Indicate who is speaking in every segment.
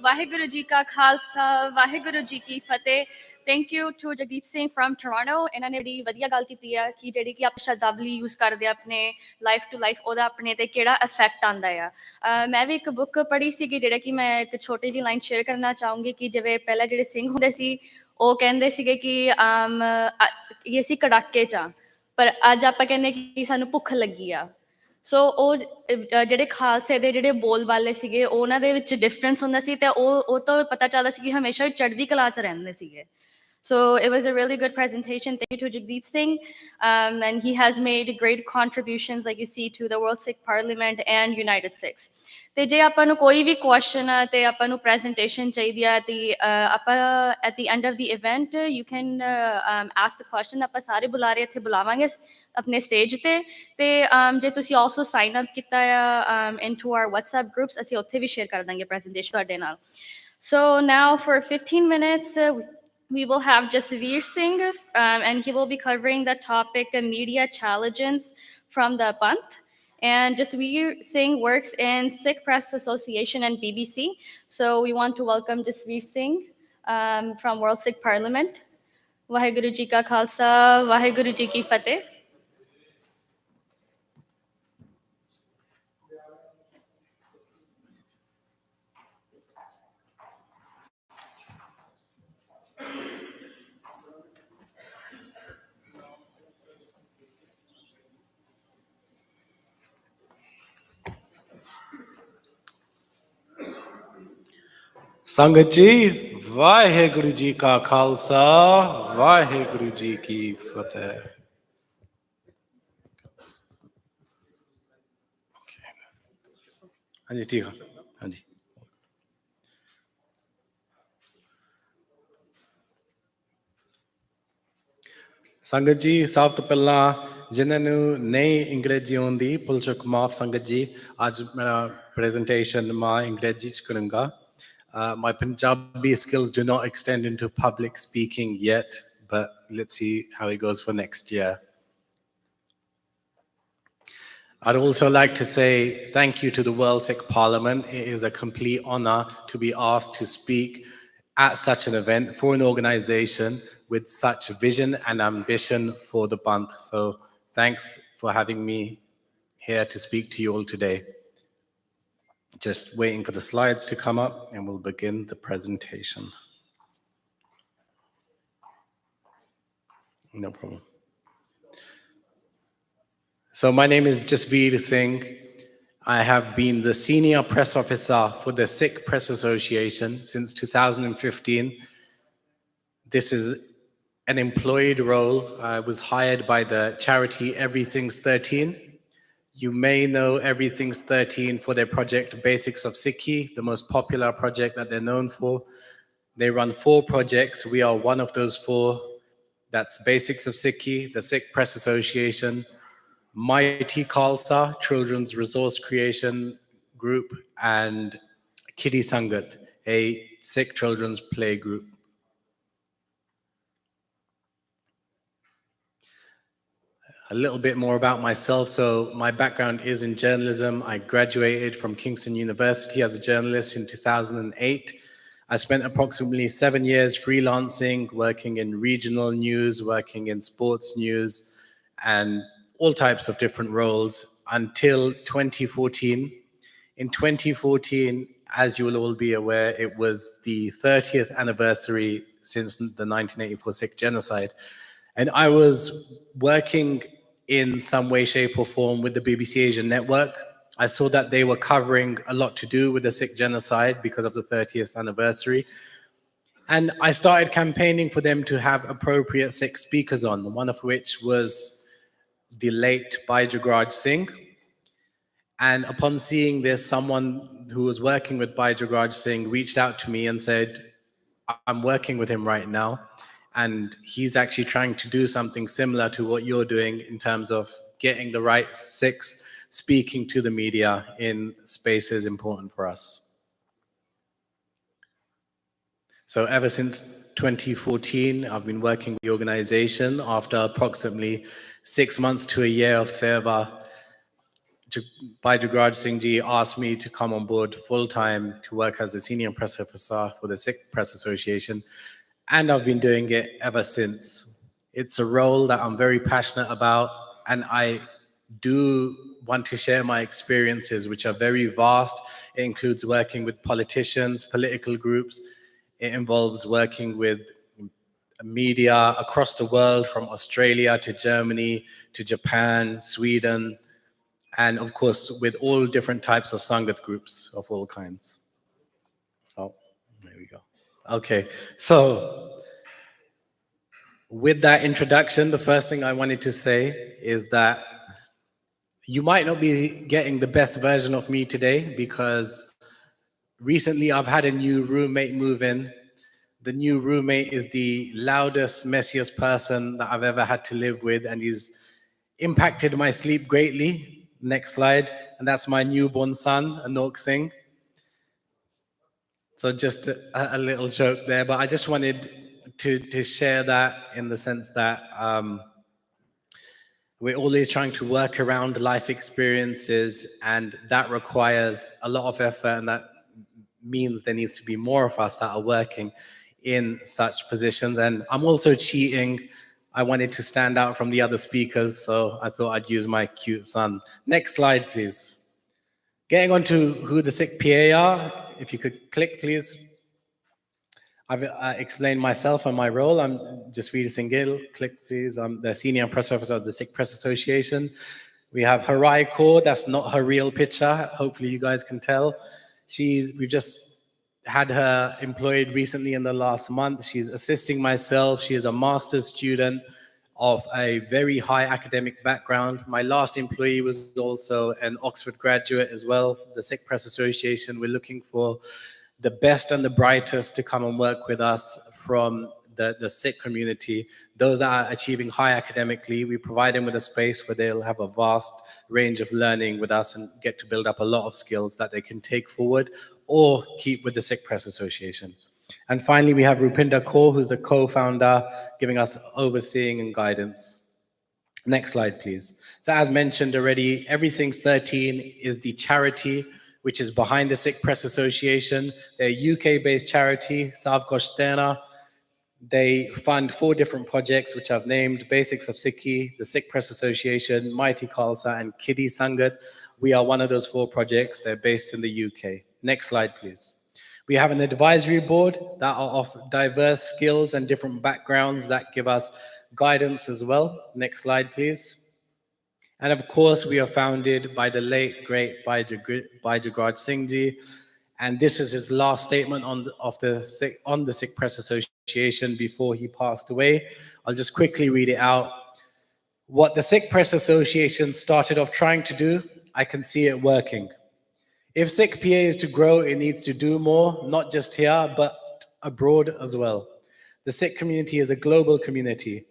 Speaker 1: Vaheguru Ji Ka Khalsa, Vaheguru Ji Ki Fateh. Thank you to Jagdeep Singh from Toronto. ਇਹਨਾਂ ਨੇ ਬੜੀ ਵਧੀਆ ਗੱਲ ਕੀਤੀ ਆ ਕਿ ਜਿਹੜੀ ਕਿ ਆਪਾਂ ਸ਼ਬਦਾਵਲੀ ਯੂਜ਼ ਕਰਦੇ ਆ ਆਪਣੇ ਲਾਈਫ ਟੂ ਲਾਈਫ ਉਹਦਾ ਆਪਣੇ ਤੇ ਕਿਹੜਾ ਇਫੈਕਟ ਆਉਂਦਾ ਆ ਮੈਂ ਵੀ ਇੱਕ ਬੁੱਕ ਪੜ੍ਹੀ ਸੀਗੀ ਜਿਹੜਾ ਕਿ ਮੈਂ ਇੱਕ ਛੋਟੀ ਜਿਹੀ ਲਾਈਨ ਸ਼ੇਅਰ ਕਰਨਾ ਚਾਹੂੰਗੀ ਕਿ ਜਿਵੇਂ ਪਹਿਲਾਂ ਜਿਹੜੇ ਸਿੰਘ ਹੁੰਦੇ ਸੀ ਉਹ ਕਹਿੰਦੇ ਸੀਗੇ ਕਿ ਅਸੀਂ ਕੜਾਕੇ 'ਚ ਆ ਪਰ ਅੱਜ ਆਪਾਂ ਕਹਿੰਦੇ ਕਿ ਸਾਨੂੰ ਭੁੱਖ ਲੱਗੀ ਆ ਸੋ ਉਹ ਜਿਹੜੇ ਖਾਲਸੇ ਦੇ ਜਿਹੜੇ ਬੋਲ ਵਾਲੇ ਸੀਗੇ ਉਹਨਾਂ ਦੇ ਵਿੱਚ ਡਿਫਰੈਂਸ ਹੁੰਦਾ ਸੀ ਤੇ ਉਹ ਤੋਂ ਪਤਾ ਚੱਲਦਾ ਸੀ ਕਿ ਹਮੇਸ਼ਾ ਚੜ੍ਹਦੀ ਕਲਾ 'ਚ ਰਹਿੰਦੇ ਸੀਗੇ So it was a really good presentation. Thank you to Jagdeep Singh. And he has made great contributions, like you see, to the World Sikh Parliament and United Sikhs. ਤੇ ਜੇ ਆਪਾਂ ਨੂੰ ਕੋਈ ਵੀ ਕੁਐਸਚਨ ਆ ਤੇ ਆਪਾਂ ਨੂੰ ਪ੍ਰੈਜੈਂਟੇਸ਼ਨ ਚਾਹੀਦੀ ਆ ਤੇ ਆਪਾਂ at the end of the event you can ask the question ਆਪਾਂ ਸਾਰੇ ਬੁਲਾਰੇ ਇੱਥੇ ਬੁਲਾਵਾਂਗੇ ਆਪਣੇ ਸਟੇਜ ਤੇ ਜੇ ਤੁਸੀਂ ਆਲਸੋ ਸਾਈਨ ਅਪ ਕੀਤਾ ਆ ਇਨਟੂ ਆਰ WhatsApp groups ਅਸੀਂ ਉੱਥੇ ਵੀ ਸ਼ੇਅਰ ਕਰ ਦਾਂਗੇ ਪ੍ਰੈਜੈਂਟੇਸ਼ਨ ਤੁਹਾਡੇ ਨਾਲ So now for 15 minutes we will have Jasveer Singh and he will be covering the topic media challenges from the Panth. And Jasveer Singh works in Sikh Press Association and BBC. So we want to welcome Jasveer Singh from World Sikh Parliament. Vaheguru Ji Ka Khalsa, Vaheguru Ji Ki Fateh.
Speaker 2: ਸੰਗਤ ਜੀ ਵਾਹਿਗੁਰੂ ਜੀ ਕਾ ਖਾਲਸਾ ਵਾਹਿਗੁਰੂ ਜੀ ਕੀ ਫਤਿਹ ਹਾਂਜੀ ਠੀਕ ਹੈ ਹਾਂਜੀ ਸੰਗਤ ਜੀ ਸਭ ਤੋਂ ਪਹਿਲਾਂ ਜਿਨ੍ਹਾਂ ਨੂੰ ਨਹੀਂ ਅੰਗਰੇਜ਼ੀ ਆਉਂਦੀ ਪੁਲਚਕ ਮਾਫ ਸੰਗਤ ਜੀ ਅੱਜ ਮੇਰਾ ਪ੍ਰੈਜੈਂਟੇਸ਼ਨ ਮੈਂ ਅੰਗਰੇਜ਼ੀ ਚ ਕਰਾਂਗਾ My Punjabi skills do not extend into public speaking yet, but let's see how it goes for next year. I'd also like to say thank you to the World Sikh Parliament. It is a complete honor to be asked to speak at such an event for an organization with such vision and ambition for the Panth. So thanks for having me here to speak to you all today. Just waiting for the slides to come up and we'll begin the presentation. No problem. So my name is Jasveer Singh. I have been the senior press officer for the Sikh Press Association since 2015. This is an employed role. I was hired by the charity Everything's 13. You may know Everything's 13 for their project Basics of Sikhi, the most popular project that they're known for. They run 4 projects. We are one of those 4. That's Basics of Sikhi, the Sikh Press Association, Mighty Khalsa, Children's Resource Creation Group, and Kiddy Sangat, a Sikh children's play group. A little bit more about myself. So my background is in journalism. I graduated from Kingston University as a journalist in 2008. I spent approximately 7 years freelancing, working in regional news, working in sports news, and all types of different roles until 2014. In 2014, as you will all be aware, it was the 30th anniversary since the 1984 Sikh genocide. And I was working in some way, shape or form with the BBC Asian network. I saw that they were covering a lot to do with the Sikh genocide because of the 30th anniversary. And I started campaigning for them to have appropriate Sikh speakers on, one of which was the late Bhai Jagraj Singh. And upon seeing this, someone who was working with Bhai Jagraj Singh reached out to me and said, I'm working with him right now. And he's actually trying to do something similar to what you're doing in terms of getting the right Sikhs speaking to the media in spaces important for us. So ever since 2014, I've been working with the organization. After approximately 6 months to a year of seva, Bhai Jugraj Singh Ji asked me to come on board full-time to work as a senior press officer for the Sikh Press Association, and I've been doing it ever since. It's a role that I'm very passionate about, and I do want to share my experiences, which are very vast. It includes working with politicians, political groups. It involves working with media across the world, from Australia to Germany to Japan, Sweden, and of course, with all different types of Sangat groups of all kinds. Oh, there we go. Okay, so with that introduction, the first thing I wanted to say is that you might not be getting the best version of me today, because recently I've had a new roommate move in. The new roommate is the loudest, messiest person that I've ever had to live with, and he's impacted my sleep greatly. Next slide. And that's my newborn son, Anok Singh. So just a little joke there, but I just wanted to share that in the sense that we're always trying to work around life experiences, and that requires a lot of effort, and that means there needs to be more of us that are working in such positions. And I'm also cheating. I wanted to stand out from the other speakers, so I thought I'd use my cute son. Next slide, please. Getting on to who the Sikh PA are, if you could click, please. I've explained myself and my role. I'm Jasveer Singh Gill. Click, please. I'm the Senior Press Officer of the Sikh Press Association. We have Harai Kaur. That's not her real picture. Hopefully you guys can tell. We've just had her employed recently in the last month. She's assisting myself. She is a master's student of a very high academic background. My last employee was also an Oxford graduate as well. The Sikh Press Association, we're looking for the best and the brightest to come and work with us from the Sikh community. Those that are achieving high academically, we provide them with a space where they'll have a vast range of learning with us and get to build up a lot of skills that they can take forward or keep with the Sikh Press Association. And finally, we have Rupinder Kaur, who's a co-founder, giving us overseeing and guidance. Next slide, please. So as mentioned already, Everything's 13 is the charity which is behind the Sikh Press Association. They're a UK-based charity, Savgosh Tena. They fund 4 different projects, which I've named: Basics of Sikhi, the Sikh Press Association, Mighty Khalsa, and Kiddie Sangat. We are one of those 4 projects. They're based in the UK. Next slide, please. We have an advisory board that are of diverse skills and different backgrounds that give us guidance as well. Next slide, please. And of course, we are founded by the late, great Bhai Jugraj Singh Ji. And this is his last statement on the Sikh Press Association before he passed away. I'll just quickly read it out. What the Sikh Press Association started off trying to do, I can see it working. If Sikh PA is to grow, it needs to do more, not just here, but abroad as well. The Sikh community is a global community.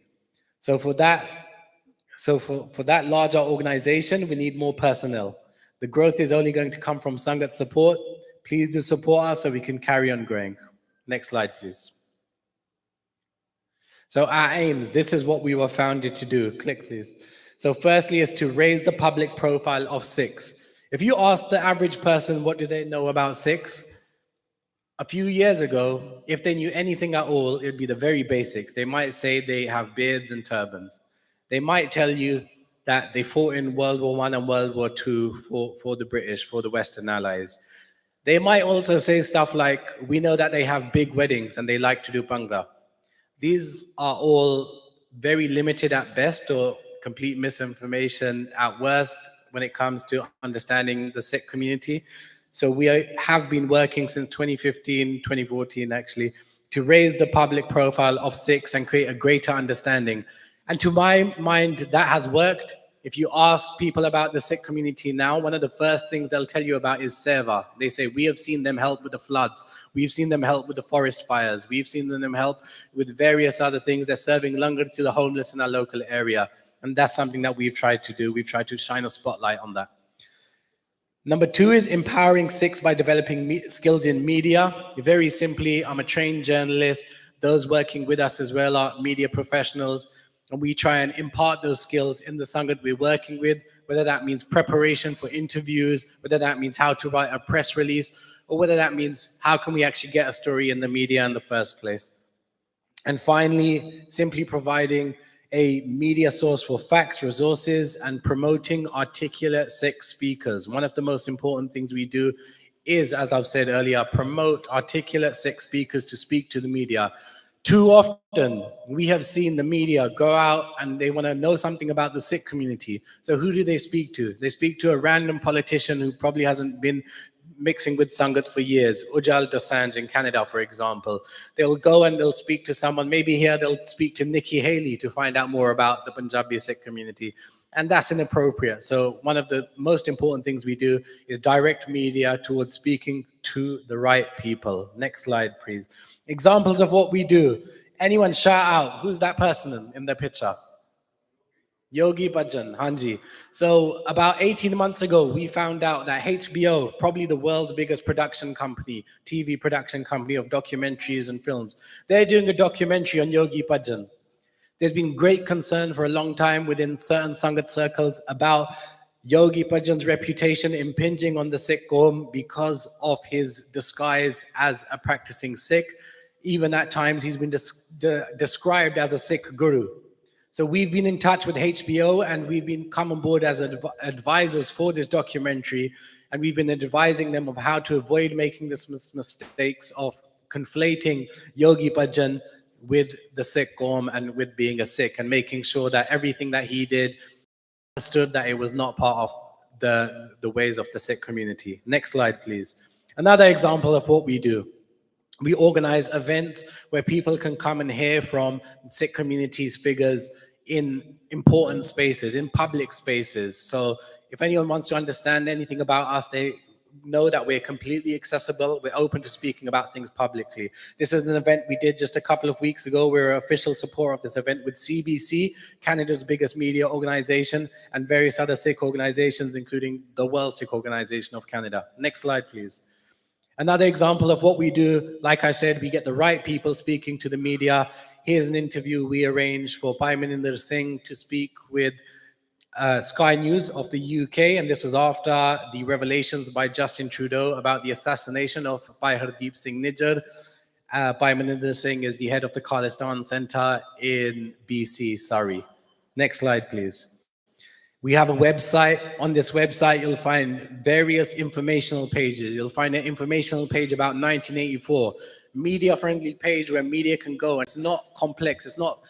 Speaker 2: So for that larger organization, we need more personnel. The growth is only going to come from Sangat support. Please do support us so we can carry on growing. Next slide, please. So our aims, this is what we were founded to do. Click, please. So firstly is to raise the public profile of Sikhs. If you ask the average person what do they know about Sikhs, a few years ago, if they knew anything at all, it would be the very basics. They might say they have beards and turbans. They might tell you that they fought in World War I and World War II for the British, for the Western Allies. They might also say stuff like, we know that they have big weddings and they like to do Bhangra. These are all very limited at best, or complete misinformation at worst when it comes to understanding the Sikh community. So we have been working since 2015, 2014 actually, to raise the public profile of Sikhs and create a greater understanding. And to my mind, that has worked. If you ask people about the Sikh community now, one of the first things they'll tell you about is Seva. They say, we have seen them help with the floods. We've seen them help with the forest fires. We've seen them help with various other things. They're serving langar to the homeless in our local area. And that's something that we've tried to do. We've tried to shine a spotlight on that. Number 2 is empowering Sikhs by developing skills in media. Very simply, I'm a trained journalist. Those working with us as well are media professionals. And we try and impart those skills in the Sangat we're working with whether that means preparation for interviews, whether that means how to write a press release, or whether that means how can we actually get a story in the media in the first place. And finally, simply providing a media source for facts, resources, and promoting articulate Sikh speakers. One of the most important things we do is, as I've said earlier, promote articulate Sikh speakers to speak to the media. Too often, we have seen the media go out and they want to know something about the Sikh community. So who do they speak to? They speak to a random politician who probably hasn't been mixing with Sangat for years. Ujjal Dosanjh in Canada, for example. They'll go and they'll speak to someone. Maybe here they'll speak to Nikki Haley to find out more about the Punjabi Sikh community. And that's inappropriate. So one of the most important things we do is direct media towards speaking to the right people. Next slide, please. Examples of what we do. Anyone shout out, who's that person in the picture? Yogi Bhajan, Hanji. So about 18 months ago, we found out that HBO, probably the world's biggest production company, TV production company of documentaries and films, they're doing a documentary on Yogi Bhajan. There's been great concern for a long time within certain Sangat circles about Yogi Bhajan's reputation impinging on the Sikh Qawm because of his disguise as a practicing Sikh. Even at times, he's been described as a Sikh guru. So we've been in touch with HBO and we've been come on board as advisors for this documentary, and we've been advising them of how to avoid making this mistakes of conflating Yogi Bhajan with the Sikh Qawm and with being a Sikh, and making sure that everything that he did understood that it was not part of the ways of the Sikh community. Next slide, please. Another example of what we do. We organize events where people can come and hear from Sikh communities figures in important spaces, in public spaces. So if anyone wants to understand anything about us, they know that we're completely accessible. We're open to speaking about things publicly. This is an event we did just a couple of weeks ago. We're an official supporter of this event with CBC, Canada's biggest media organization, and various other Sikh organizations, including the World Sikh Organization of Canada. Next slide, please. Another example of what we do, like I said, we get the right people speaking to the media. Here's an interview we arranged for Bhai Maninder Singh to speak with Sky News of the UK, and this was after the revelations by Justin Trudeau about the assassination of Bhai Hardeep Singh Nijjar. Bhai Maninder Singh is the head of the Khalistan Centre in BC, Surrey. Next slide, please. We have a website. On this website, you'll find various informational pages. You'll find an informational page about 1984, media-friendly page where media can go. It's not complex. It's not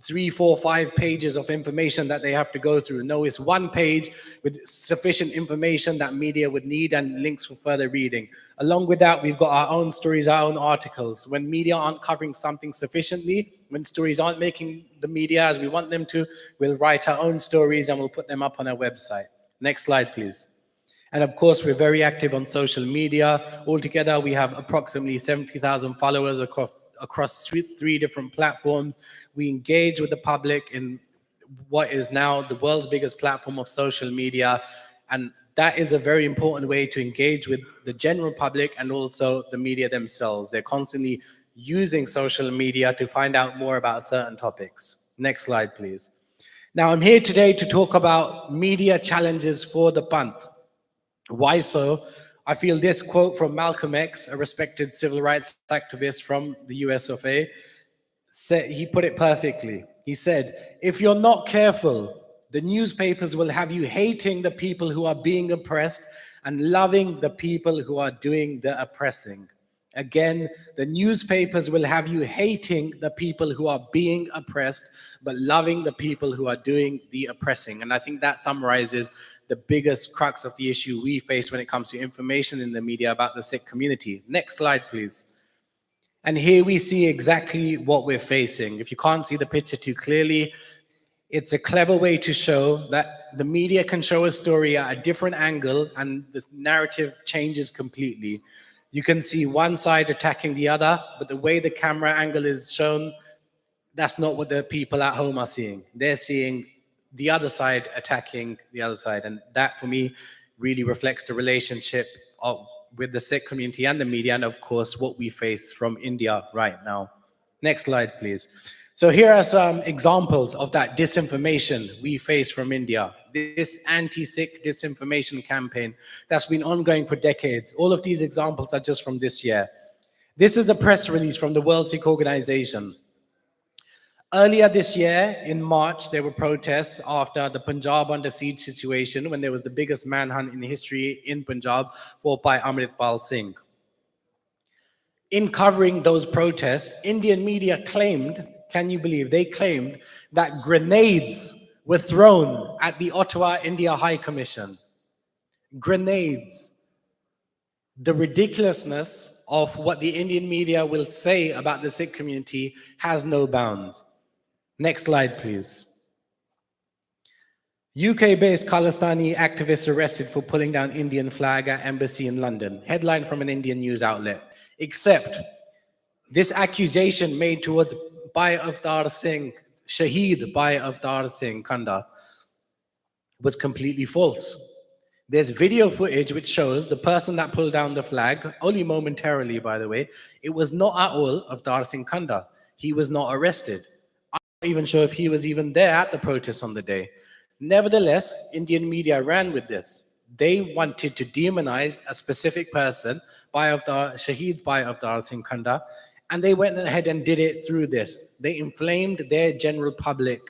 Speaker 2: 3, 4, 5 pages of information that they have to go through. No, it's one page with sufficient information that media would need and links for further reading. Along with that, we've got our own stories, our own articles. When media aren't covering something sufficiently, when stories aren't making the media as we want them to, we'll write our own stories and we'll put them up on our website. Next slide, please. And of course, we're very active on social media. Altogether, we have approximately 70,000 followers across 3 different platforms. We engage with the public in what is now the world's biggest platform of social media. And that is a very important way to engage with the general public and also the media themselves. They're constantly using social media to find out more about certain topics. Next slide, please. Now, I'm here today to talk about media challenges for the Panth. Why so? I feel this quote from Malcolm X, a respected civil rights activist from the US of A, he put it perfectly. He said, if you're not careful, the newspapers will have you hating the people who are being oppressed and loving the people who are doing the oppressing. Again, the newspapers will have you hating the people who are being oppressed, but loving the people who are doing the oppressing. And I think that summarizes the biggest crux of the issue we face when it comes to information in the media about the Sikh community. Next slide, please. And here we see exactly what we're facing. If you can't see the picture too clearly, it's a clever way to show that the media can show a story at a different angle and the narrative changes completely. You can see one side attacking the other, but the way the camera angle is shown, that's not what the people at home are seeing. They're seeing the other side attacking the other side. And that, for me, really reflects the relationship with the Sikh community and the media, and of course, what we face from India right now. Next slide, please. So here are some examples of that disinformation we face from India. this anti-Sikh disinformation campaign that's been ongoing for decades. All of these examples are just from this year. This is a press release from the World Sikh Organization. Earlier this year, in March, there were protests after the Punjab under siege situation, when there was the biggest manhunt in history in Punjab fought by Amritpal Singh. In covering those protests, Indian media claimed, can you believe, they claimed that grenades were thrown at the Ottawa India High Commission. Grenades. The ridiculousness of what the Indian media will say about the Sikh community has no bounds. Next slide, please. UK-based Khalistani activists arrested for pulling down Indian flag at embassy in London. Headline from an Indian news outlet. Except this accusation made towards Bhai Avtar Singh, Shaheed Bhai Avtar Singh Kanda, was completely false. There's video footage which shows the person that pulled down the flag, only momentarily, by the way. It was not at all Avtar Singh Kanda. He was not arrested. I'm not even sure if he was even there at the protest on the day. Nevertheless, Indian media ran with this. They wanted to demonize a specific person, Shaheed Bhai Avtar Singh Kanda, and they went ahead and did it through this. They inflamed their general public.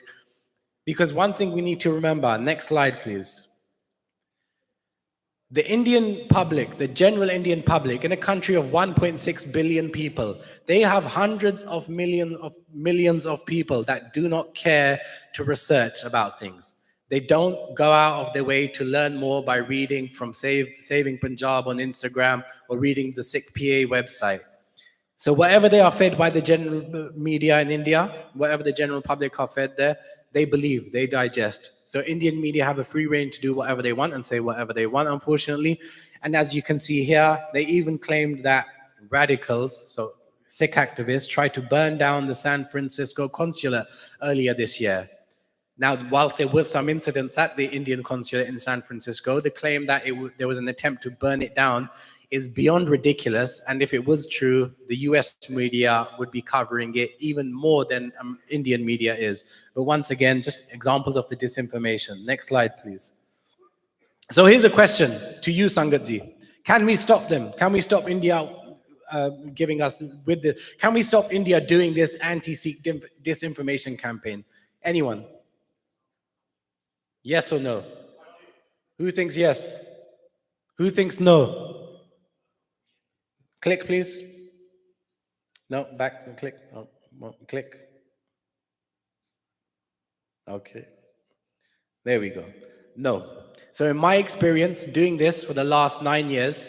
Speaker 2: Because one thing we need to remember, next slide please. The Indian public, the general Indian public, in a country of 1.6 billion people, they have hundreds of millions of people that do not care to research about things. They don't go out of their way to learn more by reading from Saving Punjab on Instagram or reading the Sikh PA website. So whatever they are fed by the general media in India, whatever the general public are fed there, they believe, they digest. So Indian media have a free reign to do whatever they want and say whatever they want, unfortunately. And as you can see here, they even claimed that radicals, so Sikh activists, tried to burn down the San Francisco consulate earlier this year. Now, whilst there was some incidents at the Indian consulate in San Francisco, the claim that there was an attempt to burn it down is beyond ridiculous. And if it was true, the US media would be covering it even more than Indian media is. But once again, just examples of the disinformation. Next slide, please. So here's a question to you, Sangatji. Can we stop them? Can we stop India can we stop India doing this anti-Sikh disinformation campaign? Anyone? Yes or no? Who thinks yes? Who thinks no? Click, please. No, back, click. Oh, click. Okay. There we go. No. So in my experience doing this for the last 9 years,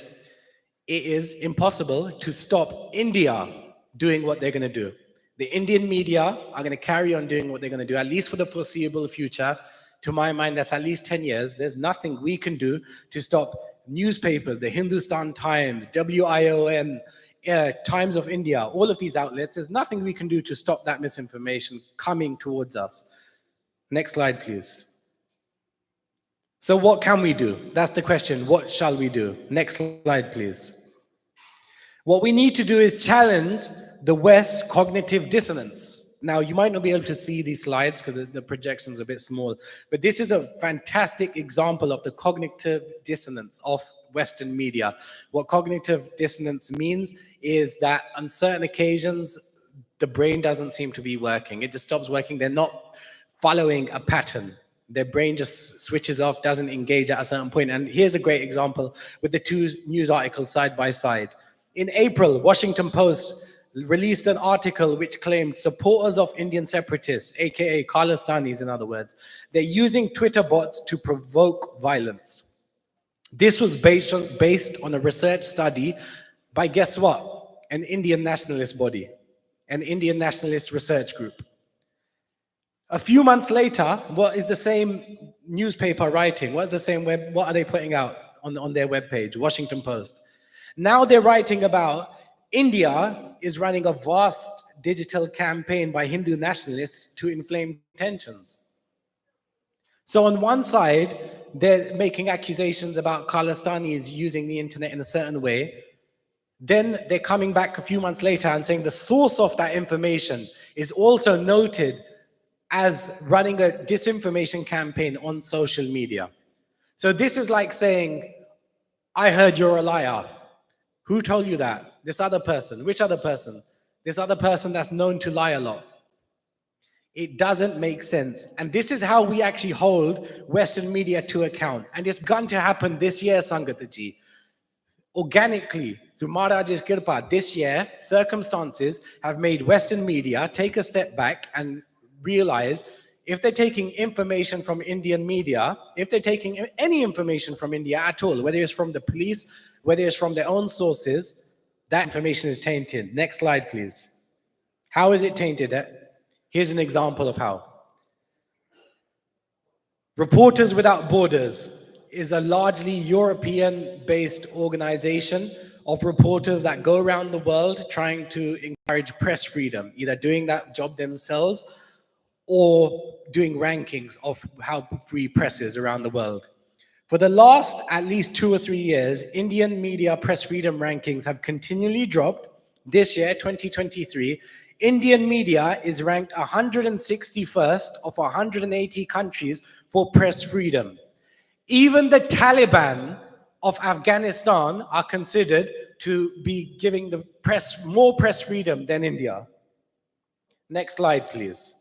Speaker 2: it is impossible to stop India doing what they're going to do. The Indian media are going to carry on doing what they're going to do, at least for the foreseeable future. To my mind, that's at least 10 years. There's nothing we can do to stop newspapers, the Hindustan Times, WION, Times of India, all of these outlets. There's nothing we can do to stop that misinformation coming towards us. Next slide, please. So what can we do? That's the question. What shall we do? Next slide, please. What we need to do is challenge the West's cognitive dissonance. Now, you might not be able to see these slides because the projection's a bit small, but this is a fantastic example of the cognitive dissonance of Western media. What cognitive dissonance means is that on certain occasions, the brain doesn't seem to be working. It just stops working. They're not following a pattern. Their brain just switches off, doesn't engage at a certain point. And here's a great example with the two news articles side by side. In April, Washington Post released an article which claimed supporters of Indian separatists, aka Khalistanis in other words, they're using Twitter bots to provoke violence. This was based on a research study by, guess what? An Indian nationalist body, an Indian nationalist research group. A few months later, what is the same newspaper writing? What are they putting out on their webpage, Washington Post? Now they're writing about India is running a vast digital campaign by Hindu nationalists to inflame tensions. So on one side, they're making accusations about Khalistanis using the internet in a certain way. Then they're coming back a few months later and saying the source of that information is also noted as running a disinformation campaign on social media. So this is like saying, I heard you're a liar. Who told you that? This other person. Which other person? This other person that's known to lie a lot. It doesn't make sense. And this is how we actually hold Western media to account. And it's going to happen this year, Sangataji. Organically, through Maharaj's Kirpa, this year, circumstances have made Western media take a step back and realize if they're taking information from Indian media, if they're taking any information from India at all, whether it's from the police, whether it's from their own sources, that information is tainted. Next slide, please. How is it tainted? Here's an example of how. Reporters Without Borders is a largely European-based organization of reporters that go around the world trying to encourage press freedom, either doing that job themselves or doing rankings of how free press is around the world. For the last at least 2 or 3 years, Indian media press freedom rankings have continually dropped. This year, 2023, Indian media is ranked 161st of 180 countries for press freedom. Even the Taliban of Afghanistan are considered to be giving the press more press freedom than India. Next slide, please.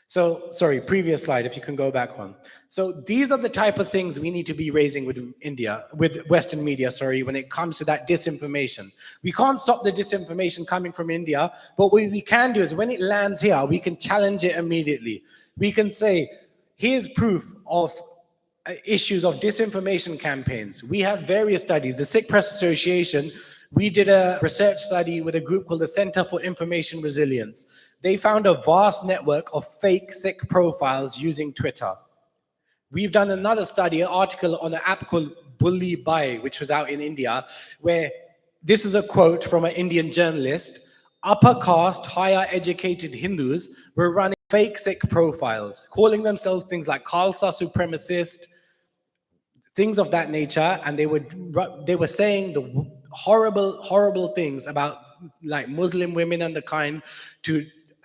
Speaker 2: So, sorry, previous slide, if you can go back one. So these are the type of things we need to be raising with India, with Western media, sorry, when it comes to that disinformation. We can't stop the disinformation coming from India, but what we can do is when it lands here, we can challenge it immediately. We can say, here's proof of issues of disinformation campaigns. We have various studies. The Sikh Press Association, we did a research study with a group called the Center for Information Resilience. They found a vast network of fake Sikh profiles using Twitter. We've done another study, an article on an app called Bully Bhai, which was out in India, where this is a quote from an Indian journalist. Upper caste, higher educated Hindus were running fake Sikh profiles, calling themselves things like Khalsa supremacist, things of that nature, and they were saying the horrible things about like Muslim women and the kind to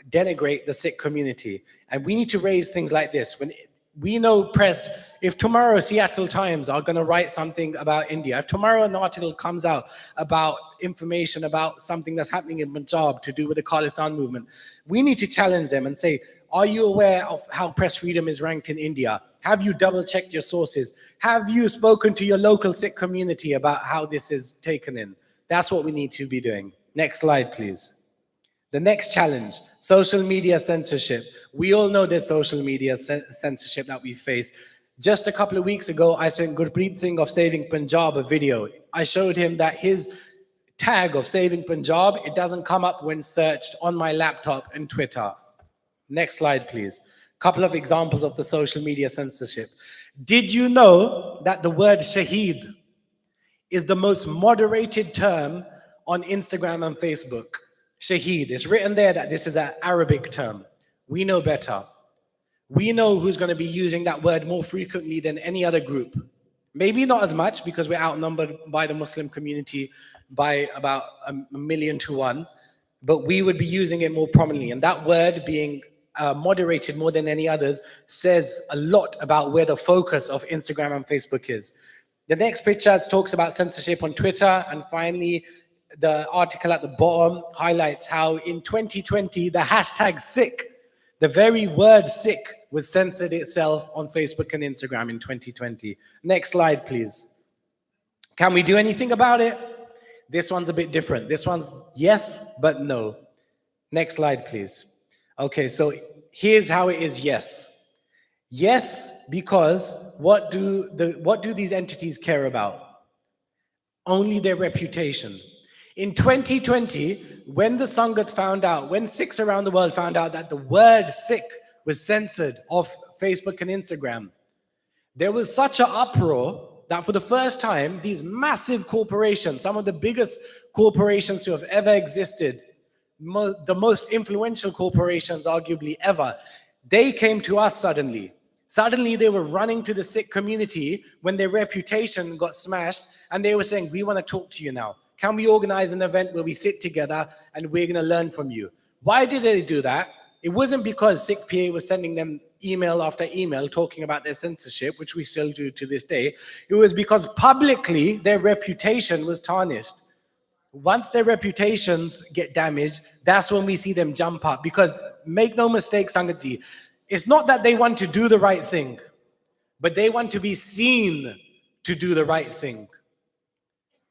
Speaker 2: denigrate the Sikh community. And we need to raise things like this. When we know press, if tomorrow Seattle Times are going to write something about India, if tomorrow an article comes out about information about something that's happening in Punjab to do with the Khalistan movement, we need to challenge them and say, are you aware of how press freedom is ranked in India? Have you double-checked your sources? Have you spoken to your local Sikh community about how this is taken in? That's what we need to be doing. Next slide, please. The next challenge, social media censorship. We all know there's social media censorship that we face. Just a couple of weeks ago, I sent Gurpreet Singh of Saving Punjab a video. I showed him that his tag of Saving Punjab, it doesn't come up when searched on my laptop and Twitter. Next slide, please. Couple of examples of the social media censorship. Did you know that the word Shaheed is the most moderated term on Instagram and Facebook? Shaheed, it's written there that this is an Arabic term. We know better. We know who's going to be using that word more frequently than any other group. Maybe not as much because we're outnumbered by the Muslim community by about 1,000,000 to 1, but we would be using it more prominently. And that word being moderated more than any others says a lot about where the focus of Instagram and Facebook is. The next picture talks about censorship on Twitter, and finally, the article at the bottom highlights how in 2020, the hashtag Sikh, the very word Sikh, was censored itself on Facebook and Instagram in 2020. Next slide, please. Can we do anything about it? This one's a bit different. This one's yes, but no. Next slide, please. Okay, so here's how it is yes. Yes, because what do these entities care about? Only their reputation. In 2020, when the Sangat found out, when Sikhs around the world found out that the word Sikh was censored off Facebook and Instagram, there was such an uproar that for the first time, these massive corporations, some of the biggest corporations to have ever existed, the most influential corporations arguably ever, they came to us suddenly. Suddenly they were running to the Sikh community when their reputation got smashed, and they were saying, we want to talk to you now. Can we organize an event where we sit together and we're going to learn from you? Why did they do that? It wasn't because Sikh PA was sending them email after email talking about their censorship, which we still do to this day. It was because publicly their reputation was tarnished. Once their reputations get damaged, that's when we see them jump up. Because make no mistake, Sangatji, it's not that they want to do the right thing, but they want to be seen to do the right thing.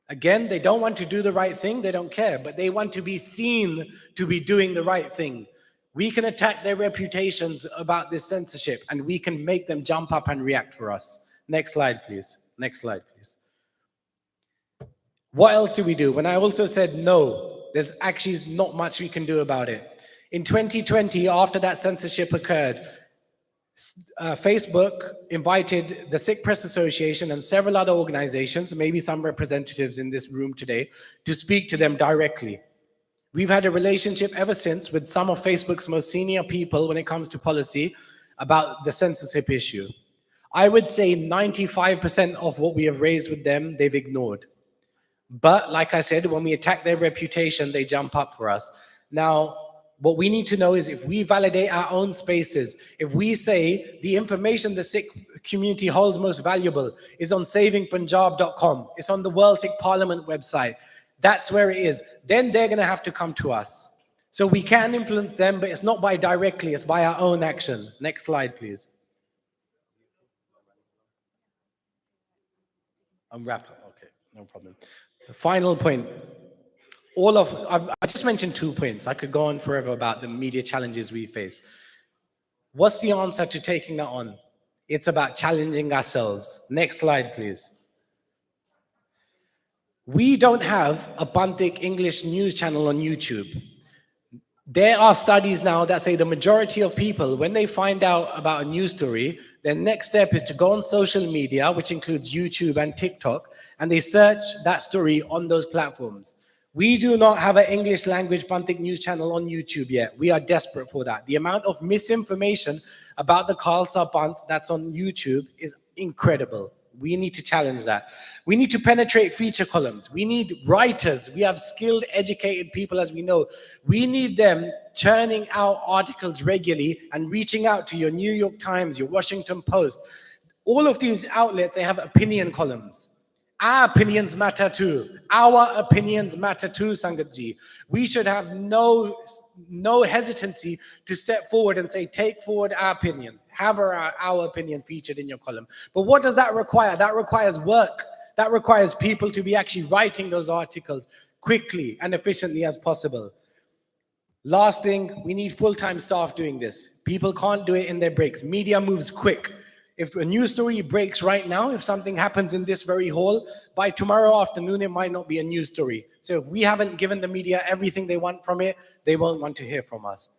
Speaker 2: Again, they don't want to do the right thing, they don't care, but they want to be seen to be doing the right thing. We can attack their reputations about this censorship and we can make them jump up and react for us. Next slide, please. Next slide, please. What else do we do? When I also said no, there's actually not much we can do about it. In 2020, after that censorship occurred, Facebook invited the Sikh Press Association and several other organizations, maybe some representatives in this room today, to speak to them directly. We've had a relationship ever since with some of Facebook's most senior people when it comes to policy about the censorship issue. I would say 95% of what we have raised with them, they've ignored. But like I said, when we attack their reputation, they jump up for us. Now, what we need to know is if we validate our own spaces, if we say the information the Sikh community holds most valuable is on savingpunjab.com, it's on the World Sikh Parliament website, that's where it is, then they're going to have to come to us. So we can influence them, but it's not by directly, it's by our own action. Next slide, please. I'm wrap up. Okay, no problem. The final point. I just mentioned 2 points. I could go on forever about the media challenges we face. What's the answer to taking that on? It's about challenging ourselves. Next slide, please. We don't have a Bantik English news channel on YouTube. There are studies now that say the majority of people, when they find out about a news story, their next step is to go on social media, which includes YouTube and TikTok, and they search that story on those platforms. We do not have an English language Bantik news channel on YouTube yet. We are desperate for that. The amount of misinformation about the Khalsa Panth that's on YouTube is incredible. We need to challenge that. We need to penetrate feature columns. We need writers. We have skilled, educated people, as we know. We need them churning out articles regularly and reaching out to your New York Times, your Washington Post. All of these outlets, they have opinion columns. Our opinions matter too. Our opinions matter too, Sangatji. We should have no hesitancy to step forward and say, take forward our opinion. Have our opinion featured in your column. But what does that require? That requires work. That requires people to be actually writing those articles quickly and efficiently as possible. Last thing, we need full-time staff doing this. People can't do it in their breaks. Media moves quick. If a news story breaks right now, if something happens in this very hall, by tomorrow afternoon, it might not be a news story. So if we haven't given the media everything they want from it, they won't want to hear from us.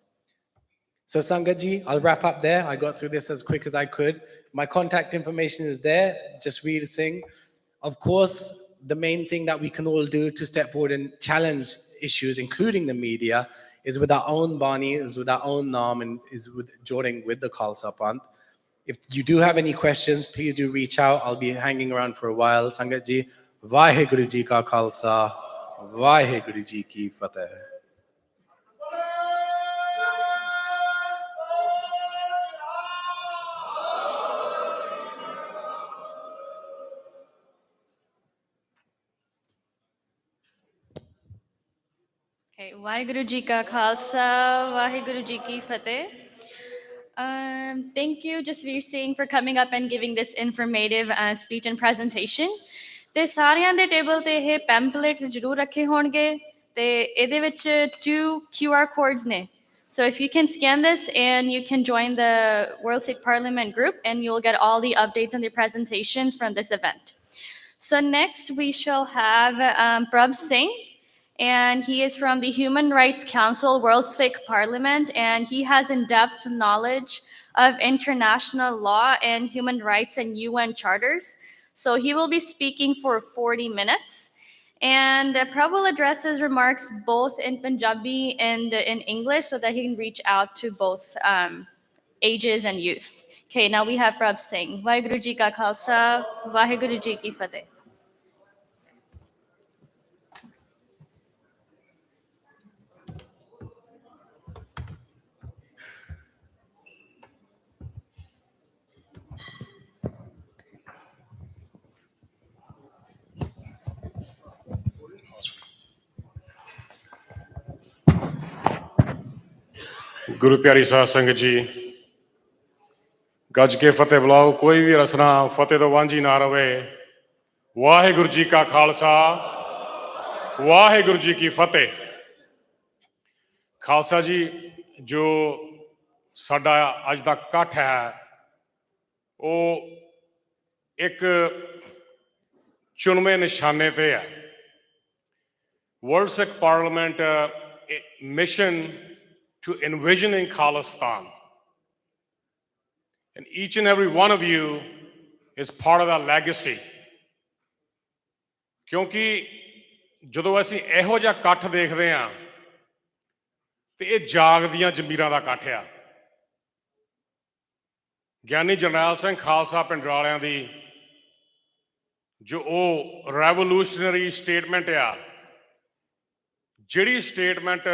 Speaker 2: So Sangatji, I'll wrap up there. I got through this as quick as I could. My contact information is there. Just read it, sing. Of course, the main thing that we can all do to step forward and challenge issues, including the media, is with our own Bani, is with our own Naam, and is with joining with the Khalsa Panth. If you do have any questions, please do reach out. I'll be hanging around for a while. Sangatji, Vaheguru Ji Ka Khalsa, Vaheguru Ji Ki Fateh.
Speaker 1: Okay, Vaheguru Ji Ka Khalsa, Vaheguru Ji Ki Fateh. Thank you, Jasveer Singh, for coming up and giving this informative speech and presentation. ਤੇ ਸਾਰਿਆਂ ਦੇ table ਤੇ ਇਹ pamphlet ਜ਼ਰੂਰ ਰੱਖੇ ਹੋਣਗੇ ਤੇ ਇਹਦੇ ਵਿੱਚ 2 QR codes ਨੇ. So if you can scan this and you can join the World Sikh Parliament group and you'll get all the updates and the presentations from this event. So next we shall have Prabh Singh, and he is from the Human Rights Council World Sikh Parliament, and he has in-depth knowledge of international law and human rights and UN charters. So he will be speaking for 40 minutes. And Prabh will address his remarks both in Punjabi and in English so that he can reach out to both ages and youth. Okay, now we have Prabh Singh. Vaheguru Ji Ka Khalsa, Vaheguru Ji Ki Fateh.
Speaker 3: ਗੁਰੂ ਪਿਆਰੀ ਸਾਧ ਸੰਗਤ ਜੀ, ਗੱਜ ਕੇ ਫਤਿਹ ਬੁਲਾਓ। ਕੋਈ ਵੀ ਰਸਨਾ ਫਤਿਹ ਤੋਂ ਵਾਂਝੀ ਨਾ ਰਵੇ। ਵਾਹਿਗੁਰੂ ਜੀ ਕਾ ਖਾਲਸਾ, ਵਾਹਿਗੁਰੂ ਜੀ ਕੀ ਫਤਿਹ। ਖਾਲਸਾ ਜੀ, ਜੋ ਸਾਡਾ ਅੱਜ ਦਾ ਇਕੱਠ ਹੈ ਉਹ ਇੱਕ ਚੁਣਵੇਂ ਨਿਸ਼ਾਨੇ ਤੇ ਹੈ। World Sikh parliament mission to envisioning Khalistan. And each and every one of you is part of that legacy. ਕਿਉਂਕਿ ਜਦੋਂ ਅਸੀਂ ਇਹੋ ਜਿਹਾ ਇਕੱਠ ਦੇਖਦੇ ਹਾਂ ਤੇ ਇਹ ਜਾਗਦੀਆਂ ਜ਼ਮੀਰਾਂ ਦਾ ਇਕੱਠ ਆ। ਗਿਆਨੀ ਜਰਨੈਲ ਸਿੰਘ ਖਾਲਸਾ ਪਿੰਡਰਾਲਿਆਂ ਦੀ ਜੋ ਉਹ ਰੈਵੋਲੂਸ਼ਨਰੀ ਸਟੇਟਮੈਂਟ ਆ, ਜਿਹੜੀ ਸਟੇਟਮੈਂਟ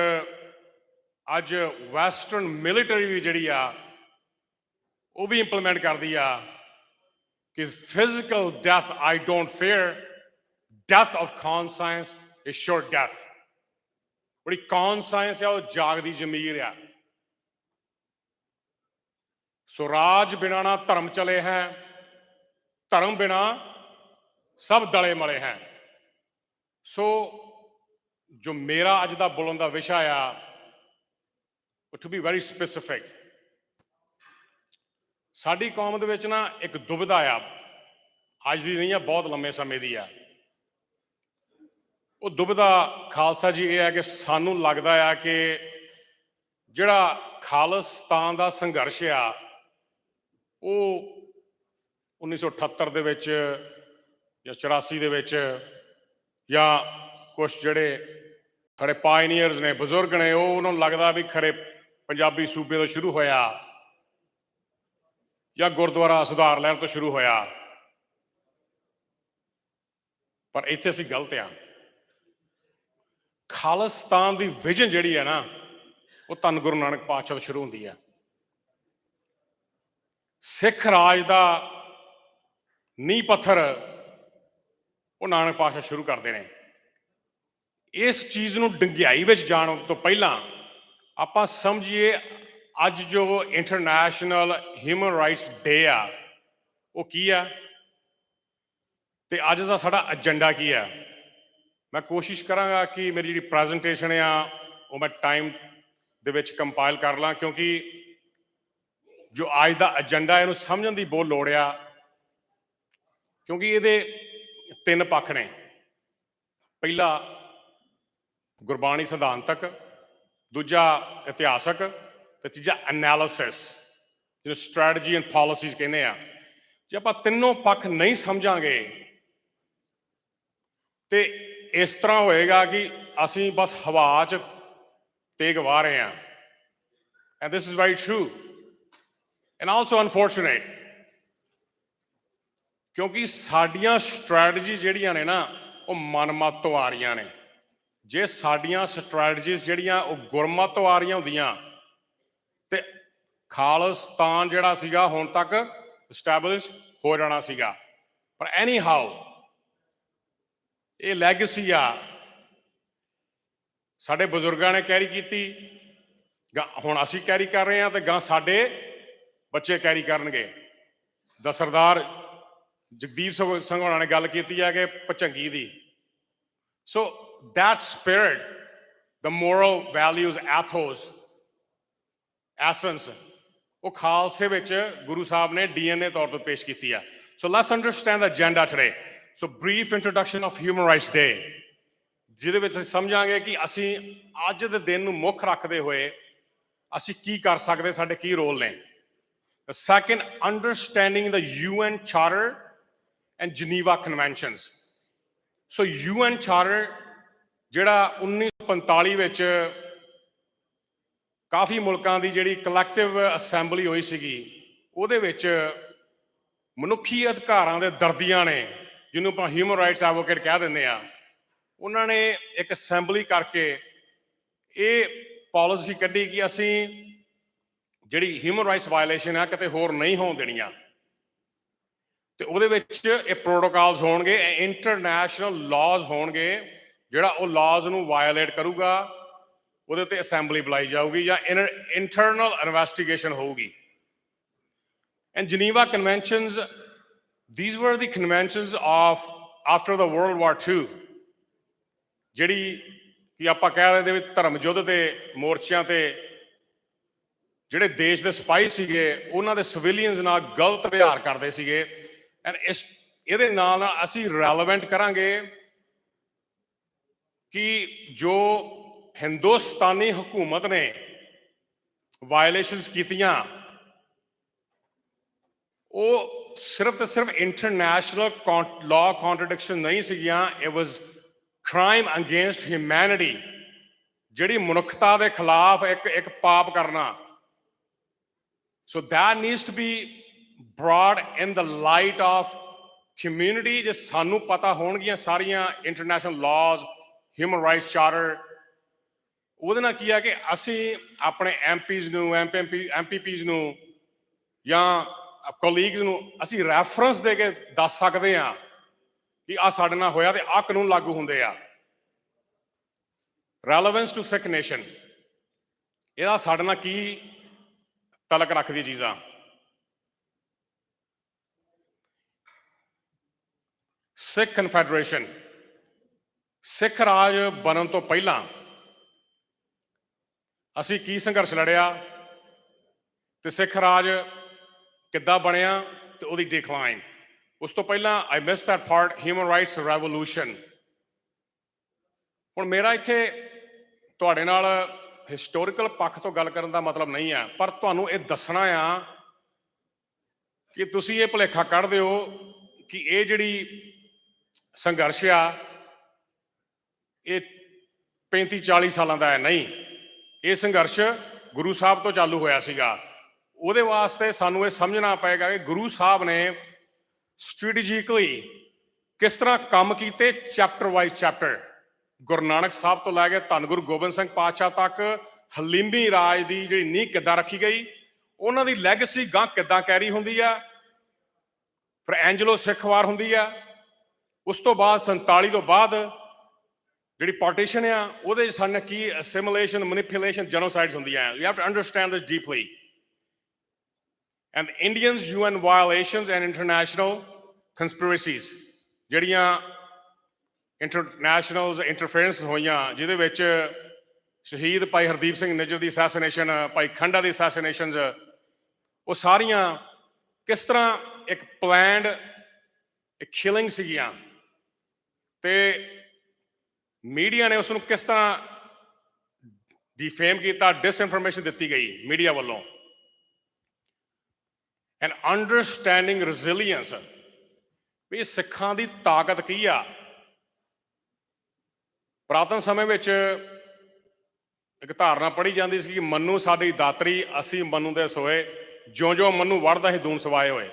Speaker 3: ਅੱਜ ਵੈਸਟਰਨ ਮਿਲਟਰੀ ਵੀ ਜਿਹੜੀ ਆ ਉਹ ਵੀ ਇੰਪਲੀਮੈਂਟ ਕਰਦੀ ਆ ਕਿ physical death I don't fear, death of conscience is sure death. ਬੜੀ ਕੌਨਸਾਇੰਸ ਆ, ਉਹ ਜਾਗਦੀ ਜ਼ਮੀਰ ਆ। ਸੋ ਰਾਜ ਬਿਨਾ ਨਾ ਧਰਮ ਚਲੇ ਹੈ, ਧਰਮ ਬਿਨਾ ਸਭ ਦਲੇ ਮਲੇ ਹੈ। ਸੋ ਜੋ ਮੇਰਾ ਅੱਜ ਦਾ ਬੋਲਣ ਦਾ ਵਿਸ਼ਾ ਆ, to be very specific, ਸਾਡੀ ਕੌਮ ਦੇ ਵਿੱਚ ਨਾ ਇੱਕ ਦੁਬਿਧਾ ਆ, ਅੱਜ ਦੀ ਨਹੀਂ ਆ, ਬਹੁਤ ਲੰਮੇ ਸਮੇਂ ਦੀ ਆ। ਉਹ ਦੁਬਿਧਾ ਖਾਲਸਾ ਜੀ ਇਹ ਹੈ ਕਿ ਸਾਨੂੰ ਲੱਗਦਾ ਆ ਕਿ ਜਿਹੜਾ ਖਾਲਿਸਤਾਨ ਦਾ ਸੰਘਰਸ਼ ਆ ਉਹ 1978 ਦੇ ਵਿੱਚ ਜਾਂ 84 ਦੇ ਵਿੱਚ ਜਾਂ ਕੁਛ ਜਿਹੜੇ ਖਰੇ ਪਾਇਨੀਅਰਸ ਨੇ, ਬਜ਼ੁਰਗ ਨੇ, ਉਹ ਉਹਨਾਂ ਨੂੰ ਲੱਗਦਾ ਵੀ ਖਰੇ ਪੰਜਾਬੀ ਸੂਬੇ ਤੋਂ ਸ਼ੁਰੂ ਹੋਇਆ ਜਾਂ ਗੁਰਦੁਆਰਾ ਸੁਧਾਰ ਲਹਿਰ ਤੋਂ ਸ਼ੁਰੂ ਹੋਇਆ। ਪਰ ਇੱਥੇ ਅਸੀਂ ਗਲਤ ਆ। ਖਾਲਿਸਤਾਨ ਦੀ ਵਿਜ਼ਨ ਜਿਹੜੀ ਹੈ ਨਾ, ਉਹ ਧੰਨ ਗੁਰੂ ਨਾਨਕ ਪਾਤਸ਼ਾਹ ਤੋਂ ਸ਼ੁਰੂ ਹੁੰਦੀ ਹੈ। ਸਿੱਖ ਰਾਜ ਦਾ ਨੀਂਹ ਪੱਥਰ ਉਹ ਨਾਨਕ ਪਾਤਸ਼ਾਹ ਸ਼ੁਰੂ ਕਰਦੇ ਨੇ। ਇਸ ਚੀਜ਼ ਨੂੰ ਡੰਗਿਆਈ ਵਿੱਚ ਜਾਣ ਤੋਂ ਪਹਿਲਾਂ ਆਪਾਂ ਸਮਝੀਏ ਅੱਜ ਜੋ ਇੰਟਰਨੈਸ਼ਨਲ ਹਿਊਮਨ ਰਾਈਟਸ ਡੇ ਆ ਉਹ ਕੀ ਆ ਤੇ ਅੱਜ ਦਾ ਸਾਡਾ ਏਜੰਡਾ ਕੀ ਆ। ਮੈਂ ਕੋਸ਼ਿਸ਼ ਕਰਾਂਗਾ ਕਿ ਮੇਰੀ ਜਿਹੜੀ ਪ੍ਰੈਜੈਂਟੇਸ਼ਨ ਆ ਉਹ ਮੈਂ ਟਾਈਮ ਦੇ ਵਿੱਚ ਕੰਪਾਈਲ ਕਰ ਲਾਂ, ਕਿਉਂਕਿ ਜੋ ਅੱਜ ਦਾ ਏਜੰਡਾ ਇਹਨੂੰ ਸਮਝਣ ਦੀ ਬਹੁਤ ਲੋੜ ਆ, ਕਿਉਂਕਿ ਇਹਦੇ ਤਿੰਨ ਪੱਖ ਨੇ। ਪਹਿਲਾ ਗੁਰਬਾਣੀ ਸਿਧਾਂਤਕ, ਦੂਜਾ ਇਤਿਹਾਸਕ ਤੇ ਤੀਜਾ ਐਨਾਲਿਸਿਸ, ਜਿਹਨੂੰ ਸਟ੍ਰੈਟਜੀ ਐਂਡ ਪਾਲਿਸੀਜ਼ ਕਹਿੰਦੇ ਆ। ਜੇ ਆਪਾਂ ਤਿੰਨੋਂ ਪੱਖ ਨਹੀਂ ਸਮਝਾਂਗੇ ਤੇ ਇਸ ਤਰ੍ਹਾਂ ਹੋਏਗਾ ਕਿ ਅਸੀਂ ਬਸ ਹਵਾ 'ਚ ਤੇਗ ਵਾਹ ਰਹੇ ਹਾਂ। And this is very true and also unfortunate, ਕਿਉਂਕਿ ਸਾਡੀਆਂ ਸਟ੍ਰੈਟਜੀ ਜਿਹੜੀਆਂ ਨੇ ਨਾ ਉਹ ਮਨਮਤ ਤੋਂ ਆ ਰਹੀਆਂ ਨੇ। ਜੇ ਸਾਡੀਆਂ ਸਟ੍ਰੈਟਜੀਜ਼ ਜਿਹੜੀਆਂ ਉਹ ਗੁਰਮਤ ਤੋਂ ਆ ਰਹੀਆਂ ਹੁੰਦੀਆਂ ਤੇ ਖਾਲਿਸਤਾਨ ਜਿਹੜਾ ਸੀਗਾ ਹੁਣ ਤੱਕ ਇਸਟੈਬਲਿਸ਼ ਹੋ ਜਾਣਾ ਸੀਗਾ। ਪਰ ਐਨੀ ਹਾਊ ਇਹ ਲੈਗੇਸੀ ਆ, ਸਾਡੇ ਬਜ਼ੁਰਗਾਂ ਨੇ ਕੈਰੀ ਕੀਤੀ, ਹੁਣ ਅਸੀਂ ਕੈਰੀ ਕਰ ਰਹੇ ਹਾਂ ਤੇ ਗਾਂ ਸਾਡੇ ਬੱਚੇ ਕੈਰੀ ਕਰਨਗੇ। ਦਾ ਸਰਦਾਰ ਜਗਦੀਪ ਸਿੰਘ ਹੋਣਾ ਨੇ ਗੱਲ ਕੀਤੀ ਹੈ ਕਿ ਭਚੰਗੀ ਦੀ। ਸੋ that spirit, the moral values, ethos, essence, ਉਹ ਖਾਲਸੇ ਵਿੱਚ ਗੁਰੂ ਸਾਹਿਬ ਨੇ DNA ਤੌਰ ਤੇ ਪੇਸ਼ ਕੀਤੀ ਆ। So let's understand the agenda today. So brief introduction of Human Rights Day, ਜਿਹਦੇ ਵਿੱਚ ਅਸੀਂ ਸਮਝਾਂਗੇ ਕਿ ਅਸੀਂ ਅੱਜ ਦੇ ਦਿਨ ਨੂੰ ਮੁੱਖ ਰੱਖਦੇ ਹੋਏ ਅਸੀਂ ਕੀ ਕਰ ਸਕਦੇ, ਸਾਡੇ ਕੀ ਰੋਲ ਨੇ। The second, understanding the UN Charter and Geneva Conventions. So UN Charter ਜਿਹੜਾ 1945 ਵਿੱਚ ਕਾਫੀ ਮੁਲਕਾਂ ਦੀ ਜਿਹੜੀ ਕਲੈਕਟਿਵ ਅਸੈਂਬਲੀ ਹੋਈ ਸੀਗੀ, ਉਹਦੇ ਵਿੱਚ ਮਨੁੱਖੀ ਅਧਿਕਾਰਾਂ ਦੇ ਦਰਦੀਆਂ ਨੇ, ਜਿਹਨੂੰ ਆਪਾਂ ਹਿਊਮਨ ਰਾਈਟਸ ਐਡਵੋਕੇਟ ਕਹਿ ਦਿੰਦੇ ਆ, ਉਹਨਾਂ ਨੇ ਇੱਕ ਅਸੈਂਬਲੀ ਕਰਕੇ ਇਹ ਪਾਲਿਸੀ ਕੱਢੀ ਕਿ ਅਸੀਂ ਜਿਹੜੀ ਹਿਊਮਨ ਰਾਈਟਸ ਵਾਇਲੇਸ਼ਨ ਆ ਕਿਤੇ ਹੋਰ ਨਹੀਂ ਹੋਣ ਦੇਣੀਆਂ। ਤੇ ਉਹਦੇ ਵਿੱਚ ਇਹ ਪ੍ਰੋਟੋਕਾਲਸ ਹੋਣਗੇ, ਇੰਟਰਨੈਸ਼ਨਲ ਲਾਜ਼ ਹੋਣਗੇ। ਜਿਹੜਾ ਉਹ ਲਾਜ਼ ਨੂੰ ਵਾਇਓਲੇਟ ਕਰੂਗਾ ਉਹਦੇ ਉੱਤੇ ਅਸੈਂਬਲੀ ਬੁਲਾਈ ਜਾਊਗੀ ਜਾਂ ਇੰਟਰਨਲ ਇਨਵੈਸਟੀਗੇਸ਼ਨ ਹੋਊਗੀ। And Geneva conventions, these were the conventions of after the World War II, ਜਿਹੜੀ ਕਿ ਆਪਾਂ ਕਹਿ ਰਹੇ ਦੇ ਵੀ ਧਰਮ ਯੁੱਧ ਦੇ ਮੋਰਚਿਆਂ ਤੇ ਜਿਹੜੇ ਦੇਸ਼ ਦੇ ਸਿਪਾਹੀ ਸੀਗੇ ਉਹਨਾਂ ਦੇ ਸਿਵਿਲੀਅਨਸ ਨਾਲ ਗਲਤ ਵਿਵਹਾਰ ਕਰਦੇ ਸੀਗੇ। ਐਂਡ ਇਹਦੇ ਨਾਲ ਅਸੀਂ ਰੈਲੇਵੈਂਟ ਕਰਾਂਗੇ ਕਿ ਜੋ ਹਿੰਦੁਸਤਾਨੀ ਹਕੂਮਤ ਨੇ ਵਾਇਲੇਸ਼ਨਸ ਕੀਤੀਆਂ ਉਹ ਸਿਰਫ ਤੇ ਸਿਰਫ ਇੰਟਰਨੈਸ਼ਨਲ ਲਾਅ ਕੰਟਰਡਿਕਸ਼ਨ ਨਹੀਂ ਸੀਗੀਆਂ, it was crime against humanity, ਜਿਹੜੀ ਮਨੁੱਖਤਾ ਦੇ ਖਿਲਾਫ ਇੱਕ ਪਾਪ ਕਰਨਾ। ਸੋ that needs to be brought in the light of community। ਜੇ ਸਾਨੂੰ ਪਤਾ ਹੋਣਗੀਆਂ ਸਾਰੀਆਂ ਇੰਟਰਨੈਸ਼ਨਲ ਲਾਜ਼, ਹਿਊਮਨ ਰਾਈਟਸ ਚਾਰਟਰ, ਉਹਦੇ ਨਾਲ ਕੀ ਆ ਕਿ ਅਸੀਂ ਆਪਣੇ ਐਮਪੀਜ਼ ਨੂੰ, ਐਮਪੀਪੀਜ਼ ਨੂੰ ਜਾਂ ਕੋਲੀਗਸ ਨੂੰ ਅਸੀਂ ਰੈਫਰੈਂਸ ਦੇ ਕੇ ਦੱਸ ਸਕਦੇ ਹਾਂ ਕਿ ਆਹ ਸਾਡੇ ਨਾਲ ਹੋਇਆ ਤੇ ਆਹ ਕਾਨੂੰਨ ਲਾਗੂ ਹੁੰਦੇ ਆ। ਰੈਲੇਵੈਂਸ ਟੂ ਸਿੱਖ ਨੇਸ਼ਨ, ਇਹਦਾ ਸਾਡੇ ਨਾਲ ਕੀ ਤਲਕ ਰੱਖਦੀ ਚੀਜ਼ਾਂ। ਸਿੱਖ ਕਨਫੈਡਰੇਸ਼ਨ, ਸਿੱਖ ਰਾਜ ਬਣਨ ਤੋਂ ਪਹਿਲਾਂ ਅਸੀਂ ਕੀ ਸੰਘਰਸ਼ ਲੜਿਆ ਤੇ ਸਿੱਖ ਰਾਜ ਕਿੱਦਾਂ ਬਣਿਆ ਤੇ ਉਹਦੀ ਡਿਕਲਾਈਨ। ਉਸ ਤੋਂ ਪਹਿਲਾਂ I miss that part, human rights revolution. ਹੁਣ ਮੇਰਾ ਇੱਥੇ ਤੁਹਾਡੇ ਨਾਲ ਹਿਸਟੋਰੀਕਲ ਪੱਖ ਤੋਂ ਗੱਲ ਕਰਨ ਦਾ ਮਤਲਬ ਨਹੀਂ ਹੈ, ਪਰ ਤੁਹਾਨੂੰ ਇਹ ਦੱਸਣਾ ਆ ਕਿ ਤੁਸੀਂ ਇਹ ਭੁਲੇਖਾ ਕੱਢ ਦਿਓ ਕਿ ਇਹ ਜਿਹੜੀ ਸੰਘਰਸ਼ ਆ ਇਹ 35-40 ਸਾਲਾਂ ਦਾ ਹੈ। ਨਹੀਂ, ਇਹ ਸੰਘਰਸ਼ ਗੁਰੂ ਸਾਹਿਬ ਤੋਂ ਚਾਲੂ ਹੋਇਆ ਸੀਗਾ। ਉਹਦੇ ਵਾਸਤੇ ਸਾਨੂੰ ਇਹ ਸਮਝਣਾ ਪਏਗਾ ਕਿ ਗੁਰੂ ਸਾਹਿਬ ਨੇ ਸਟ੍ਰੈਟੇਜਿਕਲੀ ਕਿਸ ਤਰ੍ਹਾਂ ਕੰਮ ਕੀਤੇ, chapter wise chapter. Guru Nanak Sahib ਤੋਂ ਲੈ ਕੇ ਧੰਨ ਗੁਰੂ ਗੋਬਿੰਦ ਸਿੰਘ ਪਾਤਸ਼ਾਹ ਤੱਕ ਹਲੀਮੀ ਰਾਜ ਦੀ ਜਿਹੜੀ ਨੀਂਹ ਕਿੱਦਾਂ ਰੱਖੀ ਗਈ, ਉਹਨਾਂ ਦੀ ਲੈਗੇਸੀ ਗਾਂ ਕਿੱਦਾਂ ਕੈਰੀ ਹੁੰਦੀ ਆ। ਫਿਰ ਐਂਜਲੋ ਸਿੱਖ ਵਾਰ ਹੁੰਦੀ ਆ। ਉਸ ਤੋਂ ਬਾਅਦ 47 ਤੋਂ ਬਾਅਦ ਜਿਹੜੀ ਪਾਰਟੀਸ਼ਨ ਆ ਉਹਦੇ 'ਚ ਸਾਨੂੰ ਕੀ ਅਸਿਮੀਲੇਸ਼ਨ, ਮੈਨੀਪੂਲੇਸ਼ਨ, ਜੈਨੋਸਾਈਡਸ ਹੁੰਦੀਆਂ। You have to understand this deeply. And Indians UN violations and international conspiracies, ਜਿਹੜੀਆਂ ਇੰਟਰਨੈਸ਼ਨਲ ਇੰਟਰਫੇਰੈਂਸ ਹੋਈਆਂ, ਜਿਹਦੇ ਵਿੱਚ ਸ਼ਹੀਦ ਭਾਈ ਹਰਦੀਪ ਸਿੰਘ ਨਿੱਜਰ ਦੀ ਅਸੈਸੀਨੇਸ਼ਨ, ਭਾਈ ਖੰਡਾ ਦੀ ਅਸੈਸੀਨੇਸ਼ਨਸ, ਉਹ ਸਾਰੀਆਂ ਕਿਸ ਤਰ੍ਹਾਂ ਇੱਕ ਪਲੈਨਡ ਕਿਲਿੰਗ ਸੀਗੀਆਂ ਤੇ ਮੀਡੀਆ ਨੇ ਉਸ ਨੂੰ ਕਿਸ ਤਰ੍ਹਾਂ ਡਿਫੇਮ ਕੀਤਾ, ਡਿਸਇਨਫੋਰਮੇਸ਼ਨ ਦਿੱਤੀ ਗਈ ਮੀਡੀਆ ਵੱਲੋਂ। ਐਂਡ ਅੰਡਰਸਟੈਂਡਿੰਗ ਰੈਜ਼ਿਲੀਅੰਸ, ਵੀ ਸਿੱਖਾਂ ਦੀ ਤਾਕਤ ਕੀ ਆ। ਪੁਰਾਤਨ ਸਮੇਂ ਵਿੱਚ ਇੱਕ ਧਾਰਨਾ ਪੜ੍ਹੀ ਜਾਂਦੀ ਸੀ ਕਿ ਮੰਨੂ ਸਾਡੀ ਦਾਤਰੀ, ਅਸੀਂ ਮੰਨੂ ਦੇ ਸੋਏ, ਜਿਉਂ-ਜਿਉਂ ਮੰਨੂ ਵੜਦਾ ਸੀ ਦੂਣ ਸਵਾਏ ਹੋਏ।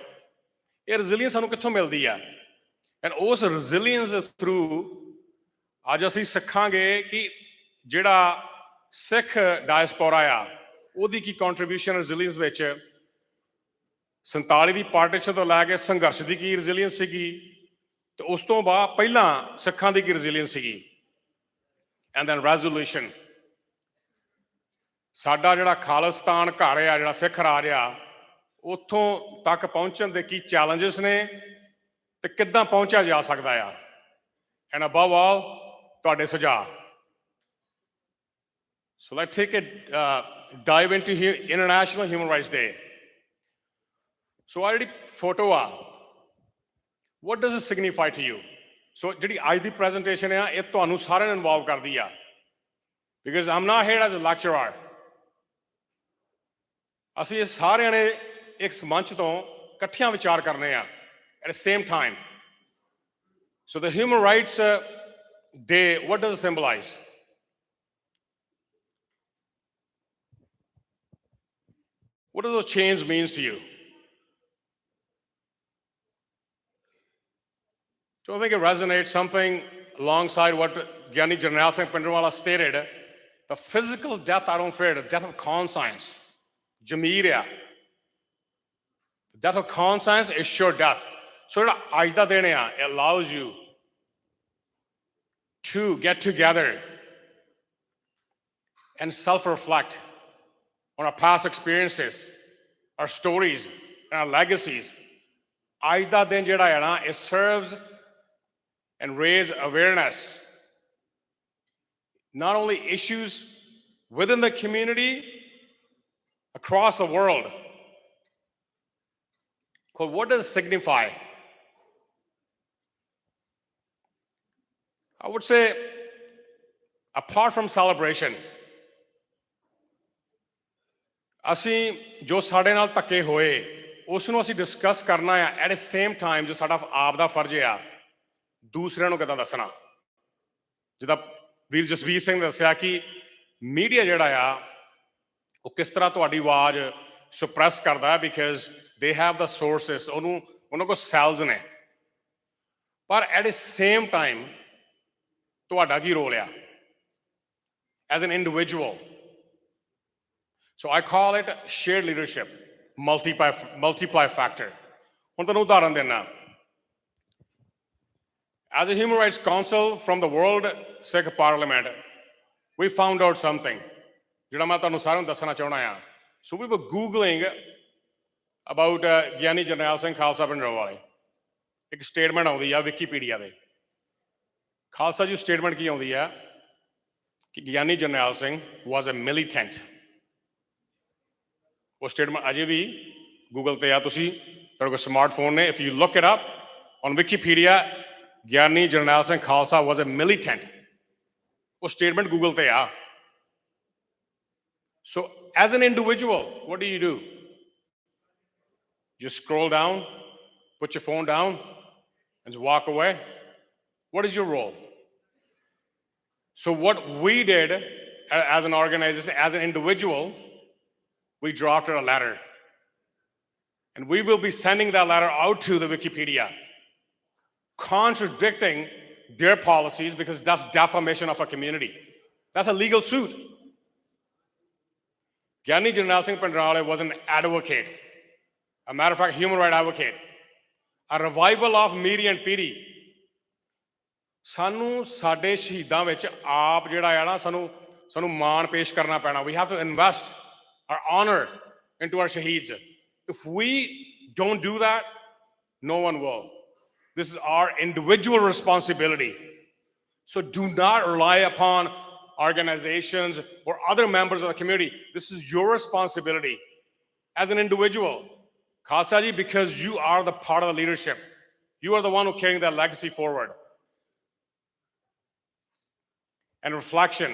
Speaker 3: ਇਹ ਰੈਜ਼ਿਲੀਅੰਸ ਸਾਨੂੰ ਕਿੱਥੋਂ ਮਿਲਦੀ ਆ? ਐਂਡ ਉਸ ਰੈਜ਼ਿਲੀਅੰਸ ਦੇ ਥਰੂ ਅੱਜ ਅਸੀਂ ਸਿੱਖਾਂਗੇ ਕਿ ਜਿਹੜਾ ਸਿੱਖ ਡਾਇਸਪੋਰਾ ਆ ਉਹਦੀ ਕੀ ਕੰਟਰੀਬਿਊਸ਼ਨ ਰੈਜ਼ਿਲੀਅੰਸ ਵਿੱਚ। 47 ਦੀ ਪਾਰਟੀਸ਼ਨ ਤੋਂ ਲੈ ਕੇ ਸੰਘਰਸ਼ ਦੀ ਕੀ ਰੈਜ਼ਿਲੀਅੰਸ ਸੀਗੀ ਤੇ ਉਸ ਤੋਂ ਬਾਅਦ ਪਹਿਲਾਂ ਸਿੱਖਾਂ ਦੀ ਕੀ ਰੈਜ਼ਿਲੀਅੰਸ ਸੀਗੀ। ਐਂਡ ਦੈਨ ਰੈਜ਼ੋਲੂਸ਼ਨ, ਸਾਡਾ ਜਿਹੜਾ ਖਾਲਿਸਤਾਨ ਘਰ ਆ, ਜਿਹੜਾ ਸਿੱਖ ਰਾਜ ਆ, ਉੱਥੋਂ ਤੱਕ ਪਹੁੰਚਣ ਦੇ ਕੀ ਚੈਲੰਜਸ ਨੇ ਤੇ ਕਿੱਦਾਂ ਪਹੁੰਚਿਆ ਜਾ ਸਕਦਾ ਆ। ਐਂਡ ਅਬਵ ਆਲ ਤੁਹਾਡੇ ਸੁਝਾਅ। So let's take it dive into International Human Rights Day. So ਆਹ ਜਿਹੜੀ ਫੋਟੋ ਆ, what does it signify to you? So ਜਿਹੜੀ ਅੱਜ ਦੀ ਪ੍ਰੈਜੈਂਟੇਸ਼ਨ ਆ ਇਹ ਤੁਹਾਨੂੰ ਸਾਰਿਆਂ ਨੂੰ ਇਨਵੋਲਵ ਕਰਦੀ ਆ, because I'm not here as a lecturer. ਅਸੀਂ ਇਹ ਸਾਰਿਆਂ ਨੇ ਇੱਕ ਮੰਚ ਤੋਂ ਇਕੱਠਿਆਂ ਵਿਚਾਰ ਕਰਨੇ ਆ at the same time. So the Human Rights Day, what does it symbolize? What do those chains means to you? So I think it resonates something alongside what Gyani Jarnail Singh Pindrawala stated. The physical death I don't fear, the death of conscience. Jameer. The death of conscience is sure death. So ਅੱਜ ਦਾ ਦਿਨ ਆ, it allows you to get together and self-reflect on our past experiences, our stories, and our legacies. ਅੱਜ ਦਾ ਦਿਨ ਜਿਹੜਾ ਹੈ ਨਾ, it serves and raise awareness, not only issues within the community, across the world. What does it signify? I would say, apart from celebration, ਅਸੀਂ ਜੋ ਸਾਡੇ ਨਾਲ ਧੱਕੇ ਹੋਏ ਉਸ ਨੂੰ ਅਸੀਂ ਡਿਸਕਸ ਕਰਨਾ ਆ ਐਟ ਦ ਸੇਮ ਟਾਈਮ ਜੋ ਸਾਡਾ ਆਪ ਦਾ ਫਰਜ਼ ਆ ਦੂਸਰਿਆਂ ਨੂੰ ਕਿੱਦਾਂ ਦੱਸਣਾ। ਜਿੱਦਾਂ ਵੀਰ ਜਸਵੀਰ ਸਿੰਘ ਨੇ ਦੱਸਿਆ ਕਿ ਮੀਡੀਆ ਜਿਹੜਾ ਆ ਉਹ ਕਿਸ ਤਰ੍ਹਾਂ ਤੁਹਾਡੀ ਆਵਾਜ਼ ਸੁਪਰੈਸ ਕਰਦਾ because they have the sources, ਉਹਨਾਂ ਕੋਲ ਸੈਲਜ਼ ਨੇ। ਪਰ ਐਟ ਦ ਸੇਮ ਟਾਈਮ ਤੁਹਾਡਾ ਕੀ ਰੋਲ ਆ as an individual? So I call it shared leadership, multiply factor. ਹੁਣ ਤੁਹਾਨੂੰ ਉਦਾਹਰਨ ਦੇਣਾ। As a Human Rights Council from the World Sikh Parliament, we found out something ਜਿਹੜਾ ਮੈਂ ਤੁਹਾਨੂੰ ਸਾਰਿਆਂ ਨੂੰ ਦੱਸਣਾ ਚਾਹੁੰਦਾ ਆ। So we were Googling about ਗਿਆਨੀ ਜਰਨੈਲ ਸਿੰਘ ਖਾਲਸਾ ਭਿੰਡਰਾਂਵਾਲੇ। ਇੱਕ ਸਟੇਟਮੈਂਟ ਆਉਂਦੀ ਆ ਵਿਕੀਪੀਡੀਆ ਦੇ। ਖਾਲਸਾ ਜੀ ਸਟੇਟਮੈਂਟ ਕੀ ਆਉਂਦੀ ਆ ਕਿ Giani Jarnail Singh was a militant। ਉਹ ਸਟੇਟਮੈਂਟ ਅਜੇ ਵੀ ਗੂਗਲ ਤੇ ਆ, ਤੁਸੀਂ ਤੁਹਾਡੇ ਕੋਲ ਸਮਾਰਟਫੋਨ ਨੇ, if you look it up on Wikipedia, Giani Jarnail Singh Khalsa was a militant. ਉਹ ਸਟੇਟਮੈਂਟ ਗੂਗਲ ਤੇ ਆ। So as an individual what do you do? You scroll down, put your phone down and just walk away? What is your role? So what we did as an organization, as an individual, we drafted a letter. And we will be sending that letter out to the Wikipedia, contradicting their policies because that's defamation of a community. That's a legal suit. Gyani Jarnail Singh Bhindranwale was an advocate, a matter of fact, human rights advocate. A revival of Miri and Piri. ਸਾਨੂੰ ਸਾਡੇ ਸ਼ਹੀਦਾਂ ਵਿੱਚ ਆਪ ਜਿਹੜਾ ਆ ਨਾ ਸਾਨੂੰ ਮਾਣ ਪੇਸ਼ ਕਰਨਾ ਪੈਣਾ। We have to invest our honor into our shaheeds. If we don't do that, no one will. This is our individual responsibility. So do not rely upon organizations or other members of the community. This is your responsibility as an individual. Khalsa ji, because you are the part of the leadership. You are the one who carrying that legacy forward. And reflection.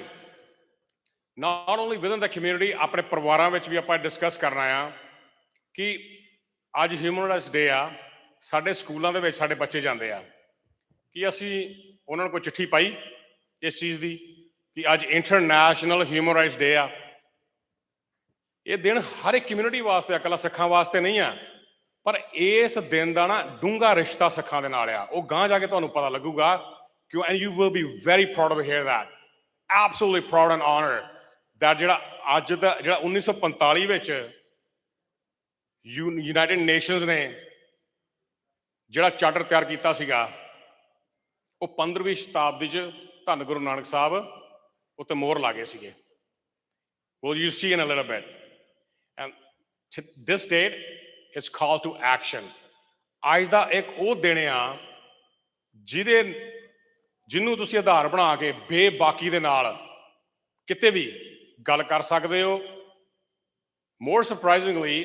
Speaker 3: Not only within the community, ਆਪਣੇ ਪਰਿਵਾਰਾਂ ਵਿੱਚ ਵੀ ਆਪਾਂ discuss ਕਰਨਾ ਆ ਕਿ ਅੱਜ human rights ਡੇ ਆ, ਸਾਡੇ ਸਕੂਲਾਂ ਦੇ ਵਿੱਚ ਸਾਡੇ ਬੱਚੇ ਜਾਂਦੇ ਆ ਕਿ ਅਸੀਂ ਉਹਨਾਂ ਨੂੰ ਕੋਈ ਚਿੱਠੀ ਪਾਈ ਇਸ ਚੀਜ਼ ਦੀ ਕਿ ਅੱਜ ਇੰਟਰਨੈਸ਼ਨਲ ਹਿਊਮਨ ਰਾਈਟਸ ਡੇ ਆ। ਇਹ ਦਿਨ ਹਰ ਇੱਕ ਕਮਿਊਨਿਟੀ ਵਾਸਤੇ ਆ, ਇਕੱਲਾ ਸਿੱਖਾਂ ਵਾਸਤੇ ਨਹੀਂ ਆ, ਪਰ ਇਸ ਦਿਨ ਦਾ ਨਾ ਡੂੰਘਾ ਰਿਸ਼ਤਾ ਸਿੱਖਾਂ ਦੇ ਨਾਲ ਆ। ਉਹ ਗਾਂਹ ਜਾ ਕੇ ਤੁਹਾਨੂੰ ਪਤਾ ਲੱਗੂਗਾ ਕਿਉਂ, and you will be very proud to hear that, absolutely proud and honored that ਜਿਹੜਾ ਅੱਜ ਦਾ ਜਿਹੜਾ 1945 ਵਿੱਚ ਯੂਨਾਈਟਿਡ ਨੇਸ਼ਨਸ ਨੇ ਜਿਹੜਾ ਚਾਰਟਰ ਤਿਆਰ ਕੀਤਾ ਸੀਗਾ, ਉਹ 15ਵੀਂ ਸ਼ਤਾਬਦੀ 'ਚ ਧੰਨ ਗੁਰੂ ਨਾਨਕ ਸਾਹਿਬ ਉੱਤੇ ਮੋਹਰ ਲਾ ਗਏ ਸੀਗੇ। Well, you see in a little bit. And this date is call to action. ਅੱਜ ਦਾ ਇੱਕ ਉਹ ਦਿਨ ਆ ਜਿਹਨੂੰ ਤੁਸੀਂ ਆਧਾਰ ਬਣਾ ਕੇ ਬੇਬਾਕੀ ਦੇ ਨਾਲ ਕਿਤੇ ਵੀ ਗੱਲ ਕਰ ਸਕਦੇ ਹੋ। ਮੋਰ ਸਰਪ੍ਰਾਈਜ਼ਿੰਗਲੀ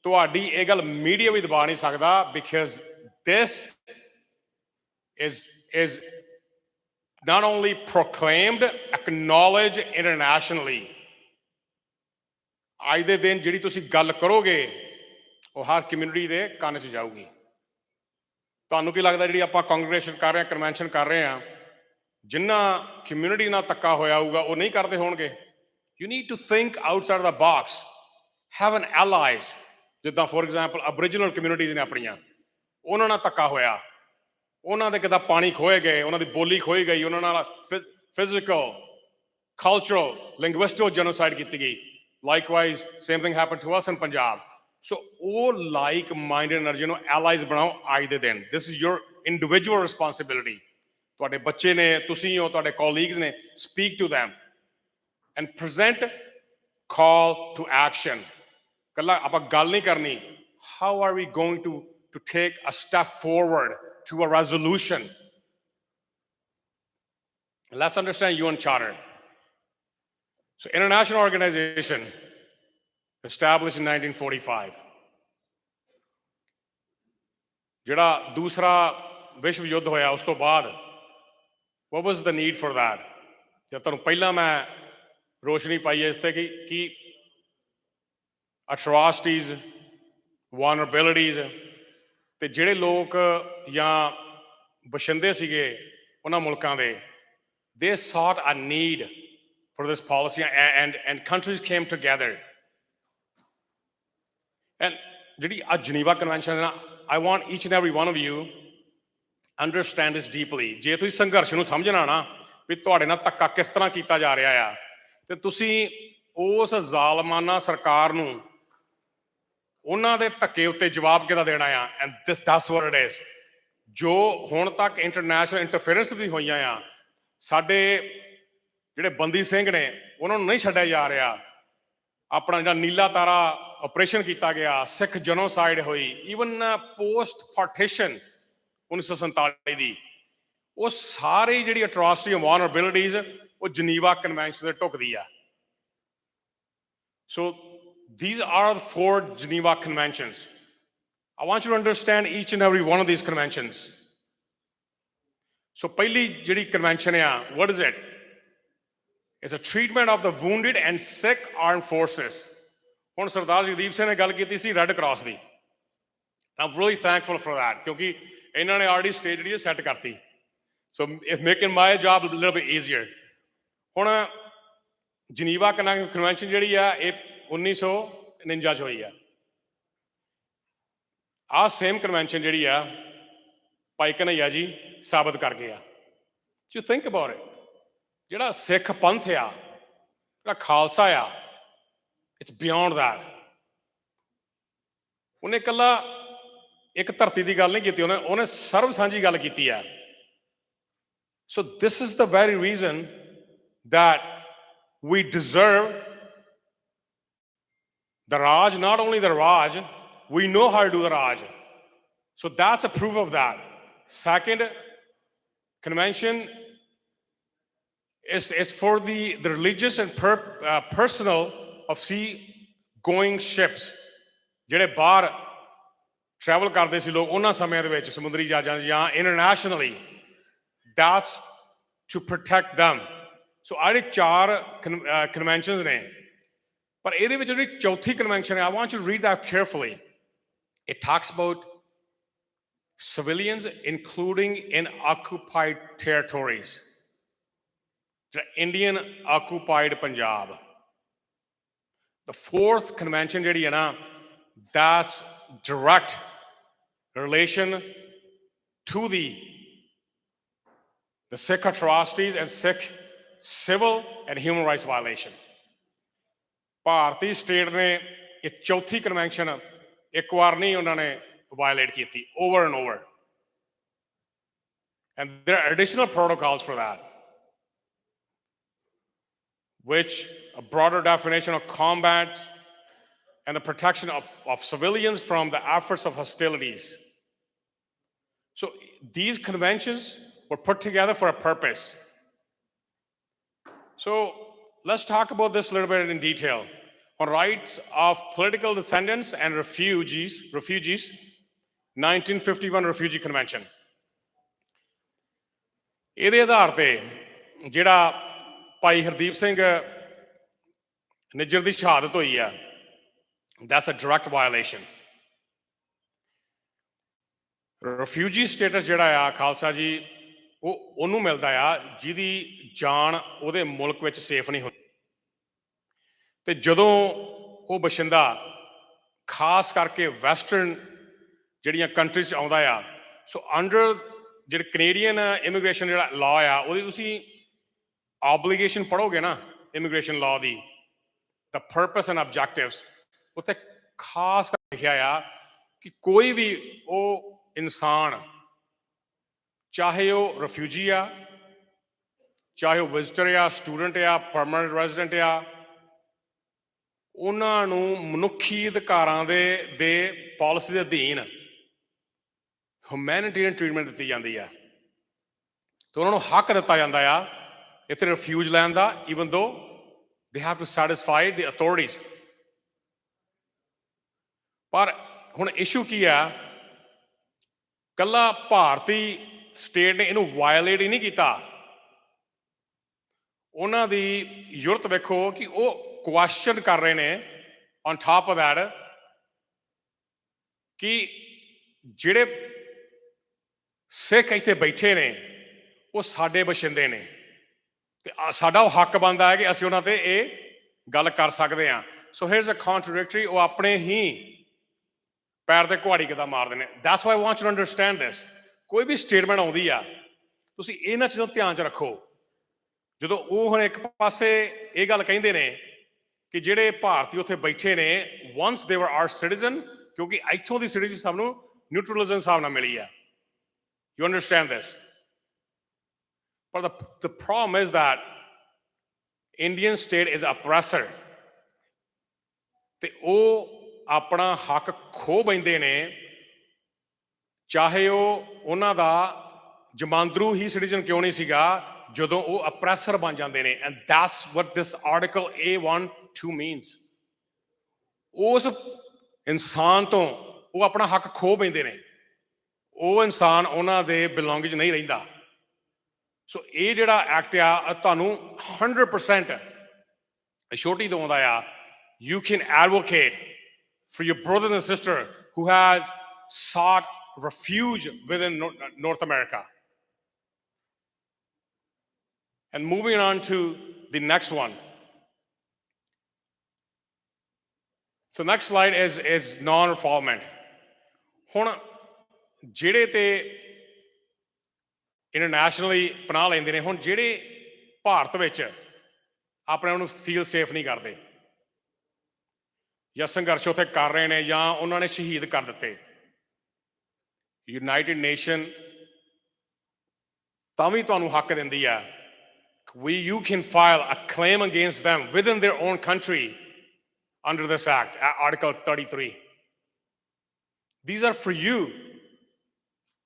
Speaker 3: ਤੁਹਾਡੀ ਇਹ ਗੱਲ ਮੀਡੀਆ ਵੀ ਦਬਾ ਨਹੀਂ ਸਕਦਾ because this is not only proclaimed, acknowledged internationally. ਅੱਜ ਦੇ ਦਿਨ ਜਿਹੜੀ ਤੁਸੀਂ ਗੱਲ ਕਰੋਗੇ ਉਹ ਹਰ ਕਮਿਊਨਿਟੀ ਦੇ ਕੰਨ 'ਚ ਜਾਊਗੀ। ਤੁਹਾਨੂੰ ਕੀ ਲੱਗਦਾ ਜਿਹੜੀ ਆਪਾਂ ਕੰਗਰੇਸ਼ਨ ਕਰ ਰਹੇ ਹਾਂ, ਕਨਵੈਨਸ਼ਨ ਕਰ ਰਹੇ ਹਾਂ, ਜਿੰਨਾ ਕਮਿਊਨਿਟੀ ਨਾਲ ਧੱਕਾ ਹੋਇਆ ਹੋਊਗਾ ਉਹ ਨਹੀਂ ਕਰਦੇ ਹੋਣਗੇ? You need to think outside the box. Have an allies. ਜਿੱਦਾਂ ਫੋਰ ਐਗਜ਼ਾਮਪਲ ਅਬਰੀਜਨਲ ਕਮਿਊਨਿਟੀਜ਼ ਨੇ ਆਪਣੀਆਂ, ਉਹਨਾਂ ਨਾਲ ਧੱਕਾ ਹੋਇਆ, ਉਹਨਾਂ ਦੇ ਕਿੱਦਾਂ ਪਾਣੀ ਖੋਏ ਗਏ, ਉਹਨਾਂ ਦੀ ਬੋਲੀ ਖੋਈ ਗਈ, ਉਹਨਾਂ ਨਾਲ ਫਿਜ਼ੀਕਲ, ਕਲਚਰਲ, ਲਿੰਗੁਇਸਟਿਕ ਜੈਨੋਸਾਈਡ ਕੀਤੀ ਗਈ। Likewise, same thing happened to us in Punjab. So all like-minded energy ਨੂੰ allies ਬਣਾਓ ਅੱਜ ਦੇ ਦਿਨ। This is your individual responsibility. ਤੁਹਾਡੇ ਬੱਚੇ ਨੇ, ਤੁਸੀਂ ਹੋ, ਤੁਹਾਡੇ colleagues ਨੇ, speak to them and present call to action. ਕੱਲਾ ਆਪਾਂ ਗੱਲ ਨਹੀਂ ਕਰਨੀ, how are we going to take a step forward to a resolution? Let's understand UN Charter. So international organization established in 1945. ਜਿਹੜਾ ਦੂਸਰਾ ਵਿਸ਼ਵ ਯੁੱਧ ਹੋਇਆ ਉਸ ਤੋਂ ਬਾਅਦ what was the need for that? ਜੇ ਤੁਹਾਨੂੰ ਪਹਿਲਾਂ ਮੈਂ ਰੋਸ਼ਨੀ ਪਾਈ ਹੈ ਇਸ ਤੇ ਕਿ atrocities, vulnerabilities, ਤੇ ਜਿਹੜੇ ਲੋਕ ਜਾਂ ਬਸ਼ਿੰਦੇ ਸੀਗੇ ਉਹਨਾਂ ਮੁਲਕਾਂ ਦੇ, they sought a need for this policy and countries came together. And ਜਿਹੜੀ ਆ ਜਨੀਵਾ ਕਨਵੈਨਸ਼ਨ ਹੈ ਨਾ, I want each and every one of you understand this deeply. ਜੇ ਤੁਸੀਂ ਸੰਘਰਸ਼ ਨੂੰ ਸਮਝਣਾ ਨਾ ਵੀ ਤੁਹਾਡੇ ਨਾਲ ਧੱਕਾ ਕਿਸ ਤਰ੍ਹਾਂ ਕੀਤਾ ਜਾ ਰਿਹਾ ਆ, ਤੇ ਤੁਸੀਂ ਉਸ ਜ਼ਾਲਮਾਨਾ ਸਰਕਾਰ ਨੂੰ ਉਹਨਾਂ ਦੇ ਧੱਕੇ ਉੱਤੇ ਜਵਾਬ ਕਿਹਦਾ ਦੇਣਾ ਆ? And that's what it is. ਜੋ ਹੁਣ ਤੱਕ ਇੰਟਰਨੈਸ਼ਨਲ ਇੰਟਰਫੇਰੈਂਸ ਵੀ ਹੋਈਆਂ ਆ, ਸਾਡੇ ਜਿਹੜੇ ਬੰਦੀ ਸਿੰਘ ਨੇ ਉਹਨਾਂ ਨੂੰ ਨਹੀਂ ਛੱਡਿਆ ਜਾ ਰਿਹਾ। ਆਪਣਾ ਜਿਹੜਾ ਨੀਲਾ ਤਾਰਾ ਆਪਰੇਸ਼ਨ ਕੀਤਾ ਗਿਆ, ਸਿੱਖ ਜਨੋਸਾਈਡ ਹੋਈ, ਈਵਨ ਪੋਸਟ ਪਾਰਟੀਸ਼ਨ 1947 ਦੀ, ਉਹ ਸਾਰੀ ਜਿਹੜੀ ਅਟਰੋਸਿਟੀ ਵਾਲਨਰੇਬਿਲਿਟੀਜ਼ ਉਹ ਜਨੀਵਾ ਕਨਵੈਨਸ਼ਨ ਤੇ ਢੁਕਦੀ ਆ। So these are the 4 Geneva Conventions. I want you to understand each and every one of these conventions. So ਪਹਿਲੀ ਜਿਹੜੀ convention ਆ, what is it? It's a treatment of the wounded and sick armed forces. ਹੁਣ ਸਰਦਾਰ ਜਗਦੀਪ ਸਿੰਘ ਨੇ ਗੱਲ ਕੀਤੀ ਸੀ red cross the. I'm really thankful for that, ਕਿਉਂਕਿ ਇਹਨਾਂ ਨੇ already stage ਜਿਹੜੀ ਸੈੱਟ ਕਰਤੀ, so it's making my job a little bit easier. ਹੁਣ ਜਨੀਵਾ ਕਨਵੈਨਸ਼ਨ ਜਿਹੜੀ ਆ ਇਹ 1949 ਚ ਹੋਈ ਆ। ਆਹ ਸੇਮ ਕਨਵੈਨਸ਼ਨ ਜਿਹੜੀ ਆ ਭਾਈ ਕਨ੍ਹਈਆ ਜੀ ਸਾਬਤ ਕਰ ਗਏ ਆ। ਯੂ ਥਿੰਕ ਅਬਾਊਟ ਇਟ, ਜਿਹੜਾ ਸਿੱਖ ਪੰਥ ਆ, ਜਿਹੜਾ ਖਾਲਸਾ ਆ, ਇਟਸ ਬਿਯੋਂਡ ਦੈਟ। ਉਹਨੇ ਇਕੱਲਾ ਇੱਕ ਧਰਤੀ ਦੀ ਗੱਲ ਨਹੀਂ ਕੀਤੀ, ਉਹਨੇ ਸਰਬ ਸਾਂਝੀ ਗੱਲ ਕੀਤੀ ਆ। So this is the very reason that we deserve the Raj, not only the Raj, we know how to do the Raj. So that's a proof of that. Second convention is for the religious and personal of sea-going ships. ਜਿਹੜੇ ਬਾਹਰ travel ਕਰਦੇ ਸੀ ਲੋਕ ਉਹਨਾਂ ਸਮਿਆਂ ਦੇ ਵਿੱਚ ਸਮੁੰਦਰੀ ਜਹਾਜ਼ਾਂ ਜਾਂ internationally, that's to protect them. So ਆਹ ਜਿਹੜੇ 4 conventions ਨੇ, ਪਰ ਇਹਦੇ ਵਿੱਚ ਜਿਹੜੀ ਚੌਥੀ ਕਨਵੈਨਸ਼ਨ ਹੈ, I want you to read that carefully. It talks about civilians, including in occupied territories. Indian occupied Punjab. The 4th convention ਜਿਹੜੀ ਹੈ ਨਾ, that's direct relation to the Sikh atrocities and Sikh civil and human rights violation. ਭਾਰਤੀ state ਨੇ ਇਹ ਚੌਥੀ convention ਇੱਕ ਵਾਰ ਨਹੀਂ ਉਹਨਾਂ ਨੇ ਵਾਇਲੇਟ ਕੀਤੀ, over and over. And there are additional protocols for that, which a broader definition of combat and the protection of civilians from the efforts of hostilities. So these conventions were put together for a purpose. So let's talk about this a little bit in detail. On rights of political descendants and refugees, 1951 Refugee Convention. ਇਹਦੇ ਆਧਾਰ ਤੇ ਜਿਹੜਾ ਭਾਈ ਹਰਦੀਪ ਸਿੰਘ ਨਿੱਜਰ ਦੀ ਸ਼ਹਾਦਤ ਹੋਈ ਆ, that's a direct violation. Refugee status ਜਿਹੜਾ ਆ ਖਾਲਸਾ ਜੀ, ਉਹਨੂੰ ਮਿਲਦਾ ਆ ਜਿਹਦੀ ਜਾਨ ਉਹਦੇ ਮੁਲਕ ਵਿੱਚ ਸੇਫ ਨਹੀਂ ਹੁੰਦੀ। ਤੇ ਜਦੋਂ ਉਹ ਬਸ਼ਿੰਦਾ ਖਾਸ ਕਰਕੇ ਵੈਸਟਰਨ ਜਿਹੜੀਆਂ ਕੰਟਰੀਜ਼ 'ਚ ਆਉਂਦਾ ਆ, ਸੋ ਅੰਡਰ ਜਿਹੜੇ ਕੈਨੇਡੀਅਨ ਇਮੀਗ੍ਰੇਸ਼ਨ ਜਿਹੜਾ ਲਾਅ ਆ, ਉਹਦੀ ਤੁਸੀਂ ਆਬਲੀਗੇਸ਼ਨ ਪੜ੍ਹੋਗੇ ਨਾ immigration law the, the purpose and objectives, ਉੱਥੇ ਖਾਸ ਕਰ ਲਿਖਿਆ ਆ ਕਿ ਕੋਈ ਵੀ ਉਹ ਇਨਸਾਨ, ਚਾਹੇ ਉਹ ਰਿਫਿਊਜੀ ਆ, ਚਾਹੇ ਉਹ ਵਿਜ਼ਟਰ ਆ, ਸਟੂਡੈਂਟ ਆ, ਪਰਮਾਨੈਂਟ ਰੈਜ਼ੀਡੈਂਟ ਆ, ਉਹਨਾਂ ਨੂੰ ਮਨੁੱਖੀ ਅਧਿਕਾਰਾਂ ਦੇ ਪਾਲਿਸੀ ਦੇ ਅਧੀਨ ਹਿਊਮੈਨਿਟੇਰੀਅਨ ਟ੍ਰੀਟਮੈਂਟ ਦਿੱਤੀ ਜਾਂਦੀ ਆ ਤੇ ਉਹਨਾਂ ਨੂੰ ਹੱਕ ਦਿੱਤਾ ਜਾਂਦਾ ਆ ਇੱਥੇ ਰਿਫਿਊਜ ਲੈਣ ਦਾ, even though they have to satisfy the authorities. ਪਰ ਹੁਣ ਇਸ਼ੂ ਕੀ ਆ, ਕੱਲਾ ਭਾਰਤੀ ਸਟੇਟ ਨੇ ਇਹਨੂੰ ਵਾਇਲੇਟ ਹੀ ਨਹੀਂ ਕੀਤਾ, ਉਹਨਾਂ ਦੀ ਯੂਰਤ ਵੇਖੋ ਕਿ ਉਹ ਕੁਐਸਚਨ ਕਰ ਰਹੇ ਨੇ ਔਨ ਟਾਪ ਆਫ ਦੈਟ ਕਿ ਜਿਹੜੇ ਸਿੱਖ ਇੱਥੇ ਬੈਠੇ ਨੇ ਉਹ ਸਾਡੇ ਬਸ਼ਿੰਦੇ ਨੇ ਤੇ ਸਾਡਾ ਉਹ ਹੱਕ ਬਣਦਾ ਹੈ ਕਿ ਅਸੀਂ ਉਹਨਾਂ ਤੇ ਇਹ ਗੱਲ ਕਰ ਸਕਦੇ ਹਾਂ। ਸੋ ਹੇਅਰਸ ਅ ਕੰਟਰਡਿਕਟਰੀ, ਉਹ ਆਪਣੇ ਹੀ ਪੈਰ ਤੇ ਕੁਹਾੜੀ ਕਿੱਦਾਂ ਮਾਰਦੇ ਨੇ। That's why I want you to understand this. ਕੋਈ ਵੀ ਸਟੇਟਮੈਂਟ ਆਉਂਦੀ ਆ, ਤੁਸੀਂ ਇਹਨਾਂ ਚੀਜ਼ਾਂ ਧਿਆਨ 'ਚ ਰੱਖੋ। ਜਦੋਂ ਉਹ ਹੁਣ ਇੱਕ ਪਾਸੇ ਇਹ ਗੱਲ ਕਹਿੰਦੇ ਨੇ ਕਿ ਜਿਹੜੇ ਭਾਰਤੀ ਉੱਥੇ ਬੈਠੇ ਨੇ once they were our citizen, ਕਿਉਂਕਿ ਇੱਥੋਂ ਦੀ ਸਿਟੀਜ਼ਨ ਸਭ ਨੂੰ ਨਿਊਟਰਲਿਜ਼ਮ ਹਿਸਾਬ ਨਾਲ ਮਿਲੀ ਆ। You understand this? But the problem is that Indian state is oppressor, ਤੇ ਉਹ ਆਪਣਾ ਹੱਕ ਖੋ ਬੈਂਦੇ ਨੇ, ਚਾਹੇ ਉਹ ਉਹਨਾਂ ਦਾ ਜਮਾਂਦਰੂ ਹੀ ਸਿਟੀਜ਼ਨ ਕਿਉਂ ਨਹੀਂ ਸੀਗਾ, ਜਦੋਂ ਉਹ ਅਪਰੈਸਰ ਬਣ ਜਾਂਦੇ ਨੇ। And that's what this article A12 means। ਉਸ ਇਨਸਾਨ ਤੋਂ ਉਹ ਆਪਣਾ ਹੱਕ ਖੋ ਬੈਂਦੇ ਨੇ, ਉਹ ਇਨਸਾਨ ਉਹਨਾਂ ਦੇ ਬਿਲੋਂਗਿੰਗ 'ਚ ਨਹੀਂ ਰਹਿੰਦਾ। ਸੋ ਇਹ ਜਿਹੜਾ ਐਕਟ ਆ ਤੁਹਾਨੂੰ 100% ਅਸ਼ੋਰਟੀ ਦਿਵਾਉਂਦਾ ਆ, you can advocate for your brother and sister who has sought refuge within North America. And moving on to the next one. So next slide is non-refoulement. ਹੁਣ ਜਿਹੜੇ ਤੇ ਇੰਟਰਨੈਸ਼ਨਲੀ ਪਨਾਹ ਲੈਂਦੇ ਨੇ, ਹੁਣ ਜਿਹੜੇ ਭਾਰਤ ਵਿੱਚ ਆਪਣੇ ਆਪ ਨੂੰ ਫੀਲ ਸੇਫ ਨਹੀਂ ਕਰਦੇ ਜਾਂ ਸੰਘਰਸ਼ ਉੱਥੇ ਕਰ ਰਹੇ ਨੇ ਜਾਂ ਉਹਨਾਂ ਨੇ ਸ਼ਹੀਦ ਕਰ ਦਿੱਤੇ, ਯੂਨਾਈਟਿਡ ਨੇਸ਼ਨ ਤਾਂ ਵੀ ਤੁਹਾਨੂੰ ਹੱਕ ਦਿੰਦੀ ਆ, you can file a claim against them within their own country under this act, Article 33. These are for you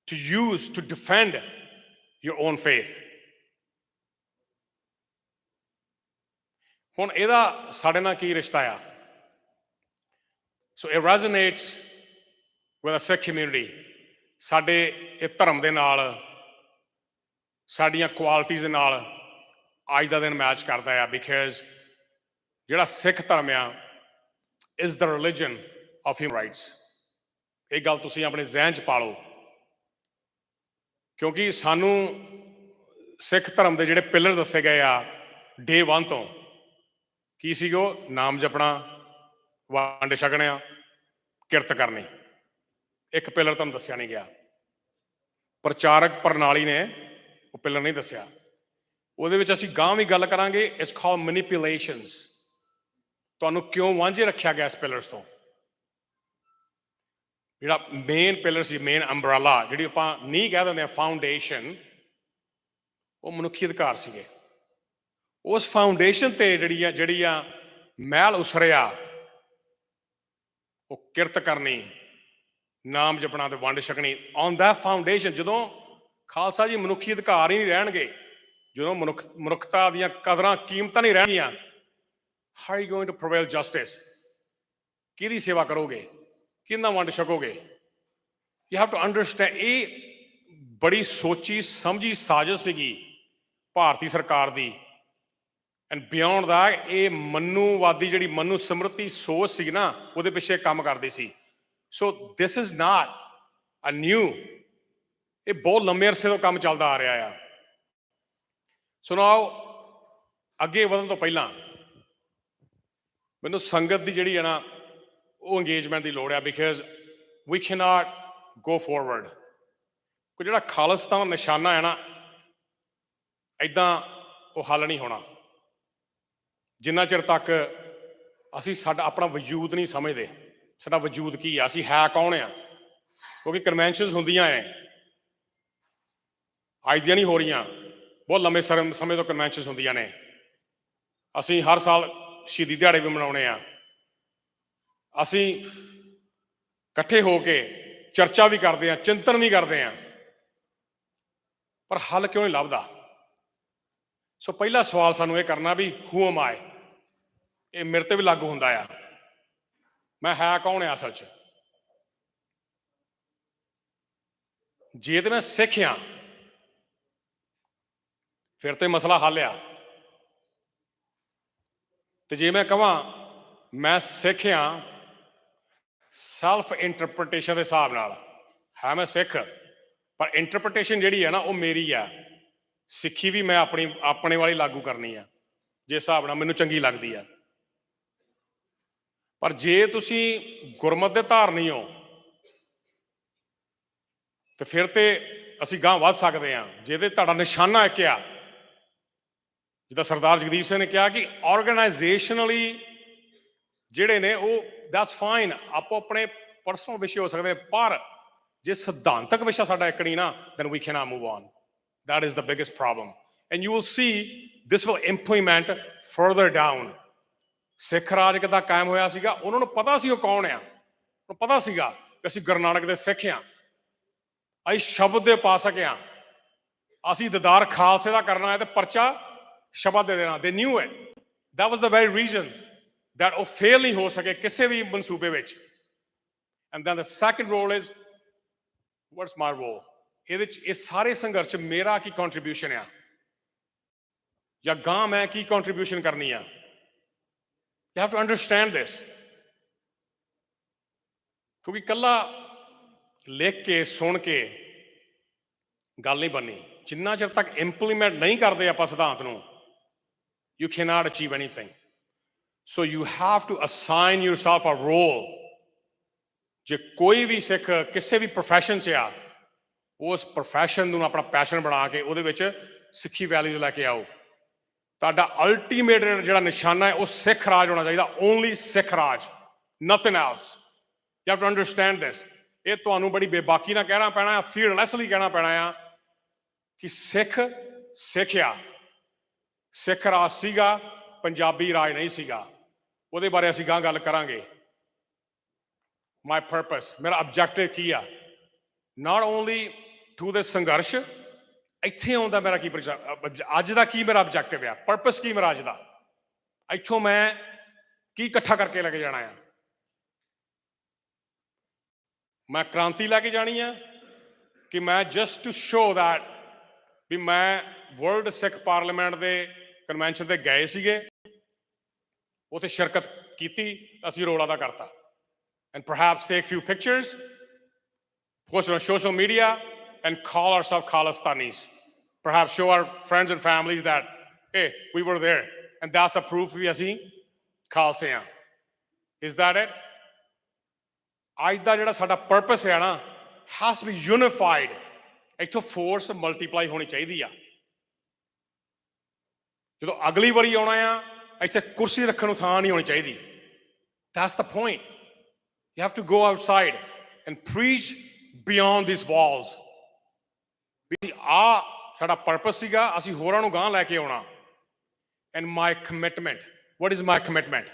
Speaker 3: to use to defend your own faith. ਹੁਣ ਇਹਦਾ ਸਾਡੇ ਨਾਲ ਕੀ ਰਿਸ਼ਤਾ ਆ? So it resonates with a Sikh community. ਸਾਡੇ ਇਹ ਧਰਮ ਦੇ ਨਾਲ, ਸਾਡੀਆਂ ਕੁਆਲਿਟੀਜ਼ ਦੇ ਨਾਲ ਅੱਜ ਦਾ ਦਿਨ ਮੈਚ ਕਰਦਾ ਆ, ਬਿਕਾਜ਼ ਜਿਹੜਾ ਸਿੱਖ ਧਰਮ ਆ is the religion of human rights. ਇਹ ਗੱਲ ਤੁਸੀਂ ਆਪਣੇ ਜ਼ਿਹਨ 'ਚ ਪਾ ਲਓ, ਕਿਉਂਕਿ ਸਾਨੂੰ ਸਿੱਖ ਧਰਮ ਦੇ ਜਿਹੜੇ ਪਿਲਰ ਦੱਸੇ ਗਏ ਆ day 1 ਤੋਂ, ਕੀ ਸੀ ਉਹ? ਨਾਮ ਜਪਣਾ, ਵੰਡ ਛਕਣਾ, ਕਿਰਤ ਕਰਨੀ। ਇੱਕ ਪਿਲਰ ਤੁਹਾਨੂੰ ਦੱਸਿਆ ਨਹੀਂ ਗਿਆ, ਪ੍ਰਚਾਰਕ ਪ੍ਰਣਾਲੀ ਨੇ ਉਹ ਪਿਲਰ ਨਹੀਂ ਦੱਸਿਆ। ਉਹਦੇ ਵਿੱਚ ਅਸੀਂ ਗਾਂਹ ਵੀ ਗੱਲ ਕਰਾਂਗੇ, ਇਟਸ ਕਾਲਡ ਮੈਨੀਪੂਲੇਸ਼ਨਸ। ਤੁਹਾਨੂੰ ਕਿਉਂ ਵਾਂਝੇ ਰੱਖਿਆ ਗਿਆ ਇਸ ਪਿਲਰਸ ਤੋਂ? ਜਿਹੜਾ ਮੇਨ ਪਿਲਰ ਸੀ, ਮੇਨ ਅੰਬਰੇਲਾ, ਜਿਹੜੀ ਆਪਾਂ ਨਹੀਂ ਕਹਿ ਦਿੰਦੇ ਆ ਫਾਊਂਡੇਸ਼ਨ, ਉਹ ਮਨੁੱਖੀ ਅਧਿਕਾਰ ਸੀਗੇ। ਉਸ ਫਾਊਂਡੇਸ਼ਨ ਤੇ ਜਿਹੜੀ ਆ ਮਹਿਲ ਉਸਰਿਆ, ਉਹ ਕਿਰਤ ਕਰਨੀ, ਨਾਮ ਜਪਣਾ ਤੇ ਵੰਡ ਛਕਣੀ। ਔਨ ਦੈਟ ਫਾਊਂਡੇਸ਼ਨ, ਜਦੋਂ ਖਾਲਸਾ ਜੀ ਮਨੁੱਖੀ ਅਧਿਕਾਰ ਹੀ ਨਹੀਂ ਰਹਿਣਗੇ, ਜਦੋਂ ਮਨੁੱਖਤਾ ਦੀਆਂ ਕਦਰਾਂ ਕੀਮਤਾਂ ਨਹੀਂ ਰਹਿਣਗੀਆਂ, how are you going to prevail justice? ਕਿਹਦੀ ਸੇਵਾ ਕਰੋਗੇ? ਕਿਹਦਾ ਵੰਡ ਛਕੋਗੇ? You have to understand, ਇਹ ਬੜੀ ਸੋਚੀ ਸਮਝੀ ਸਾਜ਼ਿਸ਼ ਸੀਗੀ ਭਾਰਤੀ ਸਰਕਾਰ ਦੀ। ਐਂਡ ਬਿਯੋਂਡ ਦੈਟ, ਇਹ ਮਨੂਵਾਦੀ ਜਿਹੜੀ ਮਨੂ ਸਮ੍ਰਿਤੀ ਸੋਚ ਸੀ ਨਾ, ਉਹਦੇ ਪਿੱਛੇ ਕੰਮ ਕਰਦੀ ਸੀ। ਸੋ this is not a new, ਇਹ ਬਹੁਤ ਲੰਮੇ ਅਰਸੇ ਤੋਂ ਕੰਮ ਚੱਲਦਾ ਆ ਰਿਹਾ ਆ। ਸੋ ਨਾਓ ਅੱਗੇ ਵਧਣ ਤੋਂ ਪਹਿਲਾਂ ਮੈਨੂੰ ਸੰਗਤ ਦੀ ਜਿਹੜੀ ਹੈ ਨਾ, ਉਹ ਇੰਗੇਜਮੈਂਟ ਦੀ ਲੋੜ ਆ, because we cannot go forward. ਕੋਈ ਜਿਹੜਾ ਖਾਲਿਸਤਾਨ ਦਾ ਨਿਸ਼ਾਨਾ ਹੈ ਨਾ, ਇੱਦਾਂ ਉਹ ਹੱਲ ਨਹੀਂ ਹੋਣਾ ਜਿੰਨਾ ਚਿਰ ਤੱਕ ਅਸੀਂ ਸਾਡਾ ਆਪਣਾ ਵਜੂਦ ਨਹੀਂ ਸਮਝਦੇ। ਸਾਡਾ ਵਜੂਦ ਕੀ ਆ, ਅਸੀਂ ਹੈ ਕੌਣ ਆ? ਕਿਉਂਕਿ ਕਨਵੈਨਸ਼ਨਸ ਹੁੰਦੀਆਂ ਨੇ, ਅੱਜ ਦੀਆਂ ਨਹੀਂ ਹੋ ਰਹੀਆਂ, ਬਹੁਤ ਲੰਮੇ ਸਮੇਂ ਤੋਂ ਕਨਵੈਨਸ਼ਨਸ ਹੁੰਦੀਆਂ ਨੇ। ਅਸੀਂ ਹਰ ਸਾਲ ਸ਼ਹੀਦੀ ਦਿਹਾੜੇ ਵੀ ਮਨਾਉਂਦੇ ਹਾਂ। ਅਸੀਂ ਇਕੱਠੇ ਹੋ ਕੇ ਚਰਚਾ ਵੀ ਕਰਦੇ ਹਾਂ, ਚਿੰਤਨ ਵੀ ਕਰਦੇ ਹਾਂ, ਪਰ ਹੱਲ ਕਿਉਂ ਨਹੀਂ ਲੱਭਦਾ? ਸੋ ਪਹਿਲਾ ਸਵਾਲ ਸਾਨੂੰ ਇਹ ਕਰਨਾ ਵੀ ਹੂ ਐਮ ਆਈ। ਇਹ ਮੇਰੇ ਤੇ ਵੀ ਲਾਗੂ ਹੁੰਦਾ ਆ। ਮੈਂ ਹੈ ਕੌਣ ਆ ਅਸਲ 'ਚ? ਜੇ ਤੇ ਮੈਂ ਸਿੱਖ ਹਾਂ ਫਿਰ ਤੇ ਮਸਲਾ ਹੱਲ ਆ। ਤੇ ਜੇ ਮੈਂ ਕਹਾਂ ਮੈਂ ਸਿੱਖ ਹਾਂ ਸੈਲਫ ਇੰਟਰਪ੍ਰੀਟੇਸ਼ਨ ਦੇ ਹਿਸਾਬ ਨਾਲ, ਹੈ ਮੈਂ ਸਿੱਖ ਪਰ ਇੰਟਰਪ੍ਰੀਟੇਸ਼ਨ ਜਿਹੜੀ ਹੈ ਨਾ ਉਹ ਮੇਰੀ ਆ। ਸਿੱਖੀ ਵੀ ਮੈਂ ਆਪਣੇ ਵਾਲੀ ਲਾਗੂ ਕਰਨੀ ਆ ਜਿਸ ਹਿਸਾਬ ਨਾਲ ਮੈਨੂੰ ਚੰਗੀ ਲੱਗਦੀ ਆ। ਪਰ ਜੇ ਤੁਸੀਂ ਗੁਰਮਤਿ ਦੇ ਧਾਰਨੀ ਹੋ ਤੇ ਫਿਰ ਤੇ ਅਸੀਂ ਗਾਂਹ ਵੱਧ ਸਕਦੇ ਹਾਂ। ਜਿਹਦੇ ਤੁਹਾਡਾ ਨਿਸ਼ਾਨਾ ਇੱਕ ਆ, ਜਿੱਦਾਂ ਸਰਦਾਰ ਜਗਦੀਪ ਸਿੰਘ ਨੇ ਕਿਹਾ ਕਿ ਆਰਗੇਨਾਈਜੇਸ਼ਨਲੀ ਜਿਹੜੇ ਨੇ ਉਹ ਦੈਟਸ ਫਾਈਨ, ਆਪੋ ਆਪਣੇ ਪਰਸਨਲ ਵਿਸ਼ੇ ਹੋ ਸਕਦੇ ਨੇ, ਪਰ ਜੇ ਸਿਧਾਂਤਕ ਵਿਸ਼ਾ ਸਾਡਾ ਇੱਕ ਨਹੀਂ ਨਾ, then we cannot move on. That is the biggest problem. And you will see this will implement further down. ਸਿੱਖ ਰਾਜ ਕਿੱਦਾਂ ਕਾਇਮ ਹੋਇਆ ਸੀਗਾ? ਉਹਨਾਂ ਨੂੰ ਪਤਾ ਸੀ ਉਹ ਕੌਣ ਆ। ਉਹਨੂੰ ਪਤਾ ਸੀਗਾ ਕਿ ਅਸੀਂ ਗੁਰੂ ਨਾਨਕ ਦੇ ਸਿੱਖ ਹਾਂ, ਅਸੀਂ ਸ਼ਬਦ ਦੇ ਉਪਾਸਕ ਹਾਂ, ਅਸੀਂ ਦੀਦਾਰ ਖਾਲਸੇ ਦਾ ਕਰਨਾ ਹੈ ਤੇ ਪਰਚਾ ਸ਼ਬਦ ਦੇ ਦੇਣਾ। They knew it. That was the very reason that ਉਹ ਫੇਲ ਨਹੀਂ ਹੋ ਸਕੇ ਕਿਸੇ ਵੀ ਮਨਸੂਬੇ ਵਿੱਚ। And then the second role is, what's my role? ਇਹਦੇ 'ਚ ਇਹ ਸਾਰੇ ਸੰਘਰਸ਼ 'ਚ ਮੇਰਾ ਕੀ ਕੰਟਰੀਬਿਊਸ਼ਨ ਆ, ਜਾਂ ਗਾਂ ਮੈਂ ਕੀ ਕੰਟਰੀਬਿਊਸ਼ਨ ਕਰਨੀ ਆ। You have to understand this. ਕਿਉਂਕਿ ਇਕੱਲਾ ਲਿਖ ਕੇ ਸੁਣ ਕੇ ਗੱਲ ਨਹੀਂ ਬਣਨੀ। ਜਿੰਨਾ ਚਿਰ ਤੱਕ ਇੰਪਲੀਮੈਂਟ ਨਹੀਂ ਕਰਦੇ ਆਪਾਂ ਸਿਧਾਂਤ ਨੂੰ, you cannot achieve anything. So you have to assign yourself a role. ਜੇ ਕੋਈ ਵੀ ਸਿੱਖ ਕਿਸੇ ਵੀ ਪ੍ਰੋਫੈਸ਼ਨ 'ਚ ਆ, ਉਸ ਪ੍ਰੋਫੈਸ਼ਨ ਨੂੰ ਆਪਣਾ ਪੈਸ਼ਨ ਬਣਾ ਕੇ ਉਹਦੇ ਵਿੱਚ ਸਿੱਖੀ ਵੈਲਿਊ ਲੈ ਕੇ ਆਓ। ਤੁਹਾਡਾ ਅਲਟੀਮੇਟ ਜਿਹੜਾ ਨਿਸ਼ਾਨਾ ਹੈ ਉਹ ਸਿੱਖ ਰਾਜ ਹੋਣਾ ਚਾਹੀਦਾ। ਓਨਲੀ ਸਿੱਖ ਰਾਜ, nothing else. You have to understand this. ਇਹ ਤੁਹਾਨੂੰ ਬੜੀ ਬੇਬਾਕੀ ਨਾਲ ਕਹਿਣਾ ਪੈਣਾ ਆ, ਫੀਅਰਲੈਸਲੀ ਕਹਿਣਾ ਪੈਣਾ ਆ ਕਿ ਸਿੱਖ ਸਿੱਖਿਆ, ਸਿੱਖ ਰਾਜ ਸੀਗਾ, ਪੰਜਾਬੀ ਰਾਜ ਨਹੀਂ ਸੀਗਾ। ਉਹਦੇ ਬਾਰੇ ਅਸੀਂ ਗਾਂ ਗੱਲ ਕਰਾਂਗੇ। ਮਾਈ ਪਰਪਸ, ਮੇਰਾ ਆਬਜੈਕਟਿਵ ਕੀ ਆ? ਨਾਟ ਓਨਲੀ ਟੂ ਦਿਸ ਸੰਘਰਸ਼, ਇੱਥੇ ਆਉਣ ਦਾ ਮੇਰਾ ਕੀ ਅੱਜ ਦਾ ਕੀ ਮੇਰਾ ਆਬਜੈਕਟਿਵ ਆ, ਪਰਪਸ ਕੀ ਮੇਰਾ ਅੱਜ ਦਾ, ਇੱਥੋਂ ਮੈਂ ਕੀ ਇਕੱਠਾ ਕਰਕੇ ਲੈ ਕੇ ਜਾਣਾ ਆ। ਮੈਂ ਕ੍ਰਾਂਤੀ ਲੈ ਕੇ ਜਾਣੀ ਆ ਕਿ ਮੈਂ just to show that we ਮੈਂ ਵਰਲਡ ਸਿੱਖ ਪਾਰਲੀਮੈਂਟ ਦੇ ਕਨਵੈਨਸ਼ਨ ਤੇ ਗਏ ਸੀਗੇ, ਉੱਥੇ ਸ਼ਿਰਕਤ ਕੀਤੀ, ਅਸੀਂ ਰੋਲ ਅਦਾ ਕਰਤਾ। And perhaps take a few pictures, post it on social media, and call ourselves Khalistanis. Perhaps show our friends and families that, hey, we were there. And that's a proof we are Khalsa. Is that it? ਅੱਜ ਦਾ ਜਿਹੜਾ ਸਾਡਾ purpose ਹੈ ਨਾ, has to be unified. ਇੱਥੋਂ force multiply ਹੋਣੀ ਚਾਹੀਦੀ ਆ। ਜਦੋਂ ਅਗਲੀ ਵਾਰੀ ਆਉਣਾ ਆ, ਇੱਥੇ ਕੁਰਸੀ ਰੱਖਣ ਨੂੰ ਥਾਂ ਨਹੀਂ ਹੋਣੀ ਚਾਹੀਦੀ। That's the point. You have to go outside and preach beyond these walls. ਵੀ ਆ ਸਾਡਾ ਪਰਪਸ ਸੀਗਾ, ਅਸੀਂ ਹੋਰਾਂ ਨੂੰ ਗਾਂ ਲੈ ਕੇ ਆਉਣਾ। And my commitment. What is my commitment?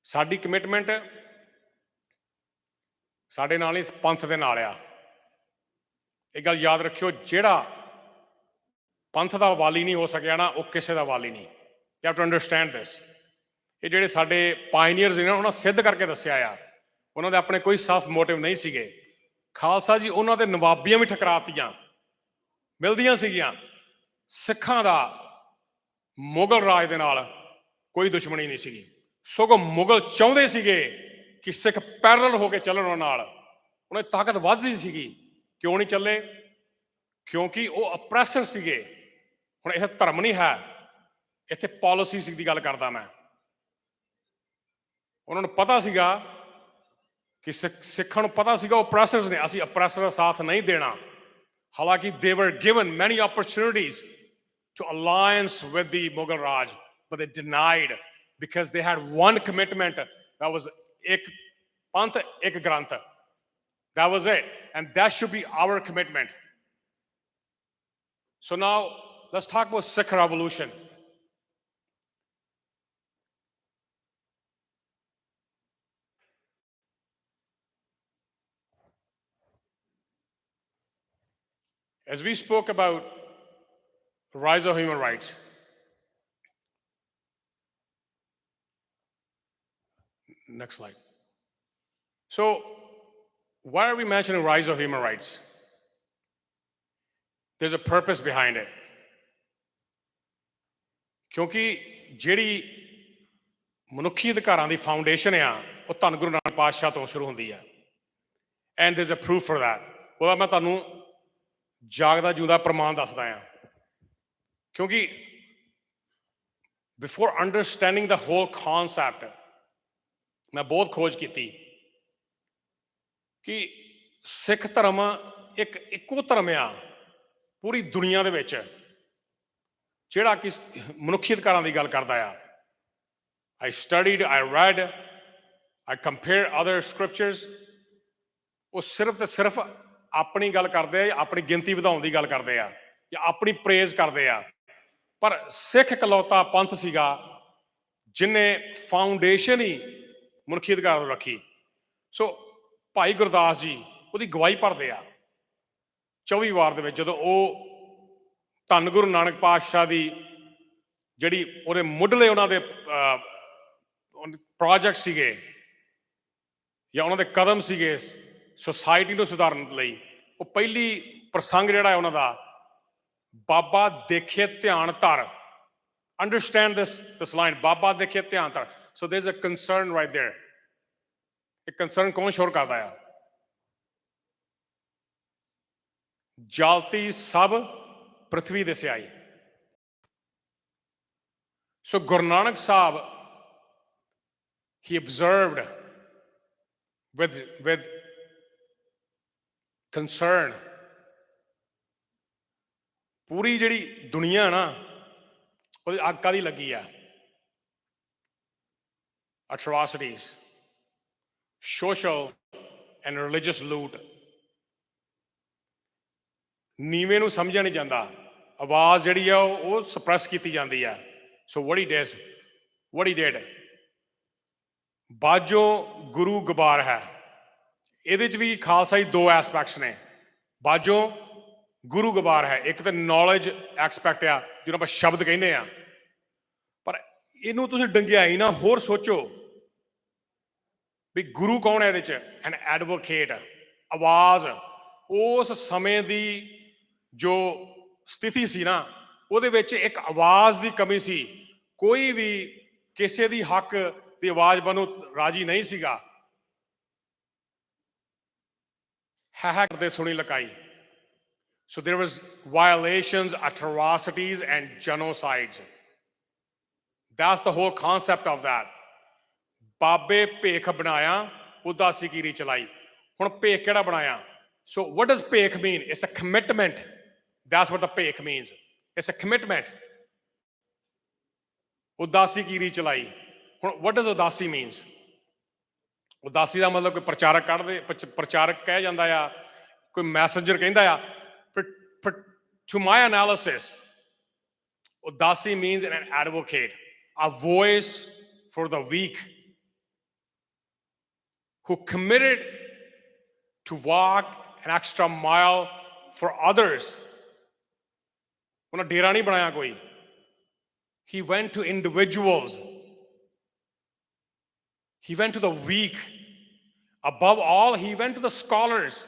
Speaker 3: ਸਾਡੀ ਕਮਿਟਮੈਂਟ ਸਾਡੇ ਨਾਲ ਇਸ ਪੰਥ ਦੇ ਨਾਲ ਆ। ਇਹ ਗੱਲ ਯਾਦ ਰੱਖਿਓ, ਜਿਹੜਾ ਪੰਥ ਦਾ ਵਾਲੀ ਨਹੀਂ ਹੋ ਸਕਿਆ ਨਾ, ਉਹ ਕਿਸੇ ਦਾ ਵਾਲੀ ਨਹੀਂ। You have to understand this. ਇਹ ਜਿਹੜੇ ਸਾਡੇ ਪਾਇਨੀਅਰਸ ਨੇ, ਉਹਨਾਂ ਸਿੱਧ ਕਰਕੇ ਦੱਸਿਆ ਆ, ਉਹਨਾਂ ਦੇ ਆਪਣੇ ਕੋਈ ਸਾਫ ਮੋਟਿਵ ਨਹੀਂ ਸੀਗੇ। ਖਾਲਸਾ ਜੀ ਉਹਨਾਂ ਦੇ ਨਵਾਬੀਆਂ ਵੀ ਠਕਰਾਤੀਆਂ ਮਿਲਦੀਆਂ ਸੀਗੀਆਂ। ਸਿੱਖਾਂ ਦਾ ਮੁਗਲ ਰਾਜ ਦੇ ਨਾਲ ਕੋਈ ਦੁਸ਼ਮਣੀ ਨਹੀਂ ਸੀਗੀ, ਸਗੋਂ ਮੁਗਲ ਚਾਹੁੰਦੇ ਸੀਗੇ ਕਿ ਸਿੱਖ ਪੈਰਲਲ ਹੋ ਕੇ ਚੱਲਣ ਉਹਨਾਂ ਨਾਲ। ਉਹਨਾਂ ਦੀ ਤਾਕਤ ਵੱਧਦੀ ਸੀਗੀ। ਕਿਉਂ ਨਹੀਂ ਚੱਲੇ? ਕਿਉਂਕਿ ਉਹ ਅਪਰੈਸਰ ਸੀਗੇ। ਹੁਣ ਇਹ ਧਰਮ ਨਹੀਂ ਹੈ, ਇੱਥੇ ਪਾਲਿਸੀ ਦੀ ਗੱਲ ਕਰਦਾ ਮੈਂ। ਉਹਨਾਂ ਨੂੰ ਪਤਾ ਸੀਗਾ ਕਿ ਸਿੱਖਾਂ ਨੂੰ ਪਤਾ ਸੀਗਾ ਉਹ ਅਪਰੈਸਰਸ ਨੇ, ਅਸੀਂ ਅਪਰੈਸਰ ਦਾ ਸਾਥ ਨਹੀਂ ਦੇਣਾ। ਹਾਲਾਂਕਿ they were given many opportunities to alliance with the Mughal Raj, but they denied because they had one commitment, that was ek panth ek granth. That was it, and that should be our commitment. So now let's talk about Sikh revolution. As we spoke about the rise of human rights, next slide. So why are we mentioning rise of human rights? There's a purpose behind it. ਕਿਉਂਕਿ ਜਿਹੜੀ ਮਨੁੱਖੀ ਅਧਿਕਾਰਾਂ ਦੀ foundation ਆ ਉਹ ਧੰਨ ਗੁਰੂ ਨਾਨਕ ਪਾਤਸ਼ਾਹ ਤੋਂ ਸ਼ੁਰੂ ਹੁੰਦੀ ਆ and there is a proof for that. ਉਹਦਾ ਮੈਂ ਤੁਹਾਨੂੰ ਜਾਗਦਾ ਜਿਉਂਦਾ ਪ੍ਰਮਾਣ ਦੱਸਦਾ ਆ ਕਿਉਂਕਿ before understanding the whole concept ਮੈਂ ਬਹੁਤ ਖੋਜ ਕੀਤੀ ਕਿ ਸਿੱਖ ਧਰਮ ਇੱਕੋ ਧਰਮ ਆ ਪੂਰੀ ਦੁਨੀਆ ਦੇ ਵਿੱਚ ਜਿਹੜਾ ਕਿ ਮਨੁੱਖੀ ਅਧਿਕਾਰਾਂ ਦੀ ਗੱਲ ਕਰਦਾ ਆ। I studied, I read, I compared other scriptures. ਉਹ ਸਿਰਫ ਤੇ ਸਿਰਫ ਆਪਣੀ ਗੱਲ ਕਰਦੇ ਆ, ਆਪਣੀ ਗਿਣਤੀ ਵਧਾਉਣ ਦੀ ਗੱਲ ਕਰਦੇ ਆ ਜਾਂ ਆਪਣੀ ਪ੍ਰੇਜ਼ ਕਰਦੇ ਆ। ਪਰ ਸਿੱਖ ਇਕਲੌਤਾ ਪੰਥ ਸੀਗਾ ਜਿਹਨੇ ਫਾਊਂਡੇਸ਼ਨ ਹੀ ਮਨੁੱਖੀ ਅਧਿਕਾਰਾਂ ਨੂੰ ਰੱਖੀ। ਸੋ ਭਾਈ ਗੁਰਦਾਸ ਜੀ ਉਹਦੀ ਗਵਾਹੀ ਭਰਦੇ ਆ 24 ਵਾਰ ਦੇ ਵਿੱਚ ਜਦੋਂ ਉਹ ਧੰਨ ਗੁਰੂ ਨਾਨਕ ਪਾਤਸ਼ਾਹ ਦੀ ਜਿਹੜੀ ਉਹਦੇ ਮੁੱਢਲੇ ਉਹਨਾਂ ਦੇ ਪ੍ਰੋਜੈਕਟ ਸੀਗੇ ਜਾਂ ਉਹਨਾਂ ਦੇ ਕਦਮ ਸੀਗੇ ਸੁਸਾਇਟੀ ਨੂੰ ਸੁਧਾਰਨ ਲਈ, ਉਹ ਪਹਿਲੀ ਪ੍ਰਸੰਗ ਜਿਹੜਾ ਹੈ ਉਹਨਾਂ ਦਾ ਬਾਬਾ ਦੇਖੇ ਧਿਆਨ ਧਰ। ਅੰਡਰਸਟੈਂਡ ਦਿਸ ਲਾਈਨ, ਬਾਬਾ ਦੇਖੇ ਧਿਆਨ ਧਰ। So there is a concern right there. ਇਹ ਕੰਸਰਨ ਕੌਣ ਸ਼ੋਰ ਕਰਦਾ ਆ? ਜਾਲਤੀ ਸਭ ਪ੍ਰithvi ਦੇ ਸਿਆਈ। ਸੋ Guru Nanak Sahib he observed with concern ਪੂਰੀ ਜਿਹੜੀ ਦੁਨੀਆ ਨਾ ਉਹਦੀ ਅੱਗ ਕਾਹਦੀ ਲੱਗੀ ਆ? atrocities, social and religious loot। ਨੀਵੇਂ ਨੂੰ ਸਮਝਿਆ ਨਹੀਂ ਜਾਂਦਾ, ਆਵਾਜ਼ ਜਿਹੜੀ ਆ ਉਹ ਸਪਰੈਸ ਕੀਤੀ ਜਾਂਦੀ ਆ। ਸੋ what he did, ਬਾਝੋ ਗੁਰੂ ਗਵਾਰ ਹੈ। ਇਹਦੇ 'ਚ ਵੀ ਖਾਲਸਾ ਜੀ ਦੋ ਐਸਪੈਕਟਸ ਨੇ। ਬਾਝੋ ਗੁਰੂ ਗਵਾਰ ਹੈ, ਇੱਕ ਤਾਂ ਨੌਲੇਜ ਐਸਪੈਕਟ ਆ ਜਿਹਨੂੰ ਆਪਾਂ ਸ਼ਬਦ ਕਹਿੰਦੇ ਆ, ਪਰ ਇਹਨੂੰ ਤੁਸੀਂ ਡੰਗਿਆਈ ਨਾ ਹੋਰ ਸੋਚੋ ਵੀ ਗੁਰੂ ਕੌਣ ਹੈ ਇਹਦੇ 'ਚ? ਐਨ ਐਡਵੋਕੇਟ, ਆਵਾਜ਼। ਉਸ ਸਮੇਂ ਦੀ ਜੋ ਸਥਿਤੀ ਸੀ ਨਾ ਉਹਦੇ ਵਿੱਚ ਇੱਕ ਆਵਾਜ਼ ਦੀ ਕਮੀ ਸੀ। ਕੋਈ ਵੀ ਕਿਸੇ ਦੀ ਹੱਕ ਦੀ ਆਵਾਜ਼ ਬਣੂ ਰਾਜੀ ਨਹੀਂ ਸੀਗਾ। ਹੈ ਕਰਦੇ ਸੁਣੀ ਲਕਾਈ। So there was violations, atrocities and genocides. That's the whole concept of that. ਬਾਬੇ ਭੇਖ ਬਣਾਇਆ, ਉਦਾਸੀਗੀਰੀ ਚਲਾਈ। ਹੁਣ ਭੇਖ ਕਿਹੜਾ ਬਣਾਇਆ? So what does Bhekh mean? It's a commitment. That's what the Bhekh means. It's a commitment. ਉਦਾਸੀਗੀਰੀ ਚਲਾਈ। ਹੁਣ what does ਉਦਾਸੀ means? ਉਦਾਸੀ ਦਾ ਮਤਲਬ ਕੋਈ ਪ੍ਰਚਾਰਕ ਪ੍ਰਚਾਰਕ ਕਹਿ ਜਾਂਦਾ ਆ, ਕੋਈ ਮੈਸੇਂਜਰ ਕਹਿੰਦਾ ਆ। To my analysis, udasi means an advocate, a voice for the weak, who committed to walk an extra mile for others. Unna dera nahi banaya koi. He went to individuals. He went to the weak. Above all, he went to the scholars.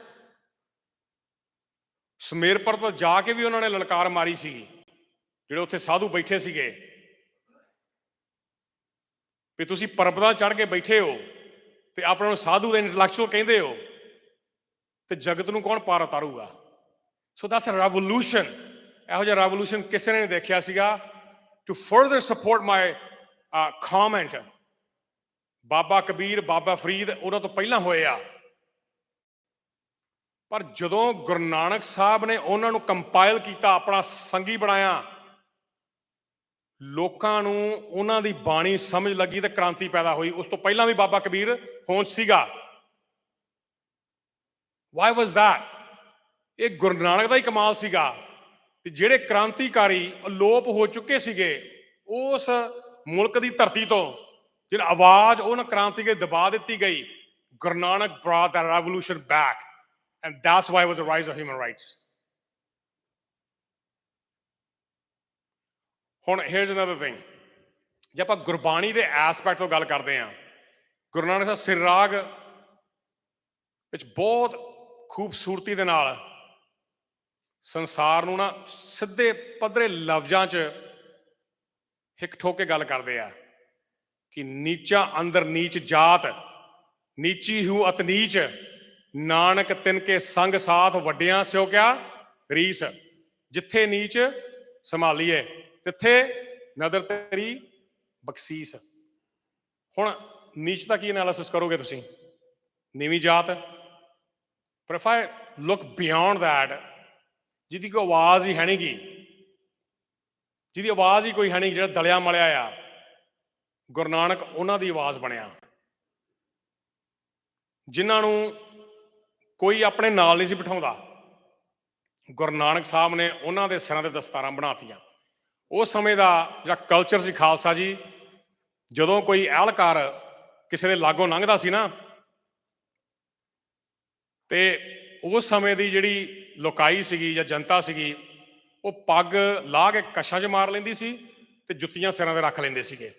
Speaker 3: ਸਮੇਰ ਪਰਬਤ ਜਾ ਕੇ ਵੀ ਉਹਨਾਂ ਨੇ ਲਲਕਾਰ ਮਾਰੀ ਸੀ, ਜਿਹੜੇ ਉੱਥੇ ਸਾਧੂ ਬੈਠੇ ਸੀਗੇ ਵੀ ਤੁਸੀਂ ਪਰਬਤਾਂ ਚੜ੍ਹ ਕੇ ਬੈਠੇ ਹੋ ਤੇ ਆਪਣੇ ਨੂੰ ਸਾਧੂ ਦੇ ਇੰਟੈਲੈਕਚੁਅਲ ਕਹਿੰਦੇ ਹੋ ਤੇ ਜਗਤ ਨੂੰ ਕੌਣ ਪਾਰ ਉਤਾਰੂਗਾ? So that's a revolution. ਇਹੋ ਜਿਹਾ ਰੈਵੋਲੂਸ਼ਨ ਕਿਸੇ ਨੇ ਨਹੀਂ ਦੇਖਿਆ ਸੀਗਾ। To further support my comment, Baba Kabir, Baba Farid ਉਹਨਾਂ ਤੋਂ ਪਹਿਲਾਂ ਹੋਏ ਆ। ਪਰ ਜਦੋਂ ਗੁਰੂ ਨਾਨਕ ਸਾਹਿਬ ਨੇ ਉਹਨਾਂ ਨੂੰ ਕੰਪਾਈਲ ਕੀਤਾ, ਆਪਣਾ ਸੰਗੀ ਬਣਾਇਆ, ਲੋਕਾਂ ਨੂੰ ਉਹਨਾਂ ਦੀ ਬਾਣੀ ਸਮਝ ਲੱਗੀ ਤੇ ਕ੍ਰਾਂਤੀ ਪੈਦਾ ਹੋਈ। ਉਸ ਤੋਂ ਪਹਿਲਾਂ ਵੀ ਬਾਬਾ ਕਬੀਰ ਹੋਂਦ ਸੀਗਾ। Why was that? ਇਹ ਗੁਰੂ ਨਾਨਕ ਦਾ ਹੀ ਕਮਾਲ ਸੀਗਾ ਕਿ ਜਿਹੜੇ ਕ੍ਰਾਂਤੀਕਾਰੀ ਅਲੋਪ ਹੋ ਚੁੱਕੇ ਸੀਗੇ ਉਸ ਮੁਲਕ ਦੀ ਧਰਤੀ ਤੋਂ ਜਿਹੜੀ ਆਵਾਜ਼ ਉਹਨਾਂ ਕ੍ਰਾਂਤੀਕਾਰੀ ਦਬਾ ਦਿੱਤੀ ਗਈ, Guru Nanak brought that revolution back, and that's why it was the rise of human rights. ਹੁਣ here's another thing, ਜੇ ਆਪਾਂ ਗੁਰਬਾਣੀ ਦੇ ਐਸਪੈਕਟ ਤੋਂ ਗੱਲ ਕਰਦੇ ਹਾਂ, ਗੁਰੂ ਨਾਨਕ ਸਾਹਿਬ ਸਿਰ ਰਾਗ ਵਿੱਚ ਬਹੁਤ ਖੂਬਸੂਰਤੀ ਦੇ ਨਾਲ ਸੰਸਾਰ ਨੂੰ ਨਾ ਸਿੱਧੇ ਪੱਧਰੇ ਲਫ਼ਜ਼ਾਂ 'ਚ ਹਿੱਕ ਠੋਕ ਕੇ ਗੱਲ ਕਰਦੇ ਆ ਕਿ ਨੀਚਾ ਅੰਦਰ ਨੀਚ ਜਾਤ, ਨੀਚੀ ਹੂੰ ਅਤ ਨੀਚ, ਨਾਨਕ ਤਿਨ ਕੇ ਸੰਗ ਸਾਥ, ਵੱਡਿਆਂ ਸਿਓ ਕਿਆ ਰੀਸ, ਜਿੱਥੇ ਨੀਚ ਸੰਭਾਲੀਏ ਤਿੱਥੇ ਨਦਰ ਤੇਰੀ ਬਖਸ਼ੀਸ। ਹੁਣ ਨੀਚ ਦਾ ਕੀ ਐਨਾਲਿਸਿਸ ਕਰੋਗੇ ਤੁਸੀਂ? ਨੀਵੀਂ ਜਾਤ। ਪਰ if I look beyond that, ਜਿਹਦੀ ਕੋਈ ਆਵਾਜ਼ ਹੀ ਹੈ ਨਹੀਂ ਗੀ, ਜਿਹਦੀ ਆਵਾਜ਼ ਹੀ ਕੋਈ ਹੈ ਨਹੀਂ, ਜਿਹੜਾ ਦਲਿਆ ਮਲਿਆ ਆ, ਗੁਰੂ ਨਾਨਕ ਉਹਨਾਂ ਦੀ ਆਵਾਜ਼ ਬਣਿਆ, ਜਿਨ੍ਹਾਂ ਨੂੰ ਕੋਈ ਆਪਣੇ ਨਾਲ ਨਹੀਂ ਸੀ ਬਿਠਾਉਂਦਾ। ਗੁਰੂ ਨਾਨਕ ਸਾਹਿਬ ਨੇ ਉਹਨਾਂ ਦੇ ਸਿਰਾਂ 'ਤੇ ਦਸਤਾਰਾਂ ਬਣਾਤੀਆਂ। ਉਸ ਸਮੇਂ ਦਾ ਜਿਹੜਾ ਕਲਚਰ ਸੀ ਖਾਲਸਾ ਜੀ, ਜਦੋਂ ਕੋਈ ਅਹਿਲਕਾਰ ਕਿਸੇ ਦੇ ਲਾਗੋਂ ਲੰਘਦਾ ਸੀ ਨਾ, ਤੇ ਉਸ ਸਮੇਂ ਦੀ ਜਿਹੜੀ ਲੋਕਾਈ ਸੀਗੀ ਜਾਂ ਜਨਤਾ ਸੀਗੀ, ਉਹ ਪੱਗ ਲਾਹ ਕੇ ਕਛਾਂ 'ਚ ਮਾਰ ਲੈਂਦੀ ਸੀ ਤੇ ਜੁੱਤੀਆਂ ਸਿਰਾਂ 'ਤੇ ਰੱਖ ਲੈਂਦੇ ਸੀਗੇ।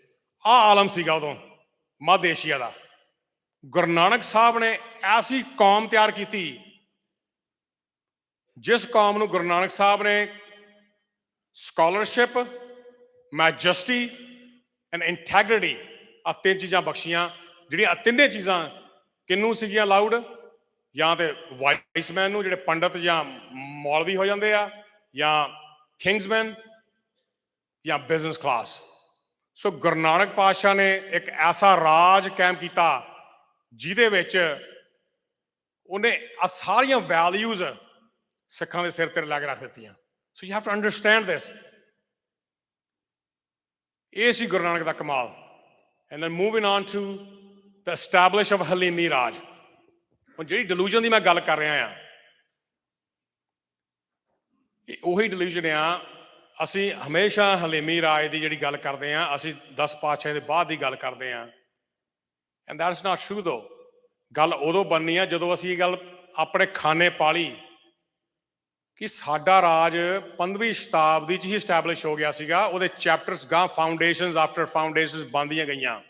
Speaker 3: ਆਹ ਆਲਮ ਸੀਗਾ ਉਦੋਂ ਮੱਧ ਏਸ਼ੀਆ ਦਾ। ਗੁਰੂ ਨਾਨਕ ਸਾਹਿਬ ਨੇ ਐਸੀ ਕੌਮ ਤਿਆਰ ਕੀਤੀ, ਜਿਸ ਕੌਮ ਨੂੰ ਗੁਰੂ ਨਾਨਕ ਸਾਹਿਬ ਨੇ ਸਕਾਲਰਸ਼ਿਪ, ਮੈਜੈਸਟੀ ਐਂਡ ਇੰਟੈਗਰਿਟੀ, ਆਹ ਤਿੰਨ ਚੀਜ਼ਾਂ ਬਖਸ਼ੀਆਂ, ਜਿਹੜੀਆਂ ਤਿੰਨੇ ਚੀਜ਼ਾਂ ਕਿਹਨੂੰ ਸੀਗੀਆਂ ਅਲਾਊਡ? ਜਾਂ ਤੇ ਵਾਈਸਮੈਨ ਨੂੰ, ਜਿਹੜੇ ਪੰਡਤ ਜਾਂ ਮੌਲਵੀ ਹੋ ਜਾਂਦੇ ਆ, ਜਾਂ ਕਿੰਗਸਮੈਨ, ਜਾਂ ਬਿਜ਼ਨਸ ਕਲਾਸ। ਸੋ ਗੁਰੂ ਨਾਨਕ ਪਾਤਸ਼ਾਹ ਨੇ ਇੱਕ ਐਸਾ ਰਾਜ ਕਾਇਮ ਕੀਤਾ ਜਿਹਦੇ ਵਿੱਚ ਉਹਨੇ ਆ ਸਾਰੀਆਂ ਵੈਲਿਊਜ਼ ਸਿੱਖਾਂ ਦੇ ਸਿਰ ਤੇ ਲਾ ਕੇ ਰੱਖ ਦਿੱਤੀਆਂ। So you have to understand this. ਇਹ ਸੀ ਗੁਰੂ ਨਾਨਕ ਦਾ ਕਮਾਲ। And then moving on to the establish of ਹਲੀਮੀ ਰਾਜ। ਹੁਣ ਜਿਹੜੀ ਡਿਲੂਜਨ ਦੀ ਮੈਂ ਗੱਲ ਕਰ ਰਿਹਾ ਆ, ਇਹ ਉਹੀ ਡਿਲੂਜਨ ਆ। ਅਸੀਂ ਹਮੇਸ਼ਾ ਹਲੀਮੀ ਰਾਜ ਦੀ ਜਿਹੜੀ ਗੱਲ ਕਰਦੇ ਹਾਂ, ਅਸੀਂ 10 ਪਾਤਸ਼ਾਹ ਦੇ ਬਾਅਦ ਦੀ ਗੱਲ ਕਰਦੇ ਹਾਂ, and that is not true ਦੋ। ਗੱਲ ਉਦੋਂ ਬਣਨੀ ਆ ਜਦੋਂ ਅਸੀਂ ਇਹ ਗੱਲ ਆਪਣੇ ਖਾਨੇ ਪਾਲੀ ਕਿ ਸਾਡਾ ਰਾਜ 15ਵੀਂ ਸ਼ਤਾਬਦੀ 'ਚ ਹੀ ਸਟੈਬਲਿਸ਼ ਹੋ ਗਿਆ ਸੀਗਾ। ਉਹਦੇ ਚੈਪਟਰਸ ਗਾਂ ਫਾਊਂਡੇਸ਼ਨਸ ਆਫਟਰ ਫਾਊਂਡੇਸ਼ਨਸ ਬਣਦੀਆਂ ਗਈਆਂ,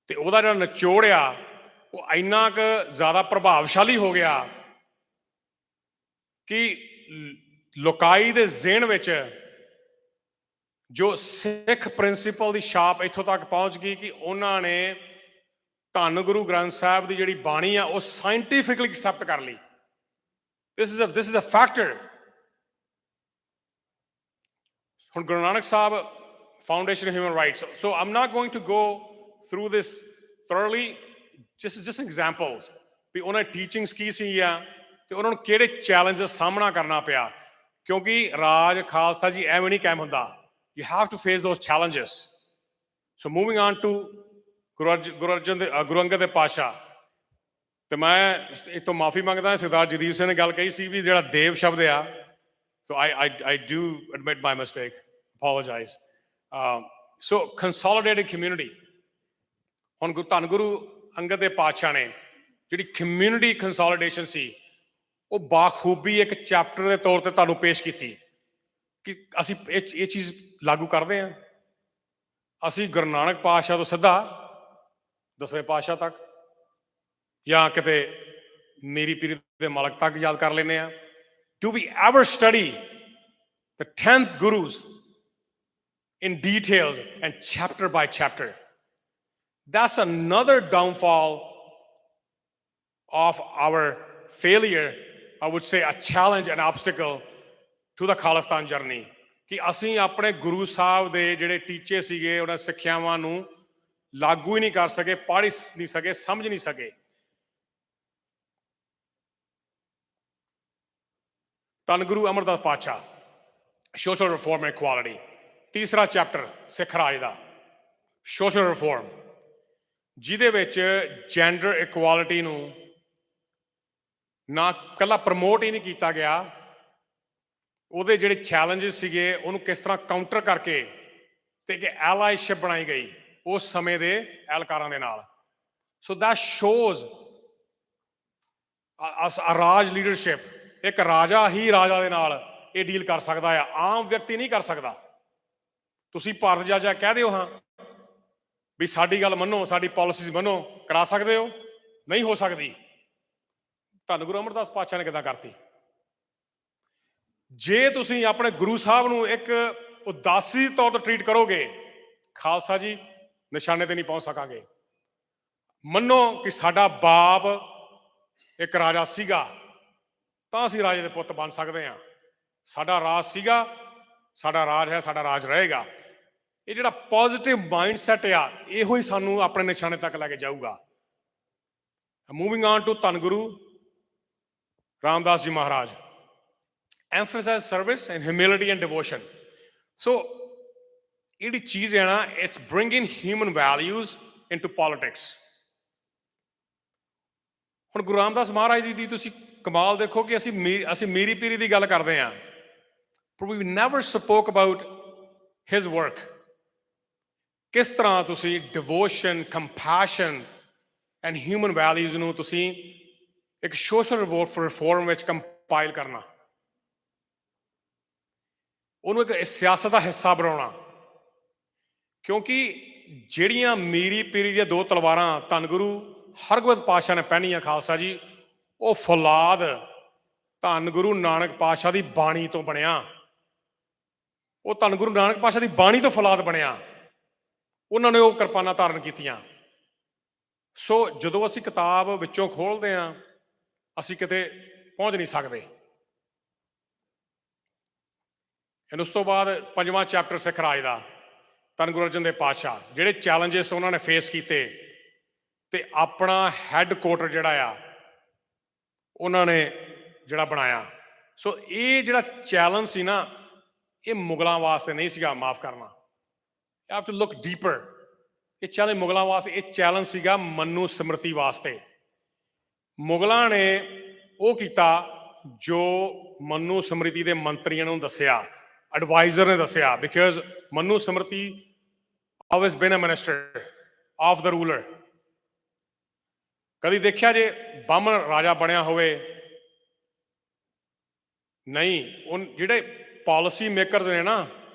Speaker 3: ਤੇ ਉਹਦਾ ਜਿਹੜਾ ਨਿਚੋੜ ਆ ਉਹ ਇੰਨਾ ਕੁ ਜ਼ਿਆਦਾ ਪ੍ਰਭਾਵਸ਼ਾਲੀ ਹੋ ਗਿਆ ਕਿ ਲੋਕਾਈ ਦੇ ਜ਼ਿਹਨ ਵਿੱਚ ਜੋ ਸਿੱਖ ਪ੍ਰਿੰਸੀਪਲ ਦੀ ਛਾਪ ਇੱਥੋਂ ਤੱਕ ਪਹੁੰਚ ਗਈ ਕਿ ਉਹਨਾਂ ਨੇ ਧੰਨ ਗੁਰੂ ਗ੍ਰੰਥ ਸਾਹਿਬ ਦੀ ਜਿਹੜੀ ਬਾਣੀ ਆ ਉਹ ਸਾਇੰਟੀਫਿਕਲੀ ਐਕਸੈਪਟ ਕਰ ਲਈ। This is a factor. ਹੁਣ Guru Nanak Sahib Foundation of Human Rights. So I'm not going to go through this thoroughly. Just examples ਵੀ ਉਹਨਾਂ ਦੀ ਟੀਚਿੰਗਸ ਕੀ ਸੀ ਆ ਤੇ ਉਹਨਾਂ ਨੂੰ ਕਿਹੜੇ ਚੈਲੰਜ ਦਾ ਸਾਹਮਣਾ ਕਰਨਾ ਪਿਆ, ਕਿਉਂਕਿ ਰਾਜ ਖਾਲਸਾ ਜੀ ਐਵੇਂ ਨਹੀਂ ਕਾਇਮ ਹੁੰਦਾ। You have to face those challenges. So moving on to Guru Angad ਦੇ ਪਾਤਸ਼ਾਹ। ਤੇ ਮੈਂ ਇਹ ਤੋਂ ਮਾਫੀ ਮੰਗਦਾ, ਸਰਦਾਰ ਜਗਦੀਪ ਸਿੰਘ ਨੇ ਗੱਲ ਕਹੀ ਸੀ ਵੀ ਜਿਹੜਾ ਦੇਵ ਸ਼ਬਦ ਆ, ਸੋ I do admit my mistake, apologize. So consolidated community. ਹੁਣ ਧੰਨ ਗੁਰੂ ਅੰਗਦ ਦੇ ਪਾਤਸ਼ਾਹ ਨੇ ਜਿਹੜੀ ਕਮਿਊਨਿਟੀ ਕੰਸੋਲੀਡੇਸ਼ਨ ਸੀ ਉਹ ਬਾਖੂਬੀ ਇੱਕ ਚੈਪਟਰ ਦੇ ਤੌਰ ਤੇ ਤੁਹਾਨੂੰ ਪੇਸ਼ ਕੀਤੀ ਕਿ ਅਸੀਂ ਇਹ ਚੀਜ਼ ਲਾਗੂ ਕਰਦੇ ਹਾਂ। ਅਸੀਂ ਗੁਰੂ ਨਾਨਕ ਪਾਤਸ਼ਾਹ ਤੋਂ ਸਿੱਧਾ 10ਵੇਂ ਪਾਤਸ਼ਾਹ ਤੱਕ ਜਾਂ ਕਿਤੇ ਮੇਰੀ ਪੀਰੀ ਦੇ ਮਾਲਕ ਤੱਕ ਯਾਦ ਕਰ ਲੈਂਦੇ ਹਾਂ। Do we ever study the 10th gurus in details and chapter by chapter? That's another downfall of our failure, I would say a challenge, an obstacle to the Khalistan journey, ਕਿ ਅਸੀਂ ਆਪਣੇ ਗੁਰੂ ਸਾਹਿਬ ਦੇ ਜਿਹੜੇ ਟੀਚੇ ਸੀਗੇ ਉਹਨਾਂ ਸਿੱਖਿਆਵਾਂ ਨੂੰ ਲਾਗੂ ਹੀ ਨਹੀਂ ਕਰ ਸਕੇ, ਪੜ੍ਹ ਨਹੀਂ ਸਕੇ, ਸਮਝ ਨਹੀਂ ਸਕੇ। ਧੰਨ ਗੁਰੂ ਅਮਰਦਾਸ ਪਾਤਸ਼ਾਹ ਸੋਸ਼ਲ ਰਿਫਾਰਮ ਐਂਡ ਇਕੁਆਲਿਟੀ, ਤੀਸਰਾ ਚੈਪਟਰ ਸਿੱਖ ਰਾਜ ਦਾ ਸੋਸ਼ਲ ਰਿਫਾਰਮ, ਜਿਹਦੇ ਵਿੱਚ ਜੈਂਡਰ ਇਕੁਆਲਿਟੀ ਨੂੰ ਨਾ ਇਕੱਲਾ ਪ੍ਰਮੋਟ ਹੀ ਨਹੀਂ ਕੀਤਾ ਗਿਆ ਉਹਦੇ ਜਿਹੜੇ ਚੈਲੰਜਸ ਸੀਗੇ ਉਹਨੂੰ ਕਿਸ ਤਰ੍ਹਾਂ ਕਾਊਂਟਰ ਕਰਕੇ ਤੇ ਇੱਕ ਐਲਾਈਸ਼ਿਪ ਬਣਾਈ ਗਈ ਉਸ ਸਮੇਂ ਦੇ ਐਲਕਾਰਾਂ ਦੇ ਨਾਲ। ਸੋ ਦੈਟ ਸ਼ੋਜ਼ ਰਾਜ ਲੀਡਰਸ਼ਿਪ, ਇੱਕ ਰਾਜਾ ਹੀ ਰਾਜਾ ਦੇ ਨਾਲ ਇਹ ਡੀਲ ਕਰ ਸਕਦਾ ਆ, ਆਮ ਵਿਅਕਤੀ ਨਹੀਂ ਕਰ ਸਕਦਾ। ਤੁਸੀਂ ਭਾਰਤ ਜਾ ਕਹਿ ਦਿਓ ਹਾਂ ਵੀ ਸਾਡੀ ਗੱਲ ਮੰਨੋ, ਸਾਡੀ ਪਾਲਿਸੀਜ਼ ਮੰਨੋ, ਕਰਾ ਸਕਦੇ ਹੋ? ਨਹੀਂ ਹੋ ਸਕਦੀ। ਧੰਨ ਗੁਰੂ ਅਮਰਦਾਸ ਪਾਤਸ਼ਾਹ ਨੇ ਕਿੱਦਾਂ ਕਰਤੀ? ਜੇ ਤੁਸੀਂ ਆਪਣੇ ਗੁਰੂ ਸਾਹਿਬ ਨੂੰ ਇੱਕ ਉਦਾਸੀ ਤੌਰ ਤੇ ਟਰੀਟ ਕਰੋਗੇ, ਖਾਲਸਾ ਜੀ ਨਿਸ਼ਾਨੇ ਤੇ ਨਹੀਂ ਪਹੁੰਚ ਸਕਾਂਗੇ। ਮੰਨੋ ਕਿ ਸਾਡਾ ਬਾਪ ਇੱਕ ਰਾਜਾ ਸੀਗਾ ਤਾਂ ਅਸੀਂ ਰਾਜੇ ਦੇ ਪੁੱਤ ਬਣ ਸਕਦੇ ਹਾਂ। ਸਾਡਾ ਰਾਜ ਸੀਗਾ, ਸਾਡਾ ਰਾਜ ਹੈ, ਸਾਡਾ ਰਾਜ ਰਹੇਗਾ। ਇਹ ਜਿਹੜਾ ਪੋਜ਼ਿਟਿਵ ਮਾਈਂਡ ਸੈਟ ਆ, ਇਹੋ ਹੀ ਸਾਨੂੰ ਆਪਣੇ ਨਿਸ਼ਾਨੇ ਤੱਕ ਲੈ ਕੇ ਜਾਊਗਾ। ਮੂਵਿੰਗ ਔਨ ਟੂ ਧੰਨ ਗੁਰੂ ਰਾਮਦਾਸ ਜੀ ਮਹਾਰਾਜ, emphasize service and humility and devotion. So ਜਿਹੜੀ ਚੀਜ਼ ਹੈ ਨਾ, it's bringing human values into politics. ਹੁਣ ਗੁਰੂ ਰਾਮਦਾਸ ਮਹਾਰਾਜ ਦੀ ਤੁਸੀਂ ਕਮਾਲ ਦੇਖੋ ਕਿ ਅਸੀਂ ਮੀਰੀ ਪੀਰੀ ਦੀ ਗੱਲ ਕਰਦੇ ਹਾਂ, but we never spoke about his work. ਕਿਸ ਤਰ੍ਹਾਂ ਤੁਸੀਂ devotion, compassion and human values ਨੂੰ ਤੁਸੀਂ ਇੱਕ social reform ਵਿੱਚ ਕੰਪਾਈਲ ਕਰਨਾ, ਉਹਨੂੰ ਇੱਕ ਸਿਆਸਤ ਦਾ ਹਿੱਸਾ ਬਣਾਉਣਾ। ਕਿਉਂਕਿ ਜਿਹੜੀਆਂ ਮੀਰੀ ਪੀਰੀ ਦੀਆਂ ਦੋ ਤਲਵਾਰਾਂ ਧੰਨ ਗੁਰੂ ਹਰਗੋਬਿੰਦ ਪਾਤਸ਼ਾਹ ਨੇ ਪਹਿਨੀਆਂ ਖਾਲਸਾ ਜੀ, ਉਹ ਫੌਲਾਦ ਧੰਨ ਗੁਰੂ ਨਾਨਕ ਪਾਤਸ਼ਾਹ ਦੀ ਬਾਣੀ ਤੋਂ ਬਣਿਆ। ਉਹ ਧੰਨ ਗੁਰੂ ਨਾਨਕ ਪਾਤਸ਼ਾਹ ਦੀ ਬਾਣੀ ਤੋਂ ਫੌਲਾਦ ਬਣਿਆ। ਉਹਨਾਂ ਨੇ ਉਹ ਕਿਰਪਾਨਾਂ ਧਾਰਨ ਕੀਤੀਆਂ। ਸੋ ਜਦੋਂ ਅਸੀਂ ਕਿਤਾਬ ਵਿੱਚੋਂ ਖੋਲ੍ਹਦੇ ਹਾਂ, ਅਸੀਂ ਕਿਤੇ ਪਹੁੰਚ ਨਹੀਂ ਸਕਦੇ। ਉਸ ਤੋਂ ਬਾਅਦ 5ਵਾਂ ਚੈਪਟਰ ਸਿੱਖ ਰਾਜ ਦਾ, ਧੰਨ ਗੁਰੂ ਅਰਜਨ ਦੇਵ ਪਾਤਸ਼ਾਹ ਜਿਹੜੇ ਚੈਲੰਜਸ ਉਹਨਾਂ ਨੇ ਫੇਸ ਕੀਤੇ ਤੇ ਆਪਣਾ ਹੈੱਡਕੁਆਟਰ ਜਿਹੜਾ ਆ ਉਹਨਾਂ ਨੇ ਜਿਹੜਾ ਬਣਾਇਆ। ਸੋ ਇਹ ਜਿਹੜਾ ਚੈਲੰਜ ਸੀ ਨਾ, ਇਹ ਮੁਗਲਾਂ ਵਾਸਤੇ ਨਹੀਂ ਸੀਗਾ ਮਾਫ ਕਰਨਾ। You have to look deeper. ਇਹ ਚੈਲੰਜ ਮੁਗਲਾਂ ਵਾਸਤੇ, ਇਹ ਚੈਲੰਜ ਸੀਗਾ ਮਨੂ ਸਮ੍ਰਿਤੀ ਵਾਸਤੇ। ਮੁਗਲਾਂ ਨੇ ਉਹ ਕੀਤਾ ਜੋ ਮਨੂ ਸਮ੍ਰਿਤੀ ਦੇ ਮੰਤਰੀਆਂ ਨੂੰ ਦੱਸਿਆ, ਐਡਵਾਈਜ਼ਰ ਨੇ ਦੱਸਿਆ, because Manu Smriti always been a minister of the ruler. ਕਦੀ ਦੇਖਿਆ ਜੇ ਬਾਹਮਣ ਰਾਜਾ ਬਣਿਆ ਹੋਵੇ? ਨਹੀਂ। ਉਹ ਜਿਹੜੇ ਪਾਲਿਸੀ ਮੇਕਰਸ ਨੇ ਨਾ,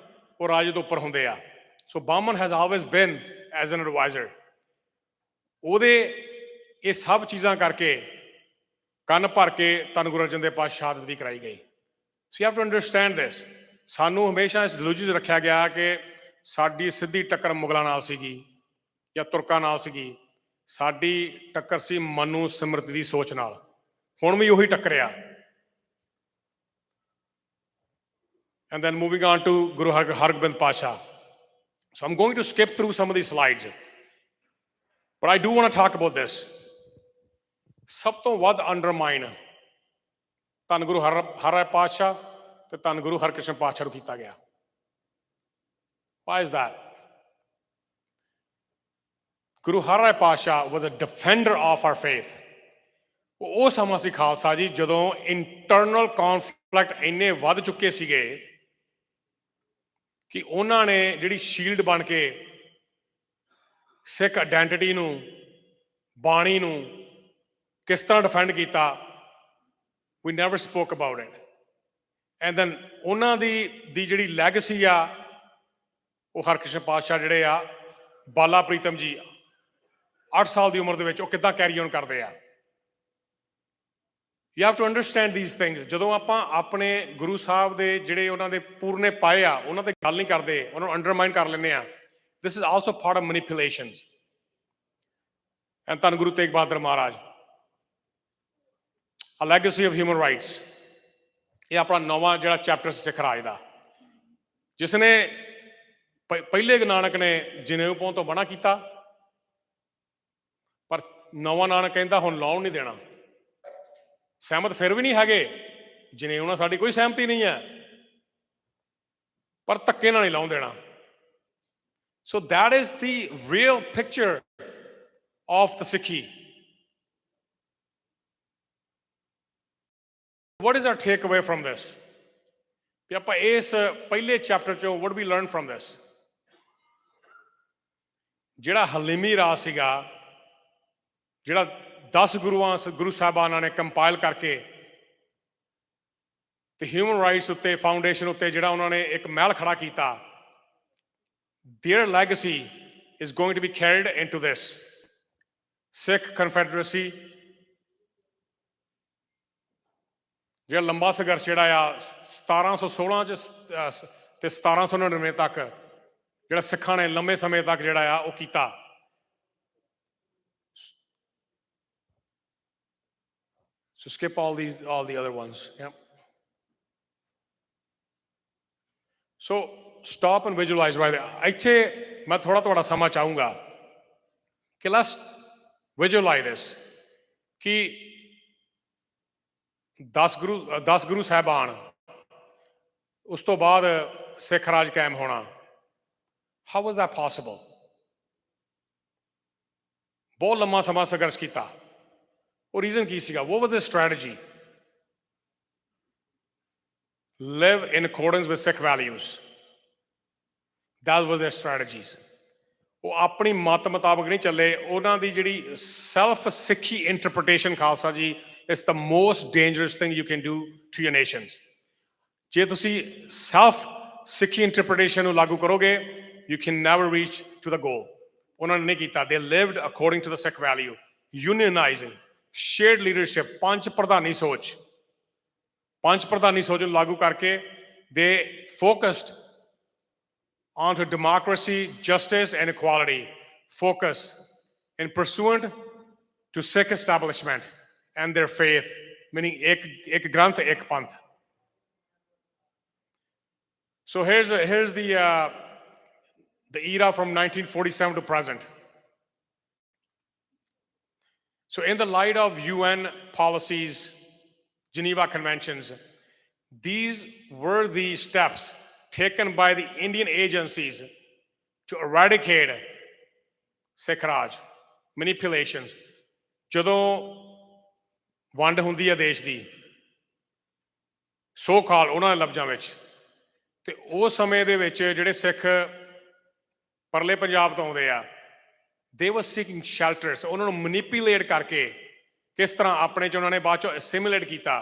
Speaker 3: ਉਹ ਰਾਜੇ ਤੋਂ ਉੱਪਰ ਹੁੰਦੇ ਆ। ਸੋ ਬਾਹਮਣ has always been as an advisor. ਉਹਦੇ ਇਹ ਸਭ ਚੀਜ਼ਾਂ ਕਰਕੇ ਕੰਨ ਭਰ ਕੇ ਧੰਨ ਗੁਰੂ ਅਰਜਨ ਦੇਵ ਪਾਤਸ਼ਾਹ ਸ਼ਹਾਦਤ ਵੀ ਕਰਾਈ ਗਈ। So you have to understand this. ਸਾਨੂੰ ਹਮੇਸ਼ਾ ਇਸ ਦਿਲੋਂ 'ਚ ਰੱਖਿਆ ਗਿਆ ਕਿ ਸਾਡੀ ਸਿੱਧੀ ਟੱਕਰ ਮੁਗਲਾਂ ਨਾਲ ਸੀਗੀ ਜਾਂ ਤੁਰਕਾਂ ਨਾਲ ਸੀਗੀ। ਸਾਡੀ ਟੱਕਰ ਸੀ ਮਨੂ ਸਮ੍ਰਿਤੀ ਦੀ ਸੋਚ ਨਾਲ। ਹੁਣ ਵੀ ਉਹੀ ਟੱਕਰਿਆ। And then moving on to Guru Hargobind Pasha. So I'm going to skip through some of these slides, but I do want to talk about this. ਸਭ ਤੋਂ ਵੱਧ ਅੰਡਰਮਾਈਨ ਧੰਨ ਗੁਰੂ ਹਰਿ ਪਾਤਸ਼ਾਹ ਤੇ ਧੰਨ ਗੁਰੂ ਹਰਕ੍ਰਿਸ਼ਨ ਪਾਤਸ਼ਾਹ ਨੂੰ ਕੀਤਾ ਗਿਆ। Why is that? Guru Har Pasha was a defender of our faith. ਉਹ ਸਮਾਂ ਸੀ ਖਾਲਸਾ ਜੀ ਜਦੋਂ ਇੰਟਰਨਲ ਕੌਨਫਲਿਕਟ ਇੰਨੇ ਵੱਧ ਚੁੱਕੇ ਸੀਗੇ ਕਿ ਉਹਨਾਂ ਨੇ ਜਿਹੜੀ ਸ਼ੀਲਡ ਬਣ ਕੇ ਸਿੱਖ ਆਇਡੈਂਟੀਟੀ ਨੂੰ, ਬਾਣੀ ਨੂੰ ਕਿਸ ਤਰ੍ਹਾਂ ਡਿਫੈਂਡ ਕੀਤਾ, we never spoke about it. And then ਉਹਨਾਂ ਦੀ ਜਿਹੜੀ ਲੈਗੇਸੀ ਆ, ਉਹ ਹਰਕ੍ਰਿਸ਼ਨ ਪਾਤਸ਼ਾਹ ਜਿਹੜੇ ਆ, ਬਾਲਾ ਪ੍ਰੀਤਮ ਜੀ 8 ਸਾਲ ਦੀ ਉਮਰ ਦੇ ਵਿੱਚ ਉਹ ਕਿੱਦਾਂ ਕੈਰੀ ਔਨ ਕਰਦੇ ਆ। You have to understand these things. ਜਦੋਂ ਆਪਾਂ ਆਪਣੇ ਗੁਰੂ ਸਾਹਿਬ ਦੇ ਜਿਹੜੇ ਉਹਨਾਂ ਦੇ ਪੂਰਨੇ ਪਾਏ ਆ, ਉਹਨਾਂ ਤੇ ਗੱਲ ਨਹੀਂ ਕਰਦੇ, ਉਹਨਾਂ ਨੂੰ ਅੰਡਰਮਾਈਨ ਕਰ ਲੈਂਦੇ ਆ। This is also part of manipulations. And ਧੰਨ ਗੁਰੂ ਤੇਗ ਬਹਾਦਰ ਮਹਾਰਾਜ, A legacy of human rights. ਇਹ ਆਪਣਾ ਨਵਾਂ ਜਿਹੜਾ ਚੈਪਟਰ ਸਿੱਖ ਰਾਜ ਦਾ, ਜਿਸ ਨੇ ਪਹਿਲੇ ਨਾਨਕ ਨੇ ਜਨੇਊ ਪਾਉਣ ਤੋਂ ਮਨਾ ਕੀਤਾ, ਪਰ ਨਵਾਂ ਨਾਨਕ ਕਹਿੰਦਾ ਹੁਣ ਲਾਉਣ ਨਹੀਂ ਦੇਣਾ। ਸਹਿਮਤ ਫਿਰ ਵੀ ਨਹੀਂ ਹੈਗੇ, ਜਨੇਊ ਨਾਲ ਸਾਡੀ ਕੋਈ ਸਹਿਮਤੀ ਨਹੀਂ ਹੈ, ਪਰ ਧੱਕੇ ਨਾਲ ਨਹੀਂ ਲਾਉਣ ਦੇਣਾ। ਸੋ that is the real picture of the Sikhi. What is our takeaway from this? ਵੀ ਆਪਾਂ ਇਸ ਪਹਿਲੇ ਚੈਪਟਰ ਚੋਂ what we learn from this, ਜਿਹੜਾ ਹਲੀਮੀ ਰਾਜ ਸੀਗਾ, ਜਿਹੜਾ 10 ਗੁਰੂ ਸਾਹਿਬਾਨਾਂ ਨੇ ਕੰਪਾਈਲ ਕਰਕੇ ਤੇ ਹਿਊਮਨ ਰਾਈਟਸ ਉੱਤੇ ਫਾਊਂਡੇਸ਼ਨ ਉੱਤੇ ਜਿਹੜਾ ਉਹਨਾਂ ਨੇ ਇੱਕ ਮਹਿਲ ਖੜਾ ਕੀਤਾ, their legacy is going to be carried into this Sikh Confederacy, ਜਿਹੜਾ ਲੰਬਾ ਸੰਘਰਸ਼ ਜਿਹੜਾ ਆ 1716 ਚ ਤੇ 1799 ਤੱਕ ਜਿਹੜਾ ਸਿੱਖਾਂ ਨੇ ਲੰਮੇ ਸਮੇਂ ਤੱਕ ਜਿਹੜਾ ਆ ਉਹ ਕੀਤਾ। So skip all the other ones. Yeah. So stop and visualize right there. ਇੱਥੇ ਮੈਂ ਥੋੜਾ ਤੁਹਾਡਾ ਸਮਾਂ ਚਾਹੂੰਗਾ ਕਿ let's visualize this ਕਿ 10 ਗੁਰੂ ਸਾਹਿਬਾਨ, ਉਸ ਤੋਂ ਬਾਅਦ ਸਿੱਖ ਰਾਜ ਕਾਇਮ ਹੋਣਾ। How was that possible? ਬਹੁਤ ਲੰਮਾ ਸਮਾਂ ਸੰਘਰਸ਼ ਕੀਤਾ। ਉਹ ਰੀਜ਼ਨ ਕੀ ਸੀਗਾ? What was the strategy? Live in accordance with Sikh values. That was their strategies. ਉਹ ਆਪਣੀ ਮਤ ਮੁਤਾਬਕ ਨਹੀਂ ਚੱਲੇ। ਉਹਨਾਂ ਦੀ ਜਿਹੜੀ ਸੈਲਫ ਸਿੱਖੀ ਇੰਟਰਪ੍ਰੀਟੇਸ਼ਨ, ਖਾਲਸਾ ਜੀ, is the most dangerous thing you can do to your nations. ਜੇ ਤੁਸੀਂ ਸੈਲਫ ਸਿੱਖੀ ਇੰਟਰਪ੍ਰੀਟੇਸ਼ਨ ਨੂੰ ਲਾਗੂ ਕਰੋਗੇ, you can never reach to the goal. ਉਹਨਾਂ ਨੇ ਨਹੀਂ ਕੀਤਾ। They lived according to the Sikh value, unionizing, shared leadership, ਪੰਜ ਪ੍ਰਧਾਨੀ ਸੋਚ ਨੂੰ ਲਾਗੂ ਕਰਕੇ they focused onto democracy, justice and equality, focus in pursuant to Sikh establishment and their faith, meaning ek granth ek panth. So here's the era from 1947 to present. So in the light of UN policies, Geneva Conventions, these were the steps taken by the Indian agencies to eradicate Sikh Raj, manipulations. ਜਦੋਂ ਵੰਡ ਹੁੰਦੀ ਹੈ ਦੇਸ਼ ਦੀ, ਸੋ ਕਾਲ ਉਹਨਾਂ ਦੇ ਲਫ਼ਜ਼ਾਂ ਵਿੱਚ, ਤੇ ਉਸ ਸਮੇਂ ਦੇ ਵਿੱਚ ਜਿਹੜੇ ਸਿੱਖ ਪਰਲੇ ਪੰਜਾਬ ਤੋਂ ਆਉਂਦੇ ਆ, they were seeking shelters. ਉਹਨਾਂ ਨੂੰ ਮੈਨੀਪੂਲੇਟ ਕਰਕੇ ਕਿਸ ਤਰ੍ਹਾਂ ਆਪਣੇ 'ਚ ਉਹਨਾਂ ਨੇ ਬਾਅਦ 'ਚੋਂ assimilate ਕੀਤਾ।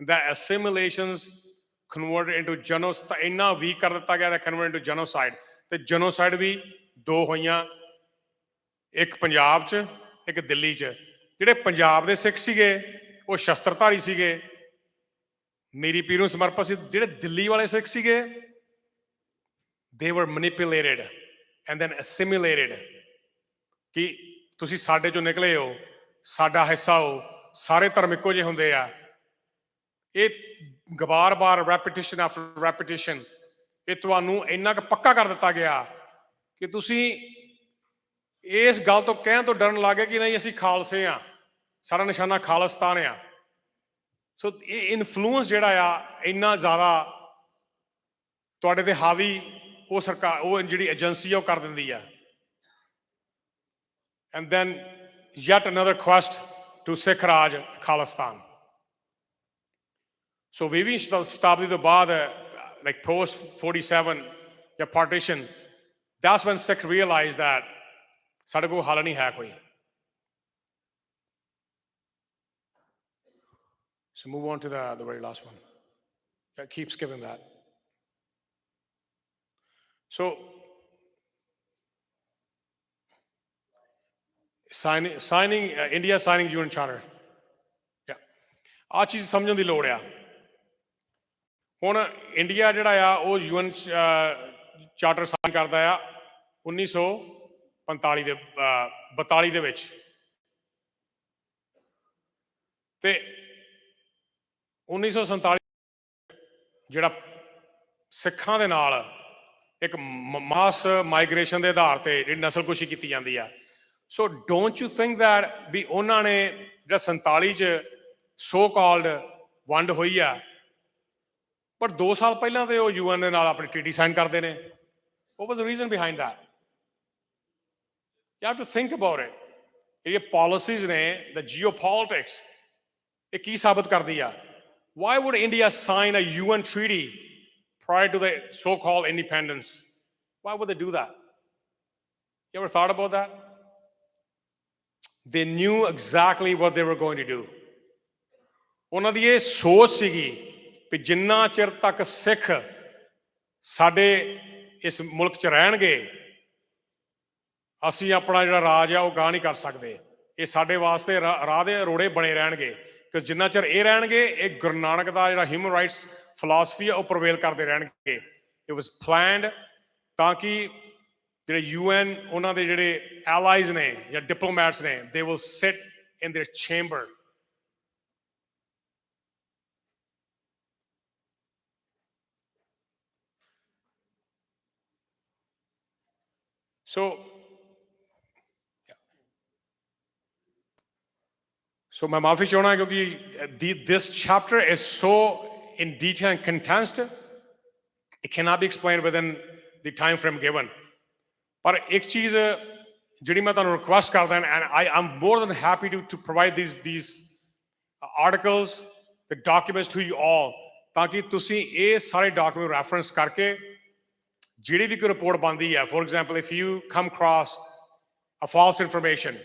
Speaker 3: The assimilations converted into genocide, ਇੰਨਾ ਵੀਕ ਕਰ ਦਿੱਤਾ ਗਿਆ that converted into genocide. ਤੇ genocide ਵੀ ਦੋ ਹੋਈਆਂ, ਇੱਕ ਪੰਜਾਬ 'ਚ, ਇੱਕ ਦਿੱਲੀ 'ਚ। ਜਿਹੜੇ ਪੰਜਾਬ ਦੇ ਸਿੱਖ ਸੀਗੇ ਉਹ ਸ਼ਸਤਰਧਾਰੀ ਸੀਗੇ, ਮੇਰੀ ਪੀਰ ਨੂੰ ਸਮਰਪਿਤ ਸੀ। ਜਿਹੜੇ ਦਿੱਲੀ ਵਾਲੇ ਸਿੱਖ ਸੀਗੇ, they were manipulated and then assimilated ਕਿ ਤੁਸੀਂ ਸਾਡੇ 'ਚੋਂ ਨਿਕਲੇ ਹੋ, ਸਾਡਾ ਹਿੱਸਾ ਹੋ, ਸਾਰੇ ਧਰਮ ਇੱਕੋ ਜਿਹੇ ਹੁੰਦੇ ਆ। ਇਹ ਬਾਰ ਰੈਪੀਟੀਸ਼ਨ ਆਫਟਰ ਰੈਪੀਟੀਸ਼ਨ, ਇਹ ਤੁਹਾਨੂੰ ਇੰਨਾ ਕੁ ਪੱਕਾ ਕਰ ਦਿੱਤਾ ਗਿਆ ਕਿ ਤੁਸੀਂ ਇਸ ਗੱਲ ਤੋਂ ਕਹਿਣ ਤੋਂ ਡਰਨ ਲੱਗ ਗਏ ਕਿ ਨਹੀਂ, ਅਸੀਂ ਖਾਲਸੇ ਆ, ਸਾਡਾ ਨਿਸ਼ਾਨਾ ਖਾਲਿਸਤਾਨ ਆ। ਸੋ ਇਹ ਇਨਫਲੂਐਂਸ ਜਿਹੜਾ ਆ ਇੰਨਾ ਜ਼ਿਆਦਾ ਤੁਹਾਡੇ ਤੇ ਹਾਵੀ ਉਹ ਸਰਕਾਰ, ਉਹ ਜਿਹੜੀ ਏਜੰਸੀ ਆ ਉਹ ਕਰ ਦਿੰਦੀ ਆ। And then yet another quest to Sikh Raj, Khalistan. So ਵੀਹਵੀਂ ਸ਼ਤਾਬਦੀ ਤੋਂ ਬਾਅਦ, like post 47 ਜਾਂ partition, that's when Sikh realized that ਸਾਡੇ ਕੋਲ ਹੱਲ ਨਹੀਂ ਹੈ ਕੋਈ। So move on to the very last one. Yeah, keep skipping that. So India signing UN Charter. Yeah. ਆਹ ਚੀਜ਼ ਸਮਝਣ ਦੀ ਲੋੜ ਆ। ਹੁਣ ਇੰਡੀਆ ਜਿਹੜਾ ਆ ਉਹ UN ਚਾਰਟਰ ਸਾਈਨ ਕਰਦਾ ਆ 1942 ਦੇ ਵਿੱਚ, ਤੇ 1947 ਜਿਹੜਾ ਸਿੱਖਾਂ ਦੇ ਨਾਲ ਇੱਕ ਮਾਸ ਮਾਈਗ੍ਰੇਸ਼ਨ ਦੇ ਆਧਾਰ ਤੇ ਜਿਹੜੀ ਨਸਲਕੁਸ਼ੀ ਕੀਤੀ ਜਾਂਦੀ ਆ। So don't you think that ਵੀ ਉਹਨਾਂ ਨੇ ਜਿਹੜਾ 47 'ਚ ਸੋ ਕਾਲਡ ਵੰਡ ਹੋਈ ਆ, ਪਰ 2 ਸਾਲ ਪਹਿਲਾਂ ਤੇ ਉਹ UN ਦੇ ਨਾਲ ਆਪਣੀ ਟ੍ਰੀਟੀ ਸਾਈਨ ਕਰਦੇ ਨੇ। What was the reason behind that? You have to think about it. ਇਹ policies ਨੇ, the geopolitics, ਇਹ ਕੀ ਸਾਬਤ ਕਰਦੀ ਆ? Why would India sign a UN treaty prior to the so-called independence. Why would they do that? You ever thought about that? They knew exactly what they were going to do. ਉਹਨਾਂ ਦੀ ਇਹ ਸੋਚ ਸੀਗੀ ਵੀ ਜਿੰਨਾ ਚਿਰ ਤੱਕ ਸਿੱਖ ਸਾਡੇ ਇਸ ਮੁਲਕ 'ਚ ਰਹਿਣਗੇ ਅਸੀਂ ਆਪਣਾ ਜਿਹੜਾ ਰਾਜ ਆ ਉਹ ਗਾਹ ਨਹੀਂ ਕਰ ਸਕਦੇ। ਇਹ ਸਾਡੇ ਵਾਸਤੇ ਰਾਹ ਦੇ ਰੋੜੇ ਬਣੇ ਰਹਿਣਗੇ ਕਿ ਜਿੰਨਾ ਚਿਰ ਇਹ ਰਹਿਣਗੇ ਇਹ ਗੁਰੂ ਨਾਨਕ ਦਾ ਜਿਹੜਾ ਹਿਊਮਨ ਰਾਈਟਸ ਫਿਲਾਸਫੀ ਆ ਉਹ ਪ੍ਰਵੇਲ ਕਰਦੇ ਰਹਿਣਗੇ। ਇਟ ਵਾਸ ਪਲਾਨਡ ਤਾਂ ਕਿ ਜਿਹੜੇ UN ਉਹਨਾਂ ਦੇ ਜਿਹੜੇ ਐਲਾਈਜ਼ ਨੇ ਜਾਂ ਡਿਪਲੋਮੈਟਸ ਨੇ they will sit in there chamber. So मैं माफी चाहना क्योंकि this chapter is so in detail and condensed, it cannot be explained within the time frame given. पर एक चीज जिहड़ी मैं तुहानू request करदा and I'm more than happy to provide these articles, the documents to you all, ताकि तुसी ये सारे document reference करके जिहड़ी भी कोई report बनदी है, for example if you come across a false information,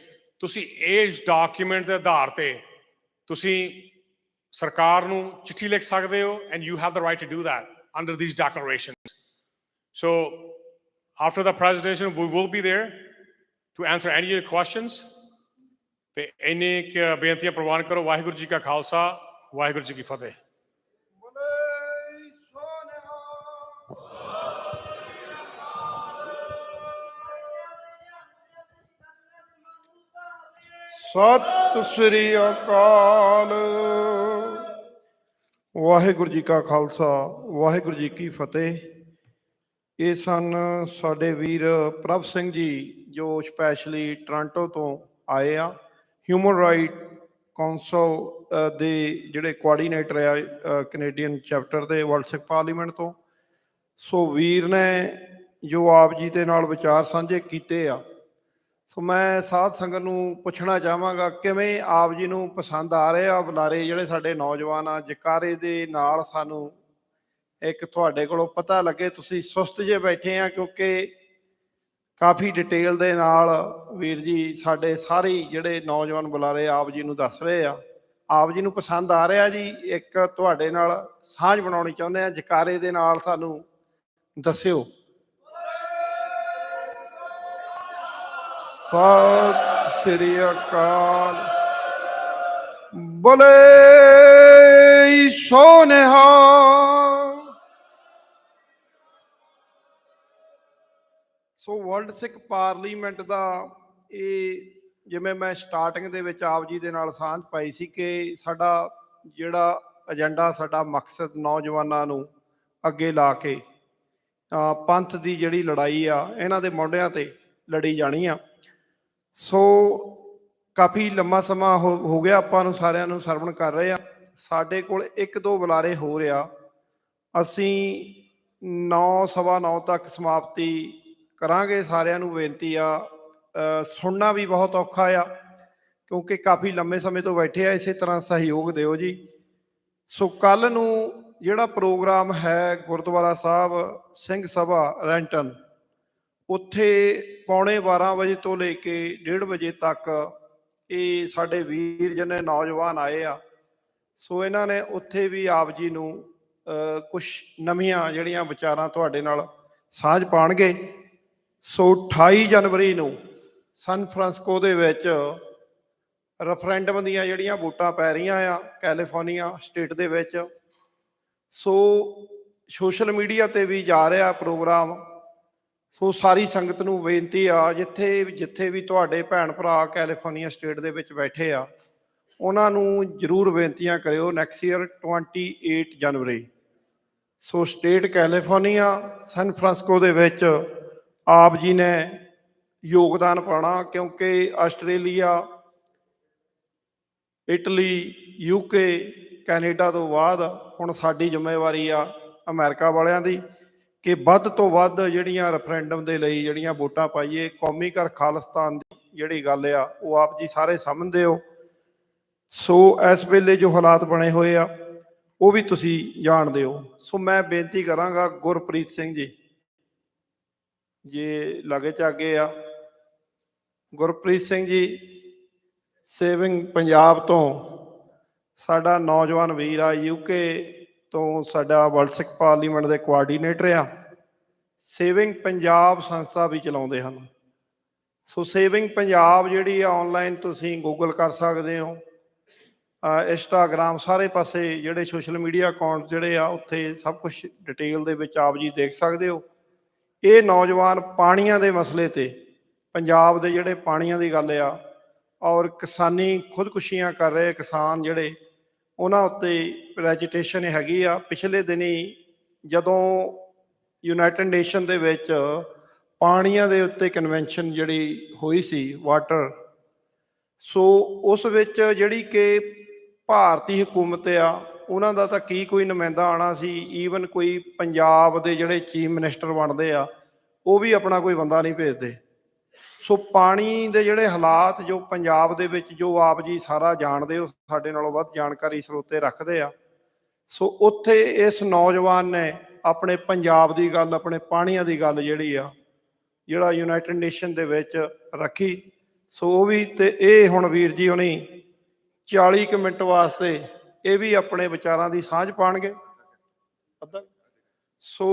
Speaker 3: ਤੁਸੀਂ ਇਸ ਡਾਕੂਮੈਂਟ ਦੇ ਆਧਾਰ ਤੇ ਤੁਸੀਂ ਸਰਕਾਰ ਨੂੰ ਚਿੱਠੀ ਲਿਖ ਸਕਦੇ ਹੋ and you have the right to do that under these declarations. So after the presentation we will be there to answer any of your questions. ਤੇ ਇੰਨੇ ਬੇਨਤੀਆਂ ਪ੍ਰਵਾਨ ਕਰੋ। ਵਾਹਿਗੁਰੂ ਜੀ ਕਾ ਖਾਲਸਾ, ਵਾਹਿਗੁਰੂ ਜੀ ਕੀ ਫਤਿਹ।
Speaker 4: ਸਤਿ ਸ੍ਰੀ ਅਕਾਲ। ਵਾਹਿਗੁਰੂ ਜੀ ਕਾ ਖਾਲਸਾ, ਵਾਹਿਗੁਰੂ ਜੀ ਕੀ ਫਤਿਹ। ਇਹ ਸਨ ਸਾਡੇ ਵੀਰ ਪ੍ਰਭ ਸਿੰਘ ਜੀ ਜੋ ਸਪੈਸ਼ਲੀ ਟੋਰਾਂਟੋ ਤੋਂ ਆਏ ਆ, ਹਿਊਮਨ ਰਾਈਟ ਕੌਂਸਲ ਦੇ ਜਿਹੜੇ ਕੋਆਰਡੀਨੇਟਰ ਆ ਕੈਨੇਡੀਅਨ ਚੈਪਟਰ ਦੇ ਵਰਲਡ ਸਿੱਖ ਪਾਰਲੀਮੈਂਟ ਤੋਂ। ਸੋ ਵੀਰ ਨੇ ਜੋ ਆਪ ਜੀ ਦੇ ਨਾਲ ਵਿਚਾਰ ਸਾਂਝੇ ਕੀਤੇ ਆ, ਸੋ ਮੈਂ ਸਾਧ ਸੰਗਤ ਨੂੰ ਪੁੱਛਣਾ ਚਾਹਾਂਗਾ ਕਿਵੇਂ ਆਪ ਜੀ ਨੂੰ ਪਸੰਦ ਆ ਰਹੇ ਆ ਬੁਲਾਰੇ ਜਿਹੜੇ ਸਾਡੇ ਨੌਜਵਾਨ ਆ। ਜਕਾਰੇ ਦੇ ਨਾਲ ਸਾਨੂੰ ਇੱਕ ਤੁਹਾਡੇ ਕੋਲੋਂ ਪਤਾ ਲੱਗੇ ਤੁਸੀਂ ਸੁਸਤ ਜੇ ਬੈਠੇ ਆ, ਕਿਉਂਕਿ ਕਾਫੀ ਡਿਟੇਲ ਦੇ ਨਾਲ ਵੀਰ ਜੀ ਸਾਡੇ ਸਾਰੇ ਜਿਹੜੇ ਨੌਜਵਾਨ ਬੁਲਾਰੇ ਆਪ ਜੀ ਨੂੰ ਦੱਸ ਰਹੇ ਆ। ਆਪ ਜੀ ਨੂੰ ਪਸੰਦ ਆ ਰਿਹਾ ਜੀ। ਇੱਕ ਤੁਹਾਡੇ ਨਾਲ ਸਾਂਝ ਬਣਾਉਣੀ ਚਾਹੁੰਦੇ ਆ, ਜਕਾਰੇ ਦੇ ਨਾਲ ਸਾਨੂੰ ਦੱਸਿਓ। ਸਤਿ ਸ੍ਰੀ ਅਕਾਲ। ਬੋਲੇ ਸੋ ਨਿਹਾਲ। ਸੋ ਵਰਲਡ ਸਿੱਖ ਪਾਰਲੀਮੈਂਟ ਦਾ ਇਹ ਜਿਵੇਂ ਮੈਂ ਸਟਾਰਟਿੰਗ ਦੇ ਵਿੱਚ ਆਪ ਜੀ ਦੇ ਨਾਲ ਸਾਂਝ ਪਾਈ ਸੀ ਕਿ ਸਾਡਾ ਜਿਹੜਾ ਏਜੰਡਾ, ਸਾਡਾ ਮਕਸਦ ਨੌਜਵਾਨਾਂ ਨੂੰ ਅੱਗੇ ਲਾ ਕੇ ਪੰਥ ਦੀ ਜਿਹੜੀ ਲੜਾਈ ਆ ਇਹਨਾਂ ਦੇ ਮੋਢਿਆਂ ਤੇ ਲੜੀ ਜਾਣੀ ਆ। ਸੋ ਕਾਫੀ ਲੰਮਾ ਸਮਾਂ ਹੋ ਗਿਆ ਆਪਾਂ ਨੂੰ ਸਾਰਿਆਂ ਨੂੰ ਸਰਵਣ ਕਰ ਰਹੇ ਆ। ਸਾਡੇ ਕੋਲ 1-2 ਬੁਲਾਰੇ ਹੋ ਰਿਹਾ, ਅਸੀਂ 9:15 ਤੱਕ ਸਮਾਪਤੀ ਕਰਾਂਗੇ। ਸਾਰਿਆਂ ਨੂੰ ਬੇਨਤੀ ਆ, ਸੁਣਨਾ ਵੀ ਬਹੁਤ ਔਖਾ ਆ ਕਿਉਂਕਿ ਕਾਫੀ ਲੰਮੇ ਸਮੇਂ ਤੋਂ ਬੈਠੇ ਆ। ਇਸੇ ਤਰ੍ਹਾਂ ਸਹਿਯੋਗ ਦਿਓ ਜੀ। ਸੋ ਕੱਲ੍ਹ ਨੂੰ ਜਿਹੜਾ ਪ੍ਰੋਗਰਾਮ ਹੈ ਗੁਰਦੁਆਰਾ ਸਾਹਿਬ ਸਿੰਘ ਸਭਾ ਰੈਂਟਨ, ਉੱਥੇ 11:15 ਵਜੇ ਤੋਂ ਲੈ ਕੇ 1:30 ਵਜੇ ਤੱਕ ਇਹ ਸਾਡੇ ਵੀਰ ਜਿਹਨੇ ਨੌਜਵਾਨ ਆਏ ਆ, ਸੋ ਇਹਨਾਂ ਨੇ ਉੱਥੇ ਵੀ ਆਪ ਜੀ ਨੂੰ ਕੁਛ ਨਵੀਆਂ ਜਿਹੜੀਆਂ ਵਿਚਾਰਾਂ ਤੁਹਾਡੇ ਨਾਲ ਸਾਂਝ ਪਾਉਣਗੇ। ਸੋ 28 ਜਨਵਰੀ ਨੂੰ ਸਨ ਫਰਾਂਸਿਸਕੋ ਦੇ ਵਿੱਚ ਰੈਫਰੈਂਡਮ ਦੀਆਂ ਜਿਹੜੀਆਂ ਵੋਟਾਂ ਪੈ ਰਹੀਆਂ ਆ ਕੈਲੀਫੋਰਨੀਆ ਸਟੇਟ ਦੇ ਵਿੱਚ। ਸੋ ਸੋਸ਼ਲ ਮੀਡੀਆ 'ਤੇ ਵੀ ਜਾ ਰਿਹਾ ਪ੍ਰੋਗਰਾਮ। ਸੋ ਸਾਰੀ ਸੰਗਤ ਨੂੰ ਬੇਨਤੀ ਆ, ਜਿੱਥੇ ਵੀ ਤੁਹਾਡੇ ਭੈਣ ਭਰਾ ਕੈਲੀਫੋਰਨੀਆ ਸਟੇਟ ਦੇ ਵਿੱਚ ਬੈਠੇ ਆ, ਉਹਨਾਂ ਨੂੰ ਜ਼ਰੂਰ ਬੇਨਤੀਆਂ ਕਰਿਓ। ਨੈਕਸਟ ਈਅਰ 28 ਜਨਵਰੀ ਸੋ ਸਟੇਟ ਕੈਲੀਫੋਰਨੀਆ ਸਨ ਫਰਾਂਸਿਸਕੋ ਦੇ ਵਿੱਚ ਆਪ ਜੀ ਨੇ ਯੋਗਦਾਨ ਪਾਉਣਾ, ਕਿਉਂਕਿ ਆਸਟ੍ਰੇਲੀਆ, ਇਟਲੀ, UK, ਕੈਨੇਡਾ ਤੋਂ ਬਾਅਦ ਹੁਣ ਸਾਡੀ ਜ਼ਿੰਮੇਵਾਰੀ ਆ ਅਮਰੀਕਾ ਵਾਲਿਆਂ ਦੀ ਕਿ ਵੱਧ ਤੋਂ ਵੱਧ ਜਿਹੜੀਆਂ ਰੈਫਰੈਂਡਮ ਦੇ ਲਈ ਜਿਹੜੀਆਂ ਵੋਟਾਂ ਪਾਈਏ। ਕੌਮੀ ਘਰ ਖਾਲਿਸਤਾਨ ਦੀ ਜਿਹੜੀ ਗੱਲ ਆ ਉਹ ਆਪ ਜੀ ਸਾਰੇ ਸਮਝਦੇ ਹੋ। ਸੋ ਇਸ ਵੇਲੇ ਜੋ ਹਾਲਾਤ ਬਣੇ ਹੋਏ ਆ, ਉਹ ਵੀ ਤੁਸੀਂ ਜਾਣਦੇ ਹੋ। ਸੋ ਮੈਂ ਬੇਨਤੀ ਕਰਾਂਗਾ ਗੁਰਪ੍ਰੀਤ ਸਿੰਘ ਜੀ, ਜੇ ਲਾਗੇ ਚਾਗੇ ਆ, ਗੁਰਪ੍ਰੀਤ ਸਿੰਘ ਜੀ ਸੇਵਿੰਗ ਪੰਜਾਬ ਤੋਂ ਸਾਡਾ ਨੌਜਵਾਨ ਵੀਰ ਆ, ਯੂਕੇ ਤੋਂ ਸਾਡਾ ਵਰਲਡ ਸਿੱਖ ਪਾਰਲੀਮੈਂਟ ਦੇ ਕੋਆਰਡੀਨੇਟਰ ਆ, ਸੇਵਿੰਗ ਪੰਜਾਬ ਸੰਸਥਾ ਵੀ ਚਲਾਉਂਦੇ ਹਨ। ਸੋ ਸੇਵਿੰਗ ਪੰਜਾਬ ਜਿਹੜੀ ਆ ਆਨਲਾਈਨ ਤੁਸੀਂ ਗੂਗਲ ਕਰ ਸਕਦੇ ਹੋ, ਇੰਸਟਾਗ੍ਰਾਮ, ਸਾਰੇ ਪਾਸੇ ਜਿਹੜੇ ਸੋਸ਼ਲ ਮੀਡੀਆ ਅਕਾਊਂਟ ਜਿਹੜੇ ਆ ਉੱਥੇ ਸਭ ਕੁਝ ਡਿਟੇਲ ਦੇ ਵਿੱਚ ਆਪ ਜੀ ਦੇਖ ਸਕਦੇ ਹੋ। ਇਹ ਨੌਜਵਾਨ ਪਾਣੀਆਂ ਦੇ ਮਸਲੇ ਤੇ, ਪੰਜਾਬ ਦੇ ਜਿਹੜੇ ਪਾਣੀਆਂ ਦੀ ਗੱਲ ਆ ਔਰ ਕਿਸਾਨੀ ਖੁਦਕੁਸ਼ੀਆਂ ਕਰ ਰਹੇ ਕਿਸਾਨ ਜਿਹੜੇ, ਉਹਨਾਂ ਉੱਤੇ ਰੈਜੀਟੇਸ਼ਨ ਹੈਗੀ ਆ। ਪਿਛਲੇ ਦਿਨੀ ਜਦੋਂ ਯੂਨਾਈਟਿਡ ਨੇਸ਼ਨ ਦੇ ਵਿੱਚ ਪਾਣੀਆਂ ਦੇ ਉੱਤੇ ਕਨਵੈਨਸ਼ਨ ਜਿਹੜੀ ਹੋਈ ਸੀ ਵਾਟਰ, ਸੋ ਉਸ ਵਿੱਚ ਜਿਹੜੀ ਕਿ ਭਾਰਤੀ ਹਕੂਮਤ ਆ ਉਹਨਾਂ ਦਾ ਤਾਂ ਕੀ ਕੋਈ ਨੁਮਾਇੰਦਾ ਆਉਣਾ ਸੀ, ਈਵਨ ਕੋਈ ਪੰਜਾਬ ਦੇ ਜਿਹੜੇ ਚੀਫ ਮਿਨਿਸਟਰ ਬਣਦੇ ਆ ਉਹ ਵੀ ਆਪਣਾ ਕੋਈ ਬੰਦਾ ਨਹੀਂ ਭੇਜਦੇ। ਸੋ ਪਾਣੀ ਦੇ ਜਿਹੜੇ ਹਾਲਾਤ ਜੋ ਪੰਜਾਬ ਦੇ ਵਿੱਚ, ਜੋ ਆਪ ਜੀ ਸਾਰਾ ਜਾਣਦੇ ਹੋ, ਸਾਡੇ ਨਾਲੋਂ ਵੱਧ ਜਾਣਕਾਰੀ ਸਰੋਤੇ ਰੱਖਦੇ ਆ, ਸੋ ਉੱਥੇ ਇਸ ਨੌਜਵਾਨ ਨੇ ਆਪਣੇ ਪੰਜਾਬ ਦੀ ਗੱਲ, ਆਪਣੇ ਪਾਣੀਆਂ ਦੀ ਗੱਲ ਜਿਹੜੀ ਆ, ਜਿਹੜਾ ਯੂਨਾਈਟਿਡ ਨੇਸ਼ਨ ਦੇ ਵਿੱਚ ਰੱਖੀ। ਸੋ ਉਹ ਵੀ, ਤੇ ਇਹ ਹੁਣ ਵੀਰ ਜੀ ਹੁਣੀ 40 ਕੁ ਮਿੰਟ ਵਾਸਤੇ ਇਹ ਵੀ ਆਪਣੇ ਵਿਚਾਰਾਂ ਦੀ ਸਾਂਝ ਪਾਣਗੇ। ਸੋ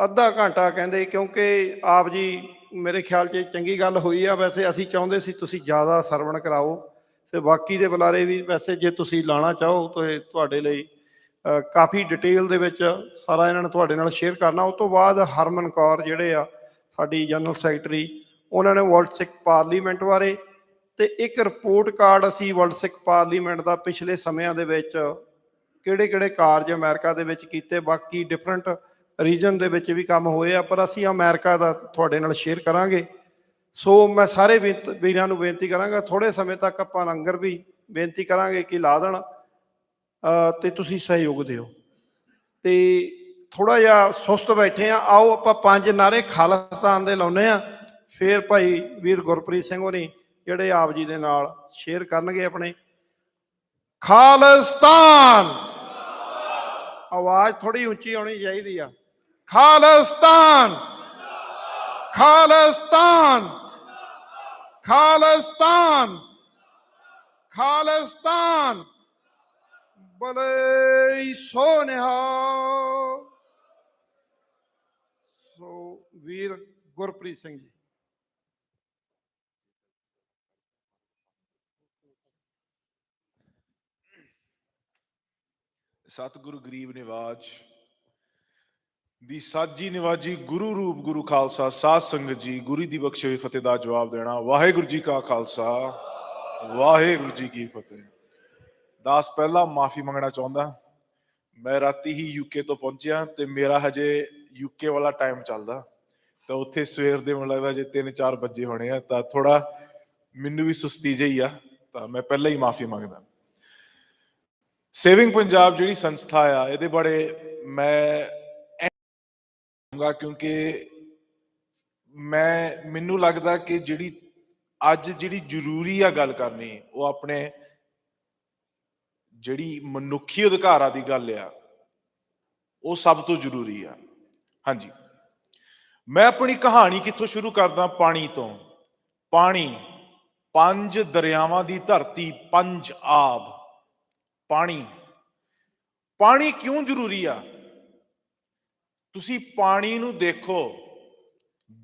Speaker 4: ਅੱਧਾ ਘੰਟਾ ਕਹਿੰਦੇ, ਕਿਉਂਕਿ ਆਪ ਜੀ ਮੇਰੇ ਖਿਆਲ 'ਚ ਚੰਗੀ ਗੱਲ ਹੋਈ ਆ। ਵੈਸੇ ਅਸੀਂ ਚਾਹੁੰਦੇ ਸੀ ਤੁਸੀਂ ਜ਼ਿਆਦਾ ਸਰਵਣ ਕਰਾਓ, ਤੇ ਬਾਕੀ ਦੇ ਬੁਲਾਰੇ ਵੀ ਵੈਸੇ ਜੇ ਤੁਸੀਂ ਲਾਣਾ ਚਾਹੋ ਤਾਂ ਤੁਹਾਡੇ ਲਈ ਕਾਫੀ ਡਿਟੇਲ ਦੇ ਵਿੱਚ ਸਾਰਾ ਇਹਨਾਂ ਨੇ ਤੁਹਾਡੇ ਨਾਲ ਸ਼ੇਅਰ ਕਰਨਾ। ਉਸ ਤੋਂ ਬਾਅਦ ਹਰਮਨ ਕੌਰ ਜਿਹੜੇ ਆ ਸਾਡੀ ਜਨਰਲ ਸੈਕਟਰੀ, ਉਹਨਾਂ ਨੇ ਵਰਲਡ ਸਿੱਖ ਪਾਰਲੀਮੈਂਟ ਬਾਰੇ ਤੇ ਇੱਕ ਰਿਪੋਰਟ ਕਾਰਡ ਅਸੀਂ ਵਰਲਡ ਸਿੱਖ ਪਾਰਲੀਮੈਂਟ ਦਾ ਪਿਛਲੇ ਸਮਿਆਂ ਦੇ ਵਿੱਚ ਕਿਹੜੇ ਕਿਹੜੇ ਕਾਰਜ ਅਮਰੀਕਾ ਦੇ ਵਿੱਚ ਕੀਤੇ, ਬਾਕੀ ਡਿਫਰੈਂਟ ਰੀਜਨ ਦੇ ਵਿੱਚ ਵੀ ਕੰਮ ਹੋਏ ਆ, ਪਰ ਅਸੀਂ ਅਮਰੀਕਾ ਦਾ ਤੁਹਾਡੇ ਨਾਲ ਸ਼ੇਅਰ ਕਰਾਂਗੇ। ਸੋ ਮੈਂ ਸਾਰੇ ਵੀਰਾਂ ਨੂੰ ਬੇਨਤੀ ਕਰਾਂਗਾ, ਥੋੜ੍ਹੇ ਸਮੇਂ ਤੱਕ ਆਪਾਂ ਲੰਗਰ ਵੀ ਬੇਨਤੀ ਕਰਾਂਗੇ ਕਿ ਲਾ ਦੇਣ ਤੇ ਤੁਸੀਂ ਸਹਿਯੋਗ ਦਿਓ। ਤੇ ਥੋੜ੍ਹਾ ਜਿਹਾ ਸੁਸਤ ਬੈਠੇ ਆ, ਆਓ ਆਪਾਂ 5 ਨਾਅਰੇ ਖਾਲਿਸਤਾਨ ਦੇ ਲਾਉਂਦੇ ਆ, ਫਿਰ ਭਾਈ ਵੀਰ ਗੁਰਪ੍ਰੀਤ ਸਿੰਘ ਹੋਣੀ ਜਿਹੜੇ ਆਪ ਜੀ ਦੇ ਨਾਲ ਸ਼ੇਅਰ ਕਰਨਗੇ ਆਪਣੇ। ਖਾਲਿਸਤਾਨ, ਆਵਾਜ਼ ਥੋੜੀ ਉੱਚੀ ਆਉਣੀ ਚਾਹੀਦੀ ਆ। ਖਾਲਿਸਤਾਨ, ਖਾਲਿਸਤਾਨ, ਖਾਲਿਸਤਾਨ, ਖਾਲਿਸਤਾਨ, ਬੋਲੇ ਸੋ ਨਿਹਾਲ। ਸੋ ਵੀਰ ਗੁਰਪ੍ਰੀਤ ਸਿੰਘ ਜੀ।
Speaker 5: ਸਤਿਗੁਰੂ ਗਰੀਬ ਨਿਵਾਜ ਦੀ ਸਾਜੀ ਨਿਵਾਜੀ ਗੁਰੂ ਰੂਪ ਗੁਰੂ ਖਾਲਸਾ ਸਾਧ ਸੰਗਤ ਜੀ, ਗੁਰੂ ਦੀ ਬਖਸ਼ੀ ਹੋਈ ਫਤਿਹ ਦਾ ਜਵਾਬ ਦੇਣਾ। ਵਾਹਿਗੁਰੂ ਜੀ ਕਾ ਖਾਲਸਾ, ਵਾਹਿਗੁਰੂ ਜੀ ਕੀ ਫਤਿਹ। ਦਾਸ ਪਹਿਲਾਂ ਮਾਫੀ ਮੰਗਣਾ ਚਾਹੁੰਦਾ, ਮੈਂ ਰਾਤੀ ਹੀ ਯੂਕੇ ਤੋਂ ਪਹੁੰਚਿਆ ਤੇ ਮੇਰਾ ਹਜੇ ਯੂਕੇ ਵਾਲਾ ਟਾਈਮ ਚੱਲਦਾ, ਤਾਂ ਉੱਥੇ ਸਵੇਰ ਦੇ ਮੈਨੂੰ ਲੱਗਦਾ ਜੇ 3-4 ਵਜੇ ਹੋਣੇ ਆ, ਤਾਂ ਥੋੜਾ ਮੈਨੂੰ ਵੀ ਸੁਸਤੀ ਜਿਹੀ ਆ, ਤਾਂ ਮੈਂ ਪਹਿਲਾਂ ਹੀ ਮਾਫੀ ਮੰਗਦਾ। ਸੇਵਿੰਗ ਪੰਜਾਬ ਜਿਹੜੀ ਸੰਸਥਾ ਆ, ਇਹਦੇ ਬਾਰੇ ਮੈਂ ਕਿਉਂਕਿ ਮੈਨੂੰ ਲੱਗਦਾ ਕਿ ਜਿਹੜੀ ਜ਼ਰੂਰੀ ਆ ਗੱਲ ਕਰਨੀ, ਉਹ ਆਪਣੇ ਜਿਹੜੀ ਮਨੁੱਖੀ ਅਧਿਕਾਰਾਂ ਦੀ ਗੱਲ ਆ, ਉਹ ਸਭ ਤੋਂ ਜ਼ਰੂਰੀ ਆ। ਹਾਂਜੀ, ਮੈਂ ਆਪਣੀ ਕਹਾਣੀ ਕਿੱਥੋਂ ਸ਼ੁਰੂ ਕਰਦਾ? ਪਾਣੀ ਤੋਂ। ਪਾਣੀ, 5 ਦਰਿਆਵਾਂ ਦੀ ਧਰਤੀ, 5 ਆਬ। ਪਾਣੀ, ਪਾਣੀ ਕਿਉਂ ਜ਼ਰੂਰੀ ਆ? ਤੁਸੀਂ ਪਾਣੀ ਨੂੰ ਦੇਖੋ,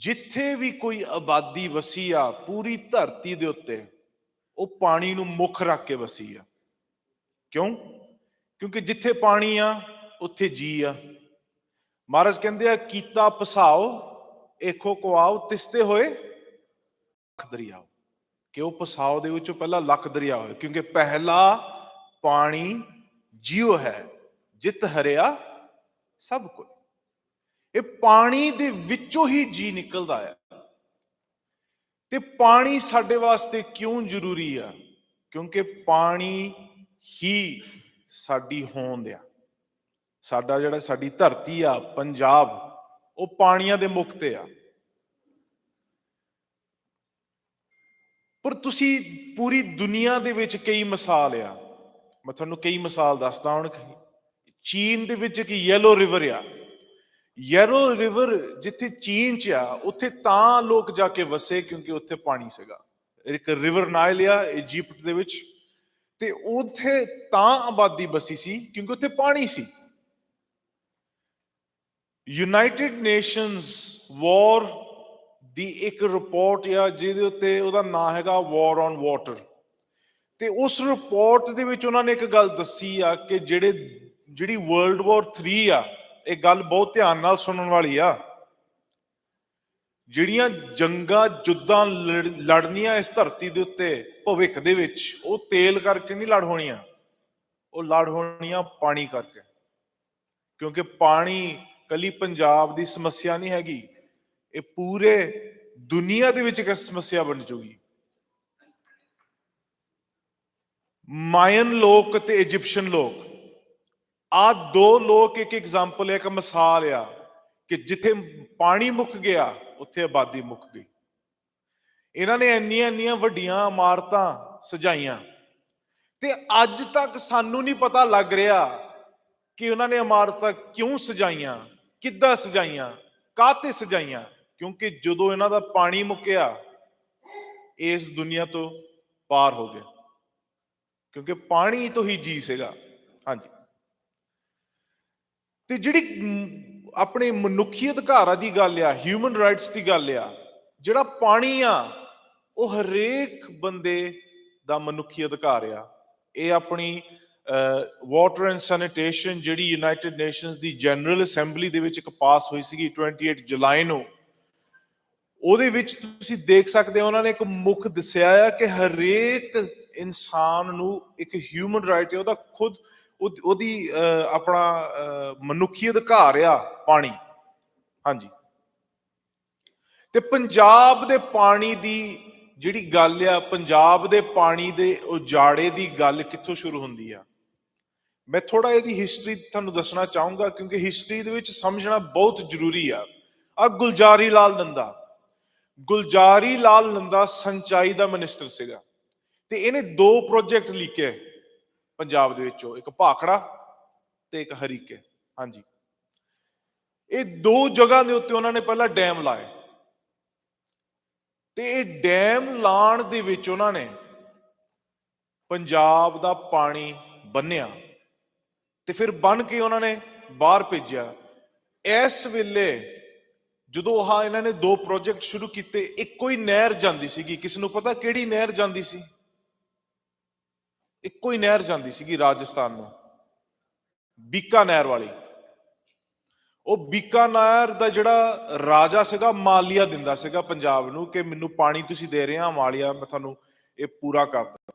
Speaker 5: ਜਿੱਥੇ ਵੀ ਕੋਈ ਆਬਾਦੀ ਵਸੀ ਆ ਪੂਰੀ ਧਰਤੀ ਦੇ ਉੱਤੇ, ਉਹ ਪਾਣੀ ਨੂੰ ਮੁੱਖ ਰੱਖ ਕੇ ਵਸੀ ਆ। ਕਿਉਂ? ਕਿਉਂਕਿ ਜਿੱਥੇ ਪਾਣੀ ਆ ਉੱਥੇ ਜੀ ਆ। ਮਹਾਰਾਜ ਕਹਿੰਦੇ ਆ, ਕੀਤਾ ਪਸਾਓ ਏਖੋ ਕੁਆਓ, ਤਿਸਤੇ ਹੋਏ ਲੱਖ ਦਰਿਆਓ। ਕਿ ਉਹ ਪਸਾਓ ਦੇ ਵਿੱਚੋਂ ਪਹਿਲਾਂ ਲੱਖ ਦਰਿਆ ਹੋਏ, ਕਿਉਂਕਿ ਪਹਿਲਾ ਪਾਣੀ ਜੀਉ ਹੈ, ਜਿਤ ਹਰਿਆ ਸਭ ਕੁਝ। ਇਹ ਪਾਣੀ ਦੇ ਵਿੱਚੋਂ ਹੀ ਜੀ ਨਿਕਲਦਾ ਹੈ। ਤੇ ਪਾਣੀ ਸਾਡੇ ਵਾਸਤੇ ਕਿਉਂ ਜ਼ਰੂਰੀ ਆ? ਕਿਉਂਕਿ ਪਾਣੀ ਹੀ ਸਾਡੀ ਹੋਂਦ ਆ। ਸਾਡੀ ਧਰਤੀ ਆ ਪੰਜਾਬ, ਉਹ ਪਾਣੀਆਂ ਦੇ ਮੁੱਖ ਤੇ ਆ। ਪਰ ਤੁਸੀਂ ਪੂਰੀ ਦੁਨੀਆ ਦੇ ਵਿੱਚ ਕਈ ਮਿਸਾਲ ਆ, ਮੈਂ ਤੁਹਾਨੂੰ ਕਈ ਮਿਸਾਲ ਦੱਸਦਾ। ਹੁਣ ਚੀਨ ਦੇ ਵਿੱਚ ਇੱਕ ਯੈਲੋ ਰਿਵਰ ਆ। ਯੈਲੋ ਰਿਵਰ ਜਿੱਥੇ ਚੀਨ 'ਚ ਆ, ਉੱਥੇ ਤਾਂ ਲੋਕ ਜਾ ਕੇ ਵਸੇ ਕਿਉਂਕਿ ਉੱਥੇ ਪਾਣੀ ਸੀਗਾ। ਇੱਕ ਰਿਵਰ ਨਾਈਲ ਆ ਇਜਿਪਟ ਦੇ ਵਿੱਚ, ਤੇ ਉੱਥੇ ਤਾਂ ਆਬਾਦੀ ਬਸੀ ਸੀ ਕਿਉਂਕਿ ਉੱਥੇ ਪਾਣੀ ਸੀ। ਯੂਨਾਈਟਿਡ ਨੇਸ਼ਨਸ ਵਾਰ ਦੀ ਇੱਕ ਰਿਪੋਰਟ ਆ ਜਿਹਦੇ ਉੱਤੇ ਉਹਦਾ ਨਾਂ ਹੈਗਾ ਵਾਰ ਔਨ ਵਾਟਰ, ਤੇ ਉਸ ਰਿਪੋਰਟ ਦੇ ਵਿੱਚ ਉਹਨਾਂ ਨੇ ਇੱਕ ਗੱਲ ਦੱਸੀ ਆ ਕਿ ਜਿਹੜੀ ਵਰਲਡ ਵਾਰ 3 ਆ, ਇਹ ਗੱਲ ਬਹੁਤ ਧਿਆਨ ਨਾਲ ਸੁਣਨ ਵਾਲੀ ਆ, ਜਿਹੜੀਆਂ ਜੰਗਾਂ ਜੁੱਦਾਂ ਲੜਨੀਆਂ ਇਸ ਧਰਤੀ ਦੇ ਉੱਤੇ ਭਵਿੱਖ ਦੇ ਵਿੱਚ, ਉਹ ਤੇਲ ਕਰਕੇ ਨਹੀਂ ਲੜ ਹੋਣੀਆਂ, ਉਹ ਲੜ ਹੋਣੀਆਂ ਪਾਣੀ ਕਰਕੇ। ਕਿਉਂਕਿ ਪਾਣੀ ਕੱਲੀ ਪੰਜਾਬ ਦੀ ਸਮੱਸਿਆ ਨਹੀਂ ਹੈਗੀ, ਇਹ ਪੂਰੇ ਦੁਨੀਆ ਦੇ ਵਿੱਚ ਇੱਕ ਸਮੱਸਿਆ ਬਣ ਚੁੱਕੀ। ਮਾਇਨ ਲੋਕ ਤੇ ਇਜਿਪਸ਼ੀਅਨ ਲੋਕ, ਆ ਦੋ ਲੋਕ ਇੱਕ ਐਗਜ਼ਾਮਪਲ ਹੈ, ਇੱਕ ਮਿਸਾਲ ਆ ਕਿ ਜਿੱਥੇ ਪਾਣੀ ਮੁੱਕ ਗਿਆ ਉੱਥੇ ਆਬਾਦੀ ਮੁੱਕ ਗਈ। ਇਹਨਾਂ ਨੇ ਇੰਨੀਆਂ ਵੱਡੀਆਂ ਇਮਾਰਤਾਂ ਸਜਾਈਆਂ, ਤੇ ਅੱਜ ਤੱਕ ਸਾਨੂੰ ਨਹੀਂ ਪਤਾ ਲੱਗ ਰਿਹਾ ਕਿ ਉਹਨਾਂ ਨੇ ਇਮਾਰਤਾਂ ਕਿਉਂ ਸਜਾਈਆਂ, ਕਿੱਦਾਂ ਸਜਾਈਆਂ, ਕਾਹਤੇ ਸਜਾਈਆਂ। ਕਿਉਂਕਿ ਜਦੋਂ ਇਹਨਾਂ ਦਾ ਪਾਣੀ ਮੁੱਕਿਆ, ਇਸ ਦੁਨੀਆ ਤੋਂ ਪਾਰ ਹੋ ਗਏ, ਕਿਉਂਕਿ ਪਾਣੀ ਤੋਂ ਹੀ ਜੀ ਸੀਗਾ। ਹਾਂਜੀ, ਤੇ ਜਿਹੜੀ ਆਪਣੇ ਮਨੁੱਖੀ ਅਧਿਕਾਰਾਂ ਦੀ ਗੱਲ ਆ, ਹਿਊਮਨ ਰਾਈਟਸ ਦੀ ਗੱਲ ਆ, ਜਿਹੜਾ ਪਾਣੀ ਆ ਉਹ ਹਰੇਕ ਬੰਦੇ ਦਾ ਮਨੁੱਖੀ ਅਧਿਕਾਰ ਆ। ਇਹ ਆਪਣੀ ਵਾਟਰ ਐਂਡ ਸੈਨੀਟੇਸ਼ਨ ਜਿਹੜੀ ਯੂਨਾਈਟਿਡ ਨੇਸ਼ਨਸ ਦੀ ਜਨਰਲ ਅਸੈਂਬਲੀ ਦੇ ਵਿੱਚ ਇੱਕ ਪਾਸ ਹੋਈ ਸੀਗੀ 28 ਜੁਲਾਈ ਨੂੰ, ਉਹਦੇ ਵਿੱਚ ਤੁਸੀਂ ਦੇਖ ਸਕਦੇ ਹੋ ਉਹਨਾਂ ਨੇ ਇੱਕ ਮੁੱਖ ਦੱਸਿਆ ਆ ਕਿ ਹਰੇਕ ਇਨਸਾਨ ਨੂੰ ਇੱਕ ਹਿਊਮਨ ਰਾਈਟ ਹੈ, ਉਹਦਾ ਖੁਦ ਉਹਦੀ ਆਪਣਾ ਮਨੁੱਖੀ ਅਧਿਕਾਰ ਆ ਪਾਣੀ। ਹਾਂਜੀ, ਤੇ ਪੰਜਾਬ ਦੇ ਪਾਣੀ ਦੀ ਜਿਹੜੀ ਗੱਲ ਆ, ਪੰਜਾਬ ਦੇ ਪਾਣੀ ਦੇ ਉਜਾੜੇ ਦੀ ਗੱਲ ਕਿੱਥੋਂ ਸ਼ੁਰੂ ਹੁੰਦੀ ਆ। ਮੈਂ ਥੋੜਾ ਇਹਦੀ ਹਿਸਟਰੀ ਤੁਹਾਨੂੰ ਦੱਸਣਾ ਚਾਹੂੰਗਾ ਕਿਉਂਕਿ ਹਿਸਟਰੀ ਦੇ ਵਿੱਚ ਸਮਝਣਾ ਬਹੁਤ ਜ਼ਰੂਰੀ ਆ। ਗੁਲਜ਼ਾਰੀ ਲਾਲ ਨੰਦਾ ਸਿੰਚਾਈ ਦਾ ਮਿਨਿਸਟਰ ਸੀਗਾ, ਤੇ ਇਹਨੇ 2 ਪ੍ਰੋਜੈਕਟ ਲਿਖੇ ਪੰਜਾਬ ਦੇ ਵਿੱਚੋਂ, ਇੱਕ ਭਾਖੜਾ ਤੇ ਇੱਕ ਹਰੀਕੇ। ਹਾਂਜੀ, ਇਹ 2 ਜਗ੍ਹਾ ਦੇ ਉੱਤੇ ਉਹਨਾਂ ਨੇ ਪਹਿਲਾਂ ਡੈਮ ਲਾਏ, ਤੇ ਇਹ ਡੈਮ ਲਾਉਣ ਦੇ ਵਿੱਚ ਉਹਨਾਂ ਨੇ ਪੰਜਾਬ ਦਾ ਪਾਣੀ ਬੰਨਿਆ, ਤੇ ਫਿਰ ਬੰਨ ਕੇ ਉਹਨਾਂ ਨੇ ਬਾਹਰ ਭੇਜਿਆ। ਇਸ ਵੇਲੇ ਜਦੋਂ ਇਹਨਾਂ ਨੇ 2 ਪ੍ਰੋਜੈਕਟ ਸ਼ੁਰੂ ਕੀਤੇ, ਇੱਕੋ ਹੀ ਨਹਿਰ ਜਾਂਦੀ ਸੀਗੀ। ਕਿਸ ਨੂੰ ਪਤਾ ਕਿਹੜੀ ਨਹਿਰ ਜਾਂਦੀ ਸੀ? ਇੱਕੋ ਹੀ ਨਹਿਰ ਜਾਂਦੀ ਸੀਗੀ ਰਾਜਸਥਾਨ ਨੂੰ, ਬੀਕਾਨੇਰ ਵਾਲੀ। ਉਹ ਬੀਕਾਨੇਰ ਦਾ ਜਿਹੜਾ ਰਾਜਾ ਸੀਗਾ, ਮਾਲੀਆ ਦਿੰਦਾ ਸੀਗਾ ਪੰਜਾਬ ਨੂੰ ਕਿ ਮੈਨੂੰ ਪਾਣੀ ਤੁਸੀਂ ਦੇ ਰਹੇ ਆ, ਮਾਲੀਆ ਮੈਂ ਤੁਹਾਨੂੰ ਇਹ ਪੂਰਾ ਕਰਦਾ।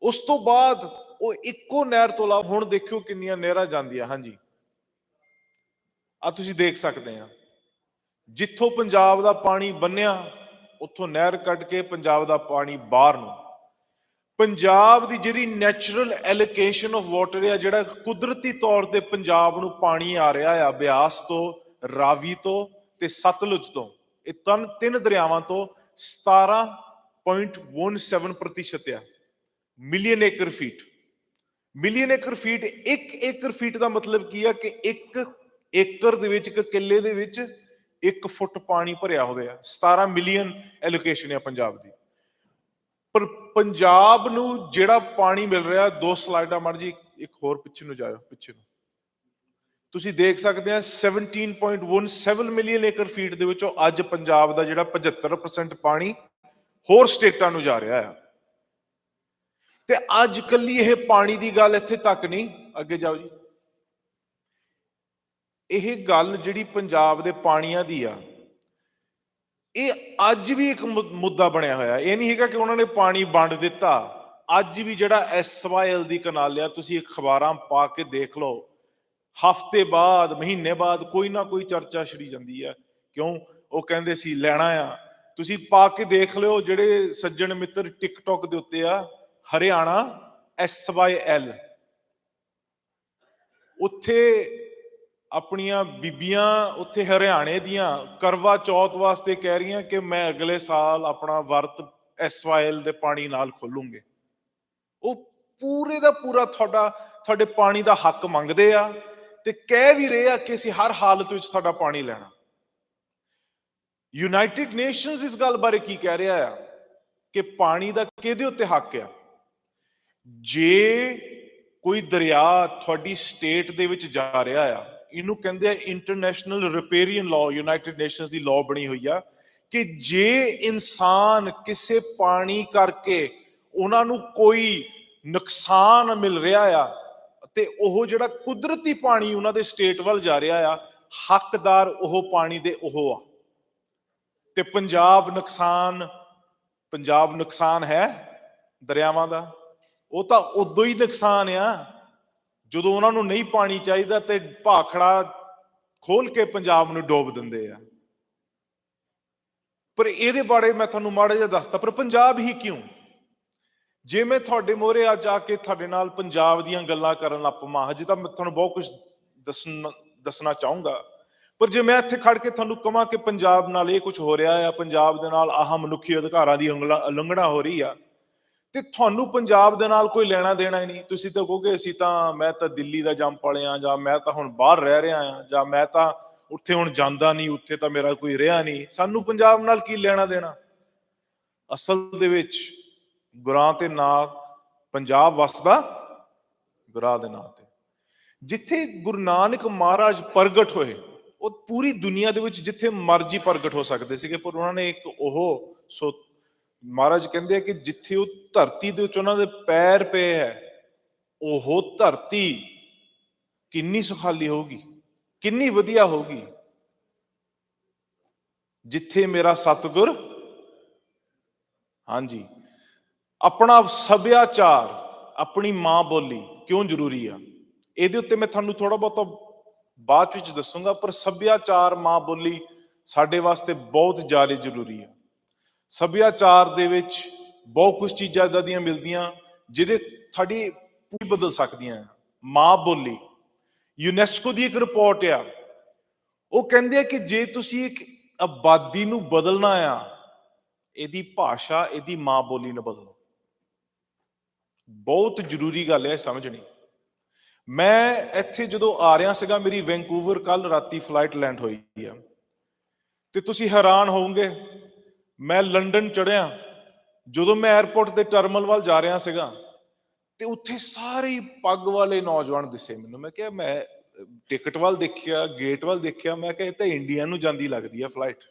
Speaker 5: ਉਸ ਤੋਂ ਬਾਅਦ ਉਹ ਇੱਕੋ ਨਹਿਰ ਤੋਂ ਇਲਾਵਾ ਹੁਣ ਦੇਖਿਓ ਕਿੰਨੀਆਂ ਨਹਿਰਾਂ ਜਾਂਦੀਆਂ। ਹਾਂਜੀ, ਆ ਤੁਸੀਂ ਦੇਖ ਸਕਦੇ ਆ, ਜਿੱਥੋਂ ਪੰਜਾਬ ਦਾ ਪਾਣੀ ਬੰਨਿਆ ਉੱਥੋਂ ਨਹਿਰ ਕੱਢ ਕੇ ਪੰਜਾਬ ਦਾ ਪਾਣੀ ਬਾਹਰ ਨੂੰ। ਪੰਜਾਬ ਦੀ ਜਿਹੜੀ ਨੈਚੁਰਲ ਐਲੋਕੇਸ਼ਨ ਆਫ ਵਾਟਰ ਆ, ਜਿਹੜਾ ਕੁਦਰਤੀ ਤੌਰ ਤੇ ਪੰਜਾਬ ਨੂੰ ਪਾਣੀ ਆ ਰਿਹਾ ਆ, ਬਿਆਸ ਤੋਂ, ਰਾਵੀ ਤੋਂ ਤੇ ਸਤਲੁਜ ਤੋਂ, ਇਹ 3 ਦਰਿਆਵਾਂ ਤੋਂ 17.17% ਆ। ਮਿਲੀਅਨ ਏਕੜ ਫੀਟ। ਮਿਲੀਅਨ ਏਕੜ ਫੀਟ, 1 ਏਕੜ ਫੀਟ ਦਾ ਮਤਲਬ ਕੀ ਆ ਕਿ 1 ਏਕੜ ਦੇ ਵਿੱਚ, 1 ਕਿੱਲੇ ਦੇ ਵਿੱਚ 1 ਫੁੱਟ ਪਾਣੀ ਭਰਿਆ ਹੋਵੇ। 17 ਮਿਲੀਅਨ ਐਲੋਕੇਸ਼ਨ ਆ ਪੰਜਾਬ ਦੀ। ਪਰ ਪੰਜਾਬ ਨੂੰ ਜਿਹੜਾ ਪਾਣੀ ਮਿਲ ਰਿਹਾ, 2 ਸਲਾਈਡਾਂ ਮਰਜੀ ਇੱਕ ਹੋਰ ਪਿੱਛੇ ਨੂੰ ਜਾਇਓ, ਪਿੱਛੇ ਨੂੰ ਤੁਸੀਂ ਦੇਖ ਸਕਦੇ ਆ 17.17 ਮਿਲੀਅਨ ਏਕੜ ਫੀਟ ਦੇ ਵਿੱਚੋਂ ਅੱਜ ਪੰਜਾਬ ਦਾ ਜਿਹੜਾ 75% ਪਾਣੀ ਹੋਰ ਸਟੇਟਾਂ ਨੂੰ ਜਾ ਰਿਹਾ ਆ। ਤੇ ਅੱਜ ਕੱਲੀ ਇਹ ਪਾਣੀ ਦੀ ਗੱਲ ਇੱਥੇ ਤੱਕ ਨਹੀਂ, ਅੱਗੇ ਜਾਓ ਜੀ। ਇਹ ਗੱਲ ਜਿਹੜੀ ਪੰਜਾਬ ਦੇ ਪਾਣੀਆਂ ਦੀ ਆ, ਇਹ ਅੱਜ ਵੀ ਇੱਕ ਮੁੱਦਾ ਬਣਿਆ ਹੋਇਆ। ਇਹ ਨਹੀਂ ਹੈਗਾ ਕਿ ਉਹਨਾਂ ਨੇ ਪਾਣੀ ਵੰਡ ਦਿੱਤਾ। ਅੱਜ ਵੀ ਜਿਹੜਾ SYL ਦੀ ਕਨਾਲ ਆ, ਤੁਸੀਂ ਅਖਬਾਰਾਂ ਪਾ ਕੇ ਦੇਖ ਲਓ, ਹਫ਼ਤੇ ਬਾਅਦ, ਮਹੀਨੇ ਬਾਅਦ ਕੋਈ ਨਾ ਕੋਈ ਚਰਚਾ ਛਿੜੀ ਜਾਂਦੀ ਆ। ਕਿਉਂ? ਉਹ ਕਹਿੰਦੇ ਸੀ ਲੈਣਾ ਆ। ਤੁਸੀਂ ਪਾ ਕੇ ਦੇਖ ਲਿਓ, ਜਿਹੜੇ ਸੱਜਣ ਮਿੱਤਰ ਟਿਕਟੌਕ ਦੇ ਉੱਤੇ ਆ, ਹਰਿਆਣਾ SYL, ਉੱਥੇ ਆਪਣੀਆਂ ਬੀਬੀਆਂ ਉੱਥੇ ਹਰਿਆਣੇ ਦੀਆਂ ਕਰਵਾ ਚੌਥ ਵਾਸਤੇ ਕਹਿ ਰਹੀਆਂ ਕਿ ਮੈਂ ਅਗਲੇ ਸਾਲ ਆਪਣਾ ਵਰਤ SYL ਦੇ ਪਾਣੀ ਨਾਲ ਖੋਲੂੰਗੇ। ਉਹ ਪੂਰੇ ਦਾ ਪੂਰਾ ਤੁਹਾਡੇ ਪਾਣੀ ਦਾ ਹੱਕ ਮੰਗਦੇ ਆ, ਤੇ ਕਹਿ ਵੀ ਰਹੇ ਆ ਕਿ ਅਸੀਂ ਹਰ ਹਾਲਤ ਵਿੱਚ ਤੁਹਾਡਾ ਪਾਣੀ ਲੈਣਾ। ਯੂਨਾਈਟਿਡ ਨੇਸ਼ਨਸ ਇਸ ਗੱਲ ਬਾਰੇ ਕੀ ਕਹਿ ਰਿਹਾ ਆ ਕਿ ਪਾਣੀ ਦਾ ਕਿਹਦੇ ਉੱਤੇ ਹੱਕ ਆ। ਜੇ ਕੋਈ ਦਰਿਆ ਤੁਹਾਡੀ ਸਟੇਟ ਦੇ ਵਿੱਚ ਜਾ ਰਿਹਾ ਆ, ਇਹਨੂੰ ਕਹਿੰਦੇ ਆ international riparian law, United nations ਦੀ ਲਾਅ ਬਣੀ ਹੋਈ ਆ ਕਿ ਜੇ ਇਨਸਾਨ ਕਿਸੇ ਪਾਣੀ ਕਰਕੇ ਉਹਨਾਂ ਨੂੰ ਕੋਈ ਨੁਕਸਾਨ ਮਿਲ ਰਿਹਾ ਆ ਤੇ ਉਹ ਜਿਹੜਾ ਕੁਦਰਤੀ ਪਾਣੀ ਉਹਨਾਂ ਦੇ ਸਟੇਟ ਵੱਲ ਜਾ ਰਿਹਾ ਆ, ਹੱਕਦਾਰ ਉਹ ਪਾਣੀ ਦੇ ਉਹ ਆ। ਤੇ ਪੰਜਾਬ ਨੁਕਸਾਨ ਹੈ ਦਰਿਆਵਾਂ ਦਾ। ਉਹ ਤਾਂ ਉਦੋਂ ਹੀ ਨੁਕਸਾਨ ਆ ਜਦੋਂ ਉਹਨਾਂ ਨੂੰ ਨਹੀਂ ਪਾਣੀ ਚਾਹੀਦਾ ਤੇ ਭਾਖੜਾ ਖੋਲ ਕੇ ਪੰਜਾਬ ਨੂੰ ਡੋਬ ਦਿੰਦੇ ਆ। ਪਰ ਇਹਦੇ ਬਾਰੇ ਮੈਂ ਤੁਹਾਨੂੰ ਮਾੜਾ ਜਿਹਾ ਦੱਸਦਾ, ਪਰ ਪੰਜਾਬ ਹੀ ਕਿਉਂ? ਜੇ ਮੈਂ ਤੁਹਾਡੇ ਮੋਹਰੇ ਅੱਜ ਆ ਕੇ ਤੁਹਾਡੇ ਨਾਲ ਪੰਜਾਬ ਦੀਆਂ ਗੱਲਾਂ ਕਰਨ ਲੱਗ ਪਵਾਂ, ਹਜੇ ਤਾਂ ਮੈਂ ਤੁਹਾਨੂੰ ਬਹੁਤ ਕੁਝ ਦੱਸਣਾ ਚਾਹੂੰਗਾ, ਪਰ ਜੇ ਮੈਂ ਇੱਥੇ ਖੜ ਕੇ ਤੁਹਾਨੂੰ ਕਹਾਂ ਕਿ ਪੰਜਾਬ ਨਾਲ ਇਹ ਕੁਝ ਹੋ ਰਿਹਾ ਆ, ਪੰਜਾਬ ਦੇ ਨਾਲ ਆਹ ਮਨੁੱਖੀ ਅਧਿਕਾਰਾਂ ਦੀ ਉਲੰਘਣਾ ਹੋ ਰਹੀ ਆ, ਤੇ ਤੁਹਾਨੂੰ ਪੰਜਾਬ ਦੇ ਨਾਲ ਕੋਈ ਲੈਣਾ ਦੇਣਾ ਹੀ ਨਹੀਂ। ਤੁਸੀਂ ਤਾਂ ਕਹੋਗੇ ਮੈਂ ਤਾਂ ਦਿੱਲੀ ਦਾ ਜੰਮ ਪਲਿਆ, ਜਾਂ ਮੈਂ ਤਾਂ ਹੁਣ ਬਾਹਰ ਰਹਿ ਰਿਹਾ ਆ, ਜਾਂ ਮੈਂ ਤਾਂ ਉੱਥੇ ਹੁਣ ਜਾਂਦਾ ਨਹੀਂ, ਉੱਥੇ ਤਾਂ ਮੇਰਾ ਕੋਈ ਰਿਹਾ ਨਹੀਂ, ਸਾਨੂੰ ਪੰਜਾਬ ਨਾਲ ਕੀ ਲੈਣਾ ਦੇਣਾ। ਅਸਲ ਦੇ ਵਿੱਚ ਗੁਰਾਂ ਤੇ ਨਾਂ ਪੰਜਾਬ ਵਸਦਾ ਗੁਰਾਂ ਦੇ ਨਾਂ ਤੇ। ਜਿੱਥੇ ਗੁਰੂ ਨਾਨਕ ਮਹਾਰਾਜ ਪ੍ਰਗਟ ਹੋਏ, ਉਹ ਪੂਰੀ ਦੁਨੀਆ ਦੇ ਵਿੱਚ ਜਿੱਥੇ ਮਰਜ਼ੀ ਪ੍ਰਗਟ ਹੋ ਸਕਦੇ ਸੀਗੇ, ਪਰ ਉਹਨਾਂ ਨੇ ਇੱਕ ਮਹਾਰਾਜ ਕਹਿੰਦੇ ਆ ਕਿ ਜਿੱਥੇ ਉਹ ਧਰਤੀ ਦੇ ਵਿੱਚ ਉਹਨਾਂ ਦੇ ਪੈਰ ਪਏ ਹੈ, ਉਹ ਧਰਤੀ ਕਿੰਨੀ ਸੁਖਾਲੀ ਹੋਊਗੀ, ਕਿੰਨੀ ਵਧੀਆ ਹੋਊਗੀ। ਜਿੱਥੇ ਮੇਰਾ ਸਤਿਗੁਰ, ਹਾਂਜੀ, ਆਪਣਾ ਸੱਭਿਆਚਾਰ, ਆਪਣੀ ਮਾਂ ਬੋਲੀ ਕਿਉਂ ਜ਼ਰੂਰੀ ਆ, ਇਹਦੇ ਉੱਤੇ ਮੈਂ ਤੁਹਾਨੂੰ ਥੋੜਾ ਬਹੁਤਾ ਬਾਅਦ ਵਿੱਚ ਦੱਸੂਗਾ, ਪਰ ਸੱਭਿਆਚਾਰ, ਮਾਂ ਬੋਲੀ ਸਾਡੇ ਵਾਸਤੇ ਬਹੁਤ ਜ਼ਿਆਦਾ ਜ਼ਰੂਰੀ ਆ। ਸੱਭਿਆਚਾਰ ਦੇ ਵਿੱਚ ਬਹੁਤ ਕੁਝ ਚੀਜ਼ਾਂ ਇਦਾਂ ਦੀਆਂ ਮਿਲਦੀਆਂ ਜਿਹਦੇ ਸਾਡੀ ਪੂਰੀ ਬਦਲ ਸਕਦੀਆਂ। ਮਾਂ ਬੋਲੀ, ਯੂਨੈਸਕੋ ਦੀ ਇੱਕ ਰਿਪੋਰਟ ਆ, ਉਹ ਕਹਿੰਦੇ ਆ ਕਿ ਜੇ ਤੁਸੀਂ ਇੱਕ ਆਬਾਦੀ ਨੂੰ ਬਦਲਣਾ ਆ, ਇਹਦੀ ਭਾਸ਼ਾ, ਇਹਦੀ ਮਾਂ ਬੋਲੀ ਨੂੰ ਬਦਲੋ। ਬਹੁਤ ਜ਼ਰੂਰੀ ਗੱਲ ਹੈ ਸਮਝਣੀ। ਮੈਂ ਇੱਥੇ ਜਦੋਂ ਆ ਰਿਹਾ ਸੀਗਾ, ਮੇਰੀ ਵੈਂਕੂਵਰ ਕੱਲ ਰਾਤੀ ਫਲਾਈਟ ਲੈਂਡ ਹੋਈ ਆ, ਤੇ ਤੁਸੀਂ ਹੈਰਾਨ ਹੋਵੋਗੇ, ਮੈਂ ਲੰਡਨ ਚੜਿਆ, ਜਦੋਂ ਮੈਂ 에ਅਰਪੋਰਟ ਦੇ ਟਰਮੀਨਲ ਵੱਲ ਜਾ ਰਿਹਾ ਸੀਗਾ ਤੇ ਉੱਥੇ ਸਾਰੇ ਪੱਗ ਵਾਲੇ ਨੌਜਵਾਨ ਦਿਸੇ ਮੈਨੂੰ। ਮੈਂ ਕਿਹਾ, ਮੈਂ ਟਿਕਟ ਵੱਲ ਦੇਖਿਆ, ਗੇਟ ਵੱਲ ਦੇਖਿਆ, ਮੈਂ ਕਿਹਾ ਇਹ ਤਾਂ ਇੰਡੀਆ ਨੂੰ ਜਾਂਦੀ ਲੱਗਦੀ ਆ ਫਲਾਈਟ।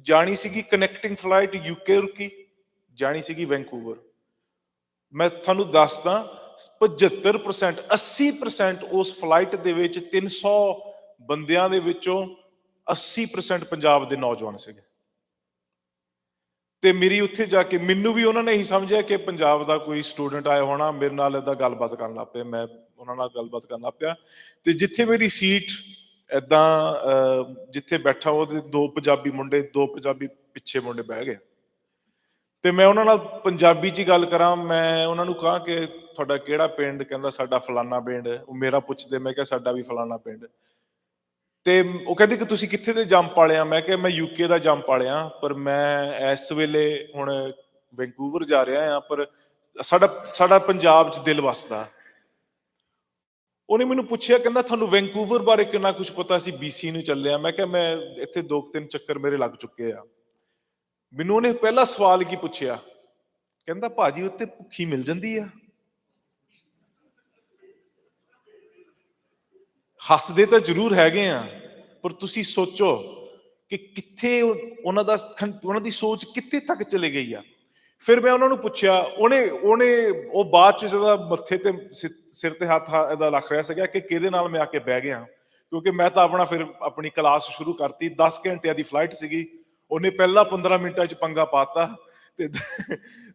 Speaker 5: ਜਾਣੀ ਸੀਗੀ ਕਨੈਕਟਿੰਗ ਫਲਾਈਟ UK ਰੁਕੀ, ਜਾਣੀ ਸੀਗੀ ਵੈਂਕੂਵਰ। ਮੈਂ ਤੁਹਾਨੂੰ ਦੱਸਦਾ, 75% 80% ਉਸ ਫਲਾਈਟ ਦੇ ਵਿੱਚ 300 ਬੰਦਿਆਂ ਦੇ ਵਿੱਚੋਂ 80% ਪੰਜਾਬ ਦੇ ਨੌਜਵਾਨ ਸੀਗੇ। ਤੇ ਮੇਰੀ ਉੱਥੇ ਜਾ ਕੇ ਮੈਨੂੰ ਵੀ ਉਹਨਾਂ ਨੇ ਇਹੀ ਸਮਝਿਆ ਕਿ ਪੰਜਾਬ ਦਾ ਕੋਈ ਸਟੂਡੈਂਟ ਆਇਆ ਹੋਣਾ, ਮੇਰੇ ਨਾਲ ਏਦਾਂ ਗੱਲਬਾਤ ਕਰਨ ਲੱਗ ਪਏ। ਮੈਂ ਉਹਨਾਂ ਨਾਲ ਗੱਲਬਾਤ ਕਰਨ ਲੱਗ ਪਿਆ, ਤੇ ਜਿੱਥੇ ਮੇਰੀ ਸੀਟ ਏਦਾਂ ਜਿੱਥੇ ਬੈਠਾ, ਉਹਦੇ 2 ਪੰਜਾਬੀ ਮੁੰਡੇ, 2 ਪੰਜਾਬੀ ਪਿੱਛੇ ਮੁੰਡੇ ਬਹਿ ਗਏ, ਤੇ ਮੈਂ ਉਹਨਾਂ ਨਾਲ ਪੰਜਾਬੀ 'ਚ ਹੀ ਗੱਲ ਕਰਾਂ। ਮੈਂ ਉਹਨਾਂ ਨੂੰ ਕਹਾਂ ਕਿ ਤੁਹਾਡਾ ਕਿਹੜਾ ਪਿੰਡ? ਕਹਿੰਦਾ ਸਾਡਾ ਫਲਾਨਾ ਪਿੰਡ। ਉਹ ਮੇਰਾ ਪੁੱਛਦੇ, ਮੈਂ ਕਿਹਾ ਸਾਡਾ ਵੀ ਫਲਾਨਾ ਪਿੰਡ। ਤੇ ਉਹ ਕਹਿੰਦੇ ਕਿ ਤੁਸੀਂ ਕਿੱਥੇ ਦੇ ਜੰਮ ਪਾਲਿਆ? ਮੈਂ ਕਿਹਾ ਮੈਂ UK ਦਾ ਜੰਮ ਪਾਲਿਆ, ਪਰ ਮੈਂ ਇਸ ਵੇਲੇ ਹੁਣ ਵੈਂਕੂਵਰ ਜਾ ਰਿਹਾ ਆ, ਪਰ ਸਾਡਾ ਪੰਜਾਬ 'ਚ ਦਿਲ ਵਸਦਾ। ਉਹਨੇ ਮੈਨੂੰ ਪੁੱਛਿਆ, ਕਹਿੰਦਾ ਤੁਹਾਨੂੰ ਵੈਂਕੂਵਰ ਬਾਰੇ ਕਿੰਨਾ ਕੁਝ ਪਤਾ? ਸੀ BC ਨੂੰ ਚੱਲਿਆ। ਮੈਂ ਕਿਹਾ ਮੈਂ ਇੱਥੇ 2-3 ਚੱਕਰ ਮੇਰੇ ਲੱਗ ਚੁੱਕੇ ਆ। ਮੈਨੂੰ ਉਹਨੇ ਪਹਿਲਾ ਸਵਾਲ ਕੀ ਪੁੱਛਿਆ, ਕਹਿੰਦਾ ਭਾਜੀ ਉੱਥੇ ਭੁੱਖੀ ਮਿਲ ਜਾਂਦੀ ਆ? ਹੱਸਦੇ ਤਾਂ ਜ਼ਰੂਰ ਹੈਗੇ ਆ, ਪਰ ਤੁਸੀਂ ਸੋਚੋ ਕਿ ਕਿੱਥੇ ਉਹਨਾਂ ਦੀ ਸੋਚ ਕਿੱਥੇ ਤੱਕ ਚਲੇ ਗਈ ਆ। ਫਿਰ ਮੈਂ ਉਹਨਾਂ ਨੂੰ ਪੁੱਛਿਆ, ਉਹ ਬਾਅਦ ਚ ਜਿਹਦਾ ਮੱਥੇ ਤੇ ਸਿਰ ਤੇ ਹੱਥ ਇਹਦਾ ਰੱਖ ਰਿਹਾ ਸੀਗਾ ਕਿ ਕਿਹਦੇ ਨਾਲ ਮੈਂ ਆ ਕੇ ਬਹਿ ਗਿਆ, ਕਿਉਂਕਿ ਮੈਂ ਤਾਂ ਆਪਣੀ ਕਲਾਸ ਸ਼ੁਰੂ ਕਰਤੀ। 10 ਘੰਟਿਆਂ ਦੀ ਫਲਾਈਟ ਸੀਗੀ, ਉਹਨੇ ਪਹਿਲਾਂ 15 ਮਿੰਟਾਂ ਚ ਪੰਗਾ ਪਾਤਾ ਤੇ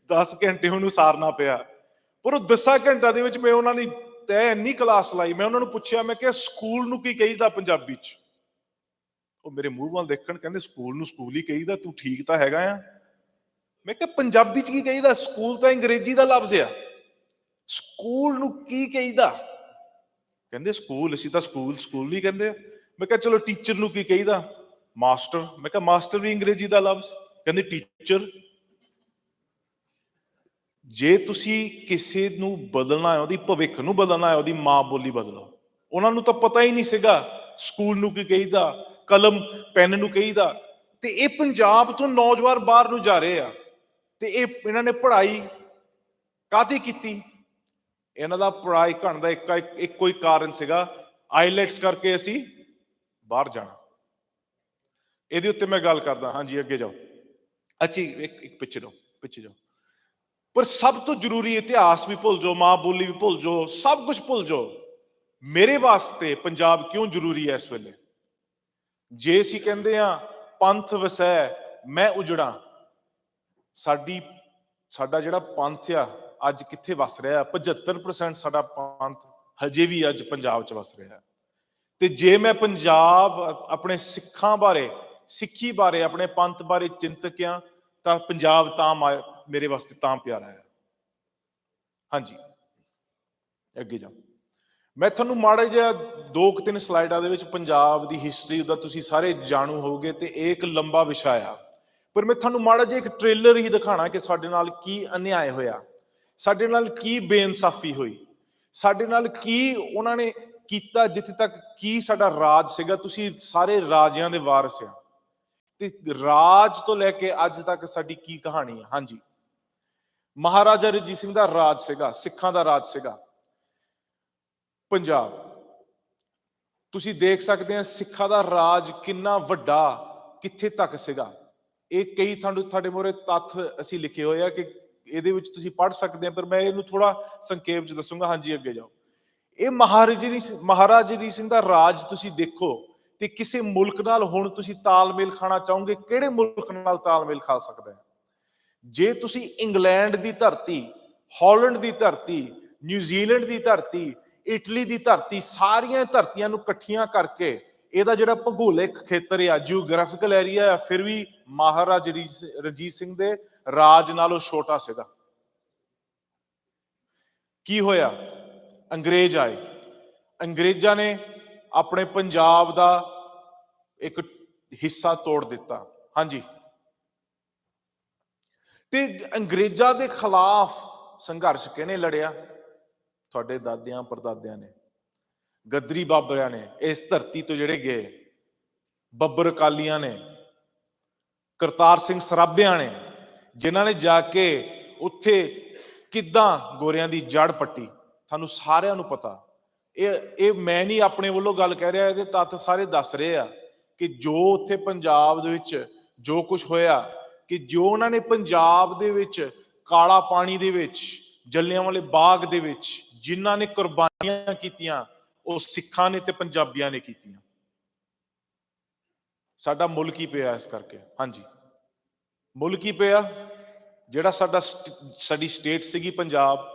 Speaker 5: 10 ਘੰਟੇ ਉਹਨੂੰ ਸਾਰਨਾ ਪਿਆ। ਪਰ ਉਹ 10 ਘੰਟਿਆਂ ਦੇ ਵਿੱਚ ਮੈਂ ਉਹਨਾਂ ਦੀ ਤੈ ਇੰਨੀ ਕਲਾਸ ਲਾਈ। ਮੈਂ ਉਹਨਾਂ ਨੂੰ ਪੁੱਛਿਆ, ਮੈਂ ਕਿਹਾ ਸਕੂਲ ਨੂੰ ਕੀ ਕਹੀਦਾ ਪੰਜਾਬੀ ਚ? ਉਹ ਮੇਰੇ ਮੂੰਹ ਵੱਲ ਦੇਖਣ, ਕਹਿੰਦੇ ਸਕੂਲ ਨੂੰ ਸਕੂਲ ਹੀ ਕਹੀਦਾ, ਤੂੰ ਠੀਕ ਤਾਂ ਹੈਗਾ ਆ। ਮੈਂ ਕਿਹਾ ਪੰਜਾਬੀ ਚ ਕੀ ਕਹੀਦਾ? ਸਕੂਲ ਤਾਂ ਅੰਗਰੇਜ਼ੀ ਦਾ ਲਫ਼ਜ਼ ਆ, ਸਕੂਲ ਨੂੰ ਕੀ ਕਹੀਦਾ? ਕਹਿੰਦੇ ਸਕੂਲ, ਅਸੀਂ ਤਾਂ ਸਕੂਲ ਨਹੀਂ ਕਹਿੰਦੇ। ਮੈਂ ਕਿਹਾ ਚਲੋ ਟੀਚਰ ਨੂੰ ਕੀ ਕਹੀਦਾ? ਮਾਸਟਰ। ਮੈਂ ਕਿਹਾ ਮਾਸਟਰ ਵੀ ਅੰਗਰੇਜ਼ੀ ਦਾ ਲਫ਼ਜ਼। ਕਹਿੰਦੇ ਟੀਚਰ। ਜੇ ਤੁਸੀਂ ਕਿਸੇ ਨੂੰ ਬਦਲਣਾ ਹੈ, ਉਹਦੀ ਭਵਿੱਖ ਨੂੰ ਬਦਲਣਾ ਹੈ, ਉਹਦੀ ਮਾਂ ਬੋਲੀ ਬਦਲੋ, ਉਹਨਾਂ ਨੂੰ ਤਾਂ ਪਤਾ ਹੀ ਨਹੀਂ ਸੀਗਾ ਸਕੂਲ ਨੂੰ ਕੀ ਕਹੀਦਾ, ਕਲਮ ਪੈਨ ਨੂੰ ਕਹੀਦਾ। ਤੇ ਇਹ ਪੰਜਾਬ ਤੋਂ ਨੌਜਵਾਨ ਬਾਹਰ ਨੂੰ ਜਾ ਰਹੇ ਆ, ਤੇ ਇਹਨਾਂ ਨੇ ਪੜ੍ਹਾਈ ਕਾਹਦੀ ਕੀਤੀ? ਇਹਨਾਂ ਦਾ ਪੜ੍ਹਾਈ ਘਣ ਦਾ ਇੱਕੋ ਹੀ ਕਾਰਨ ਸੀਗਾ, ਆਈਲੈਟਸ ਕਰਕੇ ਅਸੀਂ ਬਾਹਰ ਜਾਣਾ। ਇਹਦੇ ਉੱਤੇ ਮੈਂ ਗੱਲ ਕਰਦਾ। ਹਾਂਜੀ ਅੱਗੇ ਜਾਓ। ਅੱਛੀ ਇੱਕ ਪਿੱਛੇ ਜਾਓ। ਪਰ ਸਭ ਤੋਂ ਜ਼ਰੂਰੀ, ਇਤਿਹਾਸ ਵੀ ਭੁੱਲ ਜਾਓ, ਮਾਂ ਬੋਲੀ ਵੀ ਭੁੱਲ ਜਾਓ, ਸਭ ਕੁਝ ਭੁੱਲ ਜਾਓ, ਮੇਰੇ ਵਾਸਤੇ ਪੰਜਾਬ ਕਿਉਂ ਜ਼ਰੂਰੀ ਹੈ ਇਸ ਵੇਲੇ? ਜੇ ਅਸੀਂ ਕਹਿੰਦੇ ਆ ਪੰਥ ਵਸੈ ਮੈਂ ਉਜੜਾਂ, ਸਾਡਾ ਜਿਹੜਾ ਪੰਥ ਆ ਅੱਜ ਕਿੱਥੇ ਵਸ ਰਿਹਾ? 75% ਸਾਡਾ ਪੰਥ ਹਜੇ ਵੀ ਅੱਜ ਪੰਜਾਬ 'ਚ ਵਸ ਰਿਹਾ। ਤੇ ਜੇ ਮੈਂ ਪੰਜਾਬ, ਆਪਣੇ ਸਿੱਖਾਂ ਬਾਰੇ, ਸਿੱਖੀ ਬਾਰੇ, ਆਪਣੇ ਪੰਥ ਬਾਰੇ ਚਿੰਤਕ ਆ, ਤਾਂ ਪੰਜਾਬ ਤਾਂ ਮੇਰੇ ਵਾਸਤੇ ਤਾਂ ਪਿਆਰਾ ਹੈ। ਹਾਂਜੀ ਅੱਗੇ ਜਾ। ਮੈਂ ਤੁਹਾਨੂੰ ਮਾੜਾ ਜਿਹਾ 2-3 ਸਲਾਈਡਾਂ ਦੇ ਵਿੱਚ ਪੰਜਾਬ ਦੀ ਹਿਸਟਰੀ ਦਾ ਤੁਸੀਂ ਸਾਰੇ ਜਾਣੂ ਹੋਗੇ, ਤੇ ਇਹ ਇੱਕ ਲੰਬਾ ਵਿਸ਼ਾ ਆ। ਪਰ ਮੈਂ ਤੁਹਾਨੂੰ ਮਾੜਾ ਜਿਹਾ ਇੱਕ ਟ੍ਰੇਲਰ ਹੀ ਦਿਖਾਣਾ ਕਿ ਸਾਡੇ ਨਾਲ ਕੀ ਅਨਿਆਏ ਹੋਇਆ, ਸਾਡੇ ਨਾਲ ਕੀ ਬੇਇਨਸਾਫੀ ਹੋਈ, ਸਾਡੇ ਨਾਲ ਕੀ ਉਹਨਾਂ ਨੇ ਕੀਤਾ, ਜਿੱਥੇ ਤੱਕ ਕੀ ਸਾਡਾ ਰਾਜ ਸੀਗਾ। ਤੁਸੀਂ ਸਾਰੇ ਰਾਜਿਆਂ ਦੇ ਵਾਰਿਸ ਆ, ਤੇ ਰਾਜ ਤੋਂ ਲੈ ਕੇ ਅੱਜ ਤੱਕ ਸਾਡੀ ਕੀ ਕਹਾਣੀ ਹੈ। ਹਾਂਜੀ, ਮਹਾਰਾਜਾ ਰਣਜੀਤ ਸਿੰਘ ਦਾ ਰਾਜ ਸੀਗਾ, ਸਿੱਖਾਂ ਦਾ ਰਾਜ ਸੀਗਾ ਪੰਜਾਬ। ਤੁਸੀਂ ਦੇਖ ਸਕਦੇ ਆ ਸਿੱਖਾਂ ਦਾ ਰਾਜ ਕਿੰਨਾ ਵੱਡਾ, ਕਿੱਥੇ ਤੱਕ ਸੀਗਾ। ਇਹ ਕਈ ਤੁਹਾਡੇ ਮੂਹਰੇ ਤੱਥ ਅਸੀਂ ਲਿਖੇ ਹੋਏ ਆ ਕਿ ਇਹਦੇ ਵਿੱਚ ਤੁਸੀਂ ਪੜ੍ਹ ਸਕਦੇ ਆ, ਪਰ ਮੈਂ ਇਹਨੂੰ ਥੋੜਾ ਸੰਖੇਪ ਚ ਦੱਸੂਗਾ। ਹਾਂਜੀ ਅੱਗੇ ਜਾਓ। ਇਹ ਮਹਾਰਾਜਾ ਰਣਜੀਤ ਸਿੰਘ ਦਾ ਰਾਜ ਤੁਸੀਂ ਦੇਖੋ, ਤੇ ਕਿਸੇ ਮੁਲਕ ਨਾਲ ਹੁਣ ਤੁਸੀਂ ਤਾਲਮੇਲ ਖਾਣਾ ਚਾਹੋਗੇ, ਕਿਹੜੇ ਮੁਲਕ ਨਾਲ ਤਾਲਮੇਲ ਖਾ ਸਕਦਾ ਹੈ? ਜੇ ਤੁਸੀਂ ਇੰਗਲੈਂਡ ਦੀ ਧਰਤੀ, ਹਾਲੈਂਡ ਦੀ ਧਰਤੀ, ਨਿਊਜ਼ੀਲੈਂਡ ਦੀ ਧਰਤੀ, ਇਟਲੀ ਦੀ ਧਰਤੀ, ਸਾਰੀਆਂ ਧਰਤੀਆਂ ਨੂੰ ਇਕੱਠੀਆਂ ਕਰਕੇ ਇਹਦਾ ਜਿਹੜਾ ਭੂਗੋਲਿਕ ਖੇਤਰ ਆ, ਜਿਓਗ੍ਰਾਫਿਕਲ ਏਰੀਆ ਆ, ਫਿਰ ਵੀ ਮਹਾਰਾਜਾ ਰਣਜੀਤ ਸਿੰਘ ਦੇ ਰਾਜ ਨਾਲੋਂ ਛੋਟਾ ਸੀਗਾ। ਕੀ ਹੋਇਆ? ਅੰਗਰੇਜ਼ ਆਏ, ਅੰਗਰੇਜ਼ਾਂ ਨੇ ਆਪਣੇ ਪੰਜਾਬ ਦਾ ਇੱਕ ਹਿੱਸਾ ਤੋੜ ਦਿੱਤਾ। ਹਾਂਜੀ, ਤੇ ਅੰਗਰੇਜ਼ਾਂ ਦੇ ਖਿਲਾਫ ਸੰਘਰਸ਼ ਕਿਹਨੇ ਲੜਿਆ? ਤੁਹਾਡੇ ਦਾਦਿਆਂ ਪੜਦਾਦਿਆਂ ਨੇ, ਗੱਦਰੀ ਬਾਬਰਿਆਂ ਨੇ, ਇਸ ਧਰਤੀ ਤੋਂ ਜਿਹੜੇ ਗਏ, ਬੱਬਰ ਅਕਾਲੀਆਂ ਨੇ, ਕਰਤਾਰ ਸਿੰਘ ਸਰਾਭਿਆਂ ਨੇ, ਜਿਨ੍ਹਾਂ ਨੇ ਜਾ ਕੇ ਉੱਥੇ ਕਿੱਦਾਂ ਗੋਰਿਆਂ ਦੀ ਜੜ ਪੱਟੀ। ਤੁਹਾਨੂੰ ਸਾਰਿਆਂ ਨੂੰ ਪਤਾ। ਇਹ ਮੈਂ ਨਹੀਂ ਆਪਣੇ ਵੱਲੋਂ ਗੱਲ ਕਹਿ ਰਿਹਾ, ਇਹਦੇ ਤੱਥ ਸਾਰੇ ਦੱਸ ਰਹੇ ਆ ਕਿ ਜੋ ਉੱਥੇ ਪੰਜਾਬ ਦੇ ਵਿੱਚ ਜੋ ਕੁਝ ਹੋਇਆ, ਕਿ ਜੋ ਉਹਨਾਂ ਨੇ ਪੰਜਾਬ ਦੇ ਵਿੱਚ ਕਾਲਾ ਪਾਣੀ ਦੇ ਵਿੱਚ, ਜਲਿਆਂਵਾਲੇ ਬਾਗ ਦੇ ਵਿੱਚ ਜਿਨ੍ਹਾਂ ਨੇ ਕੁਰਬਾਨੀਆਂ ਕੀਤੀਆਂ, ਉਹ ਸਿੱਖਾਂ ਨੇ ਤੇ ਪੰਜਾਬੀਆਂ ਨੇ ਕੀਤੀਆਂ। ਸਾਡਾ ਮੁਲਕ ਹੀ ਪਿਆ ਇਸ ਕਰਕੇ। ਹਾਂਜੀ, ਮੁਲਕ ਹੀ ਪਿਆ। ਜਿਹੜਾ ਸਾਡੀ ਸਟੇਟ ਸੀਗੀ ਪੰਜਾਬ,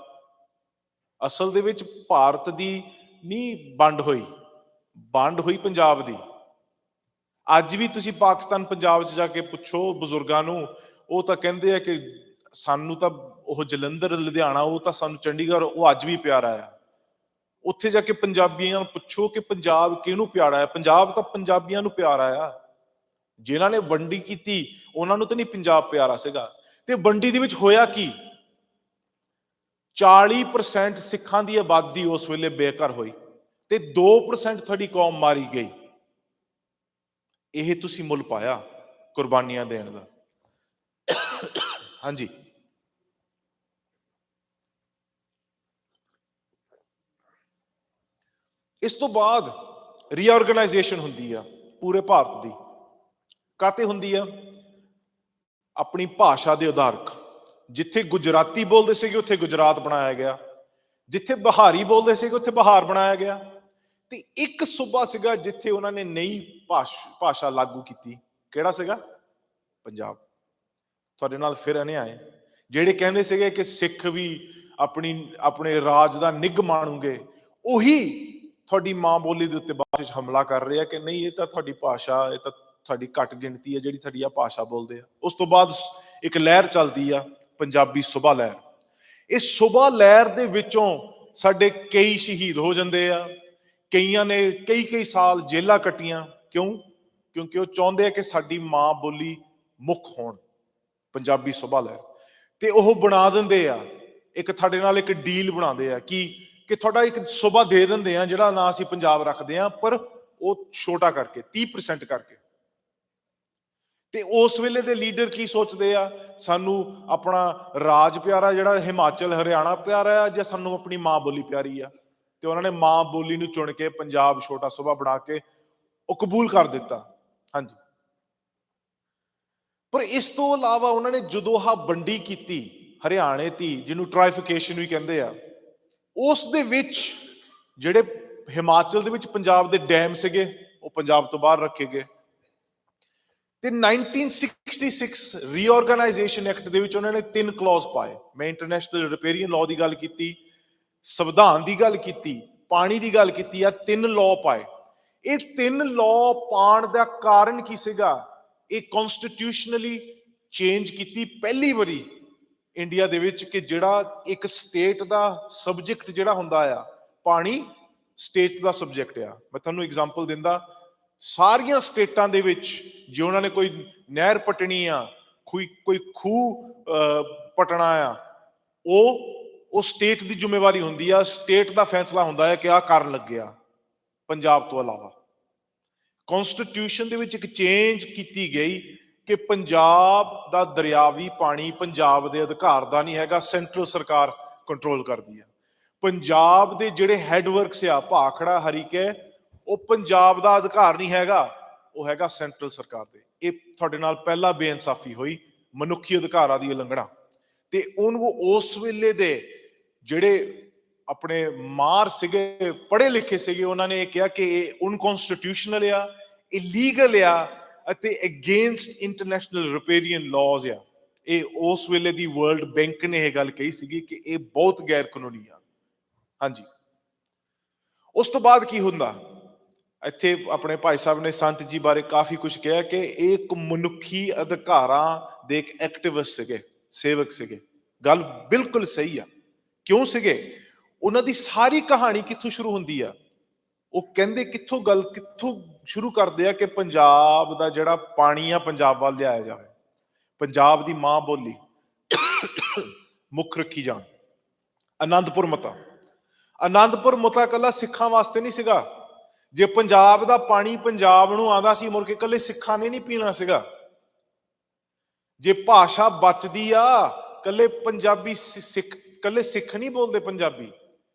Speaker 5: ਅਸਲ ਦੇ ਵਿੱਚ ਭਾਰਤ ਦੀ ਨਹੀਂ ਵੰਡ ਹੋਈ ਪੰਜਾਬ ਦੀ। ਅੱਜ ਵੀ ਤੁਸੀਂ ਪਾਕਿਸਤਾਨ ਪੰਜਾਬ 'ਚ ਜਾ ਕੇ ਪੁੱਛੋ ਬਜ਼ੁਰਗਾਂ ਨੂੰ, ਉਹ ਤਾਂ ਕਹਿੰਦੇ ਆ ਕਿ ਸਾਨੂੰ ਤਾਂ ਉਹ ਜਲੰਧਰ, ਲੁਧਿਆਣਾ, ਉਹ ਤਾਂ ਸਾਨੂੰ ਚੰਡੀਗੜ੍ਹ, ਉਹ ਅੱਜ ਵੀ ਪਿਆਰਾ ਆ। ਉੱਥੇ ਜਾ ਕੇ ਪੰਜਾਬੀਆਂ ਨੂੰ ਪੁੱਛੋ ਕਿ ਪੰਜਾਬ ਕਿਹਨੂੰ ਪਿਆਰਾ ਆ? ਪੰਜਾਬ ਤਾਂ ਪੰਜਾਬੀਆਂ ਨੂੰ ਪਿਆਰਾ ਆ। ਜਿਨ੍ਹਾਂ ਨੇ ਵੰਡੀ ਕੀਤੀ ਉਹਨਾਂ ਨੂੰ ਤਾਂ ਨਹੀਂ ਪੰਜਾਬ ਪਿਆਰਾ ਸੀਗਾ। ਤੇ ਵੰਡੀ ਦੇ ਵਿੱਚ ਹੋਇਆ ਕੀ? 40% ਸਿੱਖਾਂ ਦੀ ਆਬਾਦੀ ਉਸ ਵੇਲੇ ਬੇਘਰ ਹੋਈ, ਤੇ 2% ਤੁਹਾਡੀ ਕੌਮ ਮਾਰੀ ਗਈ। ਇਹ ਤੁਸੀਂ ਮੁੱਲ ਪਾਇਆ ਕੁਰਬਾਨੀਆਂ ਦੇਣ ਦਾ। ਹਾਂਜੀ, ਇਸ ਤੋਂ ਬਾਅਦ ਰੀਆਰਗਨਾਈਜੇਸ਼ਨ ਹੁੰਦੀ ਆ ਪੂਰੇ ਭਾਰਤ ਦੀ। ਕਾਤੇ ਹੁੰਦੀ ਆ? ਆਪਣੀ ਭਾਸ਼ਾ ਦੇ ਆਧਾਰਕ। ਜਿੱਥੇ ਗੁਜਰਾਤੀ ਬੋਲਦੇ ਸੀਗੇ ਉੱਥੇ ਗੁਜਰਾਤ ਬਣਾਇਆ ਗਿਆ, ਜਿੱਥੇ ਬਿਹਾਰੀ ਬੋਲਦੇ ਸੀਗੇ ਉੱਥੇ ਬਿਹਾਰ ਬਣਾਇਆ ਗਿਆ। ਤੇ ਇੱਕ ਸੂਬਾ ਸੀਗਾ ਜਿੱਥੇ ਉਹਨਾਂ ਨੇ ਨਈ ਭਾਸ਼ਾ ਲਾਗੂ ਕੀਤੀ। ਕਿਹੜਾ ਸੀਗਾ? ਪੰਜਾਬ। ਤੁਹਾਡੇ ਨਾਲ ਫਿਰ ਅਨਿਆਏ ਜਿਹੜੇ ਕਹਿੰਦੇ ਸੀਗੇ ਕਿ ਸਿੱਖ ਵੀ ਆਪਣੇ ਰਾਜ ਦਾ ਨਿੱਘ ਮਾਣੂਗੇ, ਉਹੀ ਤੁਹਾਡੀ ਮਾਂ ਬੋਲੀ ਦੇ ਉੱਤੇ ਬਾਅਦ ਵਿੱਚ ਹਮਲਾ ਕਰ ਰਹੇ ਆ ਕਿ ਨਹੀਂ, ਇਹ ਤਾਂ ਤੁਹਾਡੀ ਭਾਸ਼ਾ, ਇਹ ਤਾਂ ਤੁਹਾਡੀ ਘੱਟ ਗਿਣਤੀ ਹੈ ਜਿਹੜੀ ਤੁਹਾਡੀ ਆ ਭਾਸ਼ਾ ਬੋਲਦੇ ਆ। ਉਸ ਤੋਂ ਬਾਅਦ ਇੱਕ ਲਹਿਰ ਚੱਲਦੀ ਆ, ਪੰਜਾਬੀ ਸੁਭਾ ਲਹਿਰ। ਇਸ ਸੁਭਾ ਲਹਿਰ ਦੇ ਵਿੱਚੋਂ ਸਾਡੇ ਕਈ ਸ਼ਹੀਦ ਹੋ ਜਾਂਦੇ ਆ, ਕਈਆਂ ਨੇ ਕਈ ਸਾਲ ਜੇਲਾਂ ਕੱਟੀਆਂ। ਕਿਉਂ? ਕਿਉਂਕਿ ਉਹ ਚਾਹੁੰਦੇ ਆ ਕਿ ਸਾਡੀ ਮਾਂ ਬੋਲੀ ਮੁੱਖ ਹੋਣ, ਪੰਜਾਬੀ ਸੁਭਾ ਲਹਿਰ। ਤੇ ਉਹ ਬਣਾ ਦਿੰਦੇ ਆ ਇੱਕ ਤੁਹਾਡੇ ਨਾਲ ਇੱਕ ਡੀਲ ਬਣਾਉਂਦੇ ਆ ਕਿ ਕਿ ਤੁਹਾਡਾ ਇੱਕ ਸੂਬਾ ਦੇ ਦਿੰਦੇ ਆ ਜਿਹੜਾ ਨਾਂ ਅਸੀਂ ਪੰਜਾਬ ਰੱਖਦੇ ਆ, ਪਰ ਉਹ ਛੋਟਾ ਕਰਕੇ 30% ਕਰਕੇ। ਤੇ ਉਸ ਵੇਲੇ ਦੇ ਲੀਡਰ ਕੀ ਸੋਚਦੇ ਆ, ਸਾਨੂੰ ਆਪਣਾ ਰਾਜ ਪਿਆਰਾ ਜਿਹੜਾ ਹਿਮਾਚਲ ਹਰਿਆਣਾ ਪਿਆਰਾ ਆ, ਜਾਂ ਸਾਨੂੰ ਆਪਣੀ ਮਾਂ ਬੋਲੀ ਪਿਆਰੀ ਆ। ਤੇ ਉਹਨਾਂ ਨੇ ਮਾਂ ਬੋਲੀ ਨੂੰ ਚੁਣ ਕੇ ਪੰਜਾਬ ਛੋਟਾ ਸੂਬਾ ਬਣਾ ਕੇ ਉਹ ਕਬੂਲ ਕਰ ਦਿੱਤਾ। ਹਾਂਜੀ, ਪਰ ਇਸ ਤੋਂ ਇਲਾਵਾ ਉਹਨਾਂ ਨੇ ਜਦੋਂ ਆਹ ਵੰਡੀ ਕੀਤੀ ਹਰਿਆਣੇ ਦੀ, ਜਿਹਨੂੰ ਟ੍ਰਾਈਫਿਕੇਸ਼ਨ ਵੀ ਕਹਿੰਦੇ ਆ, ਉਸ ਦੇ ਵਿੱਚ ਜਿਹੜੇ ਹਿਮਾਚਲ ਦੇ ਵਿੱਚ ਪੰਜਾਬ ਦੇ ਡੈਮ ਸੀਗੇ ਉਹ ਪੰਜਾਬ ਤੋਂ ਬਾਹਰ ਰੱਖੇ ਗਏ। ਤੇ 1966 ਰੀਆਰਗੇਨਾਈਜੇਸ਼ਨ ਐਕਟ ਦੇ ਵਿੱਚ ਉਹਨਾਂ ਨੇ 3 ਕਲੌਜ਼ ਪਾਏ। ਮੈਂ ਇੰਟਰਨੈਸ਼ਨਲ ਰਿਪੇਰੀਅਨ ਲਾਅ ਦੀ ਗੱਲ ਕੀਤੀ, ਸੰਵਿਧਾਨ ਦੀ ਗੱਲ ਕੀਤੀ, ਪਾਣੀ ਦੀ ਗੱਲ ਕੀਤੀ ਆ। 3 ਲਾਅ ਪਾਏ। ਇਹ 3 ਲਾਅ ਪਾਉਣ ਦਾ ਕਾਰਨ ਕੀ ਸੀਗਾ? ਇਹ ਕਨਸਟੀਟਿਊਸ਼ਨਲੀ ਚੇਂਜ ਕੀਤੀ ਪਹਿਲੀ ਵਾਰੀ ਇੰਡੀਆ ਦੇ ਵਿੱਚ, ਕਿ ਜਿਹੜਾ ਇੱਕ ਸਟੇਟ ਦਾ ਸਬਜੈਕਟ ਜਿਹੜਾ ਹੁੰਦਾ ਆ, ਪਾਣੀ ਸਟੇਟ ਦਾ ਸਬਜੈਕਟ ਆ। ਮੈਂ ਤੁਹਾਨੂੰ ਐਗਜ਼ਾਮਪਲ ਦਿੰਦਾ, ਸਾਰੀਆਂ ਸਟੇਟਾਂ ਦੇ ਵਿੱਚ ਜੇ ਉਹਨਾਂ ਨੇ ਕੋਈ ਨਹਿਰ ਪਟਣੀ ਆ, ਕੋਈ ਖੂਹ ਪਟਣਾ ਆ, ਉਹ ਸਟੇਟ ਦੀ ਜ਼ਿੰਮੇਵਾਰੀ ਹੁੰਦੀ ਆ। ਸਟੇਟ ਦਾ ਫੈਸਲਾ ਹੁੰਦਾ ਹੈ ਕਿ ਆਹ ਕਰਨ ਲੱਗਿਆ। ਪੰਜਾਬ ਤੋਂ ਇਲਾਵਾ ਕਨਸਟੀਟਿਊਸ਼ਨ ਦੇ ਵਿੱਚ ਇੱਕ ਚੇਂਜ ਕੀਤੀ ਗਈ ਕਿ ਪੰਜਾਬ ਦਾ ਦਰਿਆਵੀ ਪਾਣੀ ਪੰਜਾਬ ਦੇ ਅਧਿਕਾਰ ਦਾ ਨਹੀਂ ਹੈਗਾ, ਸੈਂਟਰਲ ਸਰਕਾਰ ਕੰਟਰੋਲ ਕਰਦੀ ਆ। ਪੰਜਾਬ ਦੇ ਜਿਹੜੇ ਹੈਡਵਰਕਸ ਆ, ਭਾਖੜਾ, ਹਰੀਕੇ, ਉਹ ਪੰਜਾਬ ਦਾ ਅਧਿਕਾਰ ਨਹੀਂ ਹੈਗਾ, ਉਹ ਹੈਗਾ ਸੈਂਟਰਲ ਸਰਕਾਰ ਦੇ। ਇਹ ਤੁਹਾਡੇ ਨਾਲ ਪਹਿਲਾ ਬੇਇਨਸਾਫੀ ਹੋਈ, ਮਨੁੱਖੀ ਅਧਿਕਾਰਾਂ ਦੀ ਉਲੰਘਣਾ। ਤੇ ਉਹਨੂੰ ਉਸ ਵੇਲੇ ਦੇ ਜਿਹੜੇ ਆਪਣੇ ਮਾਰ ਸੀਗੇ, ਪੜ੍ਹੇ ਲਿਖੇ ਸੀਗੇ, ਉਹਨਾਂ ਨੇ ਇਹ ਕਿਹਾ ਕਿ ਇਹ ਅਨਕਨਸਟੀਟਿਊਸ਼ਨਲ ਆ, ਇਲੀਗਲ ਆ ਅਤੇ ਅਗੇਂਸਟ ਇੰਟਰਨੈਸ਼ਨਲ ਰਿਪੇਰੀਅਨ ਲਾਜ਼ ਆ। ਇਹ ਉਸ ਵੇਲੇ ਦੀ ਵਰਲਡ ਬੈਂਕ ਨੇ ਇਹ ਗੱਲ ਕਹੀ ਸੀਗੀ ਕਿ ਇਹ ਬਹੁਤ ਗੈਰ ਕਾਨੂੰਨੀ ਆ। ਹਾਂਜੀ, ਉਸ ਤੋਂ ਬਾਅਦ ਕੀ ਹੁੰਦਾ? ਇੱਥੇ ਆਪਣੇ ਭਾਈ ਸਾਹਿਬ ਨੇ ਸੰਤ ਜੀ ਬਾਰੇ ਕਾਫੀ ਕੁਝ ਕਿਹਾ ਕਿ ਇਹ ਇੱਕ ਮਨੁੱਖੀ ਅਧਿਕਾਰਾਂ ਦੇ ਇੱਕ ਐਕਟਿਵਿਸਟ ਸੀਗੇ, ਸੇਵਕ ਸੀਗੇ। ਗੱਲ ਬਿਲਕੁਲ ਸਹੀ ਆ। ਕਿਉਂ ਸੀਗੇ? ਉਹਨਾਂ ਦੀ ਸਾਰੀ ਕਹਾਣੀ ਕਿੱਥੋਂ ਸ਼ੁਰੂ ਹੁੰਦੀ ਆ? ਉਹ ਕਹਿੰਦੇ ਕਿੱਥੋਂ ਸ਼ੁਰੂ ਕਰਦੇ ਆ ਕਿ ਪੰਜਾਬ ਦਾ ਜਿਹੜਾ ਪਾਣੀ ਆ ਪੰਜਾਬ ਵੱਲ ਲਿਆਇਆ ਜਾਵੇ, ਪੰਜਾਬ ਦੀ ਮਾਂ ਬੋਲੀ ਮੁੱਖ ਰੱਖੀ ਜਾਣ। ਆਨੰਦਪੁਰ ਮਤਾ ਇਕੱਲਾ ਸਿੱਖਾਂ ਵਾਸਤੇ ਨਹੀਂ ਸੀਗਾ। ਜੇ ਪੰਜਾਬ ਦਾ ਪਾਣੀ ਪੰਜਾਬ ਨੂੰ ਆਉਂਦਾ ਸੀ, ਮੁੜ ਕੇ ਇਕੱਲੇ ਸਿੱਖਾਂ ਨੇ ਨਹੀਂ ਪੀਣਾ ਸੀਗਾ। ਜੇ ਭਾਸ਼ਾ ਬਚਦੀ ਆ, ਇਕੱਲੇ ਪੰਜਾਬੀ ਇਕੱਲੇ ਸਿੱਖ ਨਹੀਂ ਬੋਲਦੇ ਪੰਜਾਬੀ।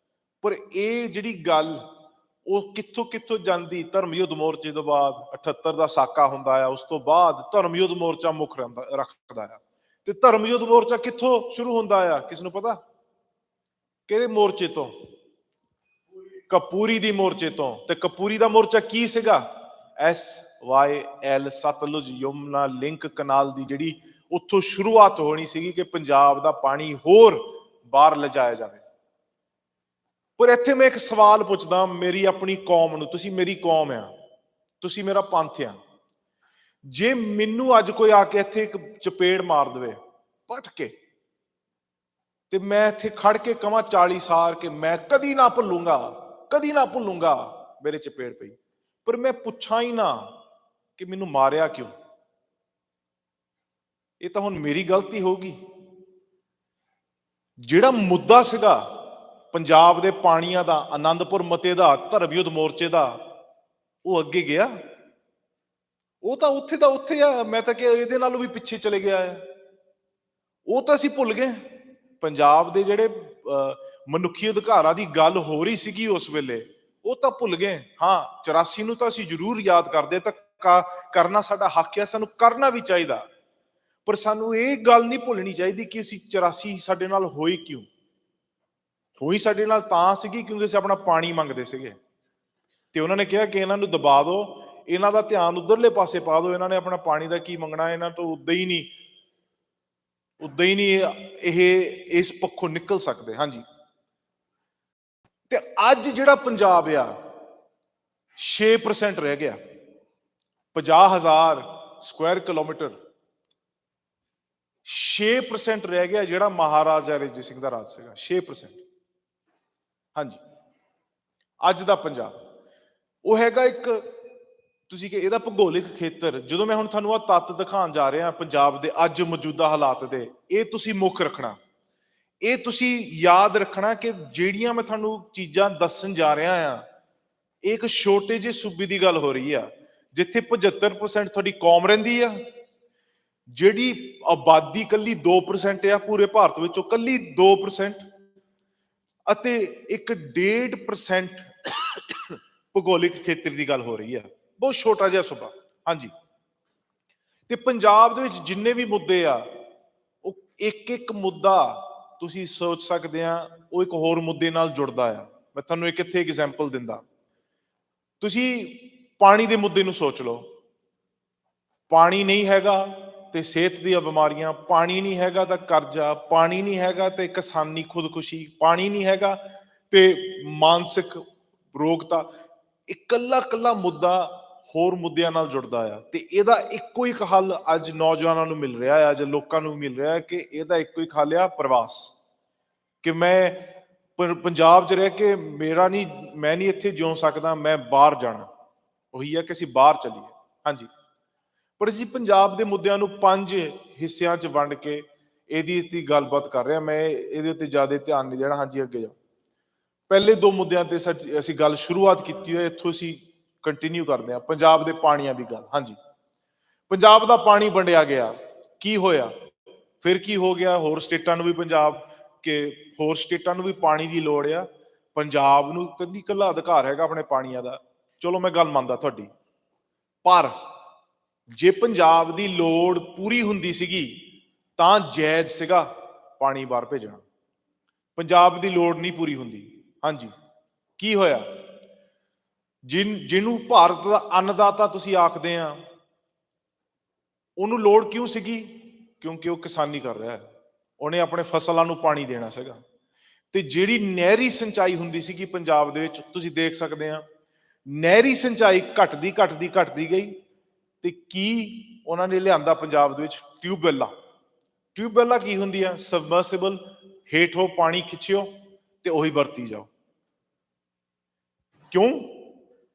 Speaker 5: ਪਰ ਇਹ ਜਿਹੜੀ ਗੱਲ ਉਹ ਕਿੱਥੋਂ ਜਾਂਦੀ? ਧਰਮ ਯੁੱਧ ਮੋਰਚੇ ਤੋਂ ਬਾਅਦ 78 ਦਾ ਸਾਕਾ ਹੁੰਦਾ ਆ, ਉਸ ਤੋਂ ਬਾਅਦ ਧਰਮ ਯੁੱਧ ਮੋਰਚਾ ਮੁੱਖ ਰੱਖਦਾ ਆ। ਤੇ ਧਰਮ ਯੁੱਧ ਮੋਰਚਾ ਕਿੱਥੋਂ ਸ਼ੁਰੂ ਹੁੰਦਾ ਆ? ਕਿਸ ਨੂੰ ਪਤਾ? ਕਿਹੜੇ ਮੋਰਚੇ ਤੋਂ? ਕਪੂਰੀ ਦੀ ਮੋਰਚੇ ਤੋਂ। ਤੇ ਕਪੂਰੀ ਦਾ ਮੋਰਚਾ ਕੀ ਸੀਗਾ? SYL, ਸਤਲੁਜ ਯਮੁਨਾ ਲਿੰਕ ਕਨਾਲ ਦੀ ਜਿਹੜੀ ਉੱਥੋਂ ਸ਼ੁਰੂਆਤ ਹੋਣੀ ਸੀਗੀ ਕਿ ਪੰਜਾਬ ਦਾ ਪਾਣੀ ਹੋਰ ਬਾਹਰ ਲਿਜਾਇਆ ਜਾਵੇ। ਪਰ ਇੱਥੇ ਮੈਂ ਇੱਕ ਸਵਾਲ ਪੁੱਛਦਾ ਮੇਰੀ ਆਪਣੀ ਕੌਮ ਨੂੰ। ਤੁਸੀਂ ਮੇਰੀ ਕੌਮ ਆ, ਤੁਸੀਂ ਮੇਰਾ ਪੰਥ ਆ। ਜੇ ਮੈਨੂੰ ਅੱਜ ਕੋਈ ਆ ਕੇ ਇੱਥੇ ਇੱਕ ਚਪੇੜ ਮਾਰ ਦੇਵੇ ਪੱਟ ਕੇ, ਤੇ ਮੈਂ ਇੱਥੇ ਖੜ ਕੇ ਕਵਾਂ 40 ਸਾਲ ਕਿ ਮੈਂ ਕਦੀ ਨਾ ਭੁੱਲੂੰਗਾ ਮੇਰੇ ਚਪੇੜ ਪਈ, ਪਰ ਮੈਂ ਪੁੱਛਾਂ ਹੀ ਨਾ ਕਿ ਮੈਨੂੰ ਮਾਰਿਆ ਕਿਉਂ, ਇਹ ਤਾਂ ਹੁਣ ਮੇਰੀ ਗਲਤੀ ਹੋਊਗੀ। ਜਿਹੜਾ ਮੁੱਦਾ ਸੀਗਾ ਪੰਜਾਬ ਦੇ ਪਾਣੀਆਂ ਦਾ, ਆਨੰਦਪੁਰ ਮਤੇ ਦਾ, ਧਰਮ ਯੁੱਧ ਮੋਰਚੇ ਦਾ, ਉਹ ਅੱਗੇ ਗਿਆ। ਉਹ ਤਾਂ ਉੱਥੇ ਦਾ ਉੱਥੇ ਆ। ਮੈਂ ਤਾਂ ਕਿ ਇਹਦੇ ਨਾਲੋਂ ਵੀ ਪਿੱਛੇ ਚਲੇ ਗਿਆ ਹੈ। ਉਹ ਤਾਂ ਅਸੀਂ ਭੁੱਲ ਗਏ। ਪੰਜਾਬ ਦੇ ਜਿਹੜੇ ਮਨੁੱਖੀ ਅਧਿਕਾਰਾਂ ਦੀ ਗੱਲ ਹੋ ਰਹੀ ਸੀਗੀ ਉਸ ਵੇਲੇ, ਉਹ ਤਾਂ ਭੁੱਲ ਗਏ। ਹਾਂ, 84 ਨੂੰ ਤਾਂ ਅਸੀਂ ਜ਼ਰੂਰ ਯਾਦ ਕਰਦੇ, ਤਾਂ ਕਰਨਾ ਸਾਡਾ ਹੱਕ ਹੈ, ਸਾਨੂੰ ਕਰਨਾ ਵੀ ਚਾਹੀਦਾ। ਪਰ ਸਾਨੂੰ ਇਹ ਗੱਲ ਨਹੀਂ ਭੁੱਲਣੀ ਚਾਹੀਦੀ ਕਿ ਅਸੀਂ 84 ਸਾਡੇ ਨਾਲ ਹੋਈ ਕਿਉਂ। ਹੋਈ ਸਾਡੇ ਨਾਲ ਤਾਂ ਸੀਗੀ ਕਿਉਂਕਿ ਅਸੀਂ ਆਪਣਾ ਪਾਣੀ ਮੰਗਦੇ ਸੀਗੇ, ਤੇ ਉਹਨਾਂ ਨੇ ਕਿਹਾ ਕਿ ਇਹਨਾਂ ਨੂੰ ਦਬਾ ਦਿਓ, ਇਹਨਾਂ ਦਾ ਧਿਆਨ ਉਧਰਲੇ ਪਾਸੇ ਪਾ ਦਿਓ। ਇਹਨਾਂ ਨੇ ਆਪਣਾ ਪਾਣੀ ਦਾ ਕੀ ਮੰਗਣਾ, ਇਹਨਾਂ ਤੋਂ ਉਦਾਂ ਹੀ ਨਹੀਂ ਇਹ ਇਸ ਪੱਖੋਂ ਨਿਕਲ ਸਕਦੇ। ਹਾਂਜੀ, ਤੇ ਅੱਜ ਜਿਹੜਾ ਪੰਜਾਬ ਆ 6% ਰਹਿ ਗਿਆ। 50,000 ਸਕੁਆਇਰ ਕਿਲੋਮੀਟਰ 6% ਰਹਿ ਗਿਆ, ਜਿਹੜਾ ਮਹਾਰਾਜਾ ਰਣਜੀਤ ਸਿੰਘ ਦਾ ਰਾਜ ਸੀਗਾ। 6%। ਹਾਂਜੀ, ਅੱਜ ਦਾ ਪੰਜਾਬ ਉਹ ਹੈਗਾ ਇੱਕ, ਤੁਸੀਂ ਕਿ ਇਹਦਾ ਭੂਗੋਲਿਕ ਖੇਤਰ। ਜਦੋਂ ਮੈਂ ਹੁਣ ਤੁਹਾਨੂੰ ਆਹ ਤੱਤ ਦਿਖਾਉਣ ਜਾ ਰਿਹਾ ਪੰਜਾਬ ਦੇ ਅੱਜ ਮੌਜੂਦਾ ਹਾਲਾਤ ਦੇ, ਇਹ ਤੁਸੀਂ ਮੁੱਖ ਰੱਖਣਾ। ਇਹ ਤੁਸੀਂ ਯਾਦ ਰੱਖਣਾ ਕਿ ਜਿਹੜੀਆਂ ਮੈਂ ਤੁਹਾਨੂੰ ਚੀਜ਼ਾਂ ਦੱਸਣ ਜਾ ਰਿਹਾ ਆ, ਇਹ ਇੱਕ ਛੋਟੇ ਜਿਹੇ ਸੂਬੇ ਦੀ ਗੱਲ ਹੋ ਰਹੀ ਆ ਜਿੱਥੇ 75% ਤੁਹਾਡੀ ਕੌਮ ਰਹਿੰਦੀ ਆ, ਜਿਹੜੀ ਆਬਾਦੀ ਕੱਲੀ 2% ਆ ਪੂਰੇ ਭਾਰਤ ਵਿੱਚੋਂ, ਕੱਲੀ 2%, ਅਤੇ ਇੱਕ 1.5% ਭੂਗੋਲਿਕ ਖੇਤਰ ਦੀ ਗੱਲ ਹੋ ਰਹੀ ਆ, ਬਹੁਤ ਛੋਟਾ ਜਿਹਾ ਸੂਬਾ। ਹਾਂਜੀ, ਤੇ ਪੰਜਾਬ ਦੇ ਵਿੱਚ ਜਿੰਨੇ ਵੀ ਮੁੱਦੇ ਆ, ਉਹ ਇੱਕ ਇੱਕ ਮੁੱਦਾ ਤੁਸੀਂ ਸੋਚ ਸਕਦੇ ਆ ਉਹ ਇੱਕ ਹੋਰ ਮੁੱਦੇ ਨਾਲ ਜੁੜਦਾ ਆ। ਮੈਂ ਤੁਹਾਨੂੰ ਇੱਕ ਇੱਥੇ ਐਗਜ਼ਾਮਪਲ ਦਿੰਦਾ। ਤੁਸੀਂ ਪਾਣੀ ਦੇ ਮੁੱਦੇ ਨੂੰ ਸੋਚ ਲਓ। ਪਾਣੀ ਨਹੀਂ ਹੈਗਾ ਤੇ ਸਿਹਤ ਦੀਆਂ ਬਿਮਾਰੀਆਂ, ਪਾਣੀ ਨਹੀਂ ਹੈਗਾ ਤਾਂ ਕਰਜ਼ਾ, ਪਾਣੀ ਨਹੀਂ ਹੈਗਾ ਤੇ ਕਿਸਾਨੀ ਖੁਦਕੁਸ਼ੀ, ਪਾਣੀ ਨਹੀਂ ਹੈਗਾ ਤੇ ਮਾਨਸਿਕ ਰੋਗਤਾ। ਇਕੱਲਾ ਇਕੱਲਾ ਮੁੱਦਾ ਹੋਰ ਮੁੱਦਿਆਂ ਨਾਲ ਜੁੜਦਾ ਆ, ਤੇ ਇਹਦਾ ਇੱਕੋ ਇੱਕ ਹੱਲ ਅੱਜ ਨੌਜਵਾਨਾਂ ਨੂੰ ਮਿਲ ਰਿਹਾ ਹੈ, ਅੱਜ ਲੋਕਾਂ ਨੂੰ ਮਿਲ ਰਿਹਾ ਹੈ ਕਿ ਇਹਦਾ ਇੱਕੋ ਇੱਕ ਹੱਲ ਆ ਪ੍ਰਵਾਸ। ਕਿ ਮੈਂ ਪੰਜਾਬ 'ਚ ਰਹਿ ਕੇ ਮੈਂ ਨਹੀਂ ਇੱਥੇ ਜਿਉ ਸਕਦਾ, ਮੈਂ ਬਾਹਰ ਜਾਣਾ। ਉਹੀ ਆ ਕਿ ਅਸੀਂ ਬਾਹਰ ਚੱਲੀਏ। ਹਾਂਜੀ, ਪਰ ਅਸੀਂ ਪੰਜਾਬ ਦੇ ਮੁੱਦਿਆਂ ਨੂੰ 5 ਹਿੱਸਿਆਂ 'ਚ ਵੰਡ ਕੇ ਇਹਦੀ ਉੱਤੇ ਗੱਲਬਾਤ ਕਰ ਰਹੇ ਹਾਂ। ਮੈਂ ਇਹਦੇ ਉੱਤੇ ਜ਼ਿਆਦਾ ਧਿਆਨ ਨਹੀਂ ਦੇਣਾ। ਹਾਂਜੀ, ਅੱਗੇ ਜਾਓ। ਪਹਿਲੇ 2 ਮੁੱਦਿਆਂ ਤੇ ਅਸੀਂ ਗੱਲ ਸ਼ੁਰੂਆਤ ਕੀਤੀ ਹੋਈ, ਇੱਥੋਂ ਅਸੀਂ ਕੰਟੀਨਿਊ ਕਰਦੇ ਹਾਂ। ਪੰਜਾਬ ਦੇ ਪਾਣੀਆਂ ਦੀ ਗੱਲ। ਹਾਂਜੀ, ਪੰਜਾਬ ਦਾ ਪਾਣੀ ਵੰਡਿਆ ਗਿਆ, ਕੀ ਹੋਇਆ ਫਿਰ? ਕੀ ਹੋ ਗਿਆ? ਹੋਰ ਸਟੇਟਾਂ ਨੂੰ ਵੀ ਹੋਰ ਸਟੇਟਾਂ ਨੂੰ ਵੀ ਪਾਣੀ ਦੀ ਲੋੜ ਆ, ਪੰਜਾਬ ਨੂੰ ਤਾਂ ਨਹੀਂ ਇਕੱਲਾ ਅਧਿਕਾਰ ਹੈਗਾ ਆਪਣੇ ਪਾਣੀਆਂ ਦਾ। ਚਲੋ, ਮੈਂ ਗੱਲ ਮੰਨਦਾ ਤੁਹਾਡੀ, ਪਰ ਜੇ ਪੰਜਾਬ ਦੀ ਲੋੜ ਪੂਰੀ ਹੁੰਦੀ ਸੀਗੀ ਤਾਂ ਜਾਇਜ਼ ਸੀਗਾ ਪਾਣੀ ਬਾਹਰ ਭੇਜਣਾ। ਪੰਜਾਬ ਦੀ ਲੋੜ ਨਹੀਂ ਪੂਰੀ ਹੁੰਦੀ। ਹਾਂਜੀ, ਕੀ ਹੋਇਆ? ਜਿਹਨੂੰ ਭਾਰਤ ਦਾ ਅੰਨਦਾਤਾ ਤੁਸੀਂ ਆਖਦੇ ਆ, ਉਹਨੂੰ ਲੋੜ ਕਿਉਂ ਸੀਗੀ? ਕਿਉਂਕਿ ਉਹ ਕਿਸਾਨੀ ਕਰ ਰਿਹਾ ਹੈ, ਉਹਨੇ ਆਪਣੇ ਫਸਲਾਂ ਨੂੰ ਪਾਣੀ ਦੇਣਾ ਸੀਗਾ। ਤੇ ਜਿਹੜੀ ਨਹਿਰੀ ਸਿੰਚਾਈ ਹੁੰਦੀ ਸੀਗੀ ਪੰਜਾਬ ਦੇ ਵਿੱਚ, ਤੁਸੀਂ ਦੇਖ ਸਕਦੇ ਆ ਨਹਿਰੀ ਸਿੰਚਾਈ ਘਟਦੀ ਗਈ। ਤੇ ਕੀ ਉਹਨਾਂ ਨੇ ਲਿਆਂਦਾ ਪੰਜਾਬ ਦੇ ਵਿੱਚ? ਟਿਊਬਵੈਲਾਂ ਕੀ ਹੁੰਦੀਆਂ? ਸਬਮਰਸੀਬਲ, ਹੇਠੋਂ ਪਾਣੀ ਖਿੱਚਿਓ ਤੇ ਉਹੀ ਵਰਤੀ ਜਾਓ।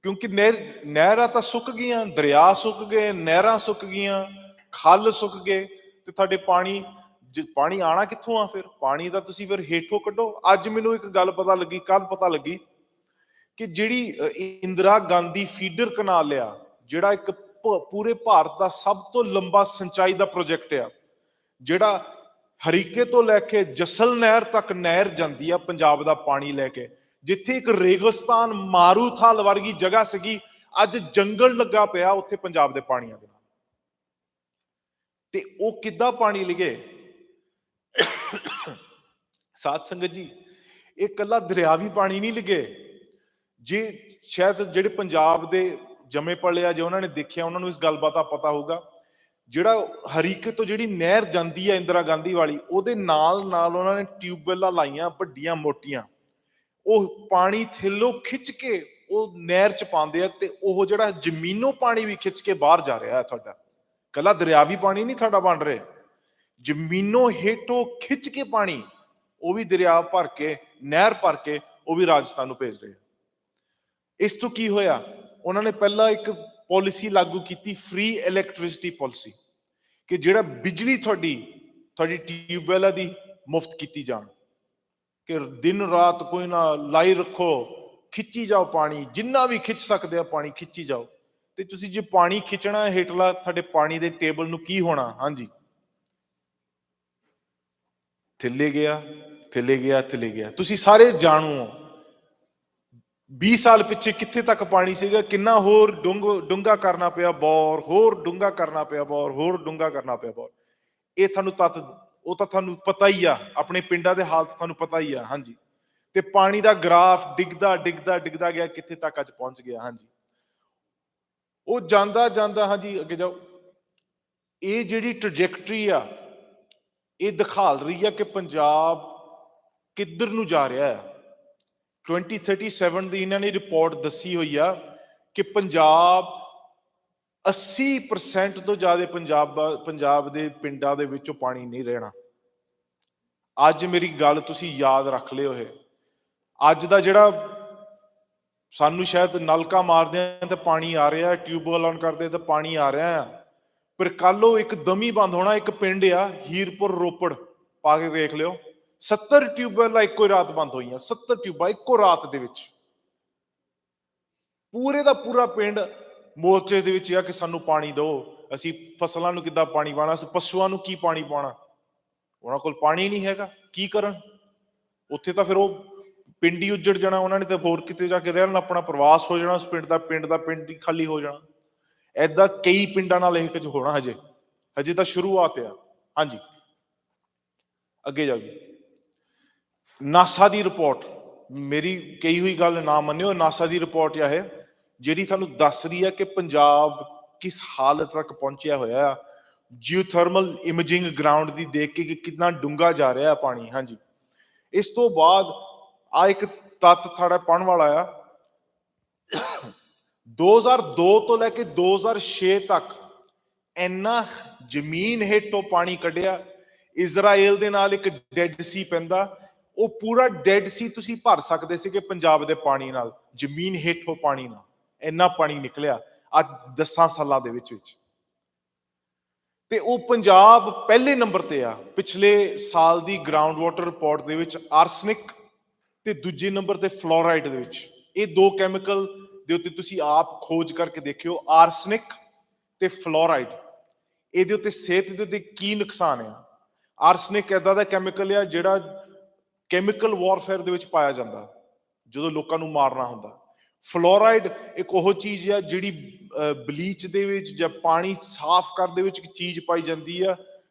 Speaker 5: ਕਿਉਂਕਿ ਨਹਿਰਾਂ ਤਾਂ ਸੁੱਕ ਗਈਆਂ, ਦਰਿਆ ਸੁੱਕ ਗਏ, ਨਹਿਰਾਂ ਸੁੱਕ ਗਈਆਂ, ਖੱਲ ਸੁੱਕ ਗਏ, ਤੇ ਤੁਹਾਡੇ ਪਾਣੀ ਆਣਾ ਕਿੱਥੋਂ ਆ? ਫਿਰ ਪਾਣੀ ਤਾਂ ਤੁਸੀਂ ਫਿਰ ਹੇਠੋਂ ਕੱਢੋ। ਅੱਜ ਮੈਨੂੰ ਇੱਕ ਗੱਲ ਕੱਲ ਪਤਾ ਲੱਗੀ ਕਿ ਜਿਹੜੀ ਇੰਦਰਾ ਗਾਂਧੀ ਫੀਡਰ ਕਨਾਲ ਆ, ਜਿਹੜਾ ਇੱਕ ਪੂਰੇ ਭਾਰਤ ਦਾ ਸਭ ਤੋਂ ਲੰਬਾ ਸਿੰਚਾਈ ਦਾ ਪ੍ਰੋਜੈਕਟ ਆ, ਜਿਹੜਾ ਹਰੀਕੇ ਤੋਂ ਲੈ ਕੇ ਜਸਲ ਨਹਿਰ ਤੱਕ ਨਹਿਰ ਜਾਂਦੀ ਆ ਪੰਜਾਬ ਦਾ ਪਾਣੀ ਲੈ ਕੇ। ਜਿੱਥੇ ਇੱਕ ਰੇਗਿਸਤਾਨ ਮਾਰੂਥਲ ਵਰਗੀ ਜਗ੍ਹਾ ਸੀਗੀ, ਅੱਜ ਜੰਗਲ ਲੱਗਾ ਪਿਆ ਉੱਥੇ ਪੰਜਾਬ ਦੇ ਪਾਣੀਆਂ ਦੇ ਨਾਲ। ਤੇ ਉਹ ਕਿੱਦਾਂ ਪਾਣੀ ਲਿਗੇ? ਸਾਧ ਸੰਗਤ ਜੀ, ਇਹ ਇਕੱਲਾ ਦਰਿਆਵੀ ਪਾਣੀ ਨਹੀਂ ਲਿਗੇ। ਜੇ ਸ਼ਾਇਦ ਜਿਹੜੇ ਪੰਜਾਬ ਦੇ ਜੰਮੇ ਪਲੇ ਆ, ਜੇ ਉਹਨਾਂ ਨੇ ਦੇਖਿਆ, ਉਹਨਾਂ ਨੂੰ ਇਸ ਗੱਲਬਾਤ ਦਾ ਪਤਾ ਹੋਊਗਾ। ਜਿਹੜਾ ਹਰੀਕੇ ਤੋਂ ਜਿਹੜੀ ਨਹਿਰ ਜਾਂਦੀ ਆ ਇੰਦਰਾ ਗਾਂਧੀ ਵਾਲੀ, ਉਹਦੇ ਨਾਲ ਉਹਨਾਂ ਨੇ ਟਿਊਬਵੈਲਾਂ ਲਾਈਆਂ ਵੱਡੀਆਂ ਮੋਟੀਆਂ। ਉਹ ਪਾਣੀ ਥੱਲੋਂ ਖਿੱਚ ਕੇ ਉਹ ਨਹਿਰ ਚ ਪਾਉਂਦੇ ਆ, ਤੇ ਉਹ ਜਿਹੜਾ ਜ਼ਮੀਨੋਂ ਪਾਣੀ ਵੀ ਖਿੱਚ ਕੇ ਬਾਹਰ ਜਾ ਰਿਹਾ ਹੈ ਤੁਹਾਡਾ। ਕੱਲਾ ਦਰਿਆਵੀ ਪਾਣੀ ਨਹੀਂ ਤੁਹਾਡਾ ਬਣ ਰਿਹਾ, ਜ਼ਮੀਨੋਂ ਹੇਠੋਂ ਖਿੱਚ ਕੇ ਪਾਣੀ, ਉਹ ਵੀ ਦਰਿਆ ਭਰ ਕੇ, ਨਹਿਰ ਭਰ ਕੇ, ਉਹ ਵੀ ਰਾਜਸਥਾਨ ਨੂੰ ਭੇਜ ਰਹੇ। ਇਸ ਤੋਂ ਕੀ ਹੋਇਆ? ਉਹਨਾਂ ਨੇ ਪਹਿਲਾਂ ਇੱਕ ਪਾਲਿਸੀ ਲਾਗੂ ਕੀਤੀ, ਫ੍ਰੀ ਇਲੈਕਟ੍ਰਿਸਿਟੀ ਪਾਲਿਸੀ, ਕਿ ਜਿਹੜਾ ਬਿਜਲੀ ਤੁਹਾਡੀ ਟਿਊਬਵੈਲਾਂ ਦੀ ਮੁਫਤ ਕੀਤੀ ਜਾਣ, ਕਿ ਦਿਨ ਰਾਤ ਕੋਈ ਨਾ ਲਾਈ ਰੱਖੋ, ਖਿੱਚੀ ਜਾਓ ਪਾਣੀ, ਜਿੰਨਾ ਵੀ ਖਿੱਚ ਸਕਦੇ ਆ ਪਾਣੀ ਖਿੱਚੀ ਜਾਓ। ਤੇ ਤੁਸੀਂ ਜੇ ਪਾਣੀ ਖਿੱਚਣਾ ਹੇਠਲਾ, ਤੁਹਾਡੇ ਪਾਣੀ ਦੇ ਟੇਬਲ ਨੂੰ ਕੀ ਹੋਣਾ? ਹਾਂਜੀ, ਥੱਲੇ ਗਿਆ। ਤੁਸੀਂ ਸਾਰੇ ਜਾਣੂ ਹੋ 20 ਸਾਲ ਪਿੱਛੇ ਕਿੱਥੇ ਤੱਕ ਪਾਣੀ ਸੀਗਾ, ਕਿੰਨਾ ਹੋਰ ਡੂੰਘਾ ਕਰਨਾ ਪਿਆ ਬੋਰ, ਹੋਰ ਡੂੰਘਾ ਕਰਨਾ ਪਿਆ ਬੋਰ। ਇਹ ਤੁਹਾਨੂੰ ਪਤਾ ਹੀ ਆ, ਆਪਣੇ ਪਿੰਡਾਂ ਦੇ ਹਾਲਤ ਤੁਹਾਨੂੰ ਪਤਾ ਹੀ ਆ। ਹਾਂਜੀ, ਤੇ ਪਾਣੀ ਦਾ ਗ੍ਰਾਫ ਡਿੱਗਦਾ ਗਿਆ, ਕਿੱਥੇ ਤੱਕ ਅੱਜ ਪਹੁੰਚ ਗਿਆ। ਹਾਂਜੀ, ਉਹ ਜਾਂਦਾ। ਹਾਂਜੀ, ਅੱਗੇ ਜਾਓ। ਇਹ ਜਿਹੜੀ ਟ੍ਰੈਜੈਕਟਰੀ ਆ, ਇਹ ਦਿਖਾ ਰਹੀ ਆ ਕਿ ਪੰਜਾਬ ਕਿੱਧਰ ਨੂੰ ਜਾ ਰਿਹਾ ਹੈ। 2037 ਦੀ ਇਹਨਾਂ ਨੇ ਰਿਪੋਰਟ ਦੱਸੀ ਹੋਈ ਆ ਕਿ ਪੰਜਾਬ 80% ਤੋਂ ਜ਼ਿਆਦਾ ਪੰਜਾਬ ਦੇ ਪਿੰਡਾਂ ਦੇ ਵਿੱਚੋਂ ਪਾਣੀ ਨਹੀਂ ਰਹਿਣਾ। ਅੱਜ ਮੇਰੀ ਗੱਲ ਤੁਸੀਂ ਯਾਦ ਰੱਖ ਲਿਓ। ਇਹ ਅੱਜ ਦਾ ਜਿਹੜਾ ਸਾਨੂੰ ਸ਼ਾਇਦ ਨਲਕਾ ਮਾਰਦੇ ਆ ਤੇ ਪਾਣੀ ਆ ਰਿਹਾ, ਟਿਊਬਵੈਲ ਆਨ ਕਰਦੇ ਤੇ ਪਾਣੀ ਆ ਰਿਹਾ ਆ, ਪਰ ਕੱਲ ਉਹ ਇੱਕ ਦਮੀ ਬੰਦ ਹੋਣਾ। ਇੱਕ ਪਿੰਡ ਆ ਹੀਰਪੁਰ, ਰੋਪੜ, ਪਾ ਕੇ ਦੇਖ ਲਿਓ, 70 ਟਿਊਬਵੈੱਲਾਂ ਇੱਕੋ ਹੀ ਰਾਤ ਬੰਦ ਹੋਈਆਂ। 70 ਟਿਊਬਾਂ ਇੱਕੋ ਰਾਤ ਦੇ ਵਿੱਚ। ਪੂਰੇ ਦਾ ਪੂਰਾ ਪਿੰਡ ਮੋਰਚੇ ਦੇ ਵਿੱਚ ਆ ਕਿ ਸਾਨੂੰ ਪਾਣੀ ਦਿਓ, ਅਸੀਂ ਫਸਲਾਂ ਨੂੰ ਕਿੱਦਾਂ ਪਾਣੀ ਪਾਉਣਾ, ਅਸੀਂ ਪਸ਼ੂਆਂ ਨੂੰ ਕੀ ਪਾਣੀ ਪਾਉਣਾ। ਉਹਨਾਂ ਕੋਲ ਪਾਣੀ ਨਹੀਂ ਹੈਗਾ, ਕੀ ਕਰਨ। ਉੱਥੇ ਤਾਂ ਫਿਰ ਉਹ ਪਿੰਡ ਹੀ ਉੱਜੜ ਜਾਣਾ, ਉਹਨਾਂ ਨੇ ਤਾਂ ਹੋਰ ਕਿਤੇ ਜਾ ਕੇ ਰਹਿਣ, ਆਪਣਾ ਪ੍ਰਵਾਸ ਹੋ ਜਾਣਾ ਉਸ ਪਿੰਡ ਦਾ ਪਿੰਡ ਹੀ ਖਾਲੀ ਹੋ ਜਾਣਾ। ਏਦਾਂ ਕਈ ਪਿੰਡਾਂ ਨਾਲ ਇਹ ਕੁਝ ਹੋਣਾ। ਹਜੇ ਤਾਂ ਸ਼ੁਰੂਆਤ ਆ। ਹਾਂਜੀ, ਅੱਗੇ ਜਾਓ ਜੀ। ਨਾਸਾ ਦੀ ਰਿਪੋਰਟ, ਮੇਰੀ ਕਹੀ ਹੋਈ ਗੱਲ ਨਾ ਮੰਨਿਓ, ਨਾਸਾ ਦੀ ਰਿਪੋਰਟ ਆ ਇਹ, ਜਿਹੜੀ ਸਾਨੂੰ ਦੱਸ ਰਹੀ ਹੈ ਕਿ ਪੰਜਾਬ ਕਿਸ ਹਾਲਤ ਤੱਕ ਪਹੁੰਚਿਆ ਹੋਇਆ ਆ। ਜਿਓਥਰਮਲ ਇਮੇਜਿੰਗ ਗਰਾਊਂਡ ਦੀ ਦੇਖ ਕੇ ਕਿ ਕਿੰਨਾ ਡੂੰਘਾ ਜਾ ਰਿਹਾ ਪਾਣੀ। ਹਾਂਜੀ, ਇਸ ਤੋਂ ਬਾਅਦ ਆ ਇੱਕ ਤੱਤ ਥੋੜਾ ਪੜ੍ਹਨ ਵਾਲਾ ਆ। 2002 ਤੋਂ ਲੈ ਕੇ 2006 ਤੱਕ ਇੰਨਾ ਜ਼ਮੀਨ ਹੇਠੋਂ ਪਾਣੀ ਕੱਢਿਆ। ਇਜ਼ਰਾਈਲ ਦੇ ਨਾਲ ਇੱਕ ਡੈਡ ਸੀ ਪੈਂਦਾ, ਉਹ ਪੂਰਾ ਡੈਡ ਸੀ ਤੁਸੀਂ ਭਰ ਸਕਦੇ ਸੀਗੇ ਪੰਜਾਬ ਦੇ ਪਾਣੀ ਨਾਲ, ਜ਼ਮੀਨ ਹੇਠੋਂ ਪਾਣੀ ਨਾਲ। ਇੰਨਾ ਪਾਣੀ ਨਿਕਲਿਆ ਅੱਜ 10 ਸਾਲਾਂ ਦੇ ਵਿੱਚ। ਤੇ ਉਹ ਪੰਜਾਬ ਪਹਿਲੇ ਨੰਬਰ ਤੇ ਆ ਪਿਛਲੇ ਸਾਲ ਦੀ ਗਰਾਊਂਡ ਵਾਟਰ ਰਿਪੋਰਟ ਦੇ ਵਿੱਚ, ਆਰਸਨਿਕ ਤੇ ਦੂਜੇ ਨੰਬਰ ਤੇ ਫਲੋਰਾਈਡ ਦੇ ਵਿੱਚ। ਇਹ ਦੋ ਕੈਮੀਕਲ ਦੇ ਉੱਤੇ ਤੁਸੀਂ ਆਪ ਖੋਜ ਕਰਕੇ ਦੇਖਿਓ, ਆਰਸਨਿਕ ਤੇ ਫਲੋਰਾਈਡ, ਇਹਦੇ ਉੱਤੇ ਸਿਹਤ ਦੇ ਉੱਤੇ ਕੀ ਨੁਕਸਾਨ ਆ। ਆਰਸਨਿਕ ਏਦਾਂ ਦਾ ਕੈਮੀਕਲ ਆ ਜਿਹੜਾ ਕੈਮੀਕਲ ਵਾਰਫੇਅਰ ਦੇ ਵਿੱਚ ਪਾਇਆ ਜਾਂਦਾ ਜਦੋਂ ਲੋਕਾਂ ਨੂੰ ਮਾਰਨਾ ਹੁੰਦਾ। ਫਲੋਰਾਈਡ ਇੱਕ ਉਹ ਚੀਜ਼ ਆ ਜਿਹੜੀ ਬਲੀਚ ਦੇ ਵਿੱਚ ਜਾਂ ਪਾਣੀ ਸਾਫ਼ ਕਰਨ ਦੇ ਵਿੱਚ ਇੱਕ ਚੀਜ਼ ਪਾਈ ਜਾਂਦੀ ਆ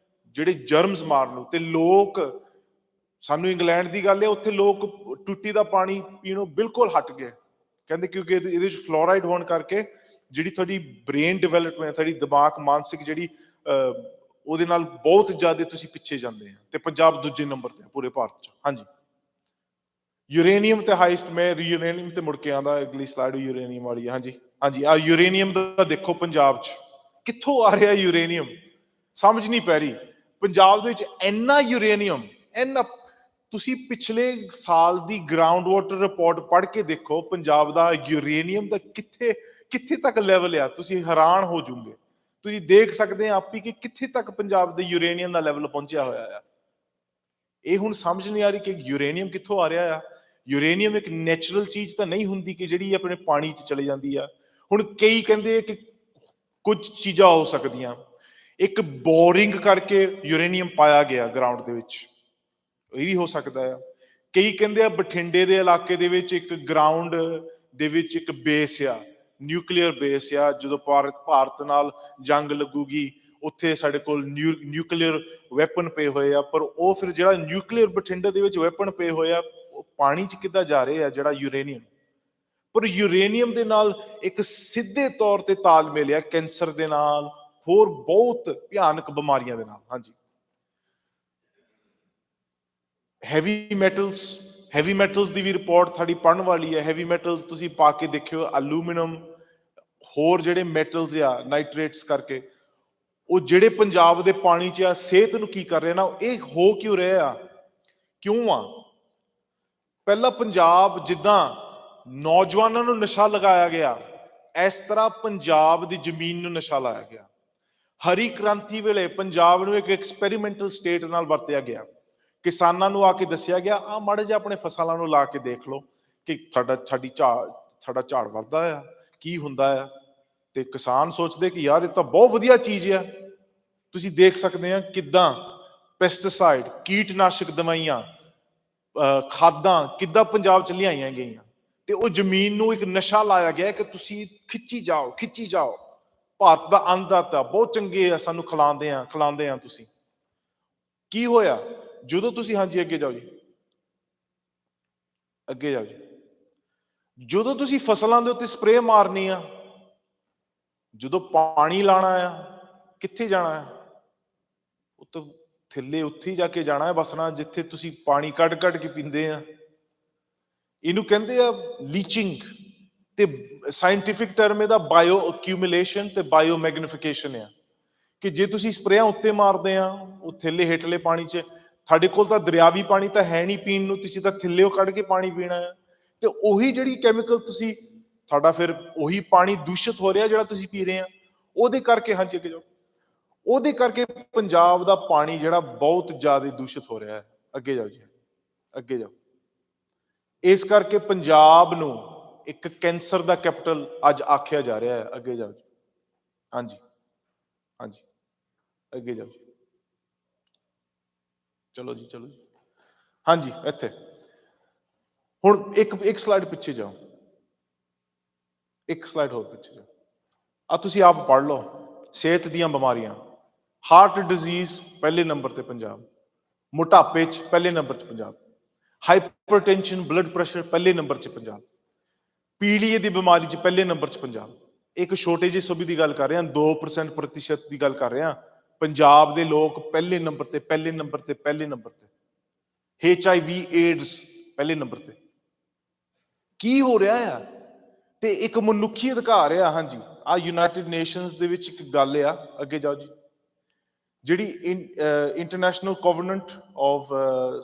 Speaker 5: ਜਿਹੜੇ ਜਰਮਸ ਮਾਰਨ ਨੂੰ। ਤੇ ਲੋਕ, ਸਾਨੂੰ ਇੰਗਲੈਂਡ ਦੀ ਗੱਲ ਹੈ, ਉੱਥੇ ਲੋਕ ਟੁੱਟੀ ਦਾ ਪਾਣੀ ਪੀਣੋਂ ਬਿਲਕੁਲ ਹਟ ਗਏ, ਕਹਿੰਦੇ ਕਿਉਂਕਿ ਇਹਦੇ ਵਿੱਚ ਫਲੋਰਾਈਡ ਹੋਣ ਕਰਕੇ ਜਿਹੜੀ ਤੁਹਾਡੀ ਬ੍ਰੇਨ ਡਿਵੈਲਪਮੈਂਟ, ਤੁਹਾਡੀ ਦਿਮਾਗ ਮਾਨਸਿਕ ਜਿਹੜੀ ਉਹਦੇ ਨਾਲ ਬਹੁਤ ਜ਼ਿਆਦਾ ਤੁਸੀਂ ਪਿੱਛੇ ਜਾਂਦੇ ਆ। ਤੇ ਪੰਜਾਬ ਦੂਜੇ ਨੰਬਰ ਤੇ ਪੂਰੇ ਭਾਰਤ 'ਚ। ਹਾਂਜੀ, ਯੂਰੇਨੀਅਮ ਤੇ ਹਾਈਸਟ। ਮੈਂ ਯੂਰੇਨੀਅਮ ਤੇ ਮੁੜ ਕੇ ਆਉਂਦਾ, ਅਗਲੀ ਸਲਾਈਡ ਯੂਰੇਨੀਅਮ ਵਾਲੀ ਹੈ। ਹਾਂਜੀ, ਆ ਯੂਰੇਨੀਅਮ ਦਾ ਦੇਖੋ ਪੰਜਾਬ 'ਚ ਕਿੱਥੋਂ ਆ ਰਿਹਾ ਯੂਰੇਨੀਅਮ, ਸਮਝ ਨਹੀਂ ਪੈ ਰਹੀ। ਪੰਜਾਬ ਦੇ ਵਿੱਚ ਇੰਨਾ ਯੂਰੇਨੀਅਮ, ਇੰਨਾ, ਤੁਸੀਂ ਪਿਛਲੇ ਸਾਲ ਦੀ ਗਰਾਊਂਡ ਵਾਟਰ ਰਿਪੋਰਟ ਪੜ੍ਹ ਕੇ ਦੇਖੋ ਪੰਜਾਬ ਦਾ ਯੂਰੇਨੀਅਮ ਦਾ ਕਿੱਥੇ ਤੱਕ ਲੈਵਲ ਆ, ਤੁਸੀਂ ਹੈਰਾਨ ਹੋ ਜਾਓਗੇ। ਤੁਸੀਂ ਦੇਖ ਸਕਦੇ ਆ ਆਪੀ ਕਿ ਕਿੱਥੇ ਤੱਕ ਪੰਜਾਬ ਦੇ ਯੂਰੇਨੀਅਮ ਦਾ ਲੈਵਲ ਪਹੁੰਚਿਆ ਹੋਇਆ ਆ। ਇਹ ਹੁਣ ਸਮਝ ਨਹੀਂ ਆ ਰਹੀ ਕਿ ਯੂਰੇਨੀਅਮ ਕਿੱਥੋਂ ਆ ਰਿਹਾ ਆ। ਯੂਰੇਨੀਅਮ ਇੱਕ ਨੈਚੁਰਲ ਚੀਜ਼ ਤਾਂ ਨਹੀਂ ਹੁੰਦੀ ਕਿ ਜਿਹੜੀ ਆਪਣੇ ਪਾਣੀ 'ਚ ਚਲੀ ਜਾਂਦੀ ਆ। ਹੁਣ ਕਈ ਕਹਿੰਦੇ ਕਿ ਕੁਝ ਚੀਜ਼ਾਂ ਹੋ ਸਕਦੀਆਂ, ਇੱਕ ਬੋਰਿੰਗ ਕਰਕੇ ਯੂਰੇਨੀਅਮ ਪਾਇਆ ਗਿਆ ਗਰਾਊਂਡ ਦੇ ਵਿੱਚ, ਇਹ ਵੀ ਹੋ ਸਕਦਾ ਆ। ਕਈ ਕਹਿੰਦੇ ਆ ਬਠਿੰਡੇ ਦੇ ਇਲਾਕੇ ਦੇ ਵਿੱਚ ਇੱਕ ਗਰਾਊਂਡ ਦੇ ਵਿੱਚ ਇੱਕ ਬੇਸ ਆ, ਨਿਊਕਲੀਅਰ ਬੇਸ ਆ, ਜਦੋਂ ਭਾਰਤ ਨਾਲ ਜੰਗ ਲੱਗੂਗੀ ਉੱਥੇ ਸਾਡੇ ਕੋਲ ਨਿਊਕਲੀਅਰ ਵੈਪਨ ਪਏ ਹੋਏ ਆ। ਪਰ ਉਹ ਫਿਰ ਜਿਹੜਾ ਨਿਊਕਲੀਅਰ ਬਠਿੰਡੇ ਦੇ ਵਿੱਚ ਵੈਪਨ ਪਏ ਹੋਏ ਆ, ਉਹ ਪਾਣੀ 'ਚ ਕਿੱਦਾਂ ਜਾ ਰਹੇ ਆ ਜਿਹੜਾ ਯੂਰੇਨੀਅਮ। ਪਰ ਯੂਰੇਨੀਅਮ ਦੇ ਨਾਲ ਇੱਕ ਸਿੱਧੇ ਤੌਰ ਤੇ ਤਾਲਮੇਲ ਆ ਕੈਂਸਰ ਦੇ ਨਾਲ, ਹੋਰ ਬਹੁਤ ਭਿਆਨਕ ਬਿਮਾਰੀਆਂ ਦੇ ਨਾਲ। ਹਾਂਜੀ, ਹੈਵੀ ਮੈਟਲਸ ਦੀ ਵੀ ਰਿਪੋਰਟ ਤੁਹਾਡੀ ਪੜ੍ਹਨ ਵਾਲੀ ਹੈ। ਹੈਵੀ ਮੈਟਲਸ ਤੁਸੀਂ ਪਾ ਕੇ ਦੇਖਿਓ, ਐਲੂਮੀਨੀਅਮ, ਹੋਰ ਜਿਹੜੇ ਮੈਟਲਸ ਆ ਨਾਈਟ੍ਰੇਟਸ ਕਰਕੇ, ਉਹ ਜਿਹੜੇ ਪੰਜਾਬ ਦੇ ਪਾਣੀ 'ਚ ਆ, ਸਿਹਤ ਨੂੰ ਕੀ ਕਰ ਰਹੇ ਨਾ, ਇਹ ਹੋ ਕਿਉਂ ਰਿਹਾ ਆ, ਕਿਉਂ ਆ। ਪਹਿਲਾਂ ਪੰਜਾਬ ਜਿੱਦਾਂ ਨੌਜਵਾਨਾਂ ਨੂੰ ਨਸ਼ਾ ਲਗਾਇਆ ਗਿਆ, ਇਸ ਤਰ੍ਹਾਂ ਪੰਜਾਬ ਦੀ ਜ਼ਮੀਨ ਨੂੰ ਨਸ਼ਾ ਲਾਇਆ ਗਿਆ। ਹਰੀ ਕ੍ਰਾਂਤੀ ਵੇਲੇ ਪੰਜਾਬ ਨੂੰ ਇੱਕ ਐਕਸਪੈਰੀਮੈਂਟਲ ਸਟੇਟ ਨਾਲ ਵਰਤਿਆ ਗਿਆ। ਕਿਸਾਨਾਂ ਨੂੰ ਆ ਕੇ ਦੱਸਿਆ ਗਿਆ, ਆ ਮਾੜੇ ਜਿਹੇ ਆਪਣੇ ਫਸਲਾਂ ਨੂੰ ਲਾ ਕੇ ਦੇਖ ਲਓ ਕਿ ਸਾਡਾ ਝਾੜ ਵੱਧਦਾ ਆ, ਕੀ ਹੁੰਦਾ ਆ। ਤੇ ਕਿਸਾਨ ਸੋਚਦੇ ਕਿ ਯਾਰ ਇਹ ਤਾਂ ਬਹੁਤ ਵਧੀਆ ਚੀਜ਼ ਆ। ਤੁਸੀਂ ਦੇਖ ਸਕਦੇ ਆ ਕਿੱਦਾਂ ਪੈਸਟੀਸਾਈਡ, ਕੀਟਨਾਸ਼ਕ ਦਵਾਈਆਂ, ਖਾਦਾਂ ਕਿੱਦਾਂ ਪੰਜਾਬ 'ਚ ਲਿਆਈਆਂ ਗਈਆਂ, ਤੇ ਉਹ ਜ਼ਮੀਨ ਨੂੰ ਇੱਕ ਨਸ਼ਾ ਲਾਇਆ ਗਿਆ ਕਿ ਤੁਸੀਂ ਖਿੱਚੀ ਜਾਓ। ਭਾਰਤ ਦਾ ਅੰਨਦਾਤਾ ਬਹੁਤ ਚੰਗੇ ਆ, ਸਾਨੂੰ ਖਿਲਾਉਂਦੇ ਆ ਤੁਸੀਂ। ਕੀ ਹੋਇਆ ਜਦੋਂ ਤੁਸੀਂ, ਹਾਂਜੀ ਅੱਗੇ ਜਾਓ ਜੀ, ਜਦੋਂ ਤੁਸੀਂ ਫਸਲਾਂ ਦੇ ਉੱਤੇ ਸਪਰੇਅ ਮਾਰਨੀ ਆ, ਜਦੋਂ ਪਾਣੀ ਲਾਣਾ ਆ, ਕਿੱਥੇ ਜਾਣਾ ਆ, ਉਹ ਤਾਂ ਥੱਲੇ ਉੱਥੇ ਹੀ ਜਾ ਕੇ ਜਾਣਾ ਹੈ ਬਸਣਾ, ਜਿੱਥੇ ਤੁਸੀਂ ਪਾਣੀ ਕੱਢ ਕੇ ਪੀਂਦੇ ਆ। ਇਹਨੂੰ ਕਹਿੰਦੇ ਆ ਲੀਚਿੰਗ, ਤੇ ਸਾਇੰਟਿਫਿਕ ਟਰਮ ਇਹਦਾ ਬਾਇਓ ਅਕਿਊਮੂਲੇਸ਼ਨ ਤੇ ਬਾਇਓ ਮੈਗਨੀਫਿਕੇਸ਼ਨ ਆ। ਕਿ ਜੇ ਤੁਸੀਂ ਸਪਰੇਆਂ ਉੱਤੇ ਮਾਰਦੇ ਆ, ਉਹ ਥੱਲੇ ਹੇਠਲੇ ਪਾਣੀ 'ਚ, ਸਾਡੇ ਕੋਲ ਤਾਂ ਦਰਿਆਵੀ ਪਾਣੀ ਤਾਂ ਹੈ ਨਹੀਂ ਪੀਣ ਨੂੰ, ਤੁਸੀਂ ਤਾਂ ਥੱਲੇੋਂ ਕੱਢ ਕੇ ਪਾਣੀ ਪੀਣਾ ਆ। ਤੇ ਉਹੀ ਜਿਹੜੀ ਕੈਮੀਕਲ ਤੁਸੀਂ, ਤੁਹਾਡਾ ਫਿਰ ਉਹੀ ਪਾਣੀ ਦੂਸ਼ਿਤ ਹੋ ਰਿਹਾ ਜਿਹੜਾ ਤੁਸੀਂ ਪੀ ਰਹੇ ਆ। ਉਹਦੇ ਕਰਕੇ, ਹਾਂਜੀ ਅੱਗੇ ਜਾਓ, ਉਹਦੇ ਕਰਕੇ ਪੰਜਾਬ ਦਾ ਪਾਣੀ ਜਿਹੜਾ ਬਹੁਤ ਜ਼ਿਆਦਾ ਦੂਸ਼ਿਤ ਹੋ ਰਿਹਾ ਹੈ। ਅੱਗੇ ਜਾਓ ਜੀ। ਅੱਗੇ ਜਾਓ। ਇਸ ਕਰਕੇ ਪੰਜਾਬ ਨੂੰ ਇੱਕ ਕੈਂਸਰ ਦਾ ਕੈਪੀਟਲ ਅੱਜ ਆਖਿਆ ਜਾ ਰਿਹਾ ਹੈ। ਅੱਗੇ ਜਾਓ ਜੀ। ਹਾਂਜੀ ਹਾਂਜੀ, ਅੱਗੇ ਜਾਓ ਜੀ। ਚਲੋ ਜੀ, ਚਲੋ ਜੀ। ਹਾਂਜੀ, ਇੱਥੇ ਹੁਣ ਇੱਕ ਸਲਾਈਡ ਪਿੱਛੇ ਜਾਓ, ਇੱਕ ਸਲਾਈਡ ਹੋਰ ਪਿੱਛੇ ਜਾਓ। ਆ ਤੁਸੀਂ ਆਪ ਪੜ੍ਹ ਲਓ। ਸਿਹਤ ਦੀਆਂ ਬਿਮਾਰੀਆਂ, ਹਾਰਟ ਡਿਜ਼ੀਜ਼ ਪਹਿਲੇ ਨੰਬਰ ਤੇ ਪੰਜਾਬ, ਮੋਟਾਪੇ 'ਚ ਪਹਿਲੇ ਨੰਬਰ 'ਚ ਪੰਜਾਬ, ਹਾਈਪਰਟੈਂਸ਼ਨ ਬਲੱਡ ਪ੍ਰੈਸ਼ਰ ਪਹਿਲੇ ਨੰਬਰ 'ਚ ਪੰਜਾਬ, ਪੀਲੀਏ ਦੀ ਬਿਮਾਰੀ 'ਚ ਪਹਿਲੇ ਨੰਬਰ ਚ ਪੰਜਾਬ। ਇੱਕ ਛੋਟੇ ਜਿਹੇ ਸੂਬੇ ਦੀ ਗੱਲ ਕਰ ਰਹੇ ਹਾਂ, 2% ਪ੍ਰਤੀਸ਼ਤ ਦੀ ਗੱਲ ਕਰ ਰਹੇ ਹਾਂ। ਪੰਜਾਬ ਦੇ ਲੋਕ ਪਹਿਲੇ ਨੰਬਰ ਤੇ, ਪਹਿਲੇ ਨੰਬਰ ਤੇ, ਪਹਿਲੇ ਨੰਬਰ ਤੇ। HIV ਏਡਸ ਪਹਿਲੇ ਨੰਬਰ ਤੇ। ਕੀ ਹੋ ਰਿਹਾ ਆ? ਤੇ ਇੱਕ ਮਨੁੱਖੀ ਅਧਿਕਾਰ ਆ। ਹਾਂਜੀ, ਆ ਯੂਨਾਈਟਿਡ ਨੇਸ਼ਨਸ ਦੇ ਵਿੱਚ ਇੱਕ ਗੱਲ ਆ। ਅੱਗੇ ਜਾਓ ਜੀ। ਜਿਹੜੀ international covenant of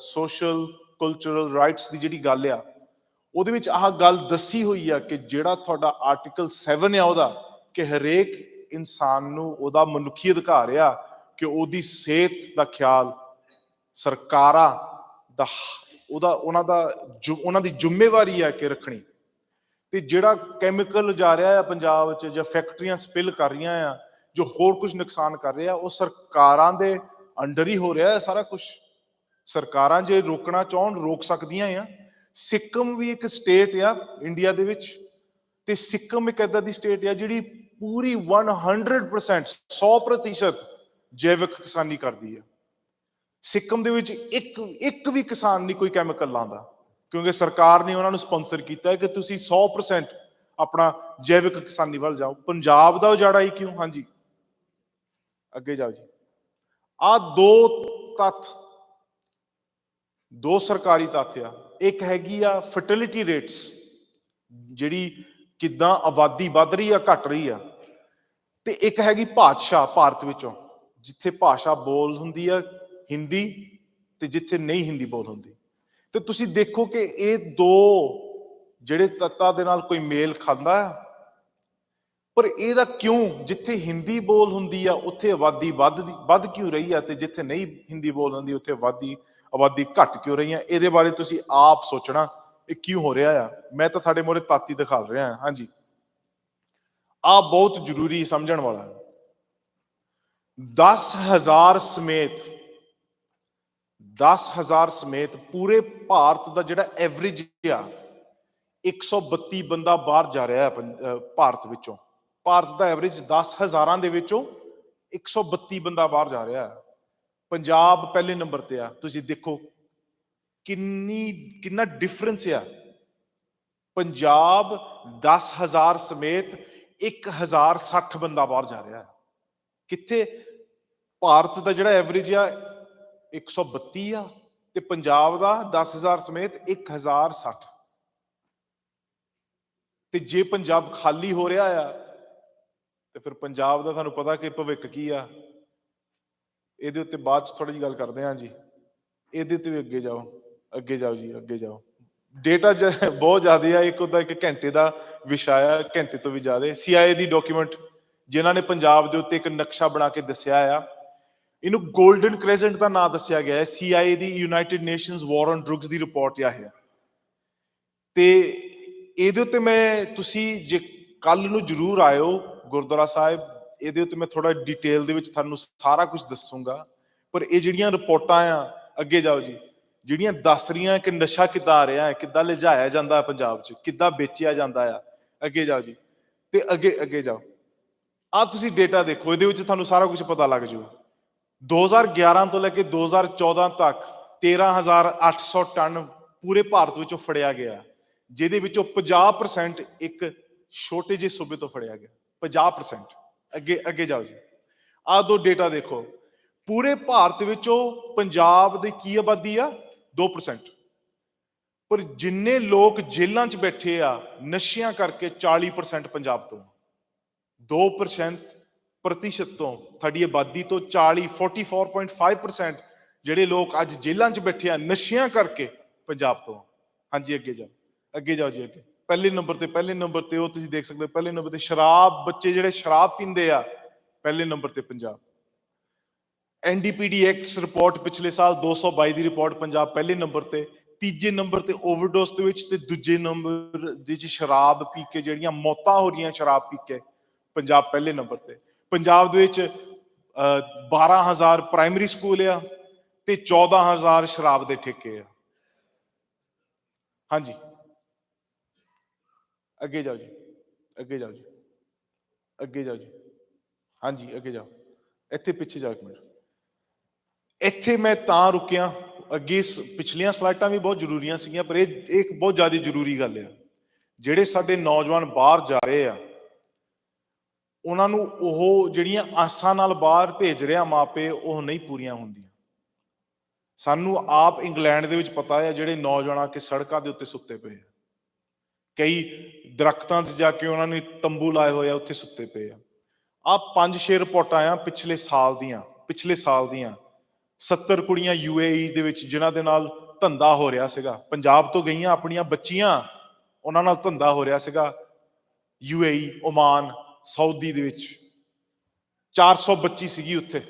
Speaker 5: social cultural rights ਦੀ ਜਿਹੜੀ ਗੱਲ ਆ, ਉਹਦੇ ਵਿੱਚ ਆਹ ਗੱਲ ਦੱਸੀ ਹੋਈ ਆ ਕਿ ਜਿਹੜਾ ਤੁਹਾਡਾ ਆਰਟੀਕਲ 7 ਆ ਉਹਦਾ, ਕਿ ਹਰੇਕ ਇਨਸਾਨ ਨੂੰ ਉਹਦਾ ਮਨੁੱਖੀ ਅਧਿਕਾਰ ਆ ਕਿ ਉਹਦੀ ਸਿਹਤ ਦਾ ਖਿਆਲ ਸਰਕਾਰਾਂ ਦਾ ਉਹਨਾਂ ਦੀ ਜ਼ਿੰਮੇਵਾਰੀ ਆ ਕਿ ਰੱਖਣੀ। ਤੇ ਜਿਹੜਾ ਕੈਮੀਕਲ ਜਾ ਰਿਹਾ ਆ ਪੰਜਾਬ 'ਚ, ਜਾਂ ਫੈਕਟਰੀਆਂ ਸਪਿਲ ਕਰ ਰਹੀਆਂ ਆ, ਜੋ ਹੋਰ ਕੁਝ ਨੁਕਸਾਨ ਕਰ ਰਿਹਾ, ਉਹ ਸਰਕਾਰਾਂ ਦੇ ਅੰਡਰ ਹੀ ਹੋ ਰਿਹਾ ਹੈ ਸਾਰਾ ਕੁਝ। ਸਰਕਾਰਾਂ ਜੇ ਰੋਕਣਾ ਚਾਹਣ ਰੋਕ ਸਕਦੀਆਂ ਆ। ਸਿੱਕਮ ਵੀ ਇੱਕ ਸਟੇਟ ਆ ਇੰਡੀਆ ਦੇ ਵਿੱਚ, ਤੇ ਸਿੱਕਮ ਇੱਕ ਏਦਾਂ ਦੀ ਸਟੇਟ ਆ ਜਿਹੜੀ ਪੂਰੀ 100% ਜੈਵਿਕ ਕਿਸਾਨੀ ਕਰਦੀ ਆ। ਸਿੱਕਮ ਦੇ ਵਿੱਚ ਇੱਕ ਵੀ ਕਿਸਾਨ ਨਹੀਂ ਕੋਈ ਕੈਮੀਕਲ ਲਾਉਂਦਾ, ਕਿਉਂਕਿ ਸਰਕਾਰ ਨੇ ਉਹਨਾਂ ਨੂੰ ਸਪਾਂਸਰ ਕੀਤਾ ਹੈ ਕਿ ਤੁਸੀਂ 100% ਆਪਣਾ ਜੈਵਿਕ ਕਿਸਾਨੀ ਵੱਲ ਜਾਓ। ਪੰਜਾਬ ਦਾ ਉਜਾੜਾ ਹੀ ਕਿਉਂ? ਹਾਂਜੀ, ਅੱਗੇ ਜਾਓ ਜੀ। ਆਹ ਦੋ ਸਰਕਾਰੀ ਤੱਥ ਆ। ਇੱਕ ਹੈਗੀ ਆ ਫਰਟੀਲਿਟੀ ਰੇਟਸ, ਜਿਹੜੀ ਕਿੱਦਾਂ ਆਬਾਦੀ ਵੱਧ ਰਹੀ ਆ ਘਟ ਰਹੀ ਆ। ਤੇ ਇੱਕ ਹੈਗੀ ਭਾਸ਼ਾ, ਭਾਰਤ ਵਿੱਚੋਂ ਜਿੱਥੇ ਭਾਸ਼ਾ ਬੋਲ ਹੁੰਦੀ ਆ ਹਿੰਦੀ, ਤੇ ਜਿੱਥੇ ਨਹੀਂ ਹਿੰਦੀ ਬੋਲ ਹੁੰਦੀ। ਤੇ ਤੁਸੀਂ ਦੇਖੋ ਕਿ ਇਹ ਦੋ ਜਿਹੜੇ ਤੱਤਾਂ ਦੇ ਨਾਲ ਕੋਈ ਮੇਲ ਖਾਂਦਾ ਆ। ਪਰ ਇਹਦਾ ਕਿਉਂ? ਜਿੱਥੇ ਹਿੰਦੀ ਬੋਲ ਹੁੰਦੀ ਆ ਉੱਥੇ ਆਬਾਦੀ ਵੱਧ ਕਿਉਂ ਰਹੀ ਆ, ਤੇ ਜਿੱਥੇ ਨਹੀਂ ਹਿੰਦੀ ਬੋਲ ਹੁੰਦੀ ਉੱਥੇ ਆਬਾਦੀ ਘਟ ਕਿਉਂ ਰਹੀ ਆ? ਇਹਦੇ ਬਾਰੇ ਤੁਸੀਂ ਆਪ ਸੋਚਣਾ, ਇਹ ਕਿਉਂ ਹੋ ਰਿਹਾ ਆ। ਮੈਂ ਤਾਂ ਤੁਹਾਡੇ ਮੂਹਰੇ ਤਾਤੀ ਦਿਖਾ ਰਿਹਾ। ਹਾਂਜੀ, ਆ ਬਹੁਤ ਜ਼ਰੂਰੀ ਸਮਝਣ ਵਾਲਾ ਹੈ। 10,000 ਸਮੇਤ ਪੂਰੇ ਭਾਰਤ ਦਾ ਜਿਹੜਾ ਐਵਰੇਜ ਆ, 132 ਬੰਦਾ ਬਾਹਰ ਜਾ ਰਿਹਾ ਹੈ ਭਾਰਤ ਵਿੱਚੋਂ। ਭਾਰਤ ਦਾ ਐਵਰੇਜ 10,000 ਦੇ ਵਿੱਚੋਂ 132 ਬੰਦਾ ਬਾਹਰ ਜਾ ਰਿਹਾ ਹੈ। ਪੰਜਾਬ ਪਹਿਲੇ ਨੰਬਰ ਤੇ ਆ। ਤੁਸੀਂ ਦੇਖੋ ਕਿੰਨਾ ਡਿਫਰੈਂਸ ਆ। ਪੰਜਾਬ 10,000 ਸਮੇਤ 1,060 ਬੰਦਾ ਬਾਹਰ ਜਾ ਰਿਹਾ ਹੈ। ਕਿੱਥੇ? ਭਾਰਤ ਦਾ ਜਿਹੜਾ ਐਵਰੇਜ ਆ 132 ਆ, ਤੇ ਪੰਜਾਬ ਦਾ 10,000 ਸਮੇਤ 1,060। ਤੇ ਜੇ ਪੰਜਾਬ ਖਾਲੀ ਹੋ ਰਿਹਾ ਆ, ਤੇ ਫਿਰ ਪੰਜਾਬ ਦਾ ਤੁਹਾਨੂੰ ਪਤਾ ਕਿ ਭਵਿੱਖ ਕੀ ਆ। ਇਹਦੇ ਉੱਤੇ ਬਾਅਦ ਚ ਥੋੜੀ ਜਿਹੀ ਗੱਲ ਕਰਦੇ ਹਾਂ ਜੀ। ਇਹਦੇ ਤੇ ਵੀ ਅੱਗੇ ਜਾਓ, ਅੱਗੇ ਜਾਓ ਜੀ, ਅੱਗੇ ਜਾਓ। ਡੇਟਾ ਬਹੁਤ ਜ਼ਿਆਦਾ ਆ। ਇੱਕ ਘੰਟੇ ਦਾ ਵਿਸ਼ਾ ਆ, ਘੰਟੇ ਤੋਂ ਵੀ ਜ਼ਿਆਦਾ। CIA ਦੀ ਡਾਕੂਮੈਂਟ ਜਿਨ੍ਹਾਂ ਨੇ ਪੰਜਾਬ ਦੇ ਉੱਤੇ ਇੱਕ ਨਕਸ਼ਾ ਬਣਾ ਕੇ ਦੱਸਿਆ ਆ, ਇਹਨੂੰ ਗੋਲਡਨ ਕ੍ਰੈਸੈਂਟ ਦਾ ਨਾਂ ਦੱਸਿਆ ਗਿਆ ਹੈ। CIA ਦੀ United Nations war on drugs ਦੀ ਰਿਪੋਰਟ ਆ ਇਹ। ਤੇ ਇਹਦੇ ਉੱਤੇ ਤੁਸੀਂ ਜੇ ਕੱਲ ਨੂੰ ਜ਼ਰੂਰ ਆਇਓ ਗੁਰਦੁਆਰਾ ਸਾਹਿਬ, ਇਹਦੇ ਉੱਤੇ ਮੈਂ ਥੋੜਾ ਡਿਟੇਲ ਦੇ ਵਿੱਚ ਤੁਹਾਨੂੰ ਸਾਰਾ ਕੁਝ ਦੱਸੂਗਾ। ਪਰ ਇਹ ਜਿਹੜੀਆਂ ਰਿਪੋਰਟਾਂ ਆ, ਅੱਗੇ ਜਾਓ ਜੀ, ਜਿਹੜੀਆਂ ਦੱਸ ਰਹੀਆਂ ਕਿ ਨਸ਼ਾ ਕਿੱਦਾਂ ਆ ਰਿਹਾ ਹੈ, ਕਿੱਦਾਂ ਲਿਜਾਇਆ ਜਾਂਦਾ ਪੰਜਾਬ 'ਚ, ਕਿੱਦਾਂ ਵੇਚਿਆ ਜਾਂਦਾ ਆ। ਅੱਗੇ ਜਾਓ ਜੀ, ਤੇ ਅੱਗੇ ਜਾਓ। ਆਹ ਤੁਸੀਂ ਡੇਟਾ ਦੇਖੋ, ਇਹਦੇ ਵਿੱਚ ਤੁਹਾਨੂੰ ਸਾਰਾ ਕੁਝ ਪਤਾ ਲੱਗ ਜੂ। 2011 ਤੋਂ ਲੈ ਕੇ 2014 ਤੱਕ 13,800 ਟਨ ਪੂਰੇ ਭਾਰਤ ਵਿੱਚੋਂ ਫੜਿਆ ਗਿਆ, ਜਿਹਦੇ ਵਿੱਚੋਂ 50% ਇੱਕ ਛੋਟੇ ਜਿਹੇ ਸੂਬੇ ਤੋਂ ਫੜਿਆ ਗਿਆ। 50%। ਅੱਗੇ ਜਾਓ ਜੀ। ਆਹ ਦੋ ਡੇਟਾ ਦੇਖੋ। ਪੂਰੇ ਭਾਰਤ ਵਿੱਚੋਂ ਪੰਜਾਬ ਦੀ ਕੀ ਆਬਾਦੀ ਆ? 2%। ਪਰ ਜਿੰਨੇ ਲੋਕ ਜੇਲ੍ਹਾਂ 'ਚ ਬੈਠੇ ਆ ਨਸ਼ਿਆਂ ਕਰਕੇ, 40% ਪੰਜਾਬ ਤੋਂ। 2% ਤੋਂ ਸਾਡੀ ਆਬਾਦੀ ਤੋਂ 44.5% ਜਿਹੜੇ ਲੋਕ ਅੱਜ ਜੇਲ੍ਹਾਂ 'ਚ ਬੈਠੇ ਆ ਨਸ਼ਿਆਂ ਕਰਕੇ, ਪੰਜਾਬ ਤੋਂ। ਹਾਂਜੀ, ਅੱਗੇ ਜਾਓ, ਅੱਗੇ ਜਾਓ ਜੀ। ਅੱਗੇ ਪਹਿਲੇ ਨੰਬਰ ਤੇ ਉਹ ਤੁਸੀਂ ਦੇਖ ਸਕਦੇ ਹੋ। ਪਹਿਲੇ ਨੰਬਰ ਤੇ ਸ਼ਰਾਬ, ਬੱਚੇ ਜਿਹੜੇ ਸ਼ਰਾਬ ਪੀਂਦੇ ਆ, ਪਹਿਲੇ ਨੰਬਰ ਤੇ ਪੰਜਾਬ। NDPD ਐਕਟਸ ਰਿਪੋਰਟ ਪਿਛਲੇ ਸਾਲ 222 ਦੀ ਰਿਪੋਰਟ, ਪੰਜਾਬ ਪਹਿਲੇ ਨੰਬਰ ਤੇ। ਤੀਜੇ ਨੰਬਰ ਤੇ ਓਵਰਡੋਸ ਦੇ ਵਿੱਚ, ਤੇ ਦੂਜੇ ਨੰਬਰ ਦੇ ਵਿੱਚ ਸ਼ਰਾਬ ਪੀ ਕੇ ਜਿਹੜੀਆਂ ਮੌਤਾਂ ਹੋ ਰਹੀਆਂ ਸ਼ਰਾਬ ਪੀ ਕੇ, ਪੰਜਾਬ ਪਹਿਲੇ ਨੰਬਰ ਤੇ। ਪੰਜਾਬ ਦੇ ਵਿੱਚ 12,000 ਪ੍ਰਾਇਮਰੀ ਸਕੂਲ ਆ ਤੇ 14,000 ਸ਼ਰਾਬ ਦੇ ਠੇਕੇ ਆ। ਹਾਂਜੀ, ਅੱਗੇ ਜਾਓ ਜੀ, ਅੱਗੇ ਜਾਓ ਜੀ, ਅੱਗੇ ਜਾਓ ਜੀ। ਹਾਂਜੀ, ਅੱਗੇ ਜਾਓ, ਇੱਥੇ ਪਿੱਛੇ ਜਾਓ ਇੱਕ ਮਿੰਟ। ਇੱਥੇ ਮੈਂ ਤਾਂ ਰੁਕਿਆ, ਅੱਗੇ ਪਿਛਲੀਆਂ ਸਲਾਈਡਾਂ ਵੀ ਬਹੁਤ ਜ਼ਰੂਰੀਆਂ ਸੀਗੀਆਂ, ਪਰ ਇਹ ਇੱਕ ਬਹੁਤ ਜ਼ਿਆਦਾ ਜ਼ਰੂਰੀ ਗੱਲ ਆ। ਜਿਹੜੇ ਸਾਡੇ ਨੌਜਵਾਨ ਬਾਹਰ ਜਾ ਰਹੇ ਆ, ਉਹਨਾਂ ਨੂੰ ਉਹ ਜਿਹੜੀਆਂ ਆਸਾਂ ਨਾਲ ਬਾਹਰ ਭੇਜ ਰਿਹਾ ਮਾਪੇ, ਉਹ ਨਹੀਂ ਪੂਰੀਆਂ ਹੁੰਦੀਆਂ। ਸਾਨੂੰ ਆਪ ਇੰਗਲੈਂਡ ਦੇ ਵਿੱਚ ਪਤਾ ਹੈ, ਜਿਹੜੇ ਨੌਜਵਾਨ ਆ ਕੇ ਸੜਕਾਂ ਦੇ ਉੱਤੇ ਸੁੱਤੇ ਪਏ ਆ, ਕਈ ਦਰਖਤਾਂ 'ਚ ਜਾ ਕੇ ਉਹਨਾਂ ਨੇ ਤੰਬੂ ਲਾਏ ਹੋਏ ਆ, ਉੱਥੇ ਸੁੱਤੇ ਪਏ ਆ। ਆਹ 5-6 ਰਿਪੋਰਟਾਂ ਆ ਪਿਛਲੇ ਸਾਲ ਦੀਆਂ 70 ਕੁੜੀਆਂ UAE ਦੇ ਵਿੱਚ ਜਿਨ੍ਹਾਂ ਦੇ ਨਾਲ ਧੰਦਾ ਹੋ ਰਿਹਾ ਸੀਗਾ, ਪੰਜਾਬ ਤੋਂ ਗਈਆਂ, ਆਪਣੀਆਂ ਬੱਚੀਆਂ, ਉਹਨਾਂ ਨਾਲ ਧੰਦਾ ਹੋ ਰਿਹਾ ਸੀਗਾ UAE, ਓਮਾਨ, ਸਾਊਦੀ ਦੇ ਵਿੱਚ। 400 ਬੱਚੀ ਸੀਗੀ ਉੱਥੇ,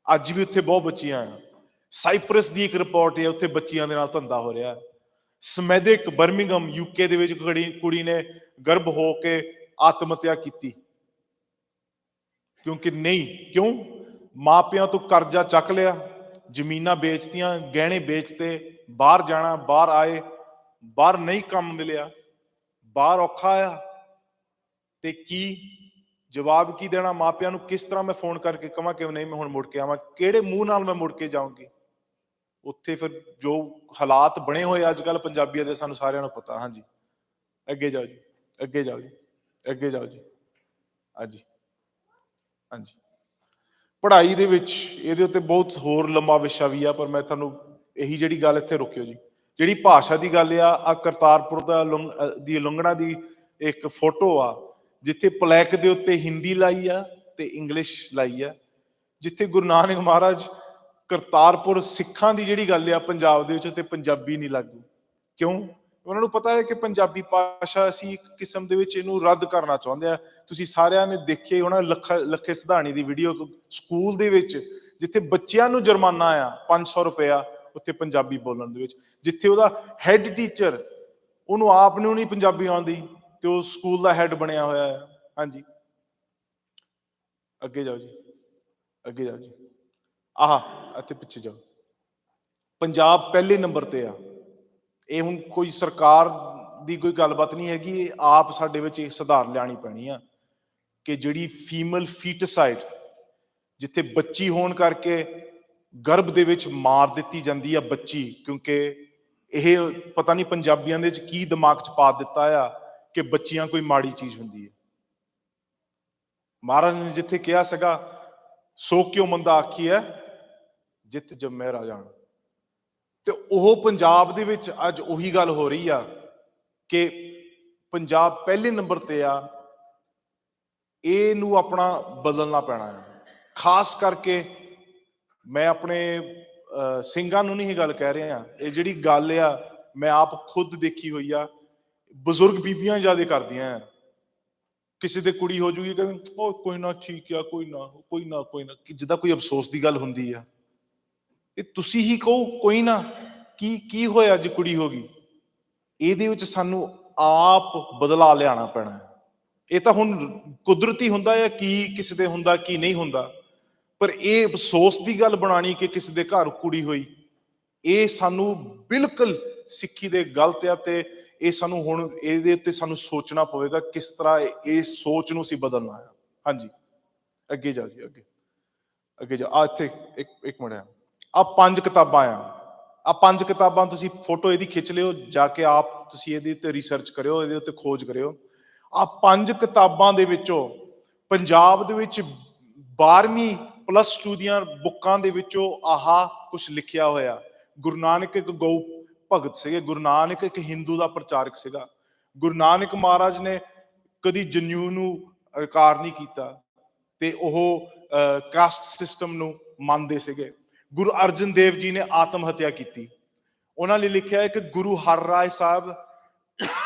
Speaker 5: ਅੱਜ ਵੀ ਉੱਥੇ ਬਹੁਤ ਬੱਚੀਆਂ ਆ। ਸਾਈਪਰਸ ਦੀ ਇੱਕ ਰਿਪੋਰਟ ਹੈ, ਉੱਥੇ ਬੱਚੀਆਂ ਦੇ ਨਾਲ ਧੰਦਾ ਹੋ ਰਿਹਾ। ਸਮੈਦਿਕ ਬਰਮਿੰਗਮ UK ਦੇ ਵਿੱਚ ਕੁੜੀ ਨੇ ਗਰਭ ਹੋ ਕੇ ਆਤਮ ਹੱਤਿਆ ਕੀਤੀ। ਕਿਉਂ? ਮਾਪਿਆਂ ਤੋਂ ਕਰਜ਼ਾ ਚੱਕ ਲਿਆ, ਜ਼ਮੀਨਾਂ ਵੇਚਤੀਆਂ, ਗਹਿਣੇ ਵੇਚਤੇ, ਬਾਹਰ ਜਾਣਾ, ਬਾਹਰ ਆਏ, ਬਾਹਰ ਨਹੀਂ ਕੰਮ ਮਿਲਿਆ, ਬਾਹਰ ਔਖਾ ਆ, ਤੇ ਕੀ ਜਵਾਬ ਕੀ ਦੇਣਾ ਮਾਪਿਆਂ ਨੂੰ? ਕਿਸ ਤਰ੍ਹਾਂ ਮੈਂ ਫੋਨ ਕਰਕੇ ਕਹਾਂ ਕਿ ਨਹੀਂ ਮੈਂ ਹੁਣ ਮੁੜ ਕੇ ਆਵਾਂ? ਕਿਹੜੇ ਮੂੰਹ ਨਾਲ ਮੈਂ ਮੁੜ ਕੇ ਜਾਊਂਗੀ? ਉੱਥੇ ਫਿਰ ਜੋ ਹਾਲਾਤ ਬਣੇ ਹੋਏ ਅੱਜ ਕੱਲ੍ਹ ਪੰਜਾਬੀਆਂ ਦੇ, ਸਾਨੂੰ ਸਾਰਿਆਂ ਨੂੰ ਪਤਾ। ਹਾਂਜੀ, ਅੱਗੇ ਜਾਓ ਜੀ, ਅੱਗੇ ਜਾਓ ਜੀ, ਅੱਗੇ ਜਾਓ ਜੀ। ਹਾਂਜੀ, ਹਾਂਜੀ, ਪੜ੍ਹਾਈ ਦੇ ਵਿੱਚ ਇਹਦੇ ਉੱਤੇ ਬਹੁਤ ਹੋਰ ਲੰਮਾ ਵਿਸ਼ਾ ਵੀ ਆ, ਪਰ ਮੈਂ ਤੁਹਾਨੂੰ ਇਹੀ ਜਿਹੜੀ ਗੱਲ ਇੱਥੇ ਰੁਕਿਓ ਜੀ। ਜਿਹੜੀ ਭਾਸ਼ਾ ਦੀ ਗੱਲ ਆ ਕਰਤਾਰਪੁਰ ਦੀ ਉਲੰਘਣਾ ਦੀ ਇੱਕ ਫੋਟੋ ਆ, ਜਿੱਥੇ ਪਲੈਕ ਦੇ ਉੱਤੇ ਹਿੰਦੀ ਲਾਈ ਆ ਤੇ ਇੰਗਲਿਸ਼ ਲਾਈ ਆ। ਜਿੱਥੇ ਗੁਰੂ ਨਾਨਕ ਮਹਾਰਾਜ ਕਰਤਾਰਪੁਰ, ਸਿੱਖਾਂ ਦੀ ਜਿਹੜੀ ਗੱਲ ਆ ਪੰਜਾਬ ਦੇ ਵਿੱਚ, ਤੇ ਪੰਜਾਬੀ ਨਹੀਂ ਲਾਗੂ। ਕਿਉਂ? ਉਹਨਾਂ ਨੂੰ ਪਤਾ ਹੈ ਕਿ ਪੰਜਾਬੀ ਭਾਸ਼ਾ ਅਸੀਂ ਇੱਕ ਕਿਸਮ ਦੇ ਵਿੱਚ ਇਹਨੂੰ ਰੱਦ ਕਰਨਾ ਚਾਹੁੰਦੇ ਆ। ਤੁਸੀਂ ਸਾਰਿਆਂ ਨੇ ਦੇਖੇ ਹੋਣਾ ਲੱਖੇ ਸਿਧਾਣੀ ਦੀ ਵੀਡੀਓ, ਸਕੂਲ ਦੇ ਵਿੱਚ ਜਿੱਥੇ ਬੱਚਿਆਂ ਨੂੰ ਜੁਰਮਾਨਾ ਆ 500 ਰੁਪਇਆ, ਉੱਥੇ ਪੰਜਾਬੀ ਬੋਲਣ ਦੇ ਵਿੱਚ। ਜਿੱਥੇ ਉਹਦਾ ਹੈੱਡ ਟੀਚਰ, ਉਹਨੂੰ ਆਪ ਨੂੰ ਨਹੀਂ ਪੰਜਾਬੀ ਆਉਂਦੀ, ਤੇ ਉਹ ਸਕੂਲ ਦਾ ਹੈੱਡ ਬਣਿਆ ਹੋਇਆ ਹੈ। ਹਾਂਜੀ, ਅੱਗੇ ਜਾਓ ਜੀ, ਅੱਗੇ ਜਾਓ ਜੀ। ਇੱਥੇ ਪਿੱਛੇ ਜਾਓ। ਪੰਜਾਬ ਪਹਿਲੇ ਨੰਬਰ ਤੇ ਆ। ਇਹ ਹੁਣ ਕੋਈ ਸਰਕਾਰ ਦੀ ਕੋਈ ਗੱਲਬਾਤ ਨਹੀਂ ਹੈਗੀ, ਇਹ ਆਪ ਸਾਡੇ ਵਿੱਚ ਇਹ ਸੁਧਾਰ ਲਿਆਉਣੀ ਪੈਣੀ ਆ ਕਿ ਜਿਹੜੀ ਫੀਮੇਲ ਫੀਟਸਾਈਡ, ਜਿੱਥੇ ਬੱਚੀ ਹੋਣ ਕਰਕੇ ਗਰਭ ਦੇ ਵਿੱਚ ਮਾਰ ਦਿੱਤੀ ਜਾਂਦੀ ਆ ਬੱਚੀ, ਕਿਉਂਕਿ ਇਹ ਪਤਾ ਨਹੀਂ ਪੰਜਾਬੀਆਂ ਦੇ ਵਿੱਚ ਕੀ ਦਿਮਾਗ 'ਚ ਪਾ ਦਿੱਤਾ ਆ ਕਿ ਬੱਚੀਆਂ ਕੋਈ ਮਾੜੀ ਚੀਜ਼ ਹੁੰਦੀ ਹੈ। ਮਹਾਰਾਜ ਨੇ ਜਿੱਥੇ ਕਿਹਾ ਸੀਗਾ, ਸੋ ਕਿਉ ਮੰਦਾ ਆਖੀਐ ਜਿੱਤ ਜੰਮੈ ਰਾਜਾਨ, ਤੇ ਉਹ ਪੰਜਾਬ ਦੇ ਵਿੱਚ ਅੱਜ ਉਹੀ ਗੱਲ ਹੋ ਰਹੀ ਆ ਕਿ ਪੰਜਾਬ ਪਹਿਲੇ ਨੰਬਰ ਤੇ ਆ। ਇਹਨੂੰ ਆਪਣਾ ਬਦਲਣਾ ਪੈਣਾ ਹੈ। ਖਾਸ ਕਰਕੇ ਮੈਂ ਆਪਣੇ ਸਿੰਘਾਂ ਨੂੰ ਨਹੀਂ ਇਹ ਗੱਲ ਕਹਿ ਰਿਹਾ, ਇਹ ਜਿਹੜੀ ਗੱਲ ਆ ਮੈਂ ਆਪ ਖੁਦ ਦੇਖੀ ਹੋਈ ਆ। ਬਜ਼ੁਰਗ ਬੀਬੀਆਂ ਜ਼ਿਆਦਾ ਕਰਦੀਆਂ ਆ। ਕਿਸੇ ਦੇ ਕੁੜੀ ਹੋ ਜੂਗੀ, ਕਹਿੰਦੇ ਉਹ ਕੋਈ ਨਾ, ਠੀਕ ਆ, ਕੋਈ ਨਾ, ਜਿੱਦਾਂ ਕੋਈ ਅਫਸੋਸ ਦੀ ਗੱਲ ਹੁੰਦੀ ਆ। ਇਹ ਤੁਸੀਂ ਹੀ ਕਹੋ ਕੋਈ ਨਾ, ਕੀ ਹੋਇਆ ਜੇ ਕੁੜੀ ਹੋ ਗਈ? ਇਹਦੇ ਵਿੱਚ ਸਾਨੂੰ ਆਪ ਬਦਲਾਅ ਲਿਆਉਣਾ ਪੈਣਾ ਹੈ। ਇਹ ਤਾਂ ਹੁਣ ਕੁਦਰਤੀ ਹੁੰਦਾ ਹੈ, ਕੀ ਕਿਸੇ ਦੇ ਹੁੰਦਾ ਕੀ ਨਹੀਂ ਹੁੰਦਾ, ਪਰ ਇਹ ਅਫਸੋਸ ਦੀ ਗੱਲ ਬਣਾਉਣੀ ਕਿ ਕਿਸੇ ਦੇ ਘਰ ਕੁੜੀ ਹੋਈ, ਇਹ ਸਾਨੂੰ ਬਿਲਕੁਲ ਸਿੱਖੀ ਦੇ ਗਲਤ ਆ। ਤੇ ਇਹ ਸਾਨੂੰ ਹੁਣ ਇਹਦੇ ਉੱਤੇ ਸਾਨੂੰ ਸੋਚਣਾ ਪਵੇਗਾ ਕਿਸ ਤਰ੍ਹਾਂ ਇਸ ਸੋਚ ਨੂੰ ਅਸੀਂ ਬਦਲਣਾ ਹੈ। ਹਾਂਜੀ, ਅੱਗੇ ਜਾਓ ਜੀ, ਅੱਗੇ ਜਾਓ। ਇੱਥੇ ਇੱਕ ਮਿੰਟ, ਆ 5 ਕਿਤਾਬਾਂ ਆ 5 ਕਿਤਾਬਾਂ ਤੁਸੀਂ ਫੋਟੋ ਇਹਦੀ ਖਿੱਚ ਲਿਓ, ਜਾ ਕੇ ਆਪ ਤੁਸੀਂ ਇਹਦੇ ਉੱਤੇ ਰਿਸਰਚ ਕਰਿਓ, ਇਹਦੇ ਉੱਤੇ ਖੋਜ ਕਰਿਓ। ਆ 5 ਕਿਤਾਬਾਂ ਦੇ ਵਿੱਚੋਂ ਪੰਜਾਬ ਦੇ ਵਿੱਚ 12ਵੀਂ +2 ਦੀਆਂ ਬੁੱਕਾਂ ਦੇ ਵਿੱਚੋਂ ਕੁਛ ਲਿਖਿਆ ਹੋਇਆ। ਗੁਰੂ ਨਾਨਕ ਇੱਕ ਗਊ ਭਗਤ ਸੀਗੇ, ਗੁਰੂ ਨਾਨਕ ਇੱਕ ਹਿੰਦੂ ਦਾ ਪ੍ਰਚਾਰਕ ਸੀਗਾ। ਗੁਰੂ ਨਾਨਕ ਮਹਾਰਾਜ ਨੇ ਕਦੀ ਜਨੇਊ ਨੂੰ ਇਨਕਾਰ ਨਹੀਂ ਕੀਤਾ, ਤੇ ਉਹ ਕਾਸਟ ਸਿਸਟਮ ਨੂੰ ਮੰਨਦੇ ਸੀਗੇ। ਗੁਰੂ ਅਰਜਨ ਦੇਵ ਜੀ ਨੇ ਆਤਮ ਹੱਤਿਆ ਕੀਤੀ। ਉਹਨਾਂ ਲਈ ਲਿਖਿਆ ਹੈ ਕਿ ਗੁਰੂ ਹਰਿਰਾਏ ਸਾਹਿਬ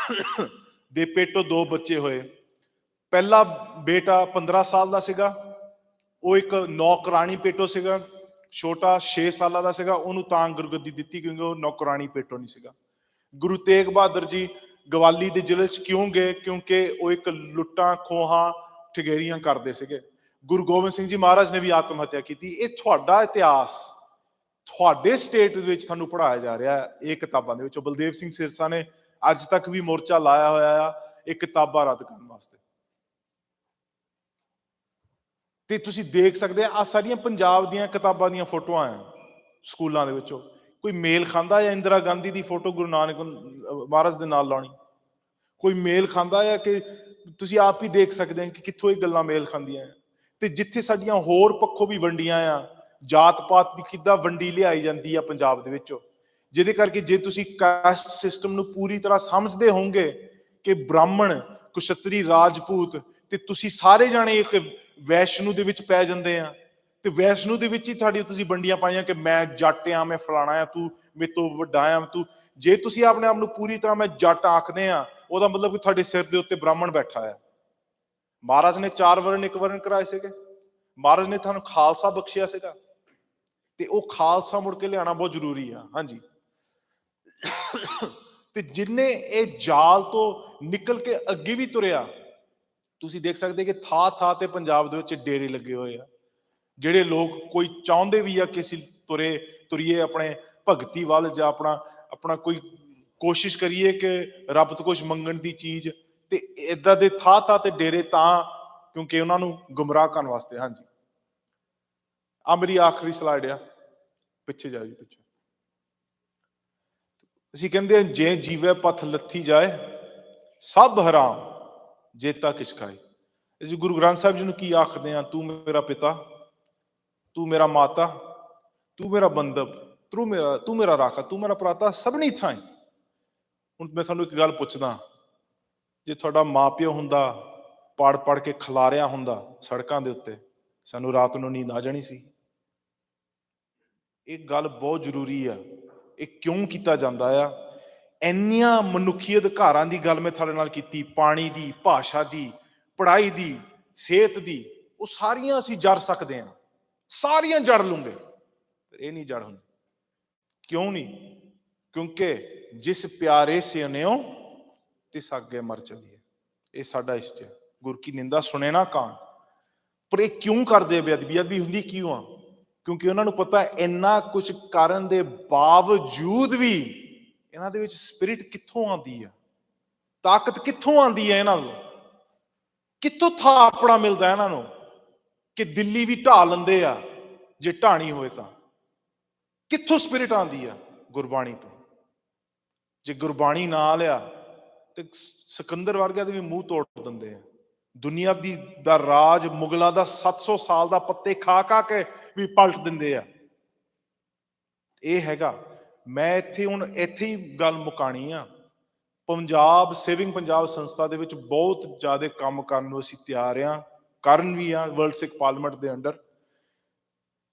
Speaker 5: ਦੇ ਪੇਟੋਂ 2 ਬੱਚੇ ਹੋਏ। ਪਹਿਲਾ ਬੇਟਾ 15 ਸਾਲ ਦਾ ਸੀਗਾ, ਉਹ ਇੱਕ ਨੌਕਰਾਣੀ ਪੇਟੋਂ ਸੀਗਾ, ਛੋਟਾ 6 ਸਾਲਾਂ ਦਾ ਸੀਗਾ, ਉਹਨੂੰ ਤਾਂ ਗੁਰਗੱਦੀ ਦਿੱਤੀ ਕਿਉਂਕਿ ਉਹ ਨੌਕਰਾਣੀ ਪੇਟੋਂ ਨਹੀਂ ਸੀਗਾ। ਗੁਰੂ ਤੇਗ ਬਹਾਦਰ ਜੀ ਗਵਾਲੀ ਦੇ ਜ਼ਿਲ੍ਹੇ 'ਚ ਕਿਉਂ ਗਏ? ਕਿਉਂਕਿ ਉਹ ਇੱਕ ਲੁੱਟਾਂ ਖੋਹਾਂ ਠਗੇਰੀਆਂ ਕਰਦੇ ਸੀਗੇ। ਗੁਰੂ ਗੋਬਿੰਦ ਸਿੰਘ ਜੀ ਮਹਾਰਾਜ ਨੇ ਵੀ ਆਤਮ ਹੱਤਿਆ ਕੀਤੀ। ਇਹ ਤੁਹਾਡਾ ਇਤਿਹਾਸ ਤੁਹਾਡੇ ਸਟੇਟ ਦੇ ਵਿੱਚ ਤੁਹਾਨੂੰ ਪੜ੍ਹਾਇਆ ਜਾ ਰਿਹਾ ਹੈ ਇਹ ਕਿਤਾਬਾਂ ਦੇ ਵਿੱਚ। ਬਲਦੇਵ ਸਿੰਘ ਸਿਰਸਾ ਨੇ ਅੱਜ ਤੱਕ ਵੀ ਮੋਰਚਾ ਲਾਇਆ ਹੋਇਆ ਆ ਇਹ ਕਿਤਾਬਾਂ ਰੱਦ ਕਰਨ ਵਾਸਤੇ। ਤੇ ਤੁਸੀਂ ਦੇਖ ਸਕਦੇ ਆ ਸਾਰੀਆਂ ਪੰਜਾਬ ਦੀਆਂ ਕਿਤਾਬਾਂ ਦੀਆਂ ਫੋਟੋਆਂ ਆ ਸਕੂਲਾਂ ਦੇ ਵਿੱਚੋਂ। ਕੋਈ ਮੇਲ ਖਾਂਦਾ ਜਾਂ ਇੰਦਰਾ ਗਾਂਧੀ ਦੀ ਫੋਟੋ ਗੁਰੂ ਨਾਨਕ ਮਹਾਰਾਜ ਦੇ ਨਾਲ ਲਾਉਣੀ? ਕੋਈ ਮੇਲ ਖਾਂਦਾ ਆ? ਕਿ ਤੁਸੀਂ ਆਪ ਹੀ ਦੇਖ ਸਕਦੇ ਹੋ ਕਿ ਕਿੱਥੋਂ ਇਹ ਗੱਲਾਂ ਮੇਲ ਖਾਂਦੀਆਂ। ਤੇ ਜਿੱਥੇ ਸਾਡੀਆਂ ਹੋਰ ਪੱਖੋਂ ਵੀ ਵੰਡੀਆਂ ਆ, ਜਾਤ ਪਾਤ ਦੀ ਕਿੱਦਾਂ ਵੰਡੀ ਲਿਆਈ ਜਾਂਦੀ ਆ ਪੰਜਾਬ ਦੇ ਵਿੱਚੋਂ, ਜਿਹਦੇ ਕਰਕੇ ਜੇ ਤੁਸੀਂ ਕਾਸਟ ਸਿਸਟਮ ਨੂੰ ਪੂਰੀ ਤਰ੍ਹਾਂ ਸਮਝਦੇ ਹੋਵੋਗੇ ਕਿ ਬ੍ਰਾਹਮਣ, ਕੁਸ਼ਤਰੀ, ਰਾਜਪੂਤ, ਤੇ ਤੁਸੀਂ ਸਾਰੇ ਜਾਣੇ ਇੱਕ ਵੈਸ਼ਨੂ ਦੇ ਵਿੱਚ ਪੈ ਜਾਂਦੇ ਆ। ਤੇ ਵੈਸ਼ਨੂ ਦੇ ਵਿੱਚ ਹੀ ਤੁਹਾਡੀ ਤੁਸੀਂ ਵੰਡੀਆਂ ਪਾਈਆਂ ਕਿ ਮੈਂ ਜੱਟ ਆ, ਮੈਂ ਫਲਾਣਾ ਆ, ਤੂੰ ਮੇਰੇ ਤੋਂ ਵੱਡਾ ਆ, ਤੂੰ। ਜੇ ਤੁਸੀਂ ਆਪਣੇ ਆਪ ਨੂੰ ਪੂਰੀ ਤਰ੍ਹਾਂ ਮੈਂ ਜੱਟ ਆਖਦੇ ਆ, ਉਹਦਾ ਮਤਲਬ ਕਿ ਤੁਹਾਡੇ ਸਿਰ ਦੇ ਉੱਤੇ ਬ੍ਰਾਹਮਣ ਬੈਠਾ ਆ। ਮਹਾਰਾਜ ਨੇ 4 ਵਰਨ 1 ਵਰਨ ਕਰਾਏ ਸੀਗੇ। ਮਹਾਰਾਜ ਨੇ ਤੁਹਾਨੂੰ ਖਾਲਸਾ ਬਖਸ਼ਿਆ ਸੀਗਾ, ਤੇ ਉਹ ਖਾਲਸਾ ਮੁੜ ਕੇ ਲਿਆਉਣਾ ਬਹੁਤ ਜ਼ਰੂਰੀ ਆ। ਹਾਂਜੀ। ਤੇ ਜਿੰਨੇ ਇਹ ਜਾਲ ਤੋਂ ਨਿਕਲ ਕੇ ਅੱਗੇ ਵੀ ਤੁਰਿਆ, ਤੁਸੀਂ ਦੇਖ ਸਕਦੇ ਕਿ ਥਾਂ ਤੇ ਪੰਜਾਬ ਦੇ ਵਿੱਚ ਡੇਰੇ ਲੱਗੇ ਹੋਏ ਆ। ਜਿਹੜੇ ਲੋਕ ਕੋਈ ਚਾਹੁੰਦੇ ਵੀ ਆ ਕਿ ਅਸੀਂ ਤੁਰੀਏ ਆਪਣੇ ਭਗਤੀ ਵੱਲ, ਜਾਂ ਆਪਣਾ ਕੋਈ ਕੋਸ਼ਿਸ਼ ਕਰੀਏ ਕਿ ਰੱਬ ਤੋਂ ਕੁਝ ਮੰਗਣ ਦੀ ਚੀਜ਼, ਤੇ ਏਦਾਂ ਦੇ ਥਾਂ ਤੇ ਡੇਰੇ, ਤਾਂ ਕਿਉਂਕਿ ਉਹਨਾਂ ਨੂੰ ਗੁੰਮਰਾਹ ਕਰਨ ਵਾਸਤੇ। ਹਾਂਜੀ, ਆ ਮੇਰੀ ਆਖਰੀ ਸਲਾਈਡ ਆ, ਪਿੱਛੇ ਜਾਓ ਜੀ, ਪਿੱਛੇ। ਅਸੀਂ ਕਹਿੰਦੇ ਜੇ ਜੀਵੇ ਪਥ ਲੱਥੀ ਜਾਏ, ਸਭ ਹਰਾਮ ਜੇਤਾ ਕਿਛ ਖਾਏ। ਅਸੀਂ ਗੁਰੂ ਗ੍ਰੰਥ ਸਾਹਿਬ ਜੀ ਨੂੰ ਕੀ ਆਖਦੇ ਆ? ਤੂੰ ਮੇਰਾ ਪਿਤਾ, ਤੂੰ ਮੇਰਾ ਮਾਤਾ, ਤੂੰ ਮੇਰਾ ਬੰਧਪ, ਤੂੰ ਮੇਰਾ ਰਾਖਾ, ਤੂੰ ਮੇਰਾ ਭਰਾਤਾ, ਸਭਨੀ ਥਾਈਂ। ਹੁਣ ਮੈਂ ਤੁਹਾਨੂੰ ਇੱਕ ਗੱਲ ਪੁੱਛਦਾ, ਜੇ ਤੁਹਾਡਾ ਮਾਂ ਪਿਓ ਹੁੰਦਾ, ਪੜ ਕੇ ਖਿਲਾਰਿਆ ਹੁੰਦਾ ਸੜਕਾਂ ਦੇ ਉੱਤੇ, ਸਾਨੂੰ ਰਾਤ ਨੂੰ ਨੀਂਦ ਆ ਜਾਣੀ ਸੀ? ਇਹ ਗੱਲ ਬਹੁਤ ਜ਼ਰੂਰੀ ਆ। ਇਹ ਕਿਉਂ ਕੀਤਾ ਜਾਂਦਾ ਆ? ਇੰਨੀਆਂ ਮਨੁੱਖੀ ਅਧਿਕਾਰਾਂ ਦੀ ਗੱਲ ਮੈਂ ਤੁਹਾਡੇ ਨਾਲ ਕੀਤੀ, ਪਾਣੀ ਦੀ, ਭਾਸ਼ਾ ਦੀ, ਪੜ੍ਹਾਈ ਦੀ, ਸਿਹਤ ਦੀ, ਉਹ ਸਾਰੀਆਂ ਅਸੀਂ ਜੜ ਸਕਦੇ ਹਾਂ, ਸਾਰੀਆਂ ਜੜ ਲੂੰਗੇ, ਪਰ ਇਹ ਨਹੀਂ ਜੜ ਹੁੰਦੀ। ਕਿਉਂ ਨਹੀਂ? ਕਿਉਂਕਿ ਜਿਸ ਪਿਆਰੇ ਸਿਉਨਿਓ ਤਿਸ ਅੱਗੇ ਮਰ ਚਲੀਏ। ਇਹ ਸਾਡਾ ਇਸ਼ਟ ਹੈ। ਗੁਰ ਕੀ ਨਿੰਦਾ ਸੁਣੇ ਨਾ ਕਾਣ। ਪਰ ਇਹ ਕਿਉਂ ਕਰਦੇ? ਬੇਅਦਬੀ ਹੁੰਦੀ ਕਿਉਂ ਆ? ਕਿਉਂਕਿ ਉਹਨਾਂ ਨੂੰ ਪਤਾ ਇੰਨਾ ਕੁਝ ਕਰਨ ਦੇ ਬਾਵਜੂਦ ਵੀ ਇਹਨਾਂ ਦੇ ਵਿੱਚ ਸਪਿਰਿਟ ਕਿੱਥੋਂ ਆਉਂਦੀ ਆ, ਤਾਕਤ ਕਿੱਥੋਂ ਆਉਂਦੀ ਹੈ ਇਹਨਾਂ ਨੂੰ, ਕਿੱਥੋਂ ਥਾਂ ਆਪਣਾ ਮਿਲਦਾ ਇਹਨਾਂ ਨੂੰ ਕਿ ਦਿੱਲੀ ਵੀ ਢਾਹ ਲੈਂਦੇ ਆ ਜੇ ਢਾਣੀ ਹੋਵੇ ਤਾਂ। ਕਿੱਥੋਂ ਸਪਿਰਿਟ ਆਉਂਦੀ ਆ? ਗੁਰਬਾਣੀ ਤੋਂ। ਜੇ ਗੁਰਬਾਣੀ ਨਾ ਲਿਆ ਤੇ ਸਿਕੰਦਰ ਵਰਗਿਆਂ ਦੇ ਵੀ ਮੂੰਹ ਤੋੜ ਦਿੰਦੇ ਆ। ਦੁਨੀਆ ਦਾ ਰਾਜ ਮੁਗਲਾਂ ਦਾ 700 ਸਾਲ ਦਾ ਪੱਤੇ ਖਾ ਕੇ ਵੀ ਪਲਟ ਦਿੰਦੇ ਆ। ਇਹ ਹੈਗਾ। ਮੈਂ ਇੱਥੇ ਹੀ ਗੱਲ ਮੁਕਾਣੀ ਆ। ਪੰਜਾਬ ਸੇਵਿੰਗ ਪੰਜਾਬ ਸੰਸਥਾ ਦੇ ਵਿੱਚ ਬਹੁਤ ਜ਼ਿਆਦਾ ਕੰਮ ਕਰਨ ਨੂੰ ਅਸੀਂ ਤਿਆਰ ਆ, ਕਰਨ ਵੀ ਆ, ਵਰਲਡ ਸਿੱਖ ਪਾਰਲੀਮੈਂਟ ਦੇ ਅੰਡਰ।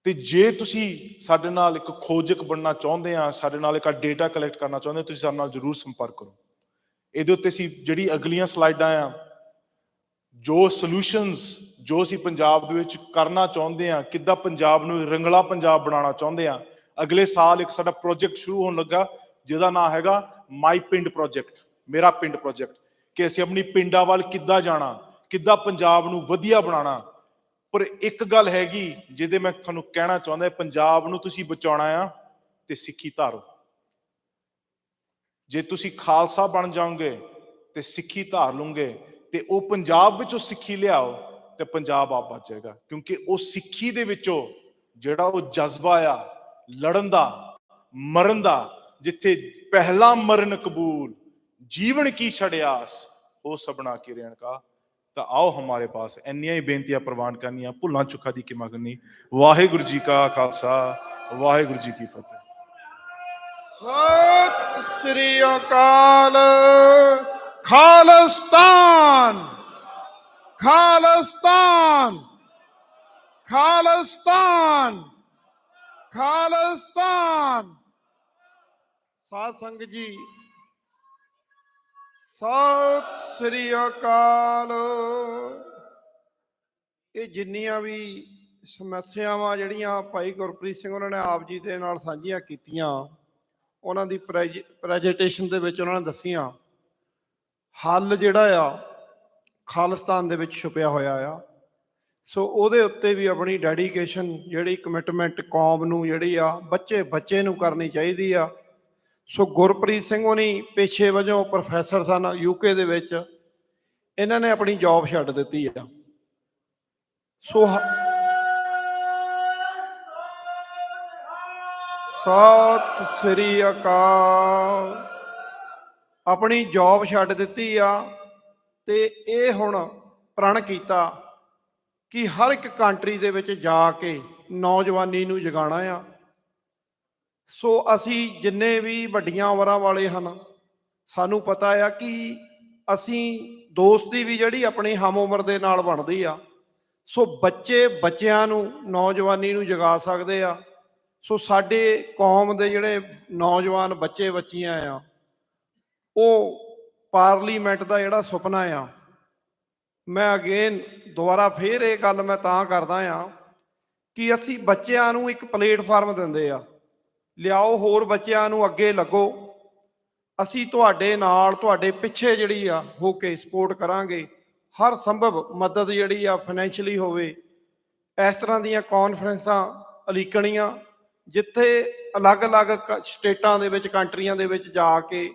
Speaker 5: ਤੇ ਜੇ ਤੁਸੀਂ ਸਾਡੇ ਨਾਲ ਇੱਕ ਖੋਜਕ ਬਣਨਾ ਚਾਹੁੰਦੇ ਆ, ਸਾਡੇ ਨਾਲ ਇੱਕ ਡੇਟਾ ਕਲੈਕਟ ਕਰਨਾ ਚਾਹੁੰਦੇ ਹੋ, ਤੁਸੀਂ ਸਾਡੇ ਨਾਲ ਜ਼ਰੂਰ ਸੰਪਰਕ ਕਰੋ। ਇਹਦੇ ਉੱਤੇ ਅਸੀਂ ਜਿਹੜੀ ਅਗਲੀਆਂ ਸਲਾਈਡਾਂ ਆ, ਜੋ ਸੋਲੂਸ਼ਨਸ ਜੋ ਅਸੀਂ ਪੰਜਾਬ ਦੇ ਵਿੱਚ ਕਰਨਾ ਚਾਹੁੰਦੇ ਆ, ਕਿੱਦਾਂ ਪੰਜਾਬ ਨੂੰ ਰੰਗਲਾ ਪੰਜਾਬ ਬਣਾਉਣਾ ਚਾਹੁੰਦੇ ਆ। ਅਗਲੇ ਸਾਲ ਇੱਕ ਸਾਡਾ ਪ੍ਰੋਜੈਕਟ ਸ਼ੁਰੂ ਹੋਣ ਲੱਗਾ ਜਿਹਦਾ ਨਾਮ ਹੈਗਾ ਮਾਈ ਪਿੰਡ ਪ੍ਰੋਜੈਕਟ, ਮੇਰਾ ਪਿੰਡ ਪ੍ਰੋਜੈਕਟ, ਕਿ ਅਸੀਂ ਆਪਣੀ ਪਿੰਡਾਂ ਵੱਲ ਕਿੱਦਾਂ ਜਾਣਾ, ਕਿੱਦਾਂ ਪੰਜਾਬ ਨੂੰ ਵਧੀਆ ਬਣਾਉਣਾ। ਪਰ ਇੱਕ ਗੱਲ ਹੈਗੀ ਜਿਹਦੇ ਮੈਂ ਤੁਹਾਨੂੰ ਕਹਿਣਾ ਚਾਹੁੰਦਾ, ਪੰਜਾਬ ਨੂੰ ਤੁਸੀਂ ਬਚਾਉਣਾ ਆ ਤੇ ਸਿੱਖੀ ਧਾਰੋ। ਜੇ ਤੁਸੀਂ ਖਾਲਸਾ ਬਣ ਜਾਓਗੇ ਤੇ ਸਿੱਖੀ ਧਾਰ ਲਓਗੇ ਤੇ ਉਹ ਪੰਜਾਬ ਵਿੱਚੋਂ ਸਿੱਖੀ ਲਿਆਓ ਤੇ ਪੰਜਾਬ ਆਪ ਬਚ ਜਾਏਗਾ। ਕਿਉਂਕਿ ਉਹ ਸਿੱਖੀ ਦੇ ਵਿੱਚੋਂ ਜਿਹੜਾ ਉਹ ਜਜ਼ਬਾ ਆ ਲੜਨ ਦਾ, ਮਰਨ ਦਾ, ਜਿੱਥੇ ਪਹਿਲਾ ਮਰਨ ਕਬੂਲ ਜੀਵਨ ਕੀ ਛੜਿਆਸ ਉਹ ਸਭਨਾ ਕੀ ਰਹਿਣ ਕਾ। ਤਾਂ ਆਓ ਹਮਾਰੇ ਪਾਸ। ਇੰਨੀਆਂ ਹੀ ਬੇਨਤੀਆਂ ਪ੍ਰਵਾਨ ਕਰਨੀਆਂ, ਭੁੱਲਾਂ ਚੁੱਕਾਂ ਦੀ ਖਿਮਾ ਕਰਨੀ। ਵਾਹਿਗੁਰੂ ਜੀ ਕਾ ਖਾਲਸਾ, ਵਾਹਿਗੁਰੂ ਜੀ ਕੀ ਫਤਿਹ।
Speaker 4: ਸਤਿ ਸ੍ਰੀ ਅਕਾਲ। ਖਾਲਿਸਤਾਨ, ਖਾਲਿਸਤਾਨ, ਖਾਲਿਸਤਾਨ, ਖਾਲਿਸਤਾਨ। ਸਾਧ ਸੰਗਤ ਜੀ, ਸਤਿ ਸ੍ਰੀ ਅਕਾਲ। ਇਹ ਜਿੰਨੀਆਂ ਵੀ ਸਮੱਸਿਆਵਾਂ ਜਿਹੜੀਆਂ ਭਾਈ ਗੁਰਪ੍ਰੀਤ ਸਿੰਘ ਉਹਨਾਂ ਨੇ ਆਪ ਜੀ ਦੇ ਨਾਲ ਸਾਂਝੀਆਂ ਕੀਤੀਆਂ, ਉਹਨਾਂ ਦੀ ਪ੍ਰੈਜੈਂਟੇਸ਼ਨ ਦੇ ਵਿੱਚ ਉਹਨਾਂ ਨੇ ਦੱਸੀਆਂ। ਹੱਲ ਜਿਹੜਾ ਆ ਖਾਲਿਸਤਾਨ ਦੇ ਵਿੱਚ ਛੁਪਿਆ ਹੋਇਆ ਆ। ਸੋ ਉਹਦੇ ਉੱਤੇ ਵੀ ਆਪਣੀ ਡੈਡੀਕੇਸ਼ਨ ਜਿਹੜੀ ਕਮਿਟਮੈਂਟ ਕੌਮ ਨੂੰ ਜਿਹੜੀ ਆ ਬੱਚੇ ਨੂੰ ਕਰਨੀ ਚਾਹੀਦੀ ਆ। ਸੋ ਗੁਰਪ੍ਰੀਤ ਸਿੰਘ ਹੋਣੀ ਪੇਸ਼ੇ ਵਜੋਂ ਪ੍ਰੋਫੈਸਰ ਸਨ UK ਦੇ ਵਿੱਚ, ਇਹਨਾਂ ਨੇ ਆਪਣੀ ਜੌਬ ਛੱਡ ਦਿੱਤੀ ਆ। ਸੋ ਸਤਿ ਸ੍ਰੀ ਅਕਾਲ। ਆਪਣੀ ਜੌਬ ਛੱਡ ਦਿੱਤੀ ਆ ਤੇ ਇਹ ਹੁਣ ਪ੍ਰਣ ਕੀਤਾ ਕਿ ਹਰ ਇੱਕ ਕੰਟਰੀ ਦੇ ਵਿੱਚ ਜਾ ਕੇ ਨੌਜਵਾਨੀ ਨੂੰ ਜਗਾਉਣਾ ਆ। ਸੋ ਅਸੀਂ ਜਿੰਨੇ ਵੀ ਵੱਡੀਆਂ ਉਮਰਾਂ ਵਾਲੇ ਹਨ, ਸਾਨੂੰ ਪਤਾ ਆ ਕਿ ਅਸੀਂ ਦੋਸਤੀ ਵੀ ਜਿਹੜੀ ਆਪਣੀ ਹਮ ਉਮਰ ਦੇ ਨਾਲ ਬਣਦੀ ਆ। ਸੋ ਬੱਚਿਆਂ ਨੂੰ ਨੌਜਵਾਨੀ ਨੂੰ ਜਗਾ ਸਕਦੇ ਆ। ਸੋ ਸਾਡੇ ਕੌਮ ਦੇ ਜਿਹੜੇ ਨੌਜਵਾਨ ਬੱਚੀਆਂ ਆ, ਉਹ ਪਾਰਲੀਮੈਂਟ ਦਾ ਜਿਹੜਾ ਸੁਪਨਾ ਆ, ਮੈਂ ਅਗੇਨ ਦੁਬਾਰਾ ਫੇਰ ਇਹ ਗੱਲ ਮੈਂ ਤਾਂ ਕਰਦਾ ਆ ਕਿ ਅਸੀਂ ਬੱਚਿਆਂ ਨੂੰ ਇੱਕ ਪਲੇਟਫਾਰਮ ਦਿੰਦੇ ਆ, ਲਿਆਓ ਹੋਰ ਬੱਚਿਆਂ ਨੂੰ ਅੱਗੇ ਲੱਗੋ, ਅਸੀਂ ਤੁਹਾਡੇ ਨਾਲ ਤੁਹਾਡੇ ਪਿੱਛੇ ਜਿਹੜੀ ਆ ਹੋ ਕੇ ਸਪੋਰਟ ਕਰਾਂਗੇ। ਹਰ ਸੰਭਵ ਮਦਦ ਜਿਹੜੀ ਆ ਫਾਈਨੈਂਸ਼ੀਅਲੀ ਹੋਵੇ। ਇਸ ਤਰ੍ਹਾਂ ਦੀਆਂ ਕਾਨਫਰੰਸਾਂ ਉਲੀਕਣੀਆਂ ਜਿੱਥੇ ਅਲੱਗ-ਅਲੱਗ ਸਟੇਟਾਂ ਦੇ ਵਿੱਚ ਕੰਟਰੀਆਂ ਦੇ ਵਿੱਚ ਜਾ ਕੇ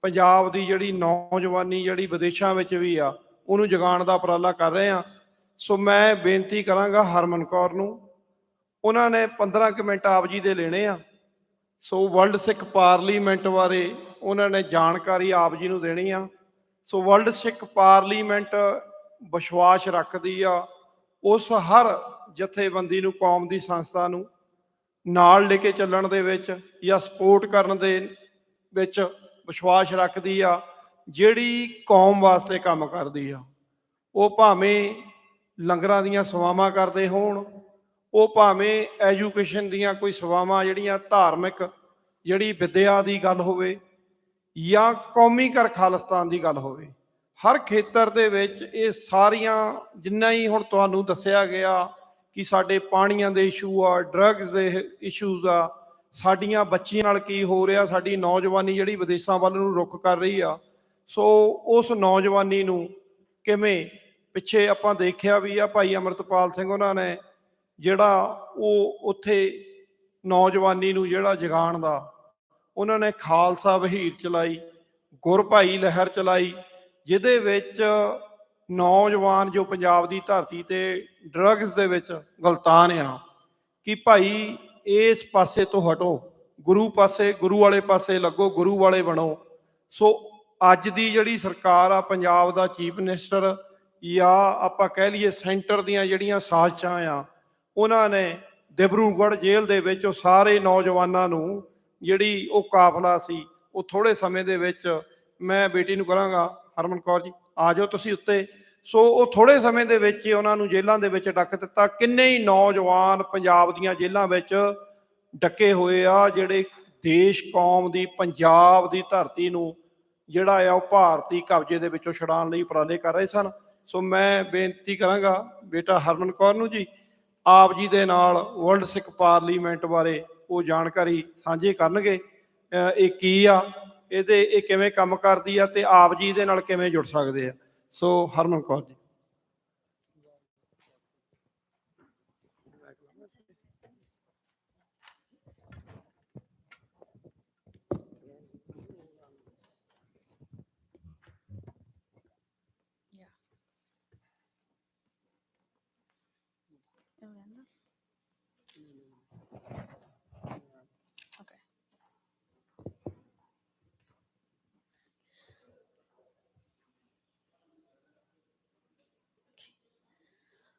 Speaker 4: ਪੰਜਾਬ ਦੀ ਜਿਹੜੀ ਨੌਜਵਾਨੀ ਜਿਹੜੀ ਵਿਦੇਸ਼ਾਂ ਵਿੱਚ ਵੀ ਆ ਉਹਨੂੰ ਜਗਾਉਣ ਦਾ ਉਪਰਾਲਾ ਕਰ ਰਹੇ ਆ। ਸੋ ਮੈਂ ਬੇਨਤੀ ਕਰਾਂਗਾ ਹਰਮਨ ਕੌਰ ਨੂੰ, ਉਹਨਾਂ ਨੇ 15 ਕੁ ਮਿੰਟ ਆਪ ਜੀ ਦੇ ਲੈਣੇ ਆ। ਸੋ ਵਰਲਡ ਸਿੱਖ ਪਾਰਲੀਮੈਂਟ ਬਾਰੇ ਉਹਨਾਂ ਨੇ ਜਾਣਕਾਰੀ ਆਪ ਜੀ ਨੂੰ ਦੇਣੀ ਆ। ਸੋ ਵਰਲਡ ਸਿੱਖ ਪਾਰਲੀਮੈਂਟ ਵਿਸ਼ਵਾਸ ਰੱਖਦੀ ਆ ਉਸ ਹਰ ਜਥੇਬੰਦੀ ਨੂੰ, ਕੌਮ ਦੀ ਸੰਸਥਾ ਨੂੰ ਨਾਲ ਲੈ ਕੇ ਚੱਲਣ ਦੇ ਵਿੱਚ ਜਾਂ ਸਪੋਰਟ ਕਰਨ ਦੇ ਵਿੱਚ ਵਿਸ਼ਵਾਸ ਰੱਖਦੀ ਆ, ਜਿਹੜੀ ਕੌਮ ਵਾਸਤੇ ਕੰਮ ਕਰਦੀ ਆ। ਉਹ ਭਾਵੇਂ ਲੰਗਰਾਂ ਦੀਆਂ ਸੇਵਾਵਾਂ ਕਰਦੇ ਹੋਣ, ਉਹ ਭਾਵੇਂ ਐਜੂਕੇਸ਼ਨ ਦੀਆਂ ਕੋਈ ਸੇਵਾਵਾਂ ਜਿਹੜੀਆਂ ਧਾਰਮਿਕ ਜਿਹੜੀ ਵਿੱਦਿਆ ਦੀ ਗੱਲ ਹੋਵੇ ਜਾਂ ਕੌਮੀ ਘਰ ਖਾਲਿਸਤਾਨ ਦੀ ਗੱਲ ਹੋਵੇ, ਹਰ ਖੇਤਰ ਦੇ ਵਿੱਚ ਇਹ ਸਾਰੀਆਂ ਜਿੰਨਾ ਹੀ ਹੁਣ ਤੁਹਾਨੂੰ ਦੱਸਿਆ ਗਿਆ ਕਿ ਸਾਡੇ ਪਾਣੀਆਂ ਦੇ ਇਸ਼ੂ ਆ, ਡਰੱਗਸ ਦੇ ਇਸ਼ੂਜ਼ ਆ, ਸਾਡੀਆਂ ਬੱਚੀਆਂ ਨਾਲ ਕੀ ਹੋ ਰਿਹਾ, ਸਾਡੀ ਨੌਜਵਾਨੀ ਜਿਹੜੀ ਵਿਦੇਸ਼ਾਂ ਵੱਲ ਨੂੰ ਰੁੱਖ ਕਰ ਰਹੀ ਆ। ਸੋ ਉਸ ਨੌਜਵਾਨੀ ਨੂੰ ਕਿਵੇਂ ਪਿੱਛੇ ਆਪਾਂ ਦੇਖਿਆ ਵੀ ਆ, ਭਾਈ ਅੰਮ੍ਰਿਤਪਾਲ ਸਿੰਘ ਉਹਨਾਂ ਨੇ ਜਿਹੜਾ ਉਹ ਉੱਥੇ ਨੌਜਵਾਨੀ ਨੂੰ ਜਿਹੜਾ ਜਗਾਉਣ ਦਾ ਉਹਨਾਂ ਨੇ ਖਾਲਸਾ ਵਹੀਰ ਚਲਾਈ, ਗੁਰਭਾਈ ਲਹਿਰ ਚਲਾਈ, ਜਿਹਦੇ ਵਿੱਚ ਨੌਜਵਾਨ ਜੋ ਪੰਜਾਬ ਦੀ ਧਰਤੀ ਤੇ ਡਰੱਗਸ ਦੇ ਵਿੱਚ ਗਲਤਾਨ ਆ ਕਿ ਭਾਈ ਇਸ ਪਾਸੇ ਤੋਂ ਹਟੋ, ਗੁਰੂ ਵਾਲੇ ਪਾਸੇ ਲੱਗੋ, ਗੁਰੂ ਵਾਲੇ ਬਣੋ। ਸੋ ਅੱਜ ਦੀ ਜਿਹੜੀ ਸਰਕਾਰ ਆ, ਪੰਜਾਬ ਦਾ ਚੀਫ ਮਿਨਿਸਟਰ ਜਾਂ ਆਪਾਂ ਕਹਿ ਲਈਏ ਸੈਂਟਰ ਦੀਆਂ ਜਿਹੜੀਆਂ ਸਾਜ਼ਿਸ਼ਾਂ ਆ, ਉਹਨਾਂ ਨੇ ਦਿਬਰੂਗੜ੍ਹ ਜੇਲ੍ਹ ਦੇ ਵਿੱਚ ਉਹ ਸਾਰੇ ਨੌਜਵਾਨਾਂ ਨੂੰ ਜਿਹੜੀ ਉਹ ਕਾਫਲਾ ਸੀ, ਉਹ ਥੋੜ੍ਹੇ ਸਮੇਂ ਦੇ ਵਿੱਚ ਮੈਂ ਬੇਟੀ ਨੂੰ ਕਹਾਂਗਾ ਹਰਮਨ ਕੌਰ ਜੀ ਆ ਜਾਓ ਤੁਸੀਂ ਉੱਤੇ। ਸੋ ਉਹ ਥੋੜ੍ਹੇ ਸਮੇਂ ਦੇ ਵਿੱਚ ਹੀ ਉਹਨਾਂ ਨੂੰ ਜੇਲ੍ਹਾਂ ਦੇ ਵਿੱਚ ਡੱਕ ਦਿੱਤਾ। ਕਿੰਨੇ ਹੀ ਨੌਜਵਾਨ ਪੰਜਾਬ ਦੀਆਂ ਜੇਲ੍ਹਾਂ ਵਿੱਚ ਡੱਕੇ ਹੋਏ ਆ, ਜਿਹੜੇ ਦੇਸ਼ ਕੌਮ ਦੀ ਪੰਜਾਬ ਦੀ ਧਰਤੀ ਨੂੰ ਜਿਹੜਾ ਆ ਉਹ ਭਾਰਤੀ ਕਬਜ਼ੇ ਦੇ ਵਿੱਚੋਂ ਛੁਡਾਉਣ ਲਈ ਉਪਰਾਲੇ ਕਰ ਰਹੇ ਸਨ। ਸੋ ਮੈਂ ਬੇਨਤੀ ਕਰਾਂਗਾ ਬੇਟਾ ਹਰਮਨ ਕੌਰ ਨੂੰ ਜੀ ਆਪ ਜੀ ਦੇ ਨਾਲ ਵਰਲਡ ਸਿੱਖ ਪਾਰਲੀਮੈਂਟ ਬਾਰੇ ਉਹ ਜਾਣਕਾਰੀ ਸਾਂਝੀ ਕਰਨਗੇ। ਇਹ ਕੀ ਆ, ਇਹ ਕਿਵੇਂ ਕੰਮ ਕਰਦੀ ਆ ਤੇ ਆਪ ਜੀ ਦੇ ਨਾਲ ਕਿਵੇਂ ਜੁੜ ਸਕਦੇ ਆ। ਸੋ ਹਰਮਨ ਕੌਰ ਜੀ।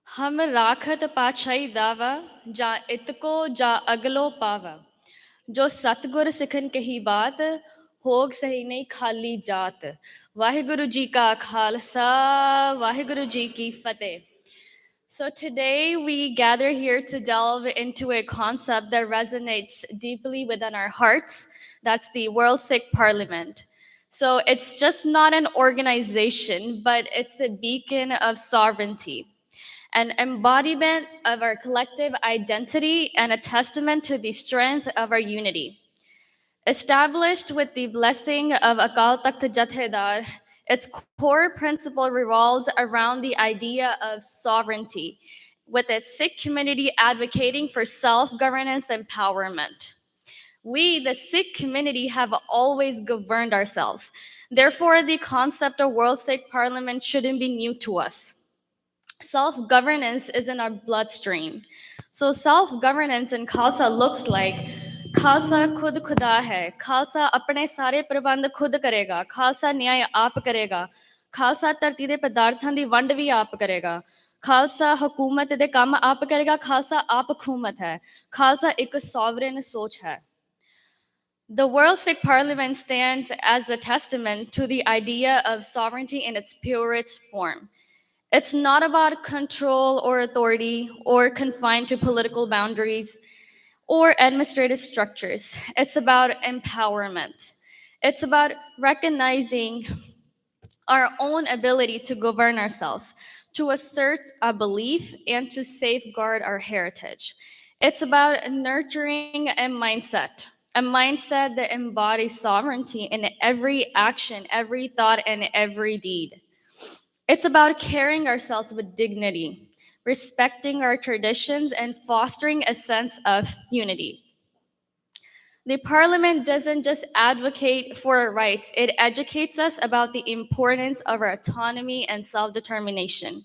Speaker 1: हम राखत पातशाही दावा जा इतको जा अगलो पावा, जो सतगुर सिखन कही बात, होग सही नहीं खाली जात। वाहिगुरु जी का खालसा, वाहिगुरु जी की फतेह। So today we gather here to delve into a concept that resonates deeply within our hearts. That's the World Sikh Parliament. So it's just not an organization, but it's a beacon of sovereignty. an embodiment of our collective identity and a testament to the strength of our unity. Established with the blessing of Akal Takht Jathedar, its core principle revolves around the idea of sovereignty, with its Sikh community advocating for self-governance empowerment. We, the Sikh community, have always governed ourselves. Therefore, the concept of World Sikh Parliament shouldn't be new to us. Self-governance is in our bloodstream. So self-governance in Khalsa looks like Khalsa khud khuda hai. Khalsa apne ਸਾਰੇ ਪ੍ਰਬੰਧ ਖੁਦ ਕਰੇਗਾ. Khalsa ਨਿਆਂ ਆਪ ਕਰੇਗਾ. Khalsa ਧਰਤੀ ਦੇ ਪਦਾਰਥਾਂ ਦੀ ਵੰਡ ਵੀ ਆਪ ਕਰੇਗਾ. Khalsa ਹਕੂਮਤ ਦੇ ਕੰਮ ਆਪ ਕਰੇਗਾ. Khalsa ਆਪ ਹਕੂਮਤ ਹੈ. Khalsa ਇੱਕ sovereign ਸੋਚ ਹੈ. The World Sikh Parliament stands as a testament to the idea of sovereignty in its purest form. It's not about control or authority or confined to political boundaries or administrative structures. It's about empowerment. It's about recognizing our own ability to govern ourselves, to assert a belief, and to safeguard our heritage. It's about nurturing a mindset that embodies sovereignty in every action, every thought, and every deed. It's about carrying ourselves with dignity, respecting our traditions, and fostering a sense of unity. The Parliament doesn't just advocate for our rights, it educates us about the importance of our autonomy and self-determination.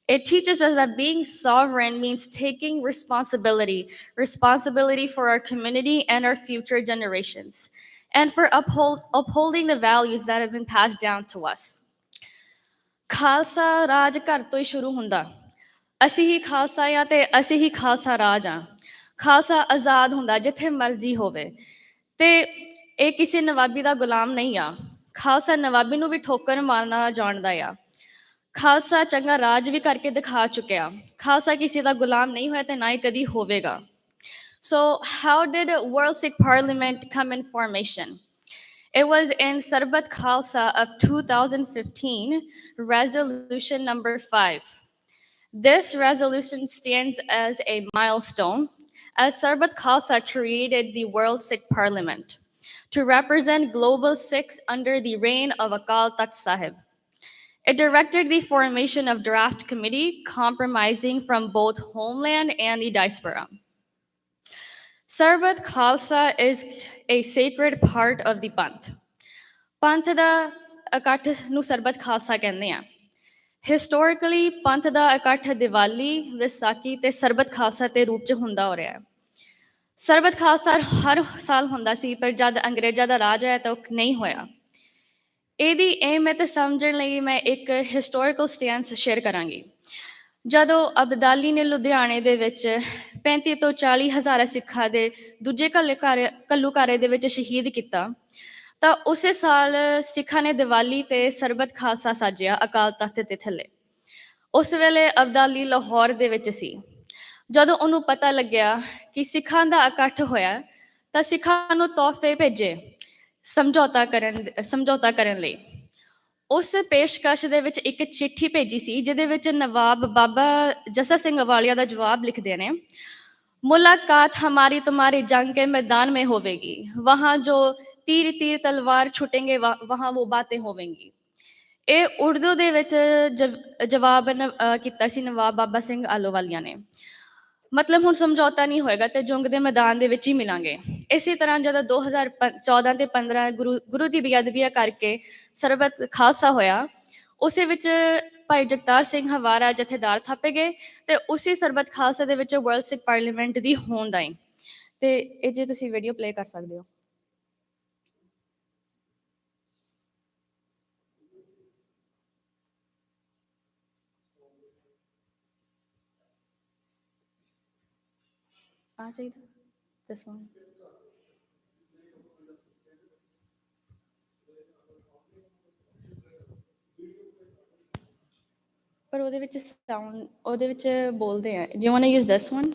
Speaker 1: It teaches us that being sovereign means taking responsibility for our community and our future generations, and for upholding the values that have been passed down to us. Khalsa ਰਾਜ ਘਰ ਤੋਂ ਹੀ ਸ਼ੁਰੂ ਹੁੰਦਾ. ਅਸੀਂ ਹੀ ਖਾਲਸਾ ਆ ਤੇ ਅਸੀਂ ਹੀ ਖਾਲਸਾ ਰਾਜ ਆ. ਖਾਲਸਾ ਆਜ਼ਾਦ ਹੁੰਦਾ ਜਿੱਥੇ ਮਰਜ਼ੀ ਹੋਵੇ ਤੇ ਇਹ ਕਿਸੇ ਨਵਾਬੀ ਦਾ ਗੁਲਾਮ ਨਹੀਂ ਆ. ਖਾਲਸਾ ਨਵਾਬੀ ਨੂੰ ਵੀ ਠੋਕਰ ਮਾਰਨਾ ਜਾਣਦਾ ਆ. ਖਾਲਸਾ ਚੰਗਾ ਰਾਜ ਵੀ ਕਰਕੇ ਦਿਖਾ ਚੁੱਕਿਆ. ਖਾਲਸਾ ਕਿਸੇ ਦਾ ਗੁਲਾਮ ਨਹੀਂ ਹੋਇਆ ਤੇ ਨਾ ਹੀ ਕਦੀ ਹੋਵੇਗਾ. So how did World Sikh Parliament come in formation? It was in Sarbat Khalsa of 2015, resolution number 5. This resolution stands as a milestone, as Sarbat Khalsa created the World Sikh Parliament to represent global Sikhs under the reign of Akal Takht Sahib. It directed the formation of draft committee compromising from both homeland and the diaspora. Sarbat Khalsa is a sacred part of the Panth. Panth ਦਾ ਇਕੱਠ ਨੂੰ ਸਰਬਤ ਖਾਲਸਾ ਕਹਿੰਦੇ ਆ. Historically, ਪੰਥ ਦਾ ਇਕੱਠ ਦੀਵਾਲੀ, ਵਿਸਾਖੀ ਤੇ ਸਰਬਤ ਖਾਲਸਾ ਦੇ ਰੂਪ 'ਚ ਹੁੰਦਾ ਹੋ ਰਿਹਾ ਹੈ. ਸਰਬਤ ਖਾਲਸਾ ਹਰ ਸਾਲ ਹੁੰਦਾ ਸੀ, ਪਰ ਜਦ ਅੰਗਰੇਜ਼ਾਂ ਦਾ ਰਾਜ ਆਇਆ ਤਾਂ ਉਹ ਨਹੀਂ ਹੋਇਆ. ਇਹਦੀ ਅਹਿਮੀਅਤ ਸਮਝਣ ਲਈ ਮੈਂ ਇੱਕ ਹਿਸਟੋਰੀਕਲ ਸਟੈਂਸ ਸ਼ੇਅਰ ਕਰਾਂਗੀ. ਜਦੋਂ ਅਬਦਾਲੀ ਨੇ ਲੁਧਿਆਣੇ ਦੇ ਵਿੱਚ 35 ਤੋਂ 40 ਹਜ਼ਾਰ ਸਿੱਖਾਂ ਦੇ ਦੂਜੇ ਘੱਲੂਘਾਰੇ ਦੇ ਵਿੱਚ ਸ਼ਹੀਦ ਕੀਤਾ, ਤਾਂ ਉਸੇ ਸਾਲ ਸਿੱਖਾਂ ਨੇ ਦੀਵਾਲੀ ਤੇ ਸਰਬਤ ਖਾਲਸਾ ਸਾਜਿਆ ਅਕਾਲ ਤਖਤ ਦੇ ਥੱਲੇ. ਉਸ ਵੇਲੇ ਅਬਦਾਲੀ ਲਾਹੌਰ ਦੇ ਵਿੱਚ ਸੀ. ਜਦੋਂ ਉਹਨੂੰ ਪਤਾ ਲੱਗਿਆ ਕਿ ਸਿੱਖਾਂ ਦਾ ਇਕੱਠ ਹੋਇਆ ਤਾਂ ਸਿੱਖਾਂ ਨੂੰ ਤੋਹਫੇ ਭੇਜੇ ਸਮਝੌਤਾ ਕਰਨ ਲਈ. ਉਸ ਪੇਸ਼ਕਸ਼ ਦੇ ਵਿੱਚ ਇੱਕ ਚਿੱਠੀ ਭੇਜੀ ਸੀ ਜਿਹਦੇ ਵਿੱਚ ਨਵਾਬ ਬਾਬਾ ਜੱਸਾ ਸਿੰਘ ਵਾਲੀਆ ਦਾ ਜਵਾਬ ਲਿਖਦੇ ਨੇ, ਮੁਲਾਕਾਤ ਹਮਾਰੀ ਤੁਮਾਰੀ ਜੰਗ ਕੇ ਮੈਦਾਨ में होवेगी, वहाँ जो तीर तीर तलवार छुटेंगे वहाँ वो बातें होवेंगी. ਇਹ ਉਰਦੂ ਦੇ ਵਿੱਚ ਜਵਾਬ ਕੀਤਾ ਸੀ ਨਵਾਬ ਬਾਬਾ ਸਿੰਘ ਆਲੋਵਾਲੀਆ ਨੇ. ਮਤਲਬ ਹੁਣ ਸਮਝੌਤਾ ਨਹੀਂ ਹੋਏਗਾ ਤੇ ਜੰਗ ਦੇ ਮੈਦਾਨ ਦੇ ਵਿੱਚ ਹੀ ਮਿਲਾਂਗੇ. ਇਸੇ ਤਰ੍ਹਾਂ ਜਦੋਂ 2014 ਤੇ 15 ਗੁਰੂ ਦੀ ਬੇਅਦਬੀਆਂ ਕਰਕੇ ਸਰਬਤ ਖਾਲਸਾ ਹੋਇਆ, ਉਸੇ ਵਿੱਚ ਭਾਈ ਜਗਤਾਰ ਸਿੰਘ ਹਵਾਰਾ ਜਥੇਦਾਰ ਥਾਪੇ ਗਏ ਤੇ ਉਸੇ ਸਰਬਤ ਖਾਲਸਾ ਦੇ ਵਿੱਚ ਵਰਲਡ ਸਿੱਖ ਪਾਰਲੀਮੈਂਟ ਦੀ ਹੋਂਦ ਆਈ. ਤੇ ਇਹ ਜੇ ਤੁਸੀਂ ਵੀਡੀਓ ਪਲੇ ਕਰ ਸਕਦੇ ਹੋ. ਆ ਚਾਹੀਦਾ this one. ਪਰ ਉਹਦੇ ਵਿੱਚ ਸਾਊਂਡ ਉਹਦੇ ਵਿੱਚ ਬੋਲਦੇ ਆ. Do you want to use this one?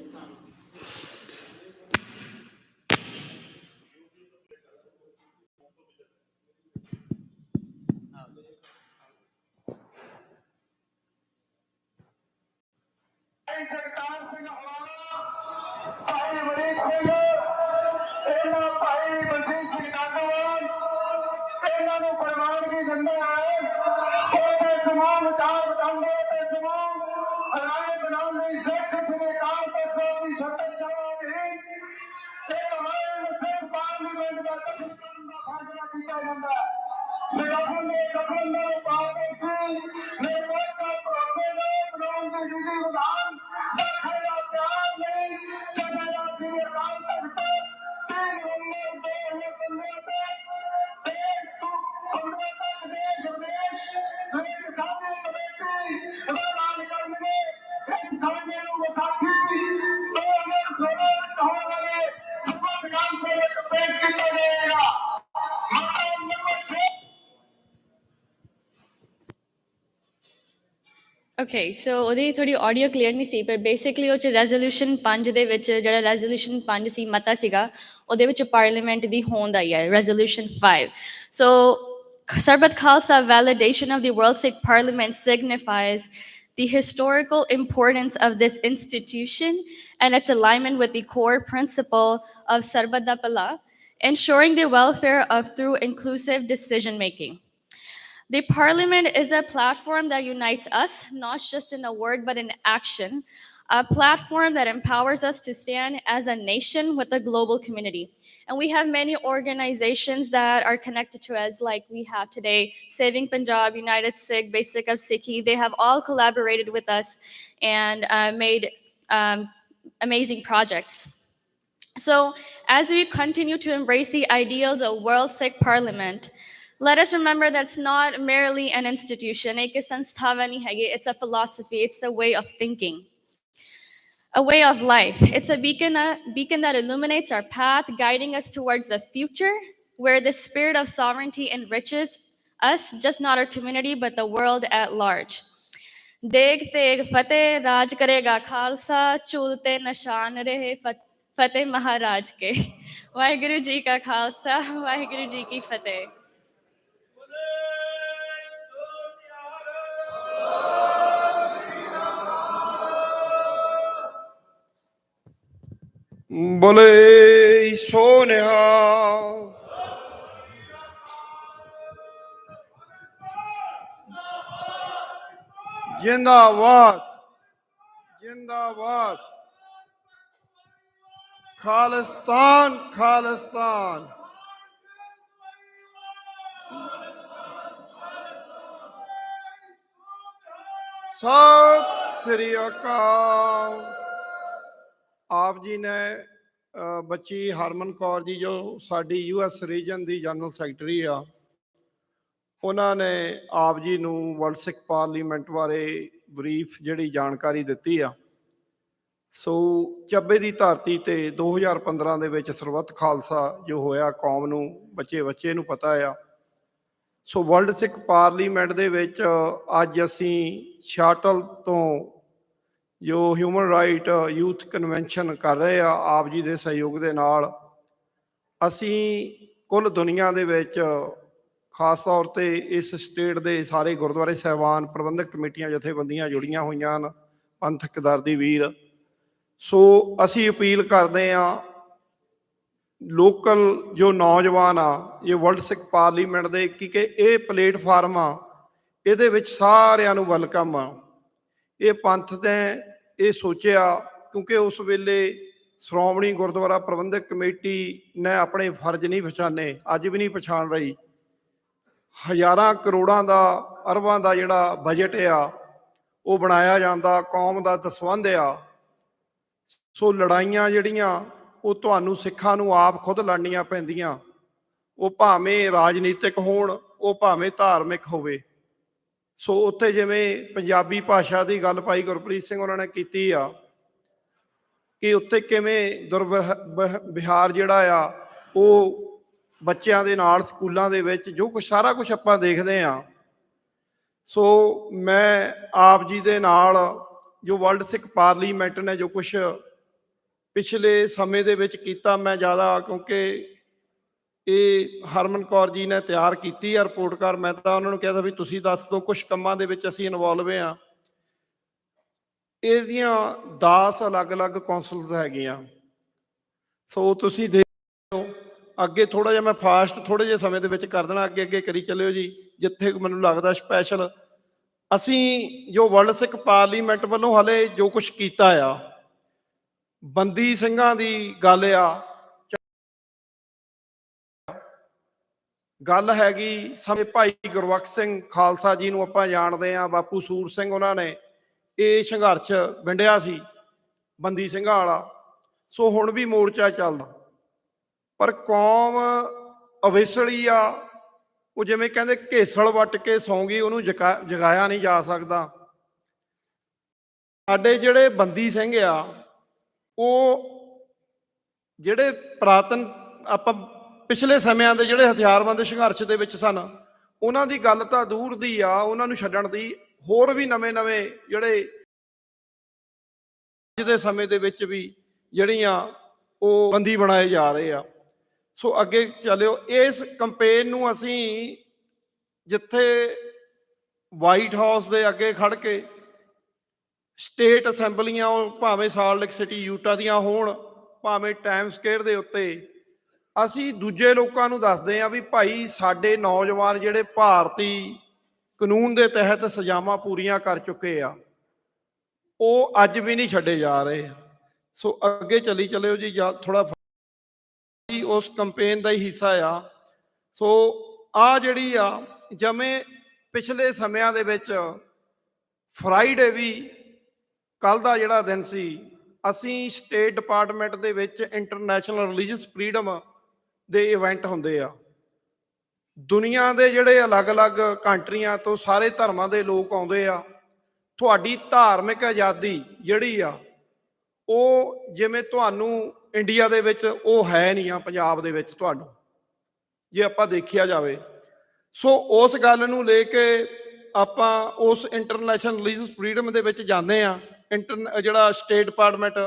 Speaker 1: Okay so ਉਹਦੀ ਥੋੜੀ ਆਡੀਓ ਕਲੀਅਰ ਨਹੀਂ ਸੀ, ਪਰ ਬੇਸਿਕਲੀ ਉਹ 'ਚ ਰੈਜ਼ੋਲੂਸ਼ਨ 5 ਦੇ ਵਿੱਚ ਜਿਹੜਾ ਰੈਜ਼ੋਲੂਸ਼ਨ 5 ਸੀ ਮਤਾ ਸੀਗਾ, ਉਹਦੇ ਵਿੱਚ ਪਾਰਲੀਮੈਂਟ ਦੀ ਹੋਂਦ ਆਈ ਹੈ resolution 5. So Sarbat Khalsa validation of the World Sikh Parliament signifies the historical importance of this institution and its alignment with the core principle of Sarbat da Pala, ensuring the welfare of through inclusive decision making. The parliament is a platform that unites us, not just in a word, but in action, a platform that empowers us to stand as a nation with a global community. And we have many organizations that are connected to us, like we have today, Saving Punjab, United Sikh, Basic of Sikhi. They have all collaborated with us and made amazing projects. So as we continue to embrace the ideals of World Sikh Parliament, let us remember that's not merely an institution. It's a philosophy, it's a way of thinking, a way of life. It's a beacon that illuminates our path, guiding us towards the future where the spirit of sovereignty enriches us, just not our community, but the world at large. Deg teg fateh raj karega khalsa, chulte nishan rahe fateh maharaj ke. Waheguru ji ka khalsa, Waheguru ji ki fateh.
Speaker 4: ਬੋਲੇ ਸੋ ਨਿਹਾਲ। ਜਿੰਦਾਬਾਦ ਜਿੰਦਾਬਾਦ। ਖਾਲਿਸਤਾਨ ਖਾਲਿਸਤਾਨ। ਸਤਿ ਸ੍ਰੀ ਅਕਾਲ। ਆਪ ਜੀ ਨੇ ਬੱਚੀ ਹਰਮਨ ਕੌਰ ਜੀ ਜੋ ਸਾਡੀ US reason ਦੀ general secretary ਆ, ਉਹਨਾਂ ਨੇ ਆਪ ਜੀ ਨੂੰ ਵਰਲਡ ਸਿੱਖ ਪਾਰਲੀਮੈਂਟ ਬਾਰੇ ਬਰੀਫ ਜਿਹੜੀ ਜਾਣਕਾਰੀ ਦਿੱਤੀ ਆ। ਸੋ ਚੱਬੇ ਦੀ ਧਰਤੀ ਤੇ 2015 ਦੇ ਵਿੱਚ ਸਰਬੱਤ ਖਾਲਸਾ ਜੋ ਹੋਇਆ ਕੌਮ ਨੂੰ ਬੱਚੇ ਨੂੰ ਪਤਾ ਆ। ਸੋ ਵਰਲਡ ਸਿੱਖ ਪਾਰਲੀਮੈਂਟ ਦੇ ਵਿੱਚ ਅੱਜ ਅਸੀਂ ਸ਼ਾਟਲ ਤੋਂ ਜੋ ਹਿਊਮਨ ਰਾਈਟ ਯੂਥ ਕਨਵੈਨਸ਼ਨ ਕਰ ਰਹੇ ਆ ਆਪ ਜੀ ਦੇ ਸਹਿਯੋਗ ਦੇ ਨਾਲ। ਅਸੀਂ ਕੁੱਲ ਦੁਨੀਆ ਦੇ ਵਿੱਚ ਖਾਸ ਤੌਰ 'ਤੇ ਇਸ ਸਟੇਟ ਦੇ ਸਾਰੇ ਗੁਰਦੁਆਰੇ ਸਾਹਿਬਾਨ, ਪ੍ਰਬੰਧਕ ਕਮੇਟੀਆਂ, ਜਥੇਬੰਦੀਆਂ ਜੁੜੀਆਂ ਹੋਈਆਂ ਹਨ, ਪੰਥਕ ਦਰਦੀ ਵੀਰ। ਸੋ ਅਸੀਂ ਅਪੀਲ ਕਰਦੇ ਹਾਂ ਲੋਕਲ ਜੋ ਨੌਜਵਾਨ ਆ ਇਹ ਵਰਲਡ ਸਿੱਖ ਪਾਰਲੀਮੈਂਟ ਦੇ, ਕਿਉਂਕਿ ਇਹ ਪਲੇਟਫਾਰਮ ਆ, ਇਹਦੇ ਵਿੱਚ ਸਾਰਿਆਂ ਨੂੰ ਵੈਲਕਮ ਆ। ਇਹ ਪੰਥ ਨੇ ਇਹ ਸੋਚਿਆ ਕਿਉਂਕਿ ਉਸ ਵੇਲੇ ਸ਼੍ਰੋਮਣੀ ਗੁਰਦੁਆਰਾ ਪ੍ਰਬੰਧਕ ਕਮੇਟੀ ਨੇ ਆਪਣੇ ਫਰਜ਼ ਨਹੀਂ ਪਛਾਣੇ, ਅੱਜ ਵੀ ਨਹੀਂ ਪਛਾਣ ਰਹੀ। ਹਜ਼ਾਰਾਂ ਕਰੋੜਾਂ ਦਾ, ਅਰਬਾਂ ਦਾ ਜਿਹੜਾ ਬਜਟ ਆ ਉਹ ਬਣਾਇਆ ਜਾਂਦਾ, ਕੌਮ ਦਾ ਦਸਵੰਧ ਆ। ਸੋ ਲੜਾਈਆਂ ਜਿਹੜੀਆਂ ਉਹ ਤੁਹਾਨੂੰ ਸਿੱਖਾਂ ਨੂੰ ਆਪ ਖੁਦ ਲੜਨੀਆਂ ਪੈਂਦੀਆਂ, ਉਹ ਭਾਵੇਂ ਰਾਜਨੀਤਿਕ ਹੋਣ, ਉਹ ਭਾਵੇਂ ਧਾਰਮਿਕ ਹੋਵੇ। ਸੋ ਉੱਥੇ ਜਿਵੇਂ ਪੰਜਾਬੀ ਭਾਸ਼ਾ ਦੀ ਗੱਲ ਭਾਈ ਗੁਰਪ੍ਰੀਤ ਸਿੰਘ ਉਹਨਾਂ ਨੇ ਕੀਤੀ ਆ ਕਿ ਉੱਥੇ ਕਿਵੇਂ ਦੁਰਵਿਹਾਰ ਜਿਹੜਾ ਆ ਉਹ ਬੱਚਿਆਂ ਦੇ ਨਾਲ ਸਕੂਲਾਂ ਦੇ ਵਿੱਚ ਜੋ ਕੁਛ ਸਾਰਾ ਕੁਛ ਆਪਾਂ ਦੇਖਦੇ ਹਾਂ। ਸੋ ਮੈਂ ਆਪ ਜੀ ਦੇ ਨਾਲ ਜੋ ਵਰਲਡ ਸਿੱਖ ਪਾਰਲੀਮੈਂਟ ਨੇ ਜੋ ਕੁਛ ਪਿਛਲੇ ਸਮੇਂ ਦੇ ਵਿੱਚ ਕੀਤਾ, ਮੈਂ ਜ਼ਿਆਦਾ ਕਿਉਂਕਿ ਇਹ ਹਰਮਨ ਕੌਰ ਜੀ ਨੇ ਤਿਆਰ ਕੀਤੀ ਆ ਰਿਪੋਰਟ ਕਾਰਡ, ਮੈਂ ਤਾਂ ਉਹਨਾਂ ਨੂੰ ਕਿਹਾ ਤਾਂ ਵੀ ਤੁਸੀਂ ਦੱਸ ਦਿਓ। ਕੁਛ ਕੰਮਾਂ ਦੇ ਵਿੱਚ ਅਸੀਂ ਇਨਵੋਲਵ ਹਾਂ। ਇਹਦੀਆਂ 10 ਅਲੱਗ-ਅਲੱਗ ਕੌਂਸਲਸ ਹੈਗੀਆਂ। ਸੋ ਤੁਸੀਂ ਦੇਖੋ ਅੱਗੇ ਥੋੜ੍ਹਾ ਜਿਹਾ ਮੈਂ ਫਾਸਟ ਥੋੜ੍ਹੇ ਜਿਹੇ ਸਮੇਂ ਦੇ ਵਿੱਚ ਕਰ ਦੇਣਾ, ਅੱਗੇ ਕਰੀ ਚੱਲਿਓ ਜੀ ਜਿੱਥੇ ਮੈਨੂੰ ਲੱਗਦਾ ਸਪੈਸ਼ਲ। ਅਸੀਂ ਜੋ ਵਰਲਡ ਸਿੱਖ ਪਾਰਲੀਮੈਂਟ ਵੱਲੋਂ ਹਾਲੇ ਜੋ ਕੁਛ ਕੀਤਾ ਆ, ਬੰਦੀ ਸਿੰਘਾਂ ਦੀ ਗੱਲ ਆ, ਗੱਲ ਹੈਗੀ ਸਮੇਂ ਭਾਈ ਗੁਰਬਖਸ਼ ਸਿੰਘ ਖਾਲਸਾ ਜੀ ਨੂੰ ਆਪਾਂ ਜਾਣਦੇ ਹਾਂ, ਬਾਪੂ ਸੂਰ ਸਿੰਘ ਉਹਨਾਂ ਨੇ ਇਹ ਸੰਘਰਸ਼ ਵੰਡਿਆ ਸੀ ਬੰਦੀ ਸਿੰਘਾਂ ਵਾਲਾ। ਸੋ ਹੁਣ ਵੀ ਮੋਰਚਾ ਚੱਲਦਾ, ਪਰ ਕੌਮ ਅਵੇਸਲੀ ਆ। ਉਹ ਜਿਵੇਂ ਕਹਿੰਦੇ ਘੇਸਲ ਵੱਟ ਕੇ ਸੌਂ ਗਈ, ਉਹਨੂੰ ਜਗਾਇਆ ਨਹੀਂ ਜਾ ਸਕਦਾ। ਸਾਡੇ ਜਿਹੜੇ ਬੰਦੀ ਸਿੰਘ ਆ, ਉਹ ਜਿਹੜੇ ਪੁਰਾਤਨ ਆਪਾਂ ਪਿਛਲੇ ਸਮਿਆਂ ਦੇ ਜਿਹੜੇ ਹਥਿਆਰਬੰਦ ਸੰਘਰਸ਼ ਦੇ ਵਿੱਚ ਸਨ, ਉਹਨਾਂ ਦੀ ਗੱਲ ਤਾਂ ਦੂਰ ਦੀ ਆ, ਉਹਨਾਂ ਨੂੰ ਛੱਡਣ ਦੀ। ਹੋਰ ਵੀ ਨਵੇਂ ਜਿਹੜੇ ਅੱਜ ਦੇ ਸਮੇਂ ਦੇ ਵਿੱਚ ਵੀ ਜਿਹੜੀਆਂ ਉਹ ਬੰਦੀ ਬਣਾਏ ਜਾ ਰਹੇ ਆ। ਸੋ ਅੱਗੇ ਚੱਲਿਓ। ਇਸ ਕੰਪੇਨ ਨੂੰ ਅਸੀਂ ਜਿੱਥੇ ਵਾਈਟ ਹਾਊਸ ਦੇ ਅੱਗੇ ਖੜ ਕੇ ਸਟੇਟ ਅਸੈਂਬਲੀਆਂ, ਉਹ ਭਾਵੇਂ ਸਾਲਟ ਲੇਕ ਸਿਟੀ ਯੂਟਾ ਦੀਆਂ ਹੋਣ, ਭਾਵੇਂ ਟਾਈਮ ਸਕੁਏਅਰ ਦੇ ਉੱਤੇ, ਅਸੀਂ ਦੂਜੇ ਲੋਕਾਂ ਨੂੰ ਦੱਸਦੇ ਹਾਂ ਵੀ ਭਾਈ ਸਾਡੇ ਨੌਜਵਾਨ ਜਿਹੜੇ ਭਾਰਤੀ ਕਾਨੂੰਨ ਦੇ ਤਹਿਤ ਸਜ਼ਾਵਾਂ ਪੂਰੀਆਂ ਕਰ ਚੁੱਕੇ ਆ, ਉਹ ਅੱਜ ਵੀ ਨਹੀਂ ਛੱਡੇ ਜਾ ਰਹੇ। ਸੋ ਅੱਗੇ ਚੱਲਿਓ ਜੀ, ਥੋੜਾ ਉਸ ਕੰਪੇਨ ਦਾ ਹੀ ਹਿੱਸਾ ਆ। ਸੋ ਆ ਜਿਹੜੀ ਆ ਜਿਵੇਂ ਪਿਛਲੇ ਸਮਿਆਂ ਦੇ ਵਿੱਚ ਫਰਾਈਡੇ ਵੀ, ਕੱਲ ਦਾ ਜਿਹੜਾ ਦਿਨ ਸੀ, ਅਸੀਂ ਸਟੇਟ ਡਿਪਾਰਟਮੈਂਟ ਦੇ ਵਿੱਚ ਇੰਟਰਨੈਸ਼ਨਲ ਰਿਲੀਜੀਅਸ ਫਰੀडम ਦੇ ਇਵੈਂਟ ਹੁੰਦੇ ਆ। ਦੁਨੀਆ ਦੇ ਜਿਹੜੇ ਅਲੱਗ-ਅਲੱਗ ਕੰਟਰੀਆਂ ਤੋਂ ਸਾਰੇ ਧਰਮਾਂ ਦੇ ਲੋਕ ਆਉਂਦੇ ਆ। ਤੁਹਾਡੀ ਧਾਰਮਿਕ ਆਜ਼ਾਦੀ ਜਿਹੜੀ ਆ, ਉਹ ਜਿਵੇਂ ਤੁਹਾਨੂੰ ਇੰਡੀਆ ਦੇ ਵਿੱਚ ਉਹ ਹੈ ਨਹੀਂ ਆ, ਪੰਜਾਬ ਦੇ ਵਿੱਚ ਤੁਹਾਨੂੰ ਜੇ ਆਪਾਂ ਦੇਖਿਆ ਜਾਵੇ। ਸੋ ਉਸ ਗੱਲ ਨੂੰ ਲੈ ਕੇ ਆਪਾਂ ਉਸ ਇੰਟਰਨੈਸ਼ਨਲ ਰਿਲੀਜੀਅਸ ਫਰੀडम ਦੇ ਵਿੱਚ ਜਾਂਦੇ ਆ। ਜਿਹੜਾ ਸਟੇਟ ਡਿਪਾਰਟਮੈਂਟ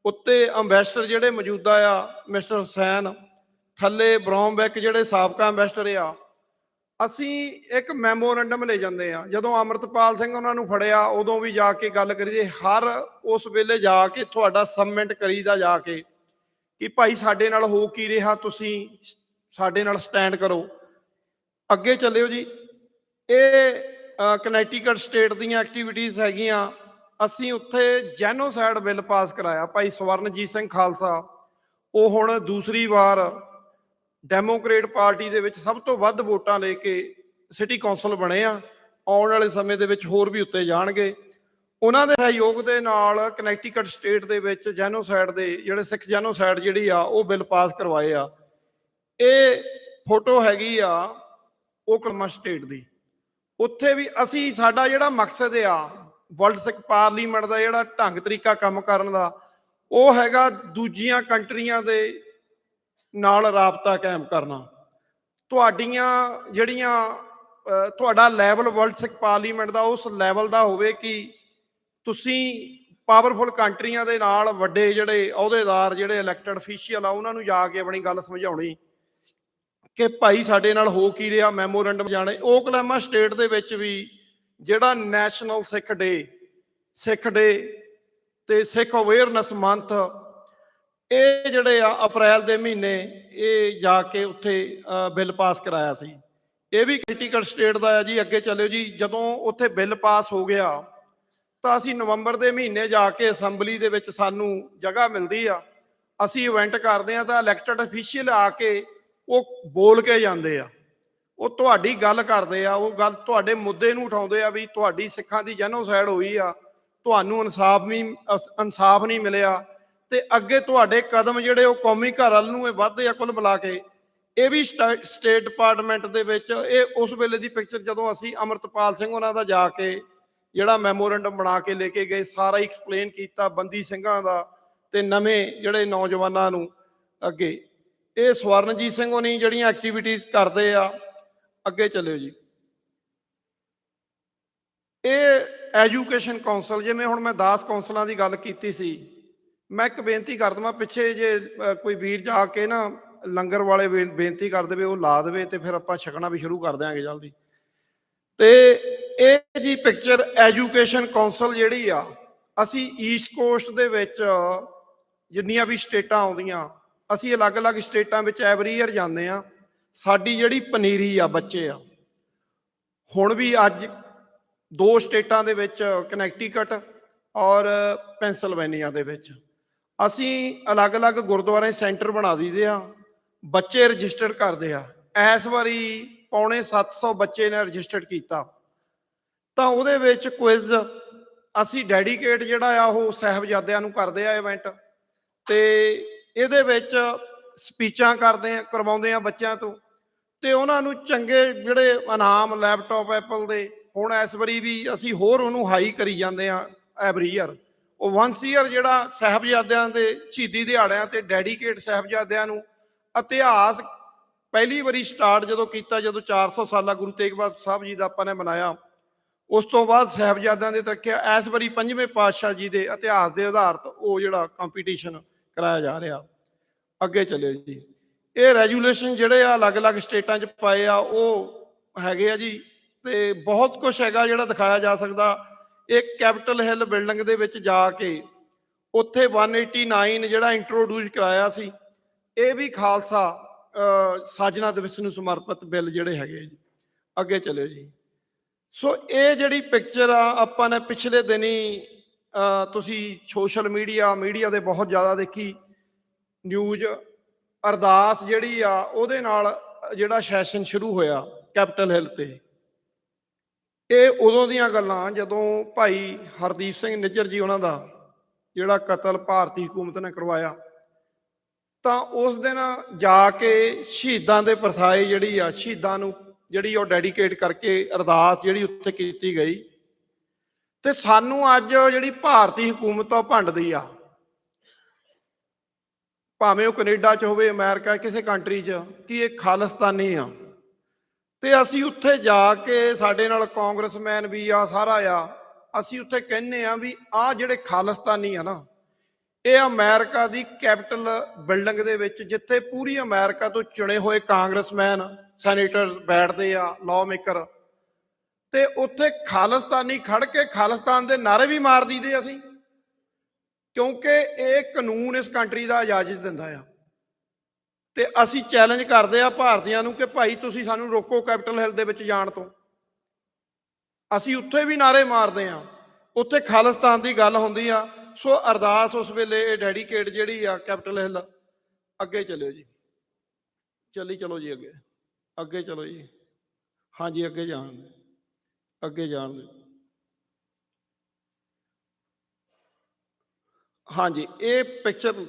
Speaker 4: ਉੱਤੇ ਅੰਬੈਸਡਰ ਜਿਹੜੇ ਮੌਜੂਦਾ ਆ, ਮਿਸਟਰ ਹੁਸੈਨ, ਥੱਲੇ ਬਰੌਮਬੈਕ ਜਿਹੜੇ ਸਾਬਕਾ ਅੰਬੈਸਡਰ ਆ, ਅਸੀਂ ਇੱਕ ਮੈਮੋਰੰਡਮ ਲੈ ਜਾਂਦੇ ਆ। ਜਦੋਂ ਅੰਮ੍ਰਿਤਪਾਲ ਸਿੰਘ ਉਹਨਾਂ ਨੂੰ ਫੜਿਆ, ਉਦੋਂ ਵੀ ਜਾ ਕੇ ਗੱਲ ਕਰੀਦੀ, ਹਰ ਉਸ ਵੇਲੇ ਜਾ ਕੇ ਤੁਹਾਡਾ ਸਬਮਿਟ ਕਰੀਦਾ ਜਾ ਕੇ ਕਿ ਭਾਈ ਸਾਡੇ ਨਾਲ ਹੋ ਕੀ ਰਿਹਾ, ਤੁਸੀਂ ਸਾਡੇ ਨਾਲ ਸਟੈਂਡ ਕਰੋ। ਅੱਗੇ ਚੱਲਿਓ ਜੀ। ਇਹ ਕਨੈਕਟੀਕਟ ਸਟੇਟ ਦੀਆਂ ਐਕਟੀਵਿਟੀਜ਼ ਹੈਗੀਆਂ। ਅਸੀਂ ਉੱਥੇ ਜੈਨੋਸਾਈਡ ਬਿੱਲ ਪਾਸ ਕਰਾਇਆ। ਭਾਈ ਸਵਰਨਜੀਤ ਸਿੰਘ ਖਾਲਸਾ, ਉਹ ਹੁਣ ਦੂਸਰੀ ਵਾਰ ਡੈਮੋਕ੍ਰੇਟ ਪਾਰਟੀ ਦੇ ਵਿੱਚ ਸਭ ਤੋਂ ਵੱਧ ਵੋਟਾਂ ਲੈ ਕੇ ਸਿਟੀ ਕੌਂਸਲ ਬਣੇ ਆ। ਆਉਣ ਵਾਲੇ ਸਮੇਂ ਦੇ ਵਿੱਚ ਹੋਰ ਵੀ ਉੱਤੇ ਜਾਣਗੇ। ਉਹਨਾਂ ਦੇ ਸਹਿਯੋਗ ਦੇ ਨਾਲ ਕਨੈਕਟੀਕਟ ਸਟੇਟ ਦੇ ਵਿੱਚ ਜੈਨੋਸਾਈਡ ਦੇ ਜਿਹੜੇ 6 ਜੈਨੋਸਾਈਡ ਜਿਹੜੀ ਆ ਉਹ ਬਿੱਲ ਪਾਸ ਕਰਵਾਏ ਆ। ਇਹ ਫੋਟੋ ਹੈਗੀ ਆ ਓਕਲਾਹੋਮਾ ਸਟੇਟ ਦੀ। ਉੱਥੇ ਵੀ ਅਸੀਂ, ਸਾਡਾ ਜਿਹੜਾ ਮਕਸਦ ਆ ਵਰਲਡ ਸਿੱਖ ਪਾਰਲੀਮੈਂਟ ਦਾ ਜਿਹੜਾ ਢੰਗ ਤਰੀਕਾ ਕੰਮ ਕਰਨ ਦਾ, ਉਹ ਹੈਗਾ ਦੂਜੀਆਂ ਕੰਟਰੀਆਂ ਦੇ ਨਾਲ ਰਾਬਤਾ ਕਾਇਮ ਕਰਨਾ। ਤੁਹਾਡੀਆਂ ਜਿਹੜੀਆਂ ਤੁਹਾਡਾ ਲੈਵਲ ਵਰਲਡ ਸਿੱਖ ਪਾਰਲੀਮੈਂਟ ਦਾ ਉਸ ਲੈਵਲ ਦਾ ਹੋਵੇ ਕਿ ਤੁਸੀਂ ਪਾਵਰਫੁਲ ਕੰਟਰੀਆਂ ਦੇ ਨਾਲ ਵੱਡੇ ਜਿਹੜੇ ਅਹੁਦੇਦਾਰ, ਜਿਹੜੇ ਇਲੈਕਟਡ ਅਫੀਸ਼ੀਅਲ ਆ, ਉਹਨਾਂ ਨੂੰ ਜਾ ਕੇ ਆਪਣੀ ਗੱਲ ਸਮਝਾਉਣੀ ਕਿ ਭਾਈ ਸਾਡੇ ਨਾਲ ਹੋ ਕੀ ਰਿਹਾ, ਮੈਮੋਰੰਡਮ ਜਾਣੇ। ਓਕਲਾਹੋਮਾ ਸਟੇਟ ਦੇ ਵਿੱਚ ਵੀ ਜਿਹੜਾ ਨੈਸ਼ਨਲ ਸਿੱਖ ਡੇ ਤੇ ਸਿੱਖ ਅਵੇਅਰਨੈਸ ਮੰਥ, ਇਹ ਜਿਹੜੇ ਆ ਅਪ੍ਰੈਲ ਦੇ ਮਹੀਨੇ ਇਹ ਜਾ ਕੇ ਉੱਥੇ ਬਿੱਲ ਪਾਸ ਕਰਾਇਆ ਸੀ। ਇਹ ਵੀ ਕਨੈਕਟੀਕਟ ਸਟੇਟ ਦਾ ਹੈ ਜੀ। ਅੱਗੇ ਚੱਲਿਓ ਜੀ। ਜਦੋਂ ਉੱਥੇ ਬਿੱਲ ਪਾਸ ਹੋ ਗਿਆ ਤਾਂ ਅਸੀਂ ਨਵੰਬਰ ਦੇ ਮਹੀਨੇ ਜਾ ਕੇ ਅਸੈਂਬਲੀ ਦੇ ਵਿੱਚ ਸਾਨੂੰ ਜਗ੍ਹਾ ਮਿਲਦੀ ਆ, ਅਸੀਂ ਇਵੈਂਟ ਕਰਦੇ ਆ, ਤਾਂ ਇਲੈਕਟਡ ਅਫੀਸ਼ੀਅਲ ਆ ਕੇ ਉਹ ਬੋਲ ਕੇ ਜਾਂਦੇ ਆ, ਉਹ ਤੁਹਾਡੀ ਗੱਲ ਕਰਦੇ ਆ, ਉਹ ਗੱਲ ਤੁਹਾਡੇ ਮੁੱਦੇ ਨੂੰ ਉਠਾਉਂਦੇ ਆ ਵੀ ਤੁਹਾਡੀ ਸਿੱਖਾਂ ਦੀ ਜੈਨੋਸਾਈਡ ਹੋਈ ਆ, ਤੁਹਾਨੂੰ ਇਨਸਾਫ ਨਹੀਂ ਮਿਲਿਆ, ਤੇ ਅੱਗੇ ਤੁਹਾਡੇ ਕਦਮ ਜਿਹੜੇ ਉਹ ਕੌਮੀ ਘਰ ਵੱਲ ਨੂੰ ਇਹ ਵੱਧਦੇ ਆ ਕੁੱਲ ਮਿਲਾ ਕੇ। ਇਹ ਵੀ ਸਟੇਟ ਡਿਪਾਰਟਮੈਂਟ ਦੇ ਵਿੱਚ ਇਹ ਉਸ ਵੇਲੇ ਦੀ ਪਿਕਚਰ, ਜਦੋਂ ਅਸੀਂ ਅੰਮ੍ਰਿਤਪਾਲ ਸਿੰਘ ਉਹਨਾਂ ਦਾ ਜਾ ਕੇ ਜਿਹੜਾ ਮੈਮੋਰੰਡਮ ਬਣਾ ਕੇ ਲੈ ਕੇ ਗਏ, ਸਾਰਾ ਐਕਸਪਲੇਨ ਕੀਤਾ ਬੰਦੀ ਸਿੰਘਾਂ ਦਾ ਤੇ ਨਵੇਂ ਜਿਹੜੇ ਨੌਜਵਾਨਾਂ ਨੂੰ। ਅੱਗੇ ਇਹ ਸਵਰਨਜੀਤ ਸਿੰਘ ਹੋਣੀ ਜਿਹੜੀਆਂ ਐਕਟੀਵਿਟੀਜ਼ ਕਰਦੇ ਆ। ਅੱਗੇ ਚੱਲਿਓ ਜੀ। ਇਹ ਐਜੂਕੇਸ਼ਨ ਕੌਂਸਲ, ਜਿਵੇਂ ਹੁਣ ਮੈਂ 10 ਕੌਂਸਲਾਂ ਦੀ ਗੱਲ ਕੀਤੀ ਸੀ, ਮੈਂ ਇੱਕ ਬੇਨਤੀ ਕਰ ਦਵਾਂ, ਪਿੱਛੇ ਜੇ ਕੋਈ ਵੀਰ ਜਾ ਕੇ ਨਾ ਲੰਗਰ ਵਾਲੇ ਬੇਨਤੀ ਕਰ ਦੇਵੇ, ਉਹ ਲਾ ਦੇਵੇ, ਤੇ ਫਿਰ ਆਪਾਂ ਛਕਣਾ ਵੀ ਸ਼ੁਰੂ ਕਰ ਦਿਆਂਗੇ ਜਲਦੀ। ਤੇ ਇਹ ਜੀ ਪਿਕਚਰ ਐਜੂਕੇਸ਼ਨ ਕੌਂਸਲ ਜਿਹੜੀ ਆ, ਅਸੀਂ ਈਸਟ ਕੋਸਟ ਦੇ ਵਿੱਚ ਜਿੰਨੀਆਂ ਵੀ ਸਟੇਟਾਂ ਆਉਂਦੀਆਂ, ਅਸੀਂ ਅਲੱਗ-ਅਲੱਗ ਸਟੇਟਾਂ ਵਿੱਚ ਐਵਰੀ ਈਅਰ ਜਾਂਦੇ ਆ। ਸਾਡੀ ਜਿਹੜੀ ਪਨੀਰੀ ਆ, ਬੱਚੇ ਆ, ਹੁਣ ਵੀ ਅੱਜ 2 ਸਟੇਟਾਂ ਦੇ ਵਿੱਚ, ਕਨੈਕਟੀਕਟ ਔਰ ਪੈਂਸਲਵੇਨੀਆ ਦੇ ਵਿੱਚ, ਅਸੀਂ ਅਲੱਗ-ਅਲੱਗ ਗੁਰਦੁਆਰੇ ਸੈਂਟਰ ਬਣਾ ਦਈਦੇ ਆ। ਬੱਚੇ ਰਜਿਸਟਰ ਕਰਦੇ ਆ। ਇਸ ਵਾਰੀ ਪੌਣੇ 700 ਬੱਚੇ ਨੇ ਰਜਿਸਟਰਡ ਕੀਤਾ। ਤਾਂ ਉਹਦੇ ਵਿੱਚ ਕੁਇਜ਼ ਅਸੀਂ ਡੈਡੀਕੇਟ ਜਿਹੜਾ ਆ ਉਹ ਸਾਹਿਬਜ਼ਾਦਿਆਂ ਨੂੰ ਕਰਦੇ ਆ ਇਵੈਂਟ, ਤੇ ਇਹਦੇ ਵਿੱਚ ਸਪੀਚਾਂ ਕਰਵਾਉਂਦੇ ਆ ਬੱਚਿਆਂ ਤੋਂ, ਤੇ ਉਹਨਾਂ ਨੂੰ ਚੰਗੇ ਜਿਹੜੇ ਇਨਾਮ ਲੈਪਟਾਪ ਐਪਲ ਦੇ, ਹੁਣ ਇਸ ਵਾਰੀ ਵੀ ਅਸੀਂ ਹੋਰ ਉਹਨੂੰ ਹਾਈ ਕਰੀ ਜਾਂਦੇ ਆ ਐਵਰੀ ਈਅਰ। ਉਹ ਵਨਸ ਈਅਰ ਜਿਹੜਾ ਸਾਹਿਬਜ਼ਾਦਿਆਂ ਦੇ ਸ਼ਹੀਦੀ ਦਿਹਾੜਿਆਂ ਤੇ ਡੈਡੀਕੇਟ ਸਾਹਿਬਜ਼ਾਦਿਆਂ ਨੂੰ ਇਤਿਹਾਸ ਪਹਿਲੀ ਵਾਰੀ ਸਟਾਰਟ ਜਦੋਂ ਕੀਤਾ, ਜਦੋਂ 400 ਸਾਲਾ ਗੁਰੂ ਤੇਗ ਬਹਾਦਰ ਸਾਹਿਬ ਜੀ ਦਾ ਆਪਾਂ ਨੇ ਮਨਾਇਆ, ਉਸ ਤੋਂ ਬਾਅਦ ਸਾਹਿਬਜ਼ਾਦਿਆਂ ਦੇ ਰੱਖਿਆ। ਇਸ ਵਾਰੀ 5ਵੇਂ ਪਾਤਸ਼ਾਹ ਜੀ ਦੇ ਇਤਿਹਾਸ ਦੇ ਆਧਾਰਿਤ ਉਹ ਜਿਹੜਾ ਕੰਪੀਟੀਸ਼ਨ ਕਰਾਇਆ ਜਾ ਰਿਹਾ। ਅੱਗੇ ਚੱਲਿਓ ਜੀ। ਇਹ ਰੈਜੂਲੇਸ਼ਨ ਜਿਹੜੇ ਆ ਅਲੱਗ-ਅਲੱਗ ਸਟੇਟਾਂ 'ਚ ਪਾਏ ਆ ਉਹ ਹੈਗੇ ਆ ਜੀ, ਤੇ ਬਹੁਤ ਕੁਝ ਹੈਗਾ ਜਿਹੜਾ ਦਿਖਾਇਆ ਜਾ ਸਕਦਾ। ਇੱਕ ਕੈਪੀਟਲ ਹਿੱਲ ਬਿਲਡਿੰਗ ਦੇ ਵਿੱਚ ਜਾ ਕੇ ਉੱਥੇ 189 ਜਿਹੜਾ ਇੰਟਰੋਡਿਊਸ ਕਰਾਇਆ ਸੀ, ਇਹ ਵੀ ਖਾਲਸਾ ਸਾਜਨਾ ਦਿਵਸ ਨੂੰ ਸਮਰਪਿਤ ਬਿੱਲ ਜਿਹੜੇ ਹੈਗੇ ਜੀ। ਅੱਗੇ ਚੱਲਿਓ ਜੀ। ਸੋ ਇਹ ਜਿਹੜੀ ਪਿਕਚਰ ਆ ਆਪਾਂ ਨੇ ਪਿਛਲੇ ਦਿਨੀ ਤੁਸੀਂ ਸੋਸ਼ਲ ਮੀਡੀਆ ਦੇ ਬਹੁਤ ਜ਼ਿਆਦਾ ਦੇਖੀ ਨਿਊਜ਼। ਅਰਦਾਸ ਜਿਹੜੀ ਆ ਉਹਦੇ ਨਾਲ ਜਿਹੜਾ ਸੈਸ਼ਨ ਸ਼ੁਰੂ ਹੋਇਆ ਕੈਪੀਟਲ ਹਿੱਲ ਤੇ, ਇਹ ਉਦੋਂ ਦੀਆਂ ਗੱਲਾਂ ਜਦੋਂ ਭਾਈ ਹਰਦੀਪ ਸਿੰਘ ਨਿੱਜਰ ਜੀ ਉਹਨਾਂ ਦਾ ਜਿਹੜਾ ਕਤਲ ਭਾਰਤੀ ਹਕੂਮਤ ਨੇ ਕਰਵਾਇਆ, ਤਾਂ ਉਸ ਦਿਨ ਜਾ ਕੇ ਸ਼ਹੀਦਾਂ ਦੇ ਪਰਥਾਏ ਜਿਹੜੀ ਆ, ਸ਼ਹੀਦਾਂ ਨੂੰ ਜਿਹੜੀ ਉਹ ਡੈਡੀਕੇਟ ਕਰਕੇ ਅਰਦਾਸ ਜਿਹੜੀ ਉੱਥੇ ਕੀਤੀ ਗਈ। ਤੇ ਸਾਨੂੰ ਅੱਜ ਜਿਹੜੀ ਭਾਰਤੀ ਹਕੂਮਤ ਉਹ ਭੰਡਦੀ ਆ, ਭਾਵੇਂ ਉਹ ਕੈਨੇਡਾ 'ਚ ਹੋਵੇ, ਅਮਰੀਕਾ, ਕਿਸੇ ਕੰਟਰੀ 'ਚ, ਕਿ ਇਹ ਖਾਲਿਸਤਾਨੀ ਆ। ਤੇ ਅਸੀਂ ਉੱਥੇ ਜਾ ਕੇ, ਸਾਡੇ ਨਾਲ ਕਾਂਗਰਸਮੈਨ ਵੀ ਆ, ਸਾਰਾ ਆ, ਅਸੀਂ ਉੱਥੇ ਕਹਿੰਦੇ ਆ ਵੀ ਆਹ ਜਿਹੜੇ ਖਾਲਿਸਤਾਨੀ ਆ ਨਾ, ਇਹ ਅਮਰੀਕਾ ਦੀ ਕੈਪੀਟਲ ਬਿਲਡਿੰਗ ਦੇ ਵਿੱਚ, ਜਿੱਥੇ ਪੂਰੀ ਅਮਰੀਕਾ ਤੋਂ ਚੁਣੇ ਹੋਏ ਕਾਂਗਰਸਮੈਨ ਸੈਨੇਟਰ ਬੈਠਦੇ ਆ, ਲਾਅ ਮੇਕਰ, ਤੇ ਉੱਥੇ ਖਾਲਿਸਤਾਨੀ ਖੜ ਕੇ ਖਾਲਿਸਤਾਨ ਦੇ ਨਾਅਰੇ ਵੀ ਮਾਰ ਦਈਦੇ ਅਸੀਂ, ਕਿਉਂਕਿ ਇਹ ਕਾਨੂੰਨ ਇਸ ਕੰਟਰੀ ਦਾ ਇਜਾਜ਼ਤ ਦਿੰਦਾ ਆ। ਤੇ ਅਸੀਂ ਚੈਲੰਜ ਕਰਦੇ ਆ ਭਾਰਤੀਆਂ ਨੂੰ ਕਿ ਭਾਈ ਤੁਸੀਂ ਸਾਨੂੰ ਰੋਕੋ ਕੈਪੀਟਲ ਹਿੱਲ ਦੇ ਵਿੱਚ ਜਾਣ ਤੋਂ। ਅਸੀਂ ਉੱਥੇ ਵੀ ਨਾਅਰੇ ਮਾਰਦੇ ਆ, ਉੱਥੇ ਖਾਲਿਸਤਾਨ ਦੀ ਗੱਲ ਹੁੰਦੀ ਆ। ਸੋ ਅਰਦਾਸ ਉਸ ਵੇਲੇ ਇਹ ਡੈਡੀਕੇਟ ਜਿਹੜੀ ਆ ਕੈਪੀਟਲ ਹਿੱਲ। ਅੱਗੇ ਚਲਿਓ ਜੀ, ਚਲੋ ਜੀ, ਅੱਗੇ ਚਲੋ ਜੀ। ਹਾਂਜੀ, ਅੱਗੇ ਜਾਣ ਦਿਓ। ਹਾਂਜੀ, ਇਹ ਪਿਕਚਰ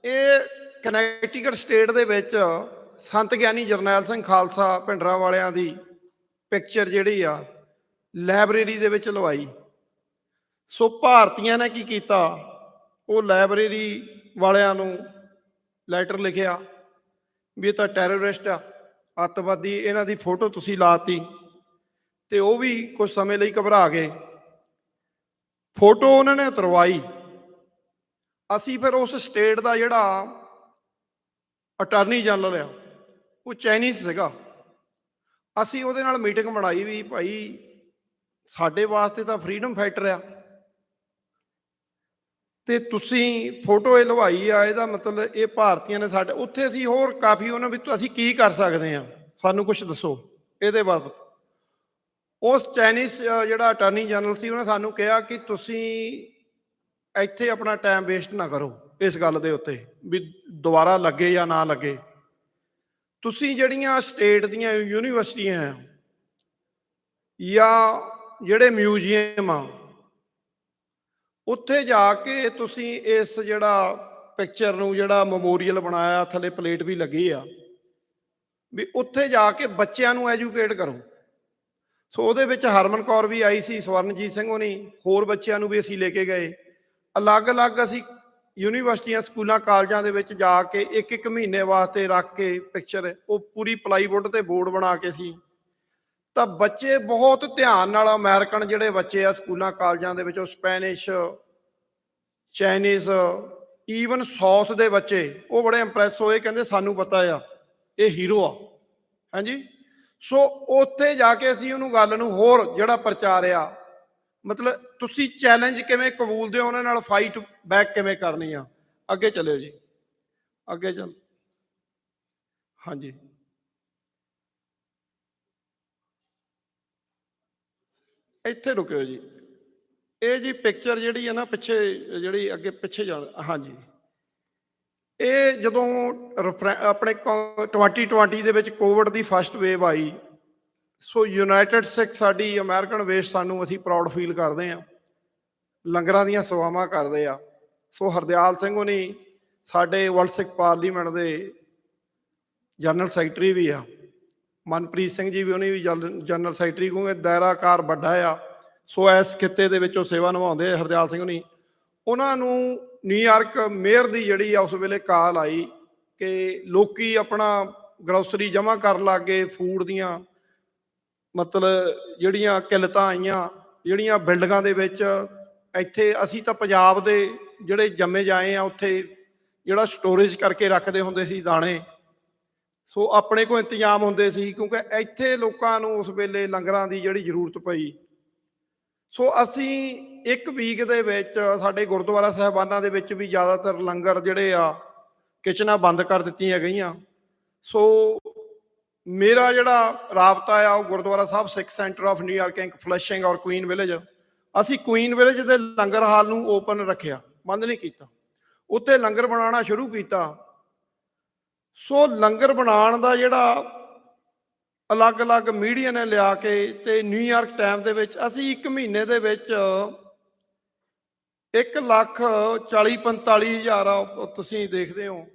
Speaker 4: ਇਹ ਕਨੈਕਟੀਕਟ ਸਟੇਟ ਦੇ ਵਿੱਚ ਸੰਤ ਗਿਆਨੀ ਜਰਨੈਲ ਸਿੰਘ ਖਾਲਸਾ ਭਿੰਡਰਾਂ ਵਾਲਿਆਂ ਦੀ ਪਿਕਚਰ ਜਿਹੜੀ ਆ ਲਾਇਬ੍ਰੇਰੀ ਦੇ ਵਿੱਚ ਲਵਾਈ। ਸੋ ਭਾਰਤੀਆਂ ਨੇ ਕੀ ਕੀਤਾ, ਉਹ ਲਾਇਬ੍ਰੇਰੀ ਵਾਲਿਆਂ ਨੂੰ ਲੈਟਰ ਲਿਖਿਆ ਵੀ ਇਹ ਤਾਂ ਟੈਰਰਿਸਟ ਆ, ਅੱਤਵਾਦੀ, ਇਹਨਾਂ ਦੀ ਫੋਟੋ ਤੁਸੀਂ ਲਾਤੀ। ਤੇ ਉਹ ਵੀ ਕੁਝ ਸਮੇਂ ਲਈ ਘਬਰਾ ਗਏ, ਫੋਟੋ ਉਹਨਾਂ ਨੇ ਉਤਰਵਾਈ। ਅਸੀਂ ਫਿਰ ਉਸ ਸਟੇਟ ਦਾ ਜਿਹੜਾ ਅਟਾਰਨੀ ਜਨਰਲ ਆ, ਉਹ ਚਾਈਨੀਜ਼ ਸੀਗਾ, ਅਸੀਂ ਉਹਦੇ ਨਾਲ ਮੀਟਿੰਗ ਬਣਾਈ ਵੀ ਭਾਈ ਸਾਡੇ ਵਾਸਤੇ ਤਾਂ ਫਰੀਡਮ ਫਾਈਟਰ ਆ, ਤੇ ਤੁਸੀਂ ਫੋਟੋ ਇਹ ਲਵਾਈ ਆ, ਇਹਦਾ ਮਤਲਬ ਇਹ ਭਾਰਤੀਆਂ ਨੇ ਸਾਡੇ ਉੱਥੇ। ਅਸੀਂ ਹੋਰ ਕਾਫੀ ਉਹਨਾਂ ਵੀ ਅਸੀਂ ਕੀ ਕਰ ਸਕਦੇ ਹਾਂ, ਸਾਨੂੰ ਕੁਝ ਦੱਸੋ ਇਹਦੇ ਬਾਬਤ। ਉਸ ਚਾਈਨੀਜ਼ ਜਿਹੜਾ ਅਟਾਰਨੀ ਜਨਰਲ ਸੀ, ਉਹਨੇ ਸਾਨੂੰ ਕਿਹਾ ਕਿ ਤੁਸੀਂ ਇੱਥੇ ਆਪਣਾ ਟਾਈਮ ਵੇਸਟ ਨਾ ਕਰੋ ਇਸ ਗੱਲ ਦੇ ਉੱਤੇ ਵੀ ਦੁਬਾਰਾ ਲੱਗੇ ਜਾਂ ਨਾ ਲੱਗੇ। ਤੁਸੀਂ ਜਿਹੜੀਆਂ ਸਟੇਟ ਦੀਆਂ ਯੂਨੀਵਰਸਿਟੀਆਂ ਆ ਜਾਂ ਜਿਹੜੇ ਮਿਊਜ਼ੀਅਮ ਆ, ਉੱਥੇ ਜਾ ਕੇ ਤੁਸੀਂ ਇਸ ਜਿਹੜਾ ਪਿਕਚਰ ਨੂੰ ਜਿਹੜਾ ਮੈਮੋਰੀਅਲ ਬਣਾਇਆ, ਥੱਲੇ ਪਲੇਟ ਵੀ ਲੱਗੀ ਆ, ਵੀ ਉੱਥੇ ਜਾ ਕੇ ਬੱਚਿਆਂ ਨੂੰ ਐਜੂਕੇਟ ਕਰੋ। ਸੋ ਉਹਦੇ ਵਿੱਚ ਹਰਮਨ ਕੌਰ ਵੀ ਆਈ ਸੀ, ਸਵਰਨਜੀਤ ਸਿੰਘ ਹੋਣੀ, ਹੋਰ ਬੱਚਿਆਂ ਨੂੰ ਵੀ ਅਸੀਂ ਲੈ ਕੇ ਗਏ। ਅਲੱਗ-ਅਲੱਗ ਅਸੀਂ ਯੂਨੀਵਰਸਿਟੀਆਂ, ਸਕੂਲਾਂ, ਕਾਲਜਾਂ ਦੇ ਵਿੱਚ ਜਾ ਕੇ ਇੱਕ ਮਹੀਨੇ ਵਾਸਤੇ ਰੱਖ ਕੇ ਪਿਕਚਰ, ਉਹ ਪੂਰੀ ਪਲਾਈਵੁੱਡ ਤੇ ਬੋਰਡ ਬਣਾ ਕੇ ਸੀ। ਤਾਂ ਬੱਚੇ ਬਹੁਤ ਧਿਆਨ ਨਾਲ, ਅਮਰੀਕਨ ਜਿਹੜੇ ਬੱਚੇ ਆ ਸਕੂਲਾਂ ਕਾਲਜਾਂ ਦੇ ਵਿੱਚ, ਉਹ ਸਪੈਨਿਸ਼, ਚਾਈਨੀਜ਼, ਈਵਨ ਸਾਊਥ ਦੇ ਬੱਚੇ, ਉਹ ਬੜੇ ਇੰਪ੍ਰੈਸ ਹੋਏ, ਕਹਿੰਦੇ ਸਾਨੂੰ ਪਤਾ ਆ ਇਹ ਹੀਰੋ ਆ। ਹਾਂਜੀ, ਸੋ ਉੱਥੇ ਜਾ ਕੇ ਅਸੀਂ ਉਹਨੂੰ ਗੱਲ ਨੂੰ ਹੋਰ ਜਿਹੜਾ ਪ੍ਰਚਾਰਿਆ, ਮਤਲਬ ਤੁਸੀਂ ਚੈਲੰਜ ਕਿਵੇਂ ਕਬੂਲਦੇ ਹੋ, ਉਹਨਾਂ ਨਾਲ ਫਾਈਟ ਬੈਕ ਕਿਵੇਂ ਕਰਨੀ ਆ। ਅੱਗੇ ਚੱਲਿਓ ਜੀ, ਅੱਗੇ ਚੱਲ। ਹਾਂਜੀ, ਇੱਥੇ ਰੁਕਿਓ ਜੀ। ਇਹ ਜੀ ਪਿਕਚਰ ਜਿਹੜੀ ਹੈ ਨਾ ਪਿੱਛੇ, ਜਿਹੜੀ ਅੱਗੇ ਪਿੱਛੇ ਜਾਣ। ਹਾਂਜੀ, ਇਹ ਜਦੋਂ ਆਪਣੇ 2020 ਦੇ ਵਿੱਚ ਕੋਵਿਡ ਦੀ ਫਸਟ ਵੇਵ ਆਈ, ਸੋ ਯੂਨਾਈਟਿਡ ਸਿੱਖ ਸਾਡੀ ਅਮਰੀਕਨ ਵੇਸ ਸਾਨੂੰ ਅਸੀਂ ਪ੍ਰਾਊਡ ਫੀਲ ਕਰਦੇ ਹਾਂ, ਲੰਗਰਾਂ ਦੀਆਂ ਸੇਵਾਵਾਂ ਕਰਦੇ ਆ। ਸੋ ਹਰਦਿਆਲ ਸਿੰਘ ਹੋਣੀ ਸਾਡੇ ਵਰਲਡ ਸਿੱਖ ਪਾਰਲੀਮੈਂਟ ਦੇ ਜਨਰਲ ਸੈਕਟਰੀ ਵੀ ਆ, ਮਨਪ੍ਰੀਤ ਸਿੰਘ ਜੀ ਵੀ ਉਹਨੇ ਵੀ ਜਨਰਲ ਸੈਕਟਰੀ, ਕਿਉਂਕਿ ਦਾਇਰਾਕਾਰ ਵੱਡਾ ਆ। ਸੋ ਇਸ ਖਿੱਤੇ ਦੇ ਵਿੱਚ ਉਹ ਸੇਵਾ ਨਿਭਾਉਂਦੇ ਆ ਹਰਦਿਆਲ ਸਿੰਘ ਹੋਣੀ। ਉਹਨਾਂ ਨੂੰ ਨਿਊਯਾਰਕ ਮੇਅਰ ਦੀ ਜਿਹੜੀ ਆ ਉਸ ਵੇਲੇ ਕਾਲ ਆਈ ਕਿ ਲੋਕੀ ਆਪਣਾ ਗਰੋਸਰੀ ਜਮ੍ਹਾਂ ਕਰਨ ਲੱਗ ਗਏ, ਫੂਡ ਦੀਆਂ ਮਤਲਬ ਜਿਹੜੀਆਂ ਕਿੱਲਤਾਂ ਆਈਆਂ ਜਿਹੜੀਆਂ ਬਿਲਡਿੰਗਾਂ ਦੇ ਵਿੱਚ। ਇੱਥੇ ਅਸੀਂ ਤਾਂ ਪੰਜਾਬ ਦੇ ਜਿਹੜੇ ਜੰਮੇ ਜਾਏ ਆ, ਉੱਥੇ ਜਿਹੜਾ ਸਟੋਰੇਜ ਕਰਕੇ ਰੱਖਦੇ ਹੁੰਦੇ ਸੀ ਦਾਣੇ, ਸੋ ਆਪਣੇ ਕੋਲ ਇੰਤਜ਼ਾਮ ਹੁੰਦੇ ਸੀ, ਕਿਉਂਕਿ ਇੱਥੇ ਲੋਕਾਂ ਨੂੰ ਉਸ ਵੇਲੇ ਲੰਗਰਾਂ ਦੀ ਜਿਹੜੀ ਜ਼ਰੂਰਤ ਪਈ। ਸੋ ਅਸੀਂ ਇੱਕ ਵੀਕ ਦੇ ਵਿੱਚ ਸਾਡੇ ਗੁਰਦੁਆਰਾ ਸਾਹਿਬਾਨਾਂ ਦੇ ਵਿੱਚ ਵੀ ਜ਼ਿਆਦਾਤਰ ਲੰਗਰ ਜਿਹੜੇ ਆ ਕਿਚਨਾਂ ਬੰਦ ਕਰ ਦਿੱਤੀਆਂ ਗਈਆਂ। ਸੋ ਮੇਰਾ ਜਿਹੜਾ ਰਾਬਤਾ ਆ ਉਹ ਗੁਰਦੁਆਰਾ ਸਾਹਿਬ ਸਿੱਖ ਸੈਂਟਰ ਆਫ ਨਿਊਯਾਰਕ ਇੰਕ ਫਲਸ਼ਿੰਗ ਔਰ ਕੁਈਨ ਵਿਲੇਜ, ਅਸੀਂ ਕੁਈਨ ਵਿਲੇਜ ਦੇ ਲੰਗਰ ਹਾਲ ਨੂੰ ਓਪਨ ਰੱਖਿਆ, ਬੰਦ ਨਹੀਂ ਕੀਤਾ, ਉੱਥੇ ਲੰਗਰ ਬਣਾਉਣਾ ਸ਼ੁਰੂ ਕੀਤਾ। ਸੋ ਲੰਗਰ ਬਣਾਉਣ ਦਾ ਜਿਹੜਾ ਅਲੱਗ-ਅਲੱਗ ਮੀਡੀਆ ਨੇ ਲਿਆ ਕੇ ਤੇ ਨਿਊਯਾਰਕ ਟਾਈਮ ਦੇ ਵਿੱਚ ਅਸੀਂ 1 ਮਹੀਨੇ ਦੇ ਵਿੱਚ 1,40,45,000 ਤੁਸੀਂ ਦੇਖਦੇ ਹੋ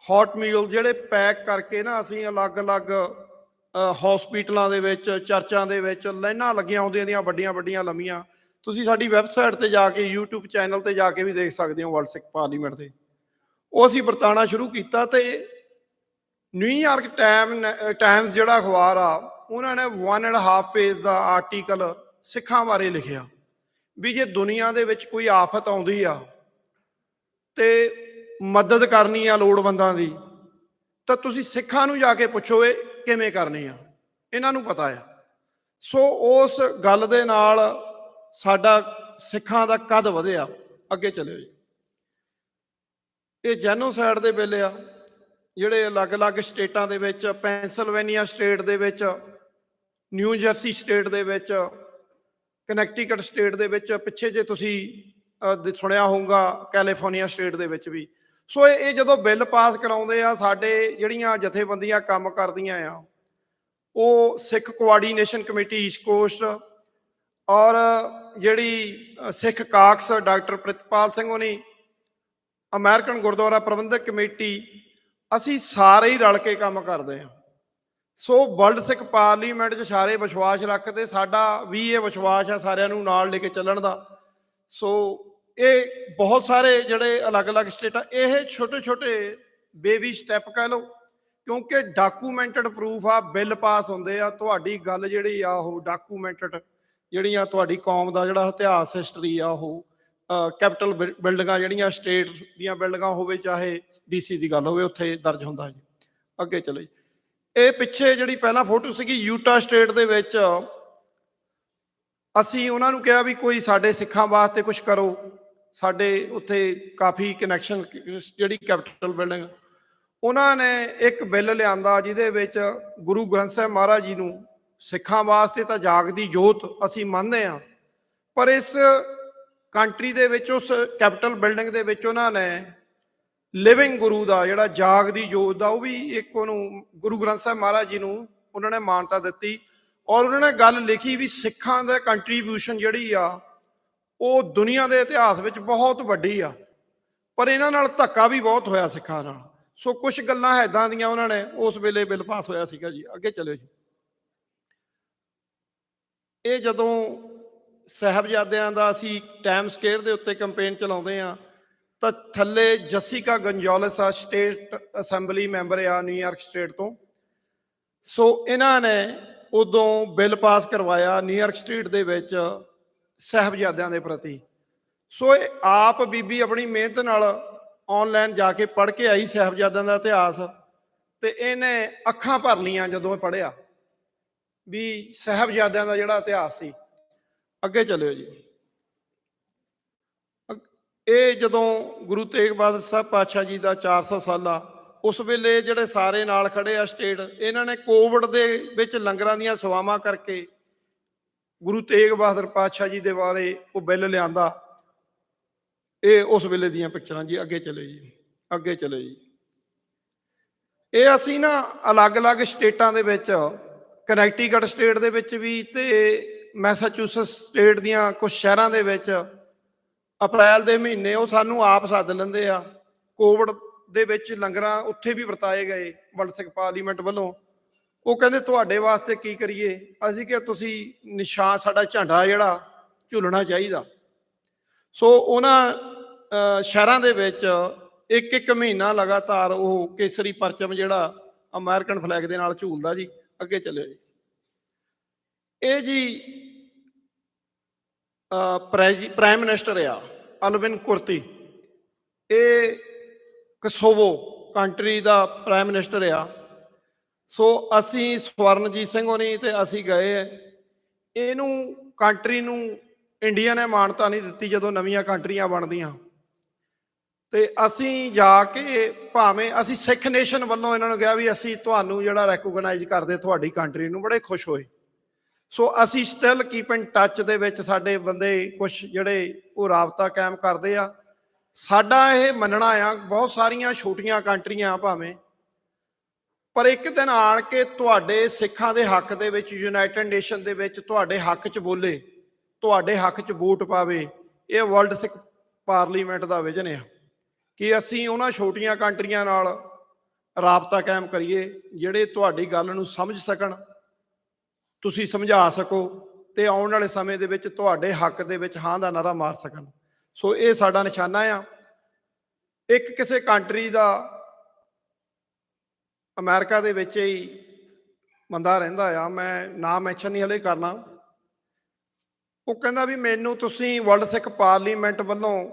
Speaker 4: ਹੌਟ ਮੀਲ ਜਿਹੜੇ ਪੈਕ ਕਰਕੇ ਨਾ ਅਸੀਂ ਅਲੱਗ-ਅਲੱਗ ਹਸਪੀਟਲਾਂ ਦੇ ਵਿੱਚ, ਚਰਚਾਂ ਦੇ ਵਿੱਚ ਲਾਈਨਾਂ ਲੱਗੀਆਂ ਹੁੰਦੀਆਂ ਦੀਆਂ ਵੱਡੀਆਂ ਵੱਡੀਆਂ ਲੰਮੀਆਂ। ਤੁਸੀਂ ਸਾਡੀ ਵੈਬਸਾਈਟ ਤੇ ਜਾ ਕੇ YouTube ਚੈਨਲ ਤੇ ਜਾ ਕੇ ਵੀ ਦੇਖ ਸਕਦੇ ਹੋ ਵਰਲਡ ਸਿੱਖ ਪਾਰਲੀਮੈਂਟ ਦੇ। ਉਹ ਅਸੀਂ ਵਰਤਾਉਣਾ ਸ਼ੁਰੂ ਕੀਤਾ ਤੇ ਨਿਊਯਾਰਕ ਟਾਈਮਸ ਜਿਹੜਾ ਅਖਬਾਰ ਆ ਉਹਨਾਂ ਨੇ 1.5 ਪੇਜ ਦਾ ਆਰਟੀਕਲ ਸਿੱਖਾਂ ਬਾਰੇ ਲਿਖਿਆ ਵੀ ਜੇ ਦੁਨੀਆ ਦੇ ਵਿੱਚ ਕੋਈ ਆਫਤ ਆਉਂਦੀ ਆ ਤੇ ਮਦਦ ਕਰਨੀ ਆ ਲੋੜਵੰਦਾਂ ਦੀ, ਤਾਂ ਤੁਸੀਂ ਸਿੱਖਾਂ ਨੂੰ ਜਾ ਕੇ ਪੁੱਛੋ ਇਹ ਕਿਵੇਂ ਕਰਨੀ ਆ, ਇਹਨਾਂ ਨੂੰ ਪਤਾ ਆ। ਸੋ ਉਸ ਗੱਲ ਦੇ ਨਾਲ ਸਾਡਾ ਸਿੱਖਾਂ ਦਾ ਕੱਦ ਵਧਿਆ। ਅੱਗੇ ਚਲਿਓ ਜੀ। ਇਹ ਜੈਨੋਸਾਈਡ ਦੇ ਵੇਲੇ ਆ ਜਿਹੜੇ ਅਲੱਗ-ਅਲੱਗ ਸਟੇਟਾਂ ਦੇ ਵਿੱਚ, ਪੈਂਸਿਲਵੇਨੀਆ ਸਟੇਟ ਦੇ ਵਿੱਚ, ਨਿਊ ਜਰਸੀ ਸਟੇਟ ਦੇ ਵਿੱਚ, ਕਨੈਕਟੀਕਟ ਸਟੇਟ ਦੇ ਵਿੱਚ, ਪਿੱਛੇ ਜੇ ਤੁਸੀਂ ਸੁਣਿਆ ਹੋਊਗਾ ਕੈਲੀਫੋਰਨੀਆ ਸਟੇਟ ਦੇ ਵਿੱਚ ਵੀ। ਸੋ ਇਹ ਜਦੋਂ ਬਿੱਲ ਪਾਸ ਕਰਾਉਂਦੇ ਆ, ਸਾਡੇ ਜਿਹੜੀਆਂ ਜਥੇਬੰਦੀਆਂ ਕੰਮ ਕਰਦੀਆਂ ਆ, ਉਹ ਸਿੱਖ ਕੋਆਰਡੀਨੇਸ਼ਨ ਕਮੇਟੀ ਈਸਟ ਕੋਸਟ ਔਰ ਜਿਹੜੀ ਸਿੱਖ ਕਾਕਸ ਡਾਕਟਰ ਪ੍ਰਿਤਪਾਲ ਸਿੰਘ ਹੋਣੀ, ਅਮਰੀਕਨ ਗੁਰਦੁਆਰਾ ਪ੍ਰਬੰਧਕ ਕਮੇਟੀ, ਅਸੀਂ ਸਾਰੇ ਹੀ ਰਲ ਕੇ ਕੰਮ ਕਰਦੇ ਹਾਂ। ਸੋ ਵਰਲਡ ਸਿੱਖ ਪਾਰਲੀਮੈਂਟ 'ਚ ਸਾਰੇ ਵਿਸ਼ਵਾਸ ਰੱਖਦੇ, ਸਾਡਾ ਵੀ ਇਹ ਵਿਸ਼ਵਾਸ ਆ ਸਾਰਿਆਂ ਨੂੰ ਨਾਲ ਲੈ ਕੇ ਚੱਲਣ ਦਾ। ਸੋ ਇਹ ਬਹੁਤ ਸਾਰੇ ਜਿਹੜੇ ਅਲੱਗ-ਅਲੱਗ ਸਟੇਟਾਂ, ਇਹ ਛੋਟੇ-ਛੋਟੇ ਬੇਬੀ ਸਟੈਪ ਕਹਿ ਲਓ, ਕਿਉਂਕਿ ਡਾਕੂਮੈਂਟਡ ਪ੍ਰੂਫ ਆ, ਬਿੱਲ ਪਾਸ ਹੁੰਦੇ ਆ, ਤੁਹਾਡੀ ਗੱਲ ਜਿਹੜੀ ਆ ਉਹ ਡਾਕੂਮੈਂਟਡ, ਜਿਹੜੀਆਂ ਤੁਹਾਡੀ ਕੌਮ ਦਾ ਜਿਹੜਾ ਇਤਿਹਾਸ ਹਿਸਟਰੀ ਆ ਉਹ ਕੈਪੀਟਲ ਬਿਲਡਿੰਗਾਂ ਜਿਹੜੀਆਂ ਸਟੇਟ ਦੀਆਂ ਬਿਲਡਿੰਗਾਂ ਹੋਵੇ ਚਾਹੇ DC ਦੀ ਗੱਲ ਹੋਵੇ, ਉੱਥੇ ਦਰਜ ਹੁੰਦਾ ਜੀ। ਅੱਗੇ ਚਲੋ ਜੀ। ਇਹ ਪਿੱਛੇ ਜਿਹੜੀ ਪਹਿਲਾਂ ਫੋਟੋ ਸੀਗੀ ਯੂਟਾ ਸਟੇਟ ਦੇ ਵਿੱਚ, ਅਸੀਂ ਉਹਨਾਂ ਨੂੰ ਕਿਹਾ ਵੀ ਕੋਈ ਸਾਡੇ ਸਿੱਖਾਂ ਵਾਸਤੇ ਕੁਝ ਕਰੋ। ਸਾਡੇ ਉੱਥੇ ਕਾਫੀ ਕਨੈਕਸ਼ਨ, ਜਿਹੜੀ ਕੈਪੀਟਲ ਬਿਲਡਿੰਗ, ਉਹਨਾਂ ਨੇ ਇੱਕ ਬਿੱਲ ਲਿਆਂਦਾ ਜਿਹਦੇ ਵਿੱਚ ਗੁਰੂ ਗ੍ਰੰਥ ਸਾਹਿਬ ਮਹਾਰਾਜ ਜੀ ਨੂੰ ਸਿੱਖਾਂ ਵਾਸਤੇ ਤਾਂ ਜਾਗਦੀ ਜੋਤ ਅਸੀਂ ਮੰਨਦੇ ਹਾਂ, ਪਰ ਇਸ ਕੰਟਰੀ ਦੇ ਵਿੱਚ ਉਸ ਕੈਪੀਟਲ ਬਿਲਡਿੰਗ ਦੇ ਵਿੱਚ ਉਹਨਾਂ ਨੇ ਲਿਵਿੰਗ ਗੁਰੂ ਦਾ ਜਿਹੜਾ ਜਾਗਦੀ ਜੋਤ ਦਾ, ਉਹ ਵੀ ਇੱਕ ਉਹਨੂੰ ਗੁਰੂ ਗ੍ਰੰਥ ਸਾਹਿਬ ਮਹਾਰਾਜ ਜੀ ਨੂੰ ਉਹਨਾਂ ਨੇ ਮਾਨਤਾ ਦਿੱਤੀ। ਔਰ ਉਹਨਾਂ ਨੇ ਗੱਲ ਲਿਖੀ ਵੀ ਸਿੱਖਾਂ ਦਾ ਕੰਟਰੀਬਿਊਸ਼ਨ ਜਿਹੜੀ ਆ ਉਹ ਦੁਨੀਆ ਦੇ ਇਤਿਹਾਸ ਵਿੱਚ ਬਹੁਤ ਵੱਡੀ ਆ, ਪਰ ਇਹਨਾਂ ਨਾਲ ਧੱਕਾ ਵੀ ਬਹੁਤ ਹੋਇਆ ਸਿੱਖਾਂ ਨਾਲ। ਸੋ ਕੁਝ ਗੱਲਾਂ ਇੱਦਾਂ ਦੀਆਂ ਉਹਨਾਂ ਨੇ ਉਸ ਵੇਲੇ ਬਿੱਲ ਪਾਸ ਹੋਇਆ ਸੀਗਾ ਜੀ। ਅੱਗੇ ਚਲਿਓ ਜੀ। ਇਹ ਜਦੋਂ ਸਾਹਿਬਜ਼ਾਦਿਆਂ ਦਾ ਅਸੀਂ ਟਾਈਮ ਸਕੁਏਅਰ ਦੇ ਉੱਤੇ ਕੰਪੇਨ ਚਲਾਉਂਦੇ ਆ, ਤਾਂ ਥੱਲੇ ਜੈਸਿਕਾ ਗੰਜੋਲਸ ਆ, ਸਟੇਟ ਅਸੈਂਬਲੀ ਮੈਂਬਰ ਆ ਨਿਊਯਾਰਕ ਸਟੇਟ ਤੋਂ। ਸੋ ਇਹਨਾਂ ਨੇ ਉਦੋਂ ਬਿੱਲ ਪਾਸ ਕਰਵਾਇਆ ਨਿਊਯਾਰਕ ਸਟੇਟ ਦੇ ਵਿੱਚ ਸਾਹਿਬਜ਼ਾਦਿਆਂ ਦੇ ਪ੍ਰਤੀ। ਸੋ ਇਹ ਆਪ ਬੀਬੀ ਆਪਣੀ ਮਿਹਨਤ ਨਾਲ ਆਨਲਾਈਨ ਜਾ ਕੇ ਪੜ੍ਹ ਕੇ ਆਈ ਸਾਹਿਬਜ਼ਾਦਿਆਂ ਦਾ ਇਤਿਹਾਸ, ਤੇ ਇਹਨੇ ਅੱਖਾਂ ਭਰ ਲੀਆਂ ਜਦੋਂ ਇਹ ਪੜ੍ਹਿਆ ਵੀ ਸਾਹਿਬਜ਼ਾਦਿਆਂ ਦਾ ਜਿਹੜਾ ਇਤਿਹਾਸ ਸੀ। ਅੱਗੇ ਚਲਿਓ ਜੀ। ਇਹ ਜਦੋਂ ਗੁਰੂ ਤੇਗ ਬਹਾਦਰ ਸਾਹਿਬ ਪਾਤਸ਼ਾਹ ਜੀ ਦਾ 400 ਸਾਲਾ, ਉਸ ਵੇਲੇ ਜਿਹੜੇ ਸਾਰੇ ਨਾਲ ਖੜੇ ਆ ਸਟੇਟ, ਇਹਨਾਂ ਨੇ ਕੋਵਿਡ ਦੇ ਵਿੱਚ ਲੰਗਰਾਂ ਦੀਆਂ ਸੇਵਾਵਾਂ ਕਰਕੇ ਗੁਰੂ ਤੇਗ ਬਹਾਦਰ ਪਾਤਸ਼ਾਹ ਜੀ ਦੇ ਬਾਰੇ ਉਹ ਬਿੱਲ ਲਿਆਂਦਾ। ਇਹ ਉਸ ਵੇਲੇ ਦੀਆਂ ਪਿਕਚਰਾਂ ਜੀ। ਅੱਗੇ ਚਲੇ ਜੀ। ਅੱਗੇ ਚਲੋ ਜੀ। ਇਹ ਅਸੀਂ ਨਾ ਅਲੱਗ-ਅਲੱਗ ਸਟੇਟਾਂ ਦੇ ਵਿੱਚ, ਕਨੈਕਟੀਕਟ ਸਟੇਟ ਦੇ ਵਿੱਚ ਵੀ ਤੇ ਮੈਸਾਚੂਸਟਸ ਸਟੇਟ ਦੀਆਂ ਕੁਝ ਸ਼ਹਿਰਾਂ ਦੇ ਵਿੱਚ ਅਪ੍ਰੈਲ ਦੇ ਮਹੀਨੇ ਉਹ ਸਾਨੂੰ ਆਪ ਸੱਦ ਲੈਂਦੇ ਆ। ਕੋਵਿਡ ਦੇ ਵਿੱਚ ਲੰਗਰਾਂ ਉੱਥੇ ਵੀ ਵਰਤਾਏ ਗਏ ਵਰਲਡ ਸਿੱਖ ਪਾਰਲੀਮੈਂਟ ਵੱਲੋਂ। ਉਹ ਕਹਿੰਦੇ ਤੁਹਾਡੇ ਵਾਸਤੇ ਕੀ ਕਰੀਏ? ਅਸੀਂ ਕਿਹਾ ਤੁਸੀਂ ਨਿਸ਼ਾਨ, ਸਾਡਾ ਝੰਡਾ ਜਿਹੜਾ ਝੁੱਲਣਾ ਚਾਹੀਦਾ। ਸੋ ਉਹਨਾਂ ਸ਼ਹਿਰਾਂ ਦੇ ਵਿੱਚ ਇੱਕ ਮਹੀਨਾ ਲਗਾਤਾਰ ਉਹ ਕੇਸਰੀ ਪਰਚਮ ਜਿਹੜਾ ਅਮਰੀਕਨ ਫਲੈਗ ਦੇ ਨਾਲ ਝੂਲਦਾ ਜੀ। ਅੱਗੇ ਚੱਲਿਓ ਜੀ। ਇਹ ਜੀ ਪ੍ਰਾਈਮ ਮਿਨਿਸਟਰ ਆ ਅਲਵਿਨ ਕੁਰਤੀ। ਇਹ ਕਸੋਵੋ ਕੰਟਰੀ ਦਾ ਪ੍ਰਾਈਮ ਮਿਨਿਸਟਰ ਆ। ਸੋ ਅਸੀਂ ਸਵਰਨਜੀਤ ਸਿੰਘ ਹੋਣੀ ਤੇ ਅਸੀਂ ਗਏ। ਇਹਨੂੰ ਕੰਟਰੀ ਨੂੰ ਇੰਡੀਆ ਨੇ ਮਾਨਤਾ ਨਹੀਂ ਦਿੱਤੀ ਜਦੋਂ ਨਵੀਆਂ ਕੰਟਰੀਆਂ ਬਣਦੀਆਂ, ਤੇ ਅਸੀਂ ਜਾ ਕੇ, ਭਾਵੇਂ ਅਸੀਂ ਸਿੱਖ ਨੇਸ਼ਨ ਵੱਲੋਂ ਇਹਨਾਂ ਨੂੰ ਕਿਹਾ ਵੀ ਅਸੀਂ ਤੁਹਾਨੂੰ ਜਿਹੜਾ ਰੈਕੋਗਨਾਈਜ਼ ਕਰਦੇ ਤੁਹਾਡੀ ਕੰਟਰੀ ਨੂੰ, ਬੜੇ ਖੁਸ਼ ਹੋਏ। ਸੋ ਅਸੀਂ ਸਟਿਲ ਕੀਪ ਇਨ ਟੱਚ ਦੇ ਵਿੱਚ, ਸਾਡੇ ਬੰਦੇ ਕੁਛ ਜਿਹੜੇ ਉਹ ਰਾਬਤਾ ਕਾਇਮ ਕਰਦੇ ਆ। ਸਾਡਾ ਇਹ ਮੰਨਣਾ ਆ, ਬਹੁਤ ਸਾਰੀਆਂ ਛੋਟੀਆਂ ਕੰਟਰੀਆਂ ਭਾਵੇਂ, ਪਰ ਇੱਕ ਦਿਨ ਆਣ ਕੇ ਤੁਹਾਡੇ ਸਿੱਖਾਂ ਦੇ ਹੱਕ ਦੇ ਵਿੱਚ ਯੂਨਾਈਟਿਡ ਨੇਸ਼ਨ ਦੇ ਵਿੱਚ ਤੁਹਾਡੇ ਹੱਕ 'ਚ ਬੋਲੇ, ਤੁਹਾਡੇ ਹੱਕ 'ਚ ਵੋਟ ਪਾਵੇ। ਇਹ ਵਰਲਡ ਸਿੱਖ ਪਾਰਲੀਮੈਂਟ ਦਾ ਵਿਜ਼ਨ ਆ ਕਿ ਅਸੀਂ ਉਹਨਾਂ ਛੋਟੀਆਂ ਕੰਟਰੀਆਂ ਨਾਲ ਰਾਬਤਾ ਕਾਇਮ ਕਰੀਏ ਜਿਹੜੇ ਤੁਹਾਡੀ ਗੱਲ ਨੂੰ ਸਮਝ ਸਕਣ, ਤੁਸੀਂ ਸਮਝਾ ਸਕੋ, ਤੇ ਆਉਣ ਵਾਲੇ ਸਮੇਂ ਦੇ ਵਿੱਚ ਤੁਹਾਡੇ ਹੱਕ ਦੇ ਵਿੱਚ ਹਾਂ ਦਾ ਨਾਅਰਾ ਮਾਰ ਸਕਣ। ਸੋ ਇਹ ਸਾਡਾ ਨਿਸ਼ਾਨਾ ਆ। ਇੱਕ ਕਿਸੇ ਕੰਟਰੀ ਦਾ ਅਮਰੀਕਾ ਦੇ ਵਿੱਚ ਹੀ ਬੰਦਾ ਰਹਿੰਦਾ ਆ, ਮੈਂ ਨਾਮ ਮੈਂਸ਼ਨ ਨਹੀਂ ਹਲੇ ਕਰਨਾ। ਉਹ ਕਹਿੰਦਾ ਵੀ ਮੈਨੂੰ ਤੁਸੀਂ ਵਰਲਡ ਸਿੱਖ ਪਾਰਲੀਮੈਂਟ ਵੱਲੋਂ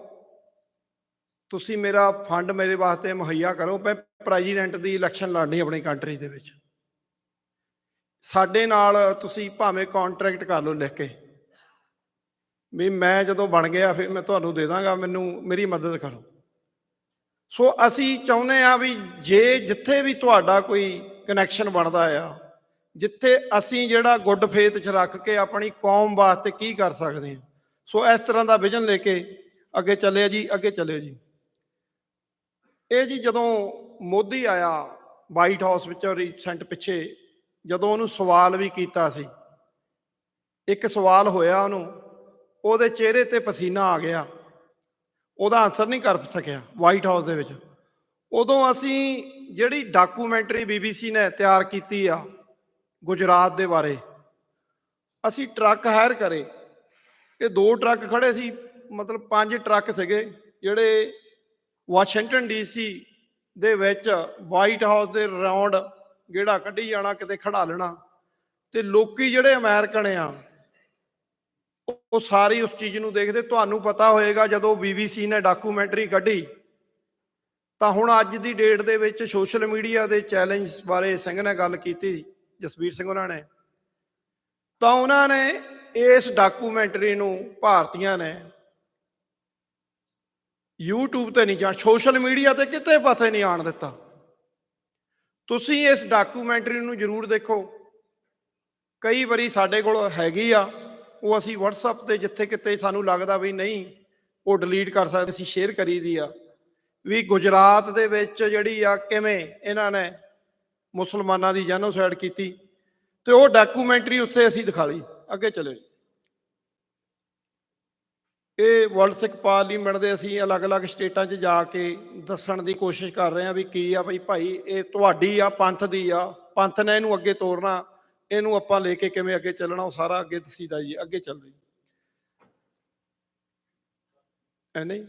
Speaker 4: ਤੁਸੀਂ ਮੇਰਾ ਫੰਡ ਮੇਰੇ ਵਾਸਤੇ ਮੁਹੱਈਆ ਕਰੋ, ਮੈਂ ਪ੍ਰੈਜ਼ੀਡੈਂਟ ਦੀ ਇਲੈਕਸ਼ਨ ਲੜਨੀ ਆਪਣੀ ਕੰਟਰੀ ਦੇ ਵਿੱਚ। ਸਾਡੇ ਨਾਲ ਤੁਸੀਂ ਭਾਵੇਂ ਕੰਟਰੈਕਟ ਕਰ ਲਓ ਲਿਖ ਕੇ ਵੀ ਮੈਂ ਜਦੋਂ ਬਣ ਗਿਆ ਫਿਰ ਮੈਂ ਤੁਹਾਨੂੰ ਦੇ ਦਾਂਗਾ, ਮੈਨੂੰ ਮੇਰੀ ਮਦਦ ਕਰੋ। ਸੋ ਅਸੀਂ ਚਾਹੁੰਦੇ ਹਾਂ ਵੀ ਜੇ ਜਿੱਥੇ ਵੀ ਤੁਹਾਡਾ ਕੋਈ ਕਨੈਕਸ਼ਨ ਬਣਦਾ ਆ, ਜਿੱਥੇ ਅਸੀਂ ਜਿਹੜਾ ਗੁੱਡ ਫੇਥ 'ਚ ਰੱਖ ਕੇ ਆਪਣੀ ਕੌਮ ਵਾਸਤੇ ਕੀ ਕਰ ਸਕਦੇ ਹਾਂ। ਸੋ ਇਸ ਤਰ੍ਹਾਂ ਦਾ ਵਿਜ਼ਨ ਲੈ ਕੇ ਅੱਗੇ ਚੱਲਿਆ ਜੀ। ਅੱਗੇ ਚੱਲਿਓ ਜੀ। ਇਹ ਜੀ ਜਦੋਂ ਮੋਦੀ ਆਇਆ ਵਾਈਟ ਹਾਊਸ ਵਿੱਚ ਰੀਸੈਂਟ ਪਿੱਛੇ, ਜਦੋਂ ਉਹਨੂੰ ਸਵਾਲ ਵੀ ਕੀਤਾ ਸੀ, ਇੱਕ ਸਵਾਲ ਹੋਇਆ ਉਹਨੂੰ, ਉਹਦੇ ਚਿਹਰੇ ਤੇ ਪਸੀਨਾ ਆ ਗਿਆ, ਉਹਦਾ ਆਨਸਰ ਨਹੀਂ ਕਰ ਸਕਿਆ ਵਾਈਟ ਹਾਊਸ ਦੇ ਵਿੱਚ। ਉਦੋਂ ਅਸੀਂ ਜਿਹੜੀ ਡਾਕੂਮੈਂਟਰੀ BBC ਨੇ ਤਿਆਰ ਕੀਤੀ ਆ ਗੁਜਰਾਤ ਦੇ ਬਾਰੇ, ਅਸੀਂ ਟਰੱਕ ਹਾਇਰ ਕਰੇ। ਇਹ 2 ਟਰੱਕ ਖੜੇ ਸੀ, ਮਤਲਬ 5 ਟਰੱਕ ਸੀਗੇ ਜਿਹੜੇ ਵਾਸ਼ਿੰਗਟਨ DC ਦੇ ਵਿੱਚ ਵਾਈਟ ਹਾਊਸ ਦੇ ਰਾਉਂਡ ਗੇੜਾ ਕੱਢੀ ਜਾਣਾ, ਕਿਤੇ ਖੜਾ ਲੈਣਾ। ਤੇ ਲੋਕੀ ਜਿਹੜੇ ਅਮਰੀਕਨ ਆ ਉਹ ਸਾਰੀ ਉਸ ਚੀਜ਼ ਨੂੰ ਦੇਖਦੇ। ਤੁਹਾਨੂੰ ਪਤਾ ਹੋਏਗਾ ਜਦੋਂ BBC ਨੇ ਡਾਕੂਮੈਂਟਰੀ ਕੱਢੀ ਤਾਂ ਹੁਣ ਅੱਜ ਦੀ ਡੇਟ ਦੇ ਵਿੱਚ ਸੋਸ਼ਲ ਮੀਡੀਆ ਦੇ ਚੈਲੰਜ ਬਾਰੇ ਸਿੰਘ ਨੇ ਗੱਲ ਕੀਤੀ, ਜਸਵੀਰ ਸਿੰਘ ਉਹਨਾਂ ਨੇ, ਤਾਂ ਉਹਨਾਂ ਨੇ ਇਸ ਡਾਕੂਮੈਂਟਰੀ ਨੂੰ ਭਾਰਤੀਆਂ ਨੇ YouTube ਤੇ ਨਹੀਂ ਜਾਣ, ਸੋਸ਼ਲ ਮੀਡੀਆ ਤੇ ਕਿਤੇ ਪਾਸੇ ਨਹੀਂ ਆਉਣ ਦਿੱਤਾ। ਤੁਸੀਂ ਇਸ ਡਾਕੂਮੈਂਟਰੀ ਨੂੰ ਜ਼ਰੂਰ ਦੇਖੋ। ਕਈ ਵਾਰੀ ਸਾਡੇ ਕੋਲ ਹੈਗੀ ਆ, ਉਹ ਅਸੀਂ WhatsApp ਤੇ ਜਿੱਥੇ ਕਿਤੇ ਸਾਨੂੰ ਲੱਗਦਾ ਵੀ ਨਹੀਂ ਉਹ ਡਿਲੀਟ ਕਰ ਸਕਦੇ, ਅਸੀਂ ਸ਼ੇਅਰ ਕਰੀ ਦੀ ਆ ਵੀ ਗੁਜਰਾਤ ਦੇ ਵਿੱਚ ਜਿਹੜੀ ਆ ਕਿਵੇਂ ਇਹਨਾਂ ਨੇ ਮੁਸਲਮਾਨਾਂ ਦੀ ਜੈਨੋਸਾਈਡ ਕੀਤੀ, ਤੇ ਉਹ ਡਾਕੂਮੈਂਟਰੀ ਉੱਥੇ ਅਸੀਂ ਦਿਖਾ ਲਈ। ਅੱਗੇ ਚਲੇ। ਇਹ ਵਰਲਡ ਸਿੱਖ ਪਾਰਲੀਮੈਂਟ ਦੇ ਅਸੀਂ ਅਲੱਗ-ਅਲੱਗ ਸਟੇਟਾਂ 'ਚ ਜਾ ਕੇ ਦੱਸਣ ਦੀ ਕੋਸ਼ਿਸ਼ ਕਰ ਰਹੇ ਹਾਂ ਵੀ ਕੀ ਆ ਬਈ ਭਾਈ, ਇਹ ਤੁਹਾਡੀ ਆ, ਪੰਥ ਦੀ ਆ, ਪੰਥ ਨੇ ਇਹਨੂੰ ਅੱਗੇ ਤੋਰਨਾ, ਇਹਨੂੰ ਆਪਾਂ ਲੈ ਕੇ ਕਿਵੇਂ ਅੱਗੇ ਚੱਲਣਾ, ਉਹ ਸਾਰਾ ਅੱਗੇ ਦੱਸੀਦਾ ਜੀ। ਅੱਗੇ ਚੱਲਦੇ ਨਹੀਂ।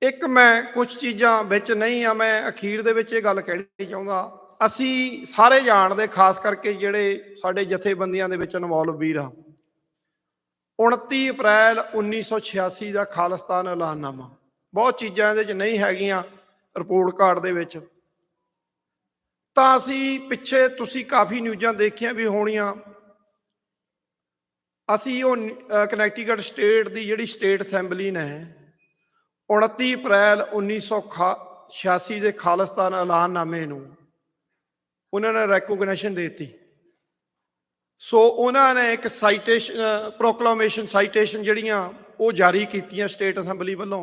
Speaker 4: ਇੱਕ ਮੈਂ ਕੁਝ ਚੀਜ਼ਾਂ ਵਿੱਚ ਨਹੀਂ ਆ, ਮੈਂ ਅਖੀਰ ਦੇ ਵਿੱਚ ਇਹ ਗੱਲ ਕਹਿਣੀ ਚਾਹੁੰਦਾ, ਅਸੀਂ ਸਾਰੇ ਜਾਣਦੇ, ਖਾਸ ਕਰਕੇ ਜਿਹੜੇ ਸਾਡੇ ਜਥੇਬੰਦੀਆਂ ਦੇ ਵਿੱਚ ਇਨਵੋਲਵ ਵੀਰ ਆ, 29 ਅਪ੍ਰੈਲ 1986 ਦਾ ਖਾਲਿਸਤਾਨ ਐਲਾਨਨਾਮਾ, ਬਹੁਤ ਚੀਜ਼ਾਂ ਇਹਦੇ 'ਚ ਨਹੀਂ ਹੈਗੀਆਂ ਰਿਪੋਰਟ ਕਾਰਡ ਦੇ ਵਿੱਚ। ਤਾਂ ਅਸੀਂ ਪਿੱਛੇ ਤੁਸੀਂ ਕਾਫੀ ਨਿਊਜ਼ਾਂ ਦੇਖੀਆਂ ਵੀ ਹੋਣੀਆਂ, ਅਸੀਂ ਉਹ ਕਨੈਕਟੀਕਟ ਸਟੇਟ ਦੀ ਜਿਹੜੀ ਸਟੇਟ ਅਸੈਂਬਲੀ ਨੇ 29 ਅਪ੍ਰੈਲ 1986 ਦੇ ਖਾਲਿਸਤਾਨ ਐਲਾਨਨਾਮੇ ਨੂੰ ਉਹਨਾਂ ਨੇ ਰੈਕੋਗਨੇਸ਼ਨ ਦੇ ਦਿੱਤੀ। ਸੋ ਉਹਨਾਂ ਨੇ ਇੱਕ ਸਾਈਟੇਸ਼ਨ, ਪ੍ਰੋਕਲਾਮੇਸ਼ਨ, ਸਾਈਟੇਸ਼ਨ ਜਿਹੜੀਆਂ ਉਹ ਜਾਰੀ ਕੀਤੀਆਂ ਸਟੇਟ ਅਸੈਂਬਲੀ ਵੱਲੋਂ।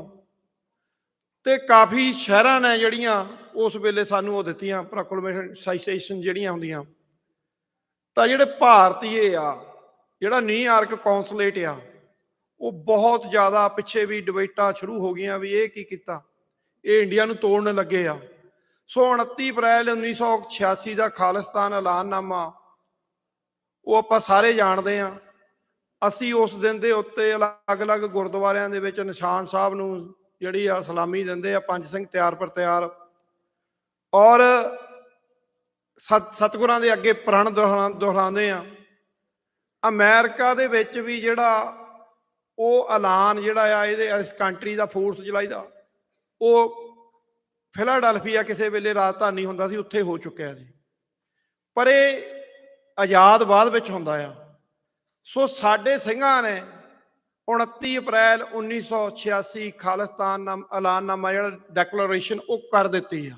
Speaker 4: ਤੇ ਕਾਫੀ ਸ਼ਹਿਰਾਂ ਨੇ ਜਿਹੜੀਆਂ ਉਸ ਵੇਲੇ ਸਾਨੂੰ ਉਹ ਦਿੱਤੀਆਂ ਪ੍ਰੋਕਲੇਮੇਸ਼ਨ ਸਾਈਟੇਸ਼ਨ ਜਿਹੜੀਆਂ ਹੁੰਦੀਆਂ। ਤਾਂ ਜਿਹੜੇ ਭਾਰਤੀਏ ਆ, ਜਿਹੜਾ ਨਿਊਯਾਰਕ ਕੌਂਸਲੇਟ ਆ, ਉਹ ਬਹੁਤ ਜ਼ਿਆਦਾ ਪਿੱਛੇ ਵੀ ਡਿਬੇਟਾਂ ਸ਼ੁਰੂ ਹੋ ਗਈਆਂ ਵੀ ਇਹ ਕੀ ਕੀਤਾ, ਇਹ ਇੰਡੀਆ ਨੂੰ ਤੋੜਨ ਲੱਗੇ ਆ। ਸੋ 29 ਅਪ੍ਰੈਲ 1986 ਦਾ ਖਾਲਿਸਤਾਨ ਐਲਾਨਨਾਮਾ ਉਹ ਆਪਾਂ ਸਾਰੇ ਜਾਣਦੇ ਹਾਂ। ਅਸੀਂ ਉਸ ਦਿਨ ਦੇ ਉੱਤੇ ਅਲੱਗ-ਅਲੱਗ ਗੁਰਦੁਆਰਿਆਂ ਦੇ ਵਿੱਚ ਨਿਸ਼ਾਨ ਸਾਹਿਬ ਨੂੰ ਜਿਹੜੀ ਆ ਸਲਾਮੀ ਦਿੰਦੇ ਆ, ਪੰਜ ਸਿੰਘ ਤਿਆਰ ਪਰ ਤਿਆਰ, ਔਰ ਸਤਿਗੁਰਾਂ ਦੇ ਅੱਗੇ ਪ੍ਰਣ ਦੁਹਰਾਉਂਦੇ ਆ। ਅਮਰੀਕਾ ਦੇ ਵਿੱਚ ਵੀ ਜਿਹੜਾ ਉਹ ਐਲਾਨ ਜਿਹੜਾ ਆ ਇਹਦੇ ਇਸ ਕੰਟਰੀ ਦਾ 4 ਜੁਲਾਈ ਦਾ, ਉਹ ਫਿਲਾਡੈਲਫੀਆ ਕਿਸੇ ਵੇਲੇ ਰਾਜਧਾਨੀ ਹੁੰਦਾ ਸੀ, ਉੱਥੇ ਹੋ ਚੁੱਕਿਆ ਸੀ, ਪਰ ਇਹ ਆਜ਼ਾਦ ਬਾਅਦ ਵਿੱਚ ਹੁੰਦਾ ਆ। ਸੋ ਸਾਡੇ ਸਿੰਘਾਂ ਨੇ 29 ਅਪ੍ਰੈਲ 1986 ਖਾਲਿਸਤਾਨ ਐਲਾਨਨਾਮਾ ਜਿਹੜਾ ਡੈਕਲੇਰੇਸ਼ਨ ਉਹ ਕਰ ਦਿੱਤੀ ਆ।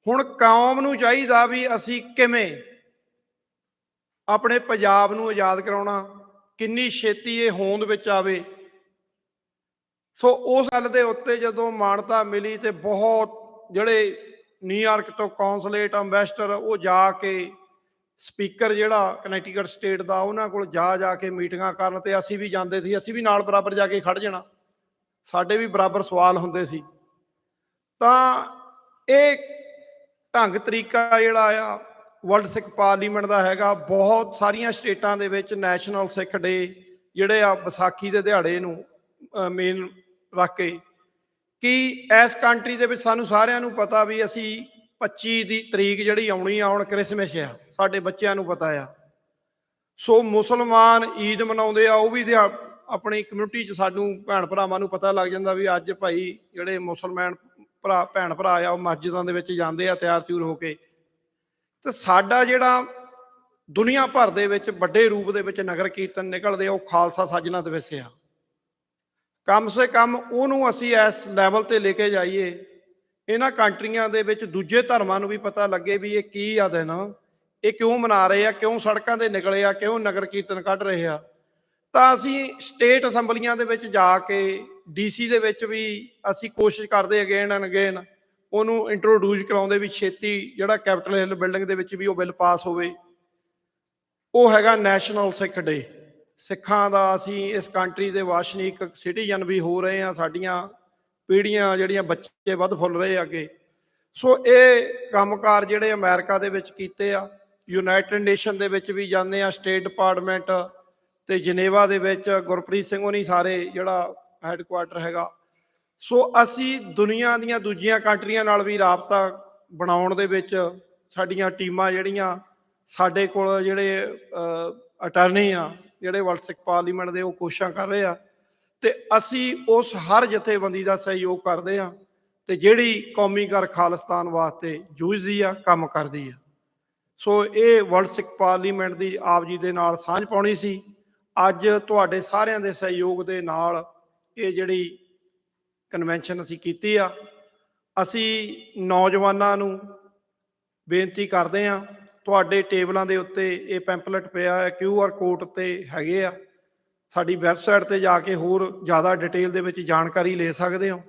Speaker 4: ਹੁਣ ਕੌਮ ਨੂੰ ਚਾਹੀਦਾ ਵੀ ਅਸੀਂ ਕਿਵੇਂ ਆਪਣੇ ਪੰਜਾਬ ਨੂੰ ਆਜ਼ਾਦ ਕਰਾਉਣਾ, ਕਿੰਨੀ ਛੇਤੀ ਇਹ ਹੋਂਦ ਵਿੱਚ ਆਵੇ। ਸੋ ਉਸ ਗੱਲ ਦੇ ਉੱਤੇ ਜਦੋਂ ਮਾਨਤਾ ਮਿਲੀ ਤੇ ਬਹੁਤ ਜਿਹੜੇ ਨਿਊਯਾਰਕ ਤੋਂ ਕੌਂਸਲੇਟ ਅੰਬੈਸਡਰ ਉਹ ਜਾ ਕੇ ਸਪੀਕਰ ਜਿਹੜਾ ਕਨੈਕਟੀਕਟ ਸਟੇਟ ਦਾ ਉਹਨਾਂ ਕੋਲ ਜਾ ਕੇ ਮੀਟਿੰਗਾਂ ਕਰਨ, ਤੇ ਅਸੀਂ ਵੀ ਜਾਂਦੇ ਸੀ, ਅਸੀਂ ਵੀ ਨਾਲ ਬਰਾਬਰ ਜਾ ਕੇ ਖੜ ਜਾਣਾ, ਸਾਡੇ ਵੀ ਬਰਾਬਰ ਸਵਾਲ ਹੁੰਦੇ ਸੀ। ਤਾਂ ਇਹ ਢੰਗ ਤਰੀਕਾ ਜਿਹੜਾ ਆ ਵਰਲਡ ਸਿੱਖ ਪਾਰਲੀਮੈਂਟ ਦਾ ਹੈਗਾ। ਬਹੁਤ ਸਾਰੀਆਂ ਸਟੇਟਾਂ ਦੇ ਵਿੱਚ ਨੈਸ਼ਨਲ ਸਿੱਖ ਡੇ ਜਿਹੜੇ ਆ ਵਿਸਾਖੀ ਦੇ ਦਿਹਾੜੇ ਨੂੰ ਮੇਨ ਰੱਖ ਕੇ, ਕਿ ਇਸ ਕੰਟਰੀ ਦੇ ਵਿੱਚ ਸਾਨੂੰ ਸਾਰਿਆਂ ਨੂੰ ਪਤਾ ਵੀ ਅਸੀਂ 25 ਦੀ ਤਰੀਕ ਜਿਹੜੀ ਆਉਣੀ ਆ, ਹੁਣ ਕ੍ਰਿਸਮਸ ਆ, ਸਾਡੇ ਬੱਚਿਆਂ ਨੂੰ ਪਤਾ ਆ। ਸੋ ਮੁਸਲਮਾਨ ਈਦ ਮਨਾਉਂਦੇ ਆ, ਉਹ ਵੀ ਆਪਣੀ ਕਮਿਊਨਿਟੀ 'ਚ ਸਾਨੂੰ ਭੈਣ ਭਰਾਵਾਂ ਨੂੰ ਪਤਾ ਲੱਗ ਜਾਂਦਾ ਵੀ ਅੱਜ ਭਾਈ ਜਿਹੜੇ ਮੁਸਲਮਾਨ ਭੈਣ ਭਰਾ ਆ ਉਹ ਮਸਜਿਦਾਂ ਦੇ ਵਿੱਚ ਜਾਂਦੇ ਆ ਤਿਆਰ ਤਿਉਰ ਹੋ ਕੇ। ਤੇ ਸਾਡਾ ਜਿਹੜਾ ਦੁਨੀਆ ਭਰ ਦੇ ਵਿੱਚ ਵੱਡੇ ਰੂਪ ਦੇ ਵਿੱਚ ਨਗਰ ਕੀਰਤਨ ਨਿਕਲਦੇ ਆ, ਉਹ ਖਾਲਸਾ ਸਾਜਨਾ ਦਿਵਸ ਆ। ਕਮ ਸੇ ਕਮ ਉਹਨੂੰ ਅਸੀਂ ਇਸ ਲੈਵਲ ਤੇ ਲੈ ਕੇ ਜਾਈਏ, ਇਹਨਾਂ ਕੰਟਰੀਆਂ ਦੇ ਵਿੱਚ ਦੂਜੇ ਧਰਮਾਂ ਨੂੰ ਵੀ ਪਤਾ ਲੱਗੇ ਵੀ ਇਹ ਕੀ ਆ ਦਿਨ, ਇਹ ਕਿਉਂ ਮਨਾ ਰਹੇ ਆ, ਕਿਉਂ ਸੜਕਾਂ ਤੇ ਨਿਕਲੇ ਆ, ਕਿਉਂ ਨਗਰ ਕੀਰਤਨ ਕੱਢ ਰਹੇ ਆ। ਤਾਂ ਅਸੀਂ ਸਟੇਟ ਅਸੈਂਬਲੀਆਂ ਦੇ ਵਿੱਚ ਜਾ ਕੇ, DC ਦੇ ਵਿੱਚ ਵੀ ਅਸੀਂ ਕੋਸ਼ਿਸ਼ ਕਰਦੇ ਅਗੇਨ ਐਂਡ ਅਗੇਨ ਉਹਨੂੰ ਇੰਟਰੋਡਿਊਸ ਕਰਾਉਂਦੇ ਵੀ ਛੇਤੀ ਜਿਹੜਾ ਕੈਪੀਟਲ ਹਿੱਲ ਬਿਲਡਿੰਗ ਦੇ ਵਿੱਚ ਵੀ ਉਹ ਬਿੱਲ ਪਾਸ ਹੋਵੇ। ਉਹ ਹੈਗਾ ਨੈਸ਼ਨਲ ਸਿੱਖ ਡੇ, ਸਿੱਖਾਂ ਦਾ। ਅਸੀਂ ਇਸ ਕੰਟਰੀ ਦੇ ਵਾਸ਼ਨੀਕ ਸਿਟੀਜ਼ਨ ਵੀ ਹੋ ਰਹੇ ਹਾਂ, ਸਾਡੀਆਂ ਪੀੜ੍ਹੀਆਂ ਜਿਹੜੀਆਂ ਬੱਚੇ ਵੱਧ ਫੁੱਲ ਰਹੇ ਅੱਗੇ। ਸੋ ਇਹ ਕੰਮਕਾਰ ਜਿਹੜੇ ਅਮਰੀਕਾ ਦੇ ਵਿੱਚ ਕੀਤੇ ਆ, ਯੂਨਾਈਟਿਡ ਨੇਸ਼ਨ ਦੇ ਵਿੱਚ ਵੀ ਜਾਂਦੇ ਆ, ਸਟੇਟ ਡਿਪਾਰਟਮੈਂਟ ਤੇ ਜਨੇਵਾ ਦੇ ਵਿੱਚ ਗੁਰਪ੍ਰੀਤ ਸਿੰਘ ਹੋਣੀ ਸਾਰੇ ਜਿਹੜਾ ਹੈੱਡਕੁਆਰਟਰ ਹੈਗਾ। ਸੋ ਅਸੀਂ ਦੁਨੀਆ ਦੀਆਂ ਦੂਜੀਆਂ ਕੰਟਰੀਆਂ ਨਾਲ ਵੀ ਰਾਬਤਾ ਬਣਾਉਣ ਦੇ ਵਿੱਚ ਸਾਡੀਆਂ ਟੀਮਾਂ ਜਿਹੜੀਆਂ ਸਾਡੇ ਕੋਲ ਜਿਹੜੇ ਅਟਾਰਨੀ ਆ ਜਿਹੜੇ ਵਰਲਡ ਸਿੱਖ ਪਾਰਲੀਮੈਂਟ ਦੇ, ਉਹ ਕੋਸ਼ਿਸ਼ਾਂ ਕਰ ਰਹੇ ਆ। ਤੇ ਅਸੀਂ ਉਸ ਹਰ ਜਥੇਬੰਦੀ ਦਾ ਸਹਿਯੋਗ ਕਰਦੇ ਆ ਤੇ ਜਿਹੜੀ ਕੌਮੀ ਕਰ ਖਾਲਿਸਤਾਨ ਵਾਸਤੇ ਜੂਝਦੀ ਆ, ਕੰਮ ਕਰਦੀ ਆ। ਸੋ ਇਹ ਵਰਲਡ ਸਿੱਖ ਪਾਰਲੀਮੈਂਟ ਦੀ ਆਪ ਜੀ ਦੇ ਨਾਲ ਸਾਂਝ ਪਾਉਣੀ ਸੀ। ਅੱਜ ਤੁਹਾਡੇ ਸਾਰਿਆਂ ਦੇ ਸਹਿਯੋਗ ਦੇ ਨਾਲ ਇਹ ਜਿਹੜੀ ਕਨਵੈਨਸ਼ਨ ਅਸੀਂ ਕੀਤੀ ਆ। ਅਸੀਂ ਨੌਜਵਾਨਾਂ ਨੂੰ ਬੇਨਤੀ ਕਰਦੇ ਆ, ਤੁਹਾਡੇ ਟੇਬਲਾਂ ਦੇ ਉੱਤੇ ਇਹ ਪੈਂਪਲੇਟ ਪਿਆ ਹੈ, QR ਕੋਡ ਤੇ ਹੈਗੇ ਆ, ਸਾਡੀ ਵੈਬਸਾਈਟ ਤੇ ਜਾ ਕੇ ਹੋਰ ਜ਼ਿਆਦਾ ਡਿਟੇਲ ਦੇ ਵਿੱਚ ਜਾਣਕਾਰੀ ਲੈ ਸਕਦੇ ਹੋ।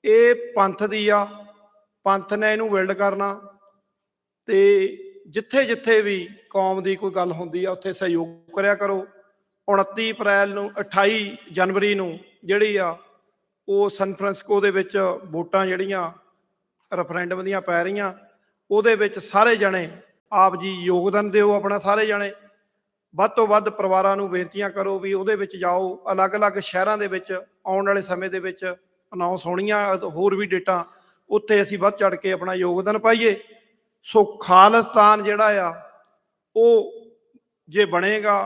Speaker 4: ਇਹ ਪੰਥ ਦੀ ਆ, ਪੰਥ ਨੇ ਇਹਨੂੰ ਬਿਲਡ ਕਰਨਾ, ਤੇ ਜਿੱਥੇ ਜਿੱਥੇ ਵੀ ਕੌਮ ਦੀ ਕੋਈ ਗੱਲ ਹੁੰਦੀ ਆ ਉੱਥੇ ਸਹਿਯੋਗ ਕਰਿਆ ਕਰੋ। 29 ਅਪ੍ਰੈਲ ਨੂੰ 28 ਜਨਵਰੀ ਨੂੰ ਜਿਹੜੀ ਆ ਉਹ ਸੈਨ ਫਰਾਂਸਿਸਕੋ ਦੇ ਵਿੱਚ ਵੋਟਾਂ ਜਿਹੜੀਆਂ ਰੈਫਰੈਂਡਮ ਦੀਆਂ ਪੈ ਰਹੀਆਂ, ਉਹਦੇ ਵਿੱਚ ਸਾਰੇ ਜਣੇ ਆਪ ਜੀ ਯੋਗਦਾਨ ਦਿਓ ਆਪਣਾ। ਸਾਰੇ ਜਣੇ ਵੱਧ ਤੋਂ ਵੱਧ ਪਰਿਵਾਰਾਂ ਨੂੰ ਬੇਨਤੀਆਂ ਕਰੋ ਵੀ ਉਹਦੇ ਵਿੱਚ ਜਾਓ। ਅਲੱਗ-ਅਲੱਗ ਸ਼ਹਿਰਾਂ ਦੇ ਵਿੱਚ ਆਉਣ ਵਾਲੇ ਸਮੇਂ ਦੇ ਵਿੱਚ ਅਨਾਉਂਸ ਹੋਣੀਆਂ ਹੋਰ ਵੀ ਡੇਟਾਂ, ਉੱਥੇ ਅਸੀਂ ਵੱਧ ਚੜ ਕੇ ਆਪਣਾ ਯੋਗਦਾਨ ਪਾਈਏ। ਸੋ ਖਾਲਿਸਤਾਨ ਜਿਹੜਾ ਆ ਉਹ ਜੇ ਬਣੇਗਾ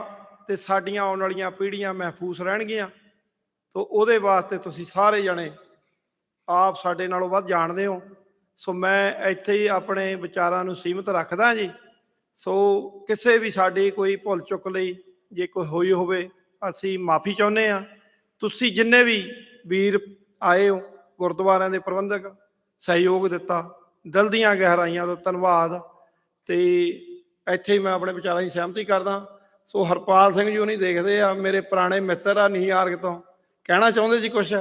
Speaker 4: ਤੇ ਸਾਡੀਆਂ ਆਉਣ ਵਾਲੀਆਂ ਪੀੜ੍ਹੀਆਂ ਮਹਿਫੂਜ਼ ਰਹਿਣਗੀਆਂ। ਤੋ ਉਹਦੇ ਵਾਸਤੇ ਤੁਸੀਂ ਸਾਰੇ ਜਣੇ ਆਪ ਸਾਡੇ ਨਾਲੋਂ ਵੱਧ ਜਾਣਦੇ ਹੋ। ਸੋ ਮੈਂ ਇੱਥੇ ਹੀ ਆਪਣੇ ਵਿਚਾਰਾਂ ਨੂੰ ਸੀਮਿਤ ਰੱਖਦਾ ਜੀ। ਸੋ ਕਿਸੇ ਵੀ ਸਾਡੀ ਕੋਈ ਭੁੱਲ ਚੁੱਕ ਲਈ ਜੇ ਕੋਈ ਹੋਈ ਹੋਵੇ, ਅਸੀਂ ਮਾਫੀ ਚਾਹੁੰਦੇ ਹਾਂ। ਤੁਸੀਂ ਜਿੰਨੇ ਵੀ ਵੀਰ ਆਏ ਹੋ, ਗੁਰਦੁਆਰਿਆਂ ਦੇ ਪ੍ਰਬੰਧਕ ਸਹਿਯੋਗ ਦਿੱਤਾ, ਦਿਲ ਦੀਆਂ ਗਹਿਰਾਈਆਂ ਤੋਂ ਧੰਨਵਾਦ। ਤੇ ਇੱਥੇ ਹੀ ਮੈਂ ਆਪਣੇ ਵਿਚਾਰਾਂ ਦੀ ਸਹਿਮਤੀ ਕਰਦਾ। ਸੋ ਹਰਪਾਲ ਸਿੰਘ ਜੀ ਉਹ ਨਹੀਂ ਦੇਖਦੇ ਆ, ਮੇਰੇ ਪੁਰਾਣੇ ਮਿੱਤਰ ਆ ਨਿਊਯਾਰਕ ਤੋਂ, ਕਹਿਣਾ ਚਾਹੁੰਦੇ ਜੀ ਕੁਛ?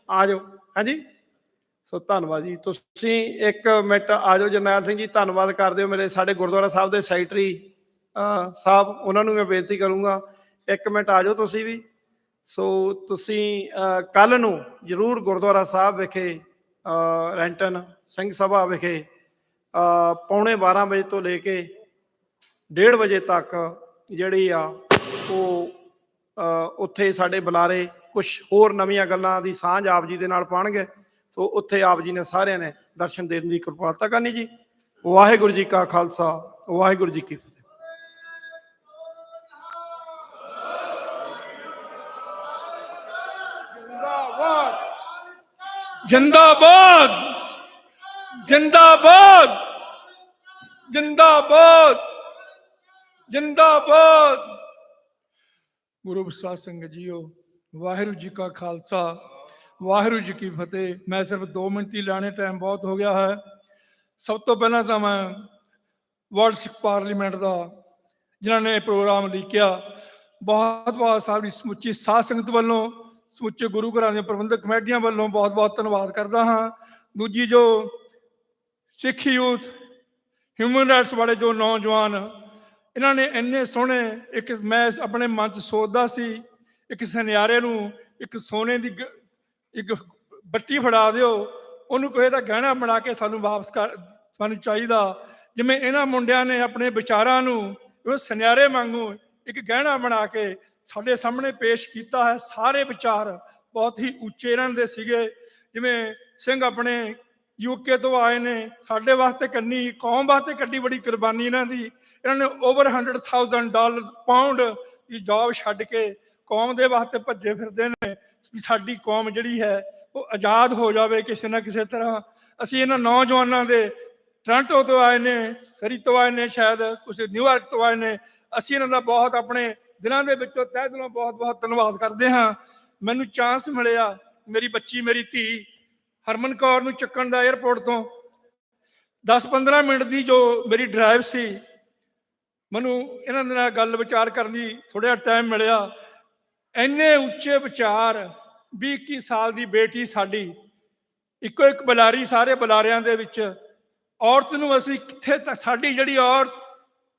Speaker 4: ਆ ਜਾਓ। ਹਾਂਜੀ ਸੋ ਧੰਨਵਾਦ ਜੀ। ਤੁਸੀਂ 1 ਮਿੰਟ ਆ ਜਾਓ ਜਰਨੈਲ ਸਿੰਘ ਜੀ, ਧੰਨਵਾਦ ਕਰ ਦਿਓ ਮੇਰੇ ਸਾਡੇ ਗੁਰਦੁਆਰਾ ਸਾਹਿਬ ਦੇ ਸੈਕਟਰੀ ਸਾਹਿਬ, ਉਹਨਾਂ ਨੂੰ ਮੈਂ ਬੇਨਤੀ ਕਰੂੰਗਾ 1 ਮਿੰਟ ਆ ਜਾਓ ਤੁਸੀਂ ਵੀ। ਸੋ ਤੁਸੀਂ ਕੱਲ੍ਹ ਨੂੰ ਜ਼ਰੂਰ ਗੁਰਦੁਆਰਾ ਸਾਹਿਬ ਵਿਖੇ ਰੈਂਟਨ ਸਿੰਘ ਸਭਾ ਵਿਖੇ 11:45 ਵਜੇ ਤੋਂ ਲੈ ਕੇ 1:30 ਵਜੇ ਤੱਕ ਜਿਹੜੀ ਆ ਉਹ ਉੱਥੇ ਸਾਡੇ ਬੁਲਾਰੇ ਕੁਛ ਹੋਰ ਨਵੀਆਂ ਗੱਲਾਂ ਦੀ ਸਾਂਝ ਆਪ ਜੀ ਦੇ ਨਾਲ ਪਾਉਣਗੇ। ਸੋ ਉੱਥੇ ਆਪ ਜੀ ਨੇ ਸਾਰਿਆਂ ਨੇ ਦਰਸ਼ਨ ਦੇਣ ਦੀ ਕਿਰਪਾਲਤਾ ਕਰਨੀ ਜੀ। ਵਾਹਿਗੁਰੂ ਜੀ ਕਾ ਖਾਲਸਾ, ਵਾਹਿਗੁਰੂ ਜੀ ਕੀ ਫਤਿਹ।
Speaker 6: जिंदाबाद जिंदाबाद जिंदाबाद जिंदाबाद। गुरु प्रसाद संगत जीओ, वाहिगुरू जी का खालसा, वाहिगुरू जी की फतेह। मैं सिर्फ 2 मिनट ही लाने, टाइम बहुत हो गया है। सब तो पहला तो मैं वर्ल्ड सिख पार्लीमेंट का जिन्होंने प्रोग्राम लिखिया, बहुत बहुत सारी समुची साध संगत वालों, ਸਮੁੱਚੇ ਗੁਰੂ ਘਰਾਂ ਦੀਆਂ ਪ੍ਰਬੰਧਕ ਕਮੇਟੀਆਂ ਵੱਲੋਂ ਬਹੁਤ ਬਹੁਤ ਧੰਨਵਾਦ ਕਰਦਾ ਹਾਂ। ਦੂਜੀ ਜੋ ਸਿੱਖ ਯੂਥ ਹਿਊਮਨ ਰਾਈਟਸ ਵਾਲੇ ਜੋ ਨੌਜਵਾਨ, ਇਹਨਾਂ ਨੇ ਇੰਨੇ ਸੋਹਣੇ, ਇੱਕ ਮੈਂ ਆਪਣੇ ਮਨ 'ਚ ਸੋਚਦਾ ਸੀ ਇੱਕ ਸੁਨਿਆਰੇ ਨੂੰ ਇੱਕ ਸੋਨੇ ਦੀ ਇੱਕ ਬੱਟੀ ਫੜਾ ਦਿਓ, ਉਹਨੂੰ ਕਿਸੇ ਦਾ ਗਹਿਣਾ ਬਣਾ ਕੇ ਸਾਨੂੰ ਵਾਪਸ ਕਰ ਸਾਨੂੰ ਚਾਹੀਦਾ। ਜਿਵੇਂ ਇਹਨਾਂ ਮੁੰਡਿਆਂ ਨੇ ਆਪਣੇ ਵਿਚਾਰਾਂ ਨੂੰ ਉਹ ਸੁਨਿਆਰੇ ਵਾਂਗੂ ਇੱਕ ਗਹਿਣਾ ਬਣਾ ਕੇ ਸਾਡੇ ਸਾਹਮਣੇ ਪੇਸ਼ ਕੀਤਾ ਹੈ। ਸਾਰੇ ਵਿਚਾਰ ਬਹੁਤ ਹੀ ਉੱਚੇ ਇਹਨਾਂ ਦੇ ਸੀਗੇ। ਜਿਵੇਂ ਸਿੰਘ ਆਪਣੇ UK ਤੋਂ ਆਏ ਨੇ, ਸਾਡੇ ਵਾਸਤੇ ਕੰਨੀ ਕੌਮ ਵਾਸਤੇ ਕੱਢੀ ਬੜੀ ਕੁਰਬਾਨੀ ਇਹਨਾਂ ਦੀ। ਇਹਨਾਂ ਨੇ ਓਵਰ $100,000 ਪਾਉਂਡ ਦੀ ਜੌਬ ਛੱਡ ਕੇ ਕੌਮ ਦੇ ਵਾਸਤੇ ਭੱਜੇ ਫਿਰਦੇ ਨੇ। ਸਾਡੀ ਕੌਮ ਜਿਹੜੀ ਹੈ ਉਹ ਆਜ਼ਾਦ ਹੋ ਜਾਵੇ ਕਿਸੇ ਨਾ ਕਿਸੇ ਤਰ੍ਹਾਂ। ਅਸੀਂ ਇਹਨਾਂ ਨੌਜਵਾਨਾਂ ਦੇ ਟੋਰਾਂਟੋ ਤੋਂ ਆਏ ਨੇ, ਸਰੀ ਤੋਂ ਆਏ ਨੇ, ਸ਼ਾਇਦ ਕੁਛ ਨਿਊਯਾਰਕ ਤੋਂ ਆਏ ਨੇ। ਅਸੀਂ ਇਹਨਾਂ ਦਾ ਬਹੁਤ ਆਪਣੇ ਦਿਲਾਂ ਦੇ ਵਿੱਚੋਂ ਤਹਿ ਦਿਲੋਂ ਬਹੁਤ ਬਹੁਤ ਧੰਨਵਾਦ ਕਰਦੇ ਹਾਂ। ਮੈਨੂੰ ਚਾਂਸ ਮਿਲਿਆ ਮੇਰੀ ਬੱਚੀ, ਮੇਰੀ ਧੀ ਹਰਮਨ ਕੌਰ ਨੂੰ ਚੱਕਣ ਦਾ ਏਅਰਪੋਰਟ ਤੋਂ 10-15 ਮਿੰਟ ਦੀ ਜੋ ਮੇਰੀ ਡਰਾਈਵ ਸੀ, ਮੈਨੂੰ ਇਹਨਾਂ ਦੇ ਨਾਲ ਗੱਲ ਵਿਚਾਰ ਕਰਨ ਦੀ ਥੋੜ੍ਹਾ ਜਿਹਾ ਟਾਈਮ ਮਿਲਿਆ। ਇੰਨੇ ਉੱਚੇ ਵਿਚਾਰ। 20-21 ਸਾਲ ਦੀ ਬੇਟੀ ਸਾਡੀ, ਇੱਕੋ ਇੱਕ ਬੁਲਾਰੀ ਸਾਰੇ ਬੁਲਾਰਿਆਂ ਦੇ ਵਿੱਚ। ਔਰਤ ਨੂੰ ਅਸੀਂ ਕਿੱਥੇ ਤੱਕ, ਸਾਡੀ ਜਿਹੜੀ ਔਰਤ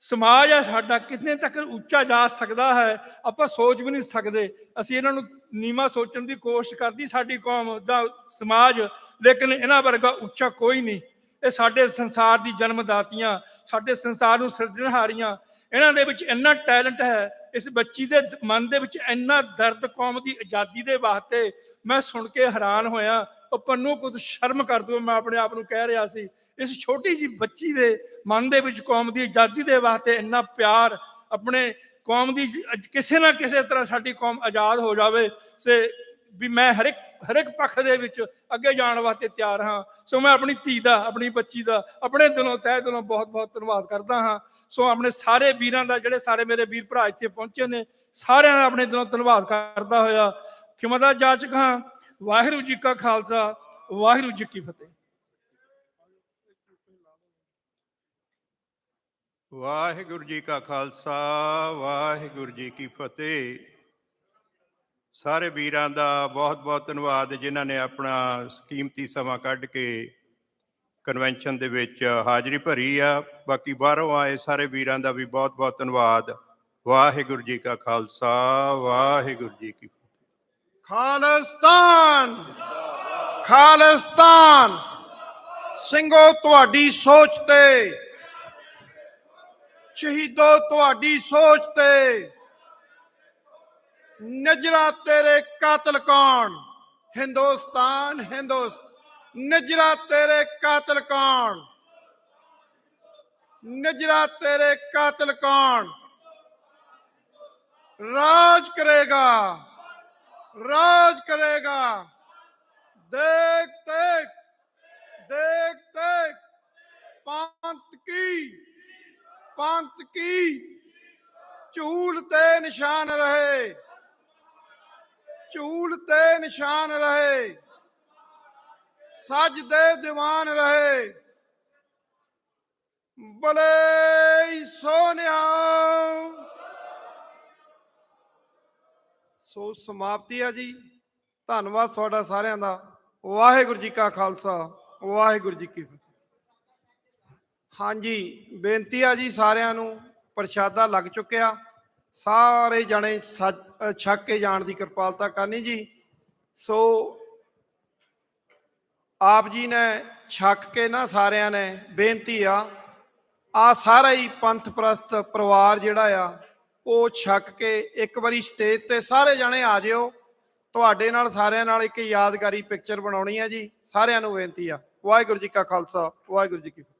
Speaker 6: ਸਮਾਜ ਹੈ ਸਾਡਾ ਕਿਤਨੇ ਤੱਕ ਉੱਚਾ ਜਾ ਸਕਦਾ ਹੈ, ਆਪਾਂ ਸੋਚ ਵੀ ਨਹੀਂ ਸਕਦੇ। ਅਸੀਂ ਇਹਨਾਂ ਨੂੰ ਨੀਵਾਂ ਸੋਚਣ ਦੀ ਕੋਸ਼ਿਸ਼ ਕਰਦੀ ਸਾਡੀ ਕੌਮ ਦਾ ਸਮਾਜ, ਲੇਕਿਨ ਇਹਨਾਂ ਵਰਗਾ ਉੱਚਾ ਕੋਈ ਨਹੀਂ। ਇਹ ਸਾਡੇ ਸੰਸਾਰ ਦੀ ਜਨਮਦਾਤੀਆਂ, ਸਾਡੇ ਸੰਸਾਰ ਨੂੰ ਸਿਰਜਣਹਾਰੀਆਂ। ਇਹਨਾਂ ਦੇ ਵਿੱਚ ਇੰਨਾ ਟੈਲੈਂਟ ਹੈ। ਇਸ ਬੱਚੀ ਦੇ ਮਨ ਦੇ ਵਿੱਚ ਇੰਨਾ ਦਰਦ ਕੌਮ ਦੀ ਆਜ਼ਾਦੀ ਦੇ ਵਾਸਤੇ, ਮੈਂ ਸੁਣ ਕੇ ਹੈਰਾਨ ਹੋਇਆ। ਉਹ ਪੰਨੂ ਕੁਝ ਸ਼ਰਮ ਕਰ ਦਓ, ਮੈਂ ਆਪਣੇ ਆਪ ਨੂੰ ਕਹਿ ਰਿਹਾ ਸੀ। ਇਸ ਛੋਟੀ ਜਿਹੀ ਬੱਚੀ ਦੇ ਮਨ ਦੇ ਵਿੱਚ ਕੌਮ ਦੀ ਆਜ਼ਾਦੀ ਦੇ ਵਾਸਤੇ ਇੰਨਾ ਪਿਆਰ, ਆਪਣੇ ਕੌਮ ਦੀ ਕਿਸੇ ਨਾ ਕਿਸੇ ਤਰ੍ਹਾਂ ਸਾਡੀ ਕੌਮ ਆਜ਼ਾਦ ਹੋ ਜਾਵੇ। ਵੀ ਮੈਂ ਹਰ ਇੱਕ ਪੱਖ ਦੇ ਵਿੱਚ ਅੱਗੇ ਜਾਣ ਵਾਸਤੇ ਤਿਆਰ ਹਾਂ। ਸੋ ਮੈਂ ਆਪਣੀ ਧੀ ਦਾ, ਆਪਣੀ ਬੱਚੀ ਦਾ ਆਪਣੇ ਦਿਲੋਂ ਤਹਿ ਦਿਲੋਂ ਬਹੁਤ ਬਹੁਤ ਧੰਨਵਾਦ ਕਰਦਾ ਹਾਂ। ਸੋ ਆਪਣੇ ਸਾਰੇ ਵੀਰਾਂ ਦਾ, ਜਿਹੜੇ ਸਾਰੇ ਮੇਰੇ ਵੀਰ ਭਰਾ ਇੱਥੇ ਪਹੁੰਚੇ ਨੇ, ਸਾਰਿਆਂ ਦਾ ਆਪਣੇ ਦਿਲੋਂ ਧੰਨਵਾਦ ਕਰਦਾ ਹੋਇਆ ਖਿਮਾ ਦਾ ਜਾਚਕ ਹਾਂ। ਵਾਹਿਗੁਰੂ ਜੀ ਕਾ ਖਾਲਸਾ, ਵਾਹਿਗੁਰੂ ਜੀ ਕੀ ਫਤਿਹ।
Speaker 7: ਵਾਹਿਗੁਰੂ ਜੀ ਕਾ ਖਾਲਸਾ, ਵਾਹਿਗੁਰੂ ਜੀ ਕੀ ਫਤਿਹ। ਸਾਰੇ ਵੀਰਾਂ ਦਾ ਬਹੁਤ ਬਹੁਤ ਧੰਨਵਾਦ ਜਿਨ੍ਹਾਂ ਨੇ ਆਪਣਾ ਕੀਮਤੀ ਸਮਾਂ ਕੱਢ ਕੇ ਕਨਵੈਨਸ਼ਨ ਦੇ ਵਿੱਚ ਹਾਜ਼ਰੀ ਭਰੀ ਆ। ਬਾਕੀ ਬਾਹਰੋਂ ਆਏ ਸਾਰੇ ਵੀਰਾਂ ਦਾ ਵੀ ਬਹੁਤ ਬਹੁਤ ਧੰਨਵਾਦ। ਵਾਹਿਗੁਰੂ ਜੀ ਕਾ ਖਾਲਸਾ, ਵਾਹਿਗੁਰੂ ਜੀ ਕੀ ਫਤਿਹ।
Speaker 4: ਖਾਲਿਸਤਾਨ ਖਾਲਿਸਤਾਨ। ਸਿੰਘੋ ਤੁਹਾਡੀ ਸੋਚ ਤੇ, ਸ਼ਹੀਦੋ ਤੁਹਾਡੀ ਸੋਚ ਤੇ, ਨਜ਼ਰਾਂ ਤੇਰੇ ਕਾਤਲ ਕੌਣ? ਹਿੰਦੁਸਤਾਨ ਨਜ਼ਰਾਂ ਤੇਰੇ ਕਾਤਲ ਕੌਣ? ਨਜ਼ਰਾਂ ਤੇਰੇ ਕਾਤਲ ਕੌਣ? ਰਾਜ ਕਰੇਗਾ, ਰਾਜ ਕਰੇਗਾ। ਦੇਖ ਦੇਖ ਦੇਖ ਦੇਖ, पंत की झूल ते निशान रहे, झूल ते निशान रहे, सज दे दीवान रहे। बले सोनिया। सो समाप्ति है जी। धन्नवाद ਤੁਹਾਡਾ ਸਾਰਿਆਂ ਦਾ। ਵਾਹਿਗੁਰੂ ਜੀ ਕਾ ਖਾਲਸਾ ਵਾਹਿਗੁਰੂ ਜੀ ਕੀ ਫਤਿਹ। ਹਾਂਜੀ, ਬੇਨਤੀ ਆ ਜੀ ਸਾਰਿਆਂ ਨੂੰ, ਪ੍ਰਸ਼ਾਦਾ ਲੱਗ ਚੁੱਕਿਆ, ਸਾਰੇ ਜਣੇ ਛਕ ਕੇ ਜਾਣ ਦੀ ਕਿਰਪਾਲਤਾ ਕਰਨੀ ਜੀ। ਸੋ ਆਪ ਜੀ ਨੇ ਛਕ ਕੇ ਨਾ, ਸਾਰਿਆਂ ਨੇ ਬੇਨਤੀ ਆ ਸਾਰਾ ਹੀ ਪੰਥ ਪ੍ਰਸਤ ਪਰਿਵਾਰ ਜਿਹੜਾ ਆ ਉਹ ਛਕ ਕੇ ਇੱਕ ਵਾਰੀ ਸਟੇਜ ਤੇ ਸਾਰੇ ਜਣੇ ਆ ਜਿਓ। ਤੁਹਾਡੇ ਨਾਲ ਸਾਰਿਆਂ ਨਾਲ ਇੱਕ ਯਾਦਗਾਰੀ ਪਿਕਚਰ ਬਣਾਉਣੀ ਹੈ ਜੀ। ਸਾਰਿਆਂ ਨੂੰ ਬੇਨਤੀ ਆ। ਵਾਹਿਗੁਰੂ ਜੀ ਕਾ ਖਾਲਸਾ ਵਾਹਿਗੁਰੂ ਜੀ ਕੀ ਫਤਿਹ।